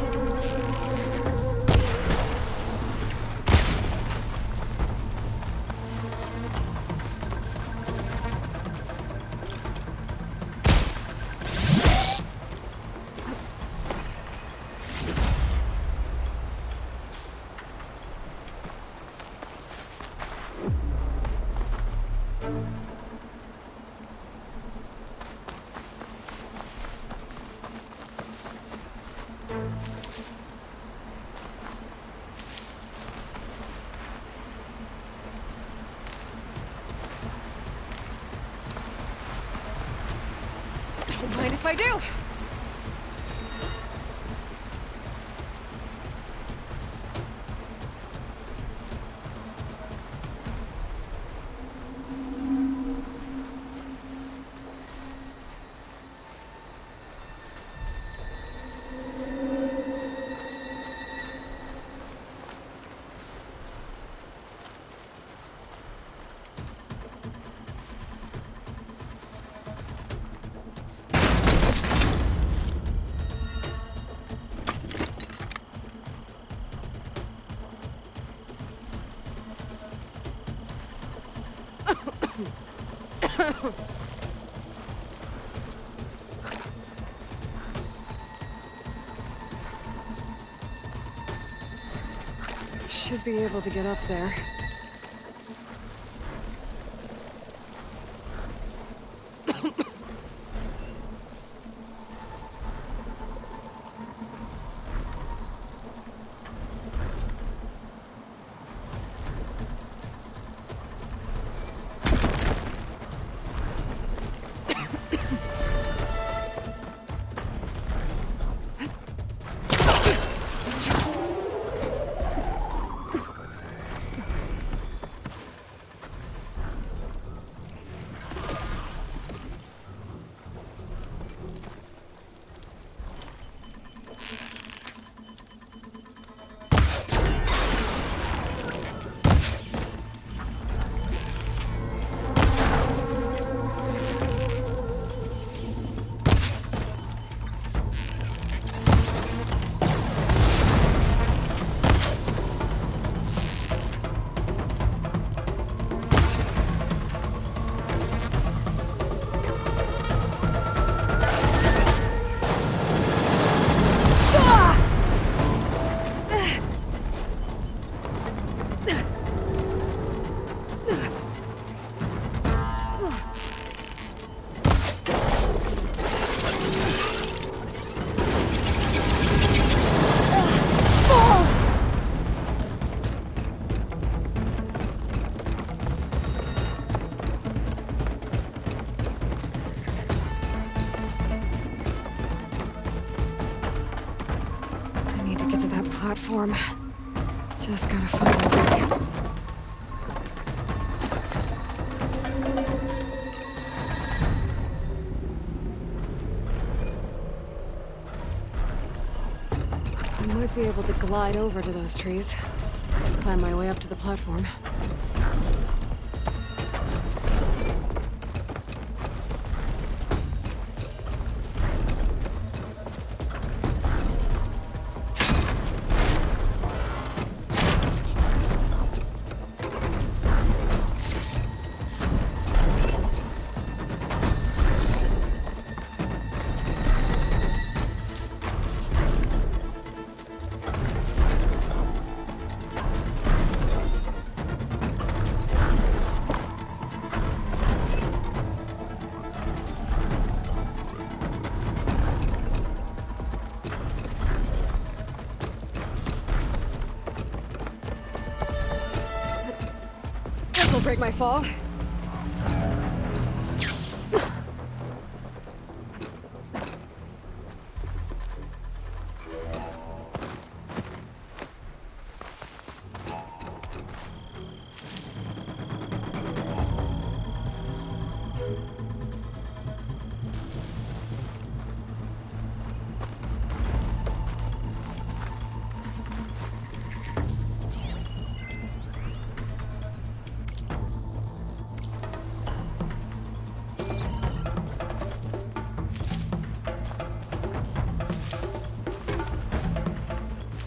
Speaker 6: Don't mind if I do. Should be able to get up there. Platform. Just gotta find a way. I might be able to glide over to those trees. Climb my way up to the platform. This'll break my fall.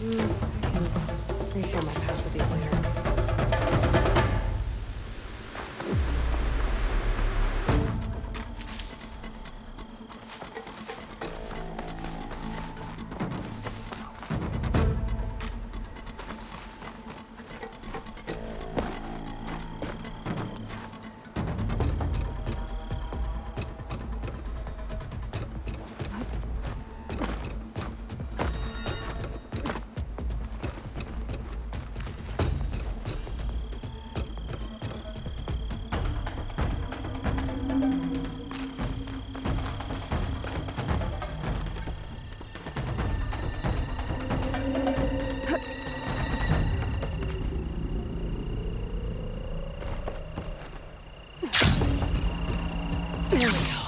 Speaker 1: I can refill my pouch with these later. There we go.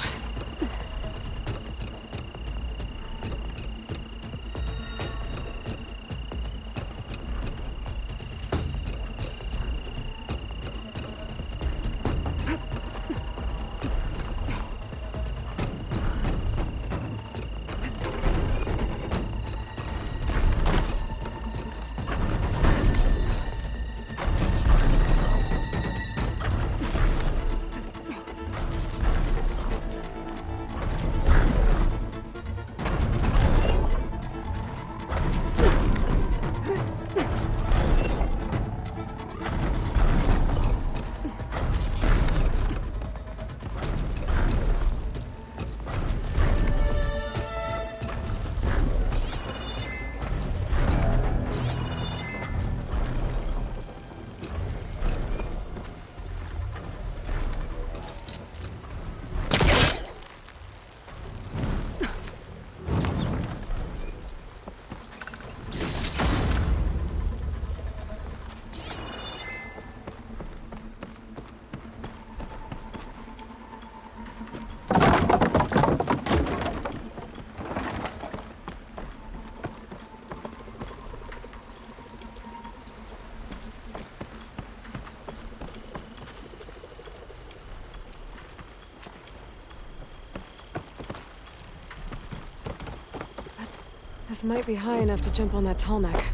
Speaker 1: This might be high enough to jump on that tall neck.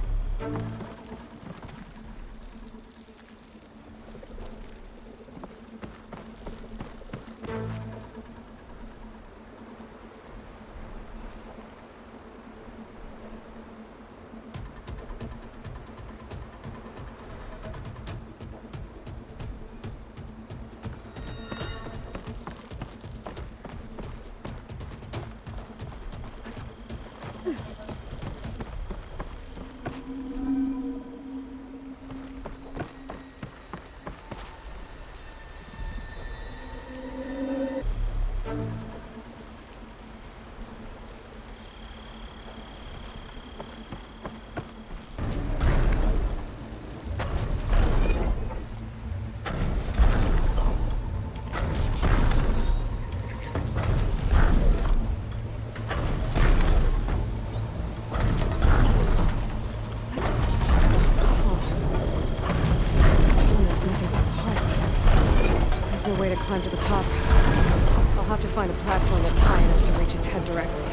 Speaker 1: No way to climb to the top. I'll have to find a platform that's high enough to reach its head directly.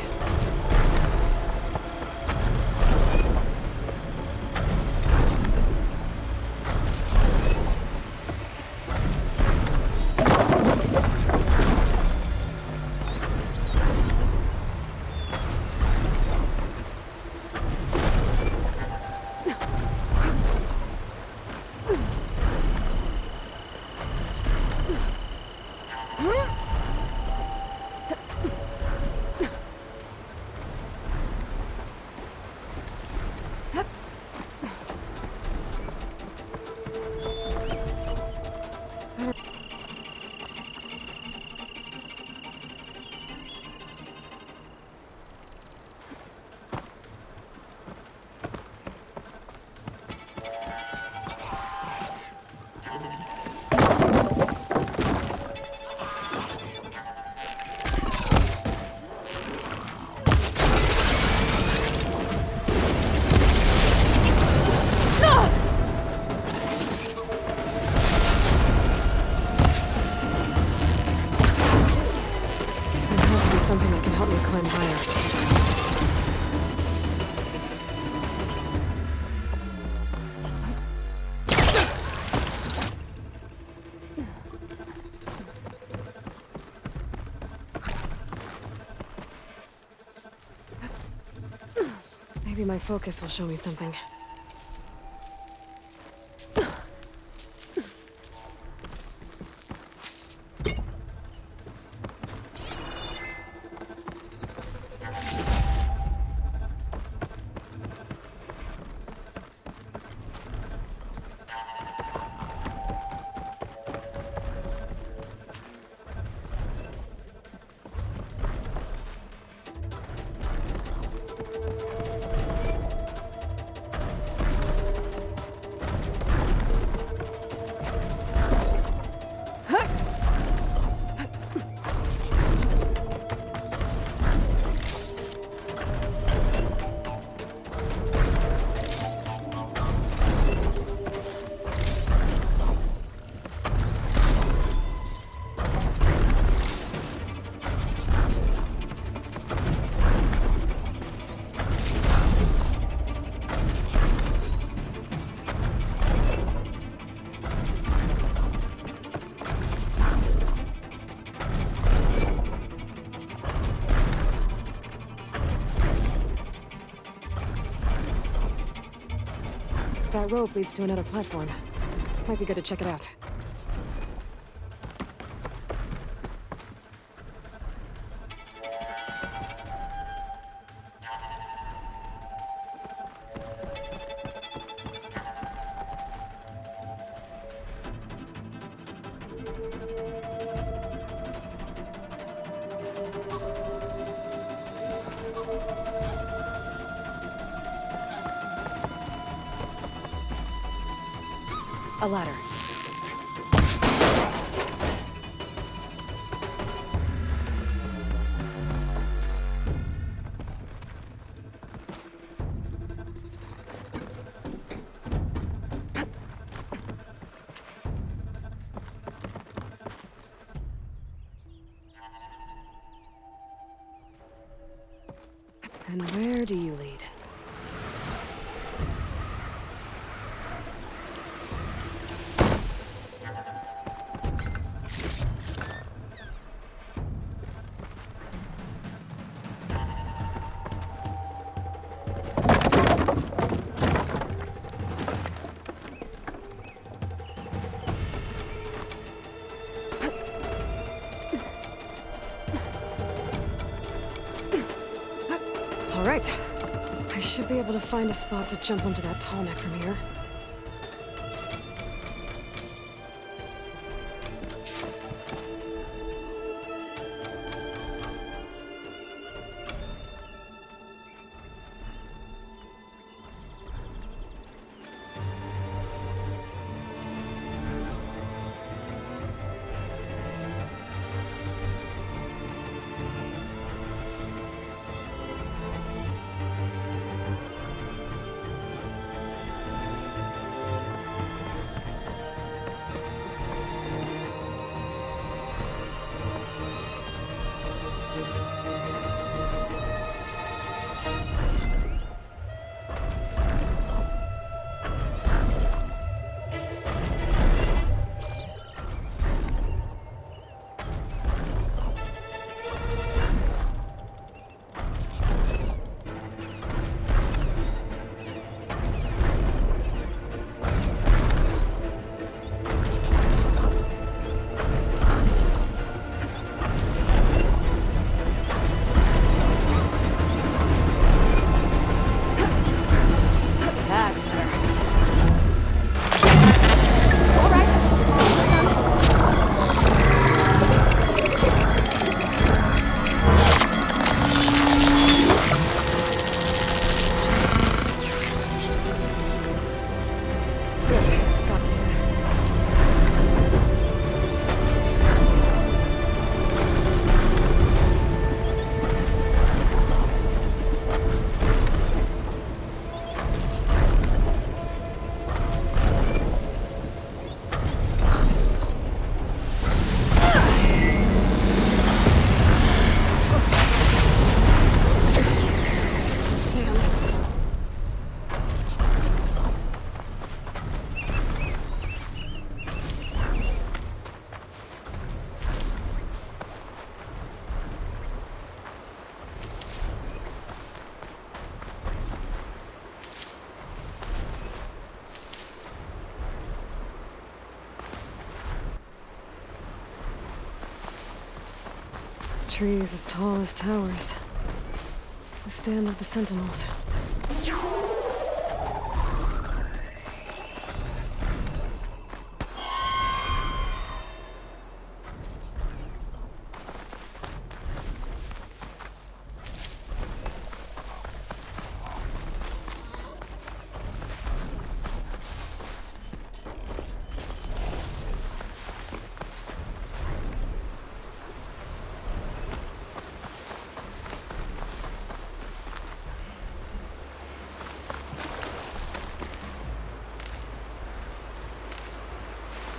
Speaker 1: Maybe my focus will show me something. That rope leads to another platform. Might be good to check it out. A ladder. And where do you lead? All right. I should be able to find a spot to jump onto that tall neck from here. Trees as tall as towers. The stand of the sentinels.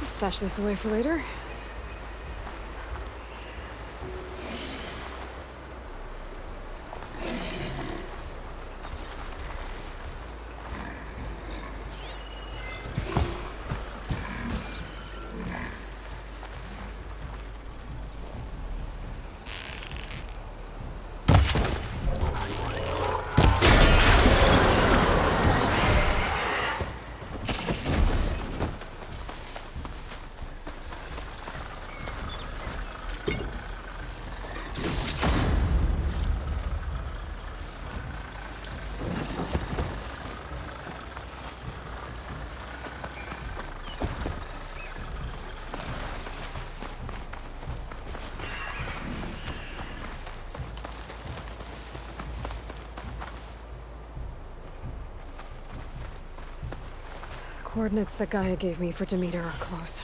Speaker 1: Stash this away for later. Coordinates that Gaia gave me for Demeter are close.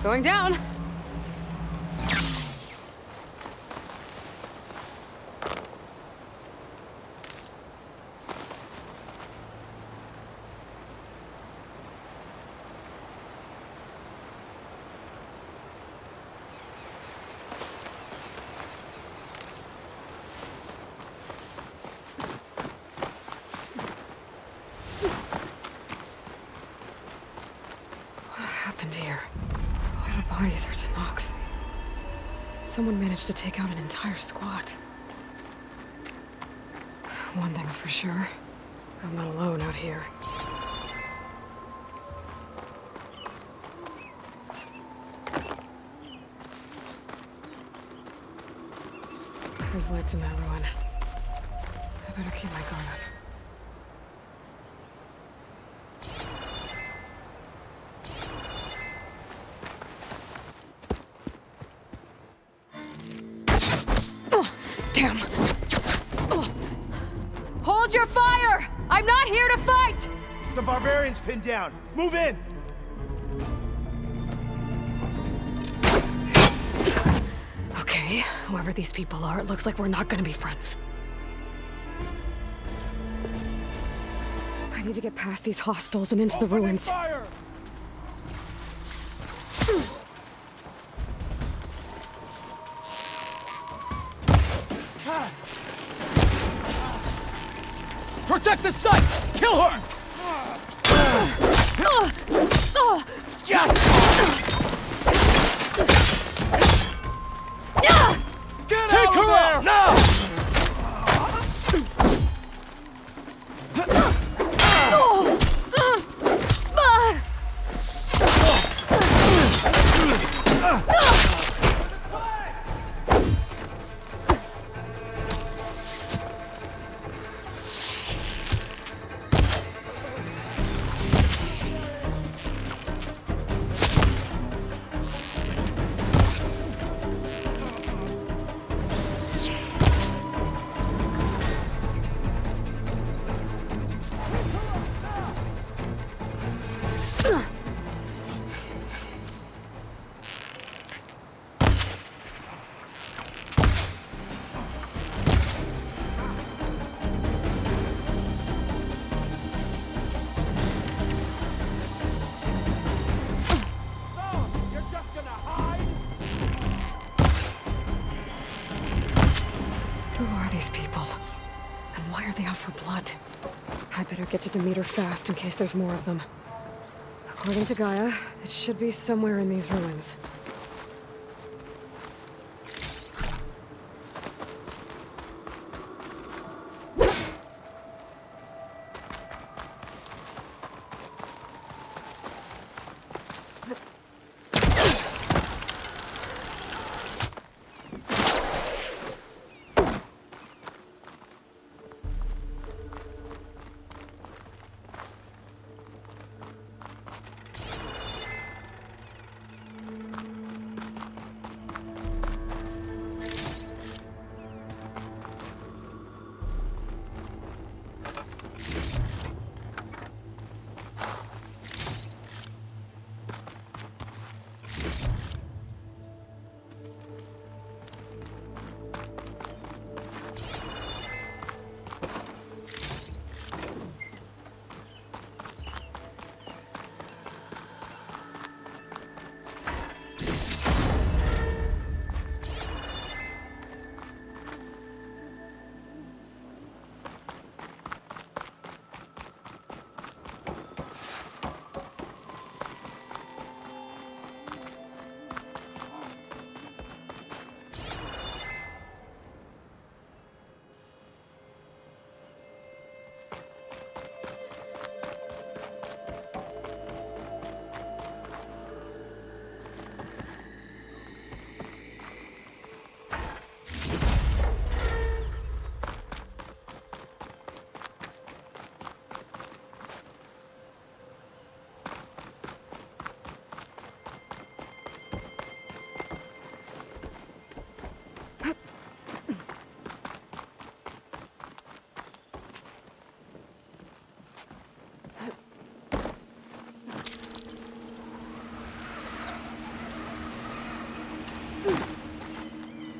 Speaker 1: Going down. What happened here? All the bodies are Tenakth. Someone managed to take out an entire squad. One thing's for sure, I'm not alone out here. There's lights in that ruin. I better keep my guard up. Damn!
Speaker 16: Hold your fire! I'm not here to fight!
Speaker 4: The barbarian's pinned down. Move in!
Speaker 1: Okay, whoever these people are, it looks like we're not gonna be friends. I need to get past these hostiles and into the ruins.
Speaker 4: Fire!
Speaker 8: Protect the site! Kill her! Get Take her out now!
Speaker 1: Get to Demeter fast in case there's more of them. According to Gaia, it should be somewhere in these ruins.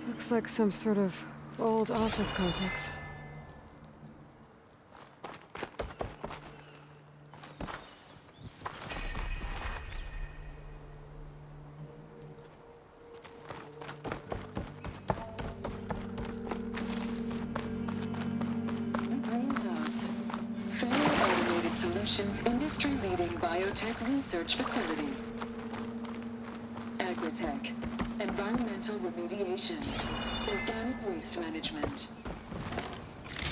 Speaker 1: Looks like some sort of old office complex.
Speaker 11: Industry-leading biotech research facility. Agritech, environmental remediation, organic waste management.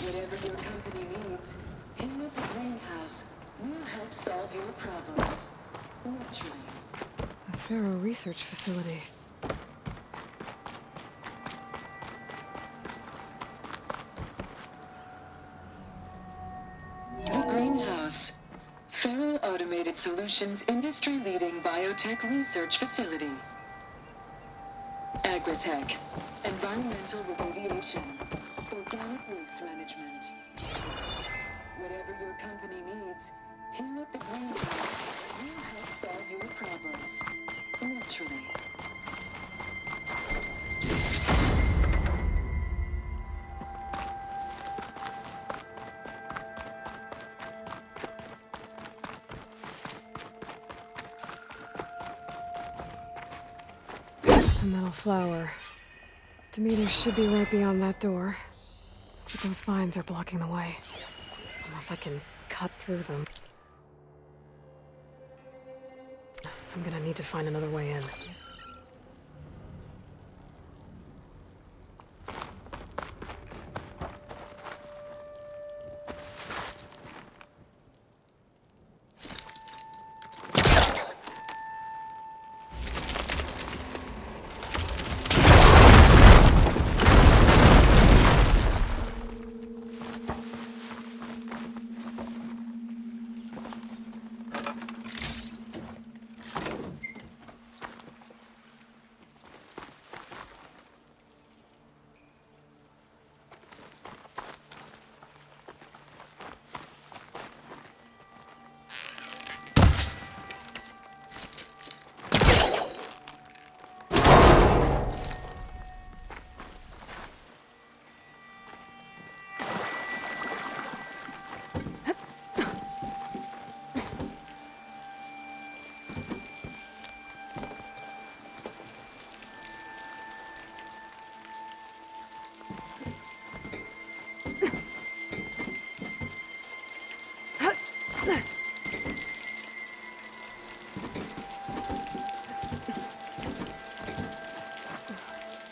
Speaker 11: Whatever your company needs, here at the greenhouse, we'll help solve your problems. Naturally.
Speaker 1: A Pharaoh research facility.
Speaker 11: Automated Solutions industry-leading biotech research facility. Agritech, environmental remediation, organic waste management. Whatever your company needs, here at the greenhouse, we'll help solve your problems. Naturally.
Speaker 1: A metal flower. Demeter should be right beyond that door. But those vines are blocking the way. Unless I can cut through them. I'm gonna need to find another way in.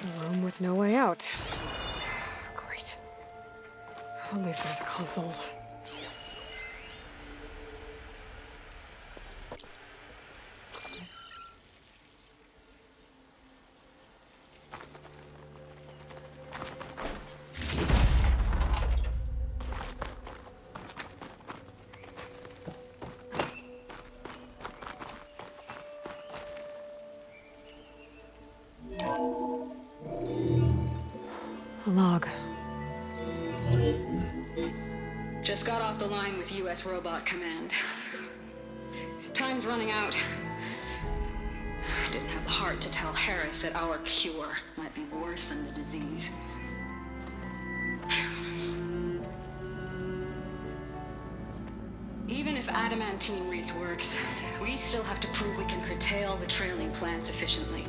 Speaker 1: A room with no way out. Great. At least there's a console. A log.
Speaker 23: Just got off the line with U.S. Robot Command. Time's running out. Didn't have the heart to tell Harris that our cure might be worse than the disease. Even if adamantine wreath works, we still have to prove we can curtail the trailing plants efficiently.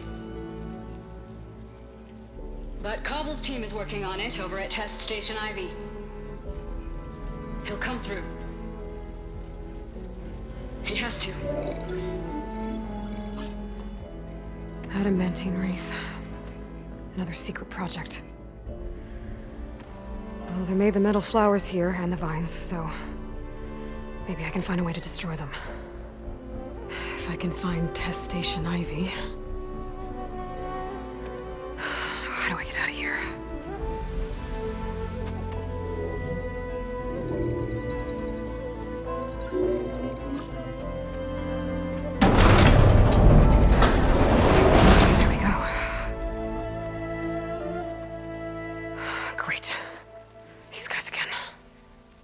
Speaker 23: But Cobble's team is working on it over at Test Station Ivy. He'll come through. He has to.
Speaker 1: Adamantine wreath. Another secret project. Well, they made the metal flowers here and the vines, so maybe I can find a way to destroy them. If I can find Test Station Ivy. How do I get out of here? There we go. Great. These guys again.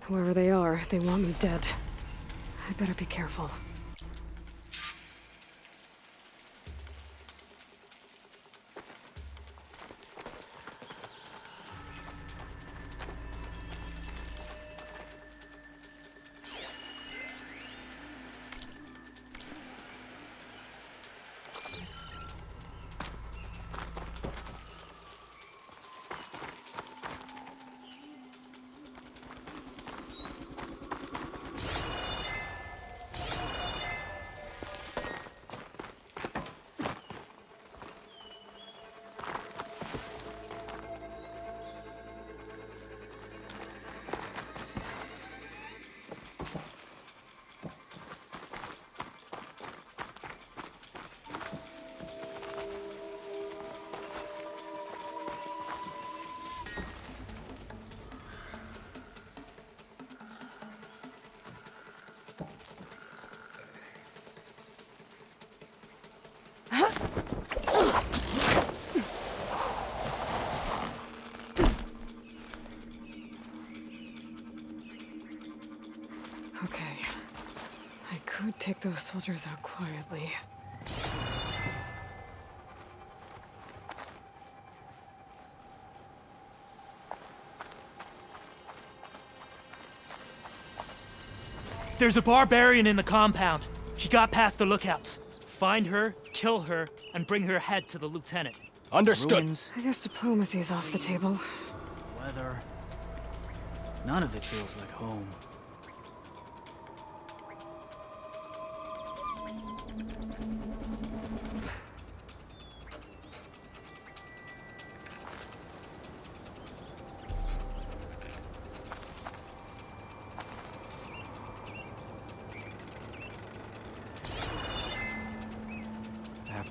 Speaker 1: Whoever they are, they want me dead. I better be careful. Okay. I could take those soldiers out quietly.
Speaker 14: There's a barbarian in the compound. She got past the lookouts. Find her, kill her, and bring her head to the lieutenant.
Speaker 15: Understood.
Speaker 14: Ruins,
Speaker 1: I guess diplomacy's off the table.
Speaker 15: weather. None of it feels like home.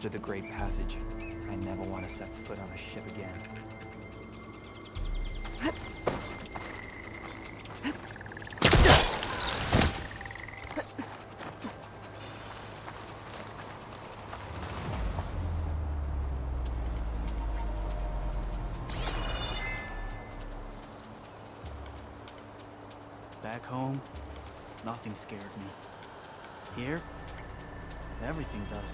Speaker 8: After the Great Passage, I never want to set foot on a ship again.
Speaker 14: Back home, nothing scared me. Here, everything does.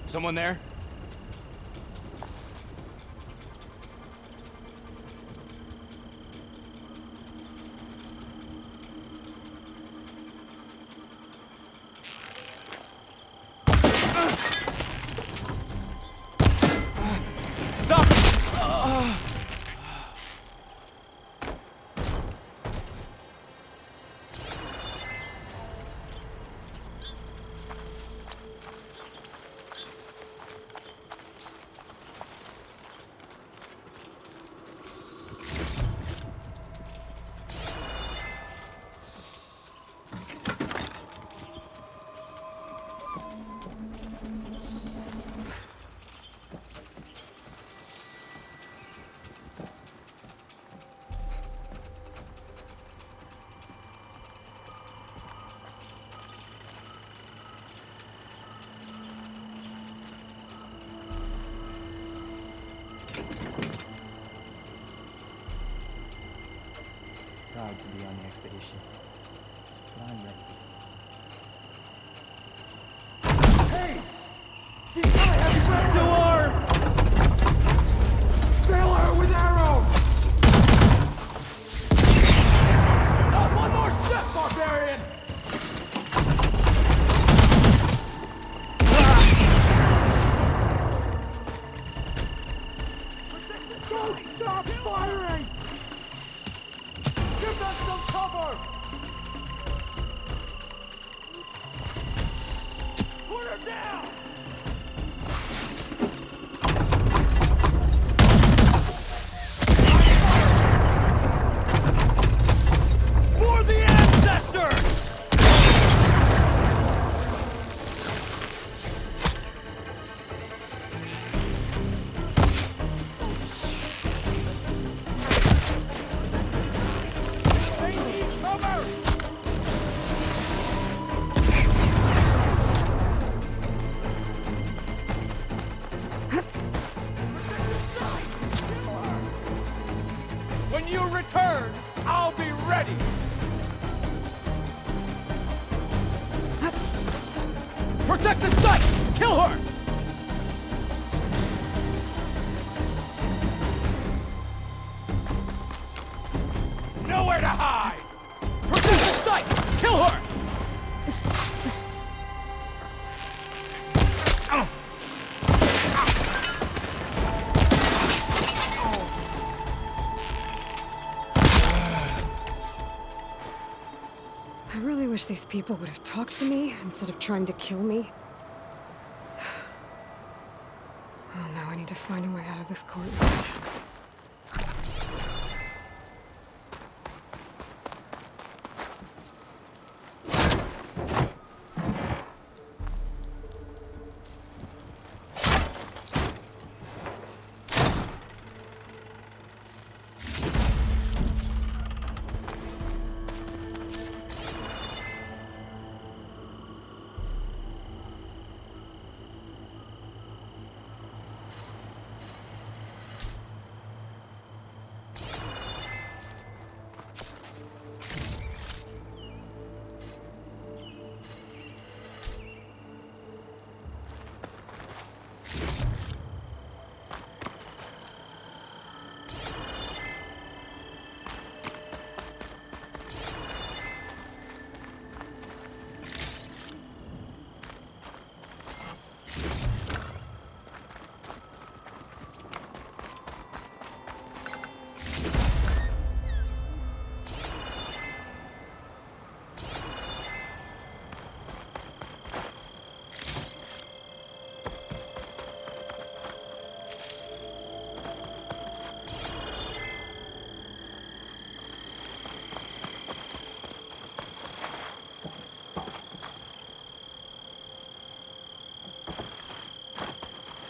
Speaker 7: Someone there?
Speaker 8: Proud to be on the expedition, but I'm ready.
Speaker 12: Hey! She's got a heavy weapon! To arm! Fill her with arrows! Not one more step, barbarian! Don't stop firing! Give them some cover! Put her down! For the ancestors! They need cover! When you return, I'll be ready! Protect the site! Kill her! Nowhere to hide! Protect the site! Kill her!
Speaker 6: I really wish these people would have talked to me instead of trying to kill me. Oh, now I need to find a way out of this courtyard.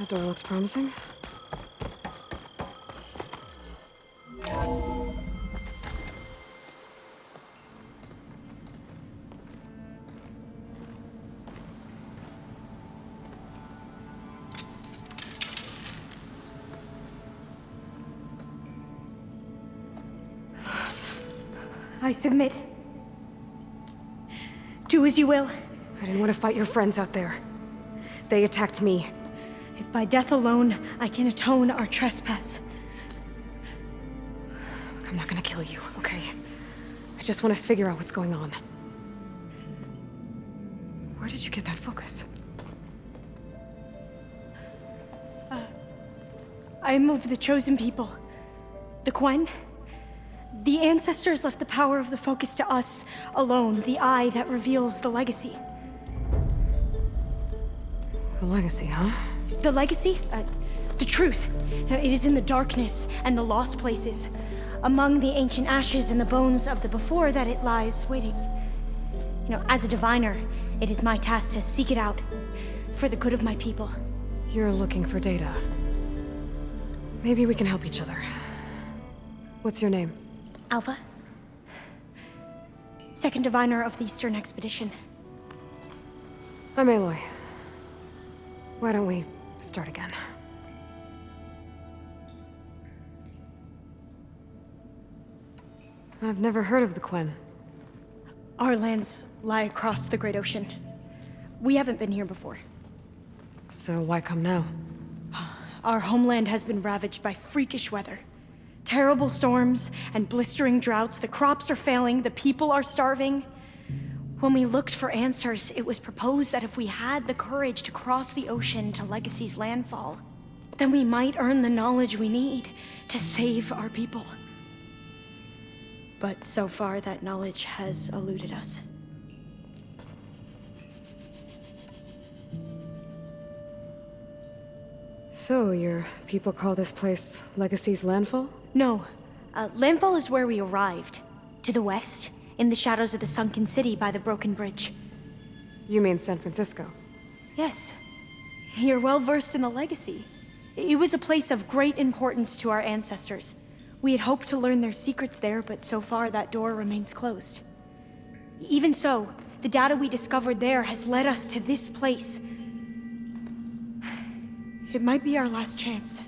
Speaker 1: That door looks promising.
Speaker 15: I submit. Do as you will.
Speaker 1: I didn't want to fight your friends out there. They attacked me.
Speaker 15: If by death alone I can atone our trespass.
Speaker 1: I'm not gonna kill you, okay? I just want to figure out what's going on. Where did you get that focus?
Speaker 15: I am of the chosen people. The Quen. The ancestors left the power of the focus to us alone, the eye that reveals the legacy.
Speaker 1: The legacy, huh?
Speaker 15: The legacy? The truth. It is in the darkness and the lost places, among the ancient ashes and the bones of the before that it lies waiting. As a diviner, it is my task to seek it out, for the good of my people.
Speaker 1: You're looking for data. Maybe we can help each other. What's your name?
Speaker 15: Alpha. Second diviner of the Eastern Expedition.
Speaker 1: I'm Aloy. Why don't we start again? I've never heard of the Quen.
Speaker 15: Our lands lie across the Great Ocean. We haven't been here before.
Speaker 1: So why come now?
Speaker 15: Our homeland has been ravaged by freakish weather. Terrible storms and blistering droughts. The crops are failing, the people are starving. When we looked for answers, it was proposed that if we had the courage to cross the ocean to Legacy's landfall, then we might earn the knowledge we need to save our people. But so far, that knowledge has eluded us.
Speaker 1: So, your people call this place Legacy's landfall?
Speaker 15: No. Landfall is where we arrived. To the west, in the shadows of the sunken city by the broken bridge.
Speaker 1: You mean San Francisco?
Speaker 15: Yes. You're well versed in the legacy. It was a place of great importance to our ancestors. We had hoped to learn their secrets there, but so far that door remains closed. Even so, the data we discovered there has led us to this place. It might be our last chance.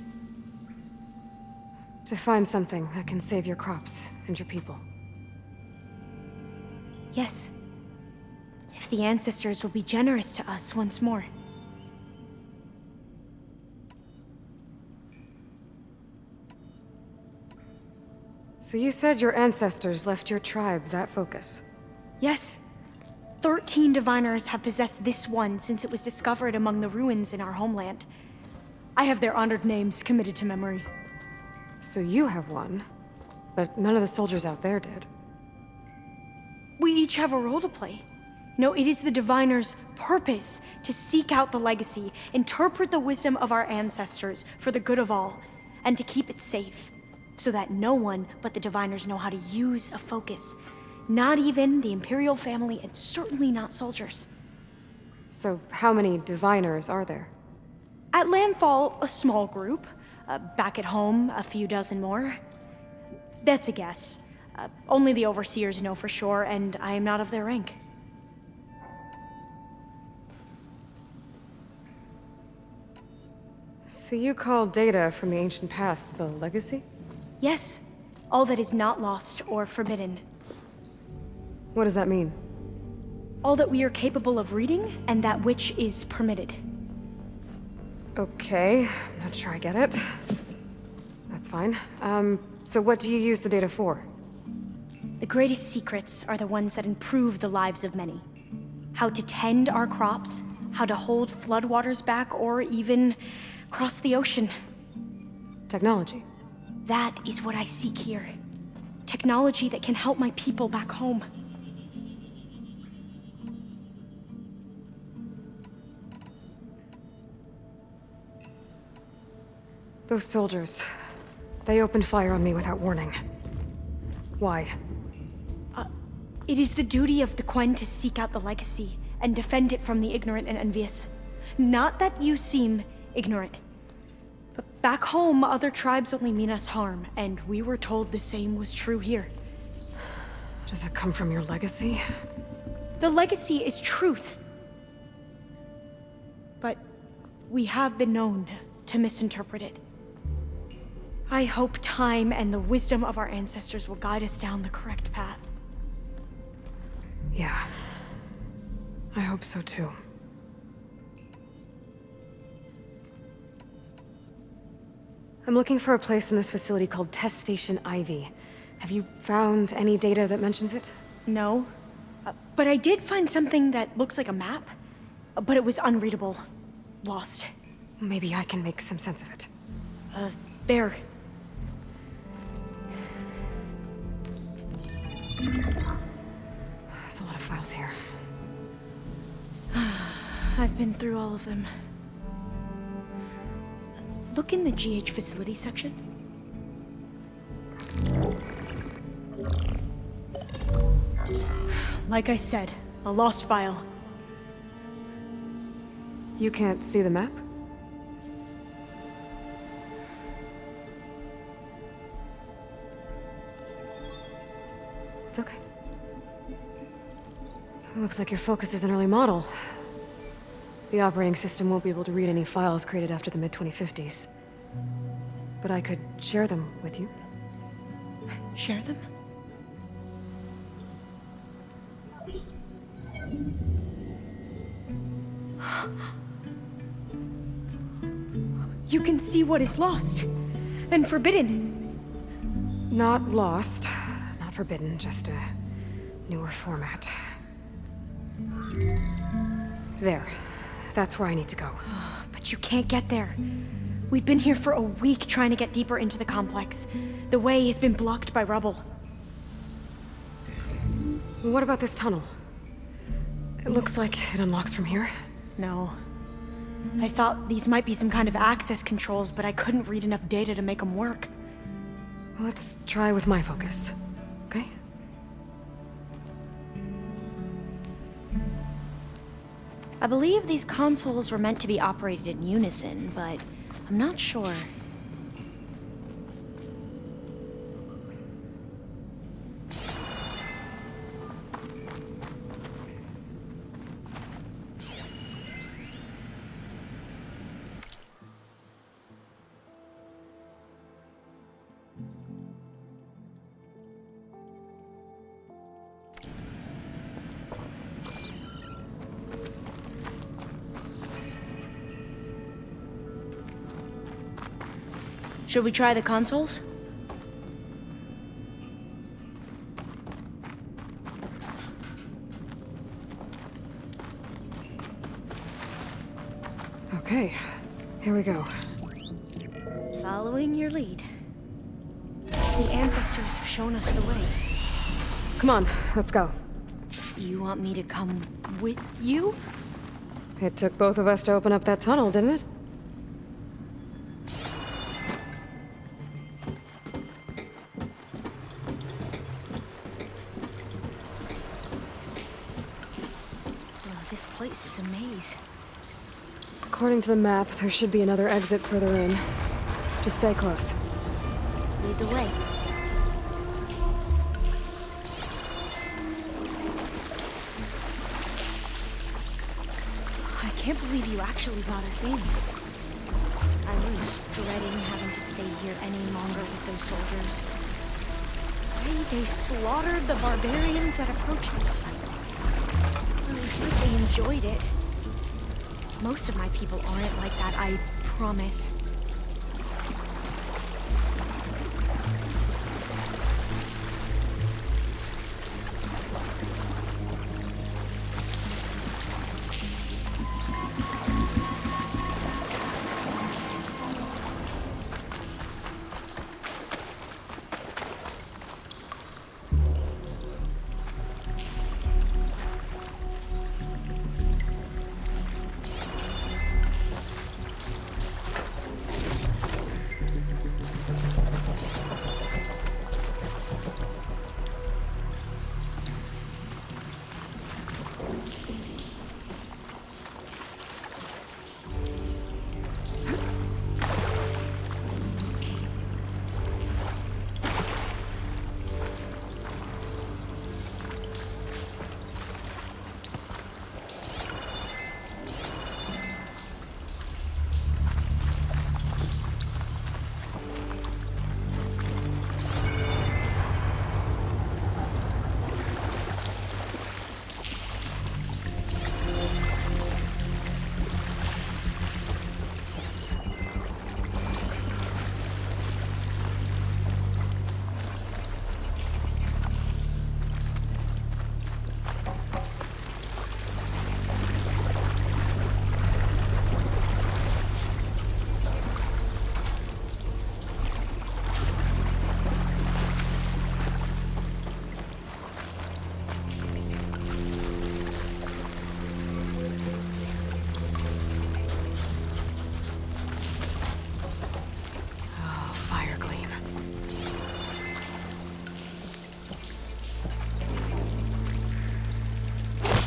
Speaker 1: To find something that can save your crops and your people.
Speaker 15: Yes. If the ancestors will be generous to us once more.
Speaker 1: So you said your ancestors left your tribe that focus?
Speaker 15: Yes. 13 diviners have possessed this one since it was discovered among the ruins in our homeland. I have their honored names committed to memory.
Speaker 1: So you have one, but none of the soldiers out there did.
Speaker 15: We each have a role to play. No, it is the diviner's purpose to seek out the legacy, interpret the wisdom of our ancestors for the good of all, and to keep it safe, so that no one but the diviners know how to use a focus. Not even the Imperial family, and certainly not soldiers.
Speaker 1: So how many diviners are there?
Speaker 15: At landfall, a small group. Back at home, a few dozen more. That's a guess. Only the overseers know for sure, and I am not of their rank.
Speaker 1: So you call data from the ancient past the legacy?
Speaker 15: Yes. All that is not lost or forbidden.
Speaker 1: What does that mean?
Speaker 15: All that we are capable of reading, and that which is permitted.
Speaker 1: Okay, I'm not sure I get it. That's fine. So what do you use the data for?
Speaker 15: The greatest secrets are the ones that improve the lives of many. How to tend our crops, how to hold floodwaters back, or even cross the ocean.
Speaker 1: Technology.
Speaker 15: That is what I seek here. Technology that can help my people back home.
Speaker 1: Those soldiers, they opened fire on me without warning. Why?
Speaker 15: It is the duty of the Quen to seek out the legacy and defend it from the ignorant and envious. Not that you seem ignorant. But back home, other tribes only mean us harm, and we were told the same was true here.
Speaker 6: Does that come from your legacy?
Speaker 15: The legacy is truth. But we have been known to misinterpret it. I hope time and the wisdom of our ancestors will guide us down the correct path.
Speaker 6: Yeah. I hope so too. I'm looking for a place in this facility called Test Station Ivy. Have you found any data that mentions it?
Speaker 15: No. But I did find something that looks like a map. But it was unreadable. Lost.
Speaker 6: Maybe I can make some sense of it.
Speaker 15: There.
Speaker 6: There's a lot of files here.
Speaker 15: I've been through all of them. Look in the GH facility section. Like I said, a lost file.
Speaker 6: You can't see the map? It's okay. It looks like your focus is an early model. The operating system won't be able to read any files created after the mid-2050s. But I could share them with you.
Speaker 15: Share them? You can see what is lost and forbidden.
Speaker 6: Not lost, not forbidden, just a newer format. There. That's where I need to go.
Speaker 15: But you can't get there. We've been here for a week trying to get deeper into the complex. The way has been blocked by rubble.
Speaker 6: What about this tunnel? It looks like it unlocks from here.
Speaker 15: No. I thought these might be some kind of access controls, but I couldn't read enough data to make them work.
Speaker 6: Let's try with my focus, okay?
Speaker 15: I believe these consoles were meant to be operated in unison, but I'm not sure. Should we try the consoles?
Speaker 6: Okay, here we go.
Speaker 15: Following your lead. The ancestors have shown us the way.
Speaker 6: Come on, let's go.
Speaker 15: You want me to come with you?
Speaker 6: It took both of us to open up that tunnel, didn't it?
Speaker 15: This place is a maze.
Speaker 6: According to the map, there should be another exit further in. Just stay close.
Speaker 15: Lead the way. I can't believe you actually got us in. I was dreading having to stay here any longer with those soldiers. They slaughtered the barbarians that approached the site. It's like they enjoyed it. Most of my people aren't like that, I promise.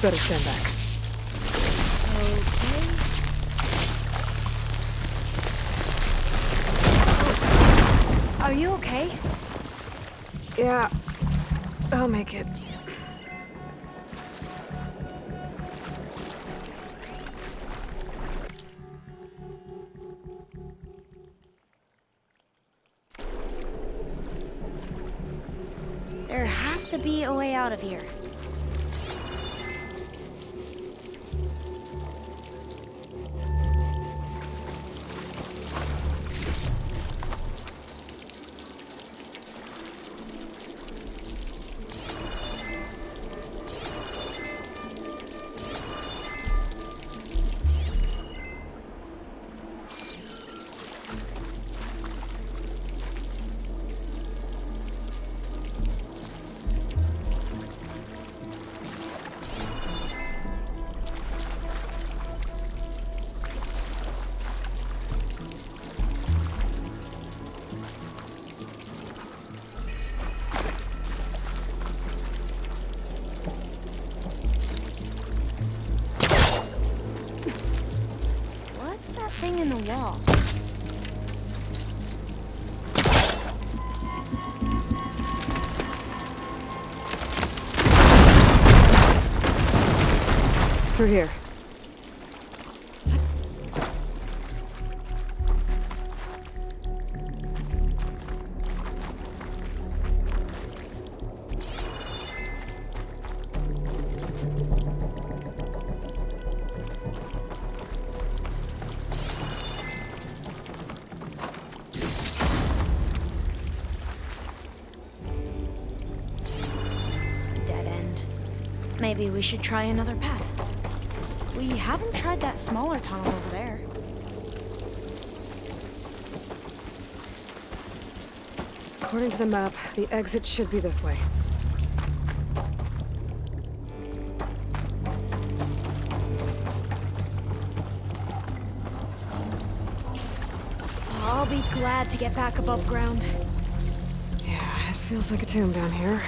Speaker 6: better stand back.
Speaker 15: Okay. Are you okay?
Speaker 6: Yeah, I'll make it.
Speaker 15: There has to be a way out of here. What's that thing in the wall?
Speaker 6: Through here.
Speaker 15: Dead end. Maybe we should try another path. We haven't tried that smaller tunnel over there.
Speaker 6: According to the map, the exit should be this way.
Speaker 15: I'll be glad to get back above ground.
Speaker 6: Yeah, it feels like a tomb down here.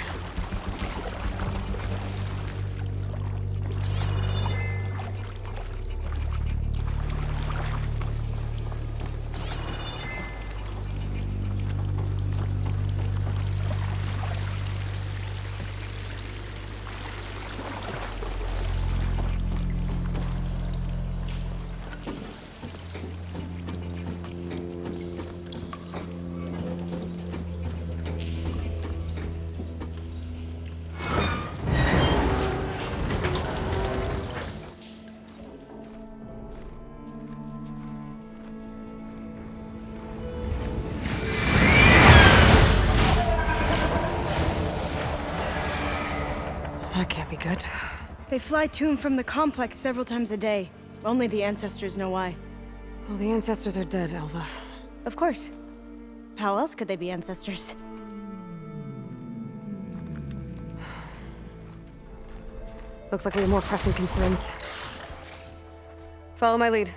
Speaker 6: That can't be good.
Speaker 15: They fly to and from the complex several times a day. Only the ancestors know why.
Speaker 6: Well, the ancestors are dead, Alva.
Speaker 15: Of course. How else could they be ancestors?
Speaker 6: Looks like we have more pressing concerns. Follow my lead.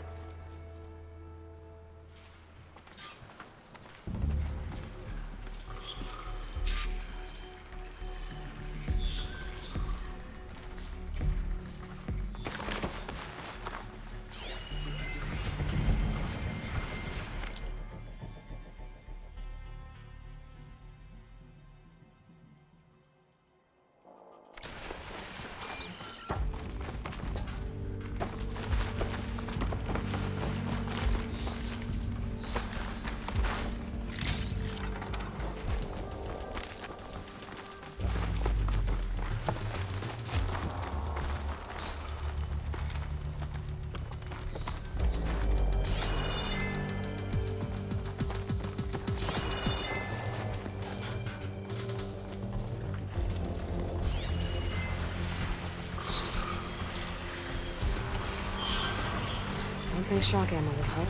Speaker 6: I think shock ammo would help.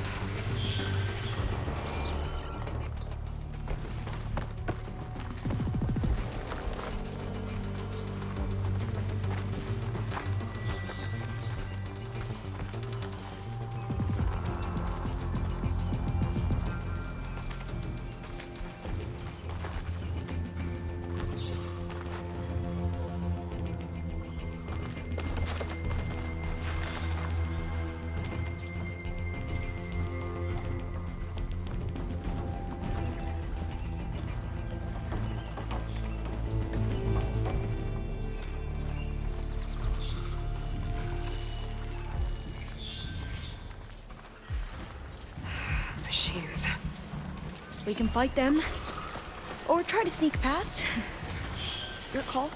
Speaker 1: Machines.
Speaker 15: We can fight them, or try to sneak past. Your call.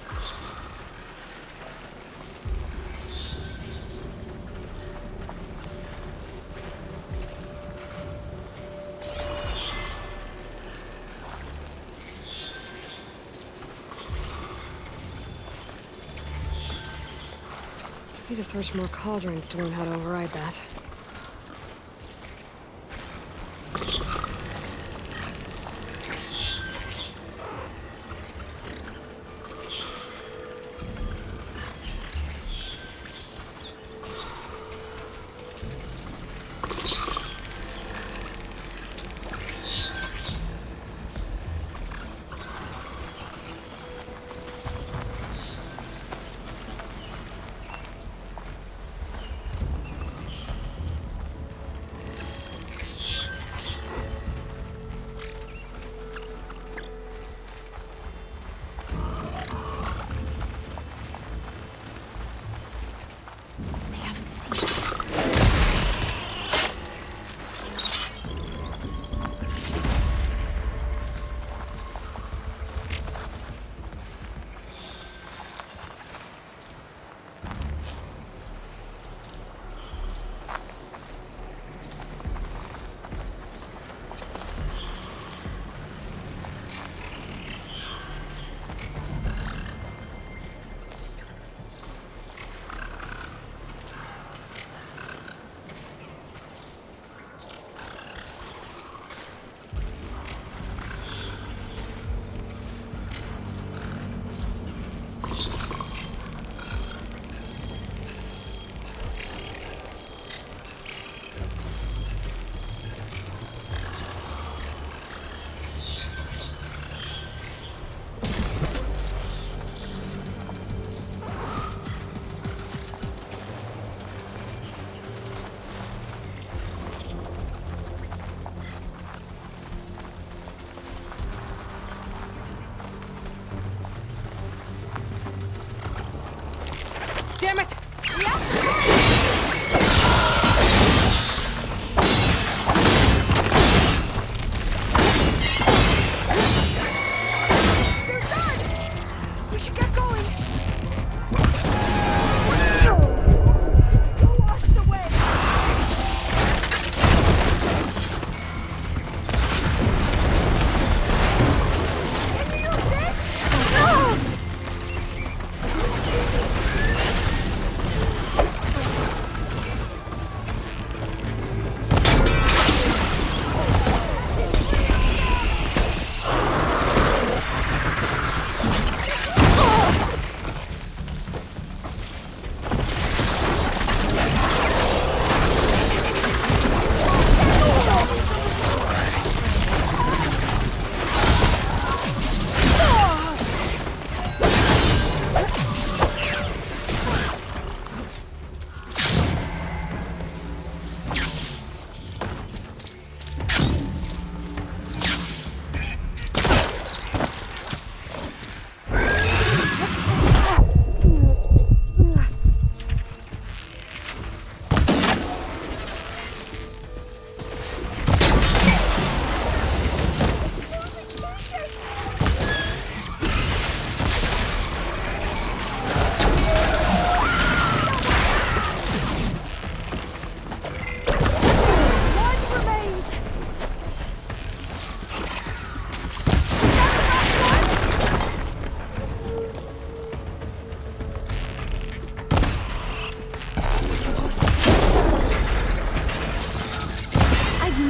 Speaker 1: Need to search more cauldrons to learn how to override that.
Speaker 6: Damn it!
Speaker 15: We should get going. Washed away. Can you use this? No!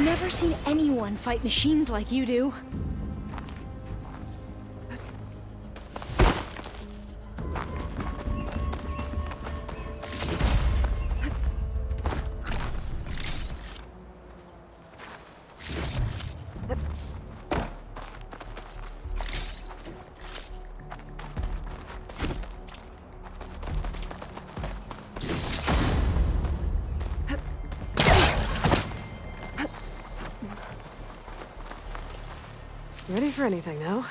Speaker 15: Never seen anyone fight machines like you do.
Speaker 1: Ready for anything now?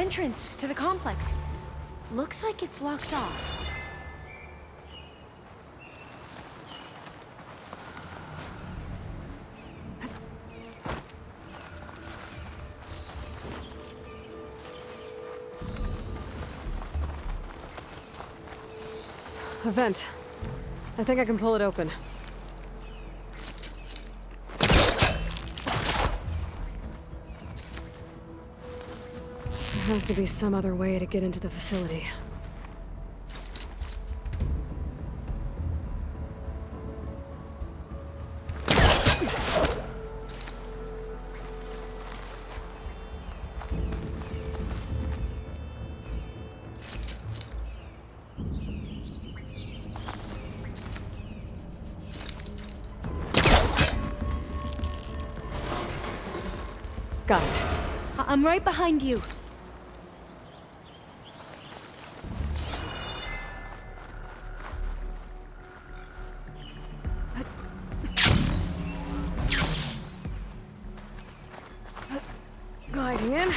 Speaker 15: entrance to the complex. Looks like it's locked off.
Speaker 6: A vent. I think I can pull it open. There has to be some other way to get into the facility. Got it.
Speaker 15: I'm right behind you.
Speaker 6: Gliding in.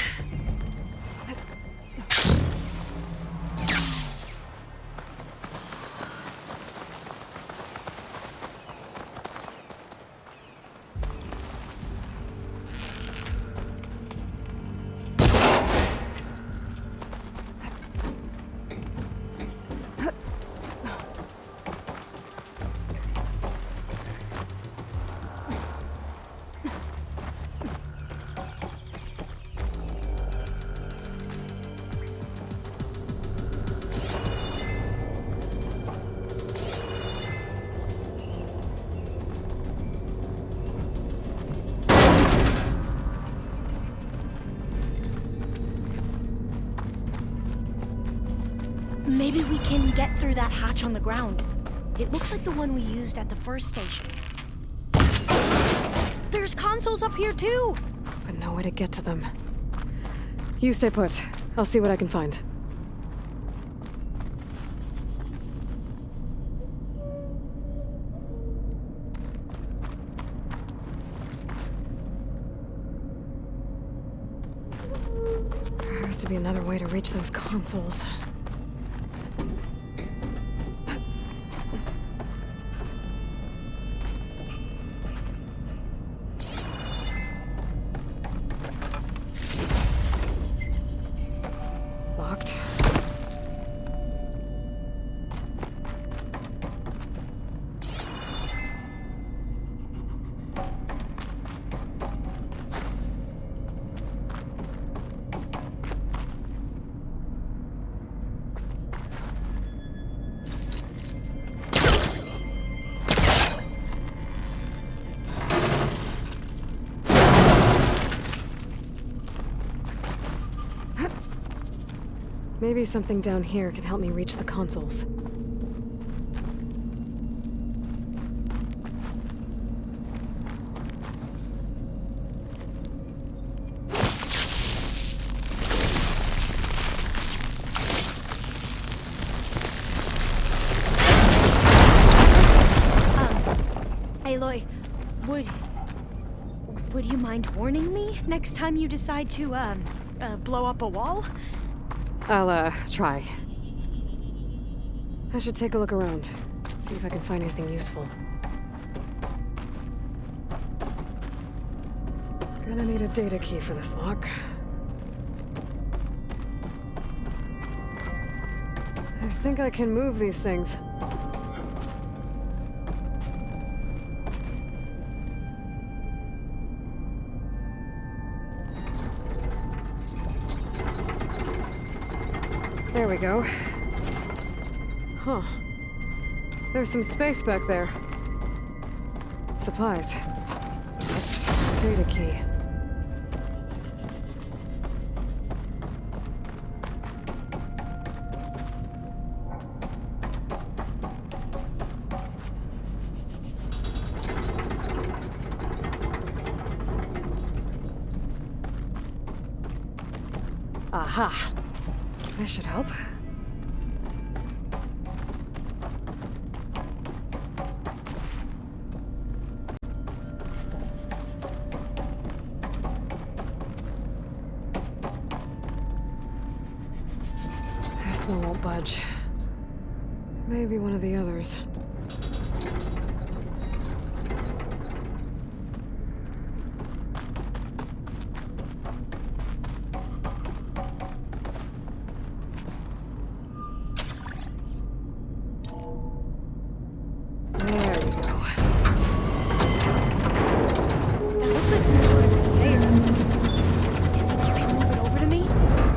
Speaker 15: Maybe we can get through that hatch on the ground. It looks like the one we used at the first station. There's consoles up here too!
Speaker 6: But no way to get to them. You stay put. I'll see what I can find. There has to be another way to reach those consoles. Locked. Maybe something down here can help me reach the consoles.
Speaker 15: Aloy, would you mind warning me next time you decide to, blow up a wall?
Speaker 6: I'll, try. I should take a look around, see if I can find anything useful. Gonna need a data key for this lock. I think I can move these things. There we go. Huh. There's some space back there. Supplies. But data key. Aha. This should help. This one won't budge. Maybe one of the others.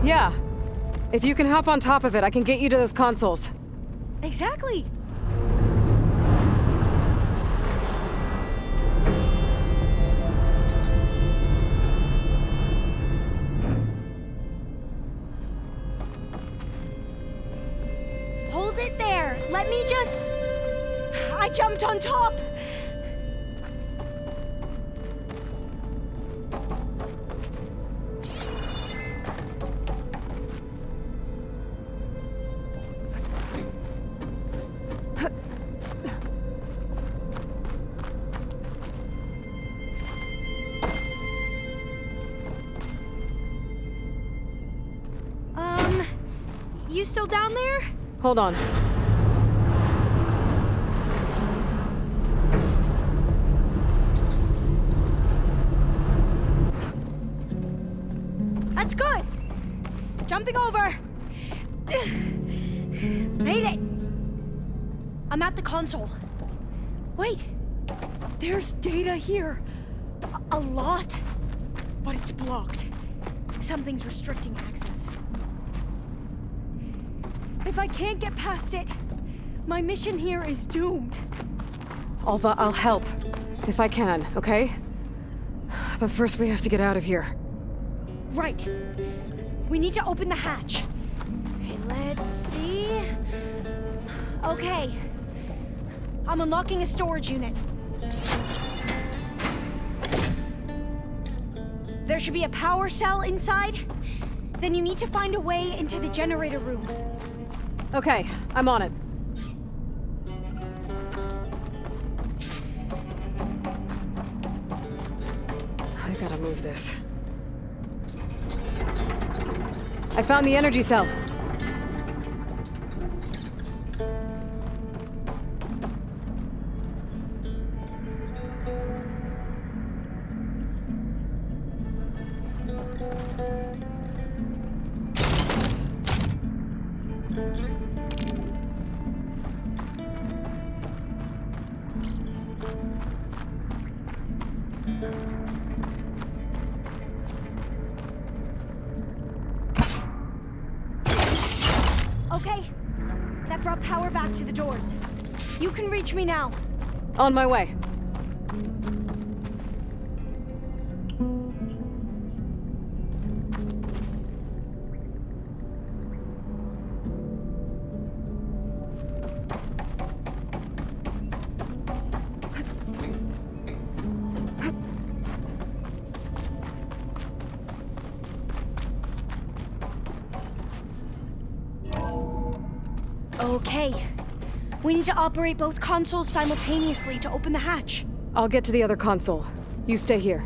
Speaker 6: Yeah. If you can hop on top of it, I can get you to those consoles.
Speaker 15: Exactly. Hold it there. Let me just... I jumped on top. You still down there?
Speaker 6: Hold on.
Speaker 15: That's good. Jumping over. Made it. I'm at the console. Wait. There's data here. A lot. But it's blocked. Something's restricting access. If I can't get past it, my mission here is doomed.
Speaker 6: Alva, I'll help. If I can, okay? But first we have to get out of here.
Speaker 15: Right. We need to open the hatch. Okay, let's see. Okay. I'm unlocking a storage unit. There should be a power cell inside. Then you need to find a way into the generator room.
Speaker 6: Okay, I'm on it. I gotta move this. I found the energy cell.
Speaker 15: Okay, that brought power back to the doors. You can reach me now.
Speaker 6: On my way.
Speaker 15: Okay. We need to operate both consoles simultaneously to open the hatch.
Speaker 6: I'll get to the other console. You stay here.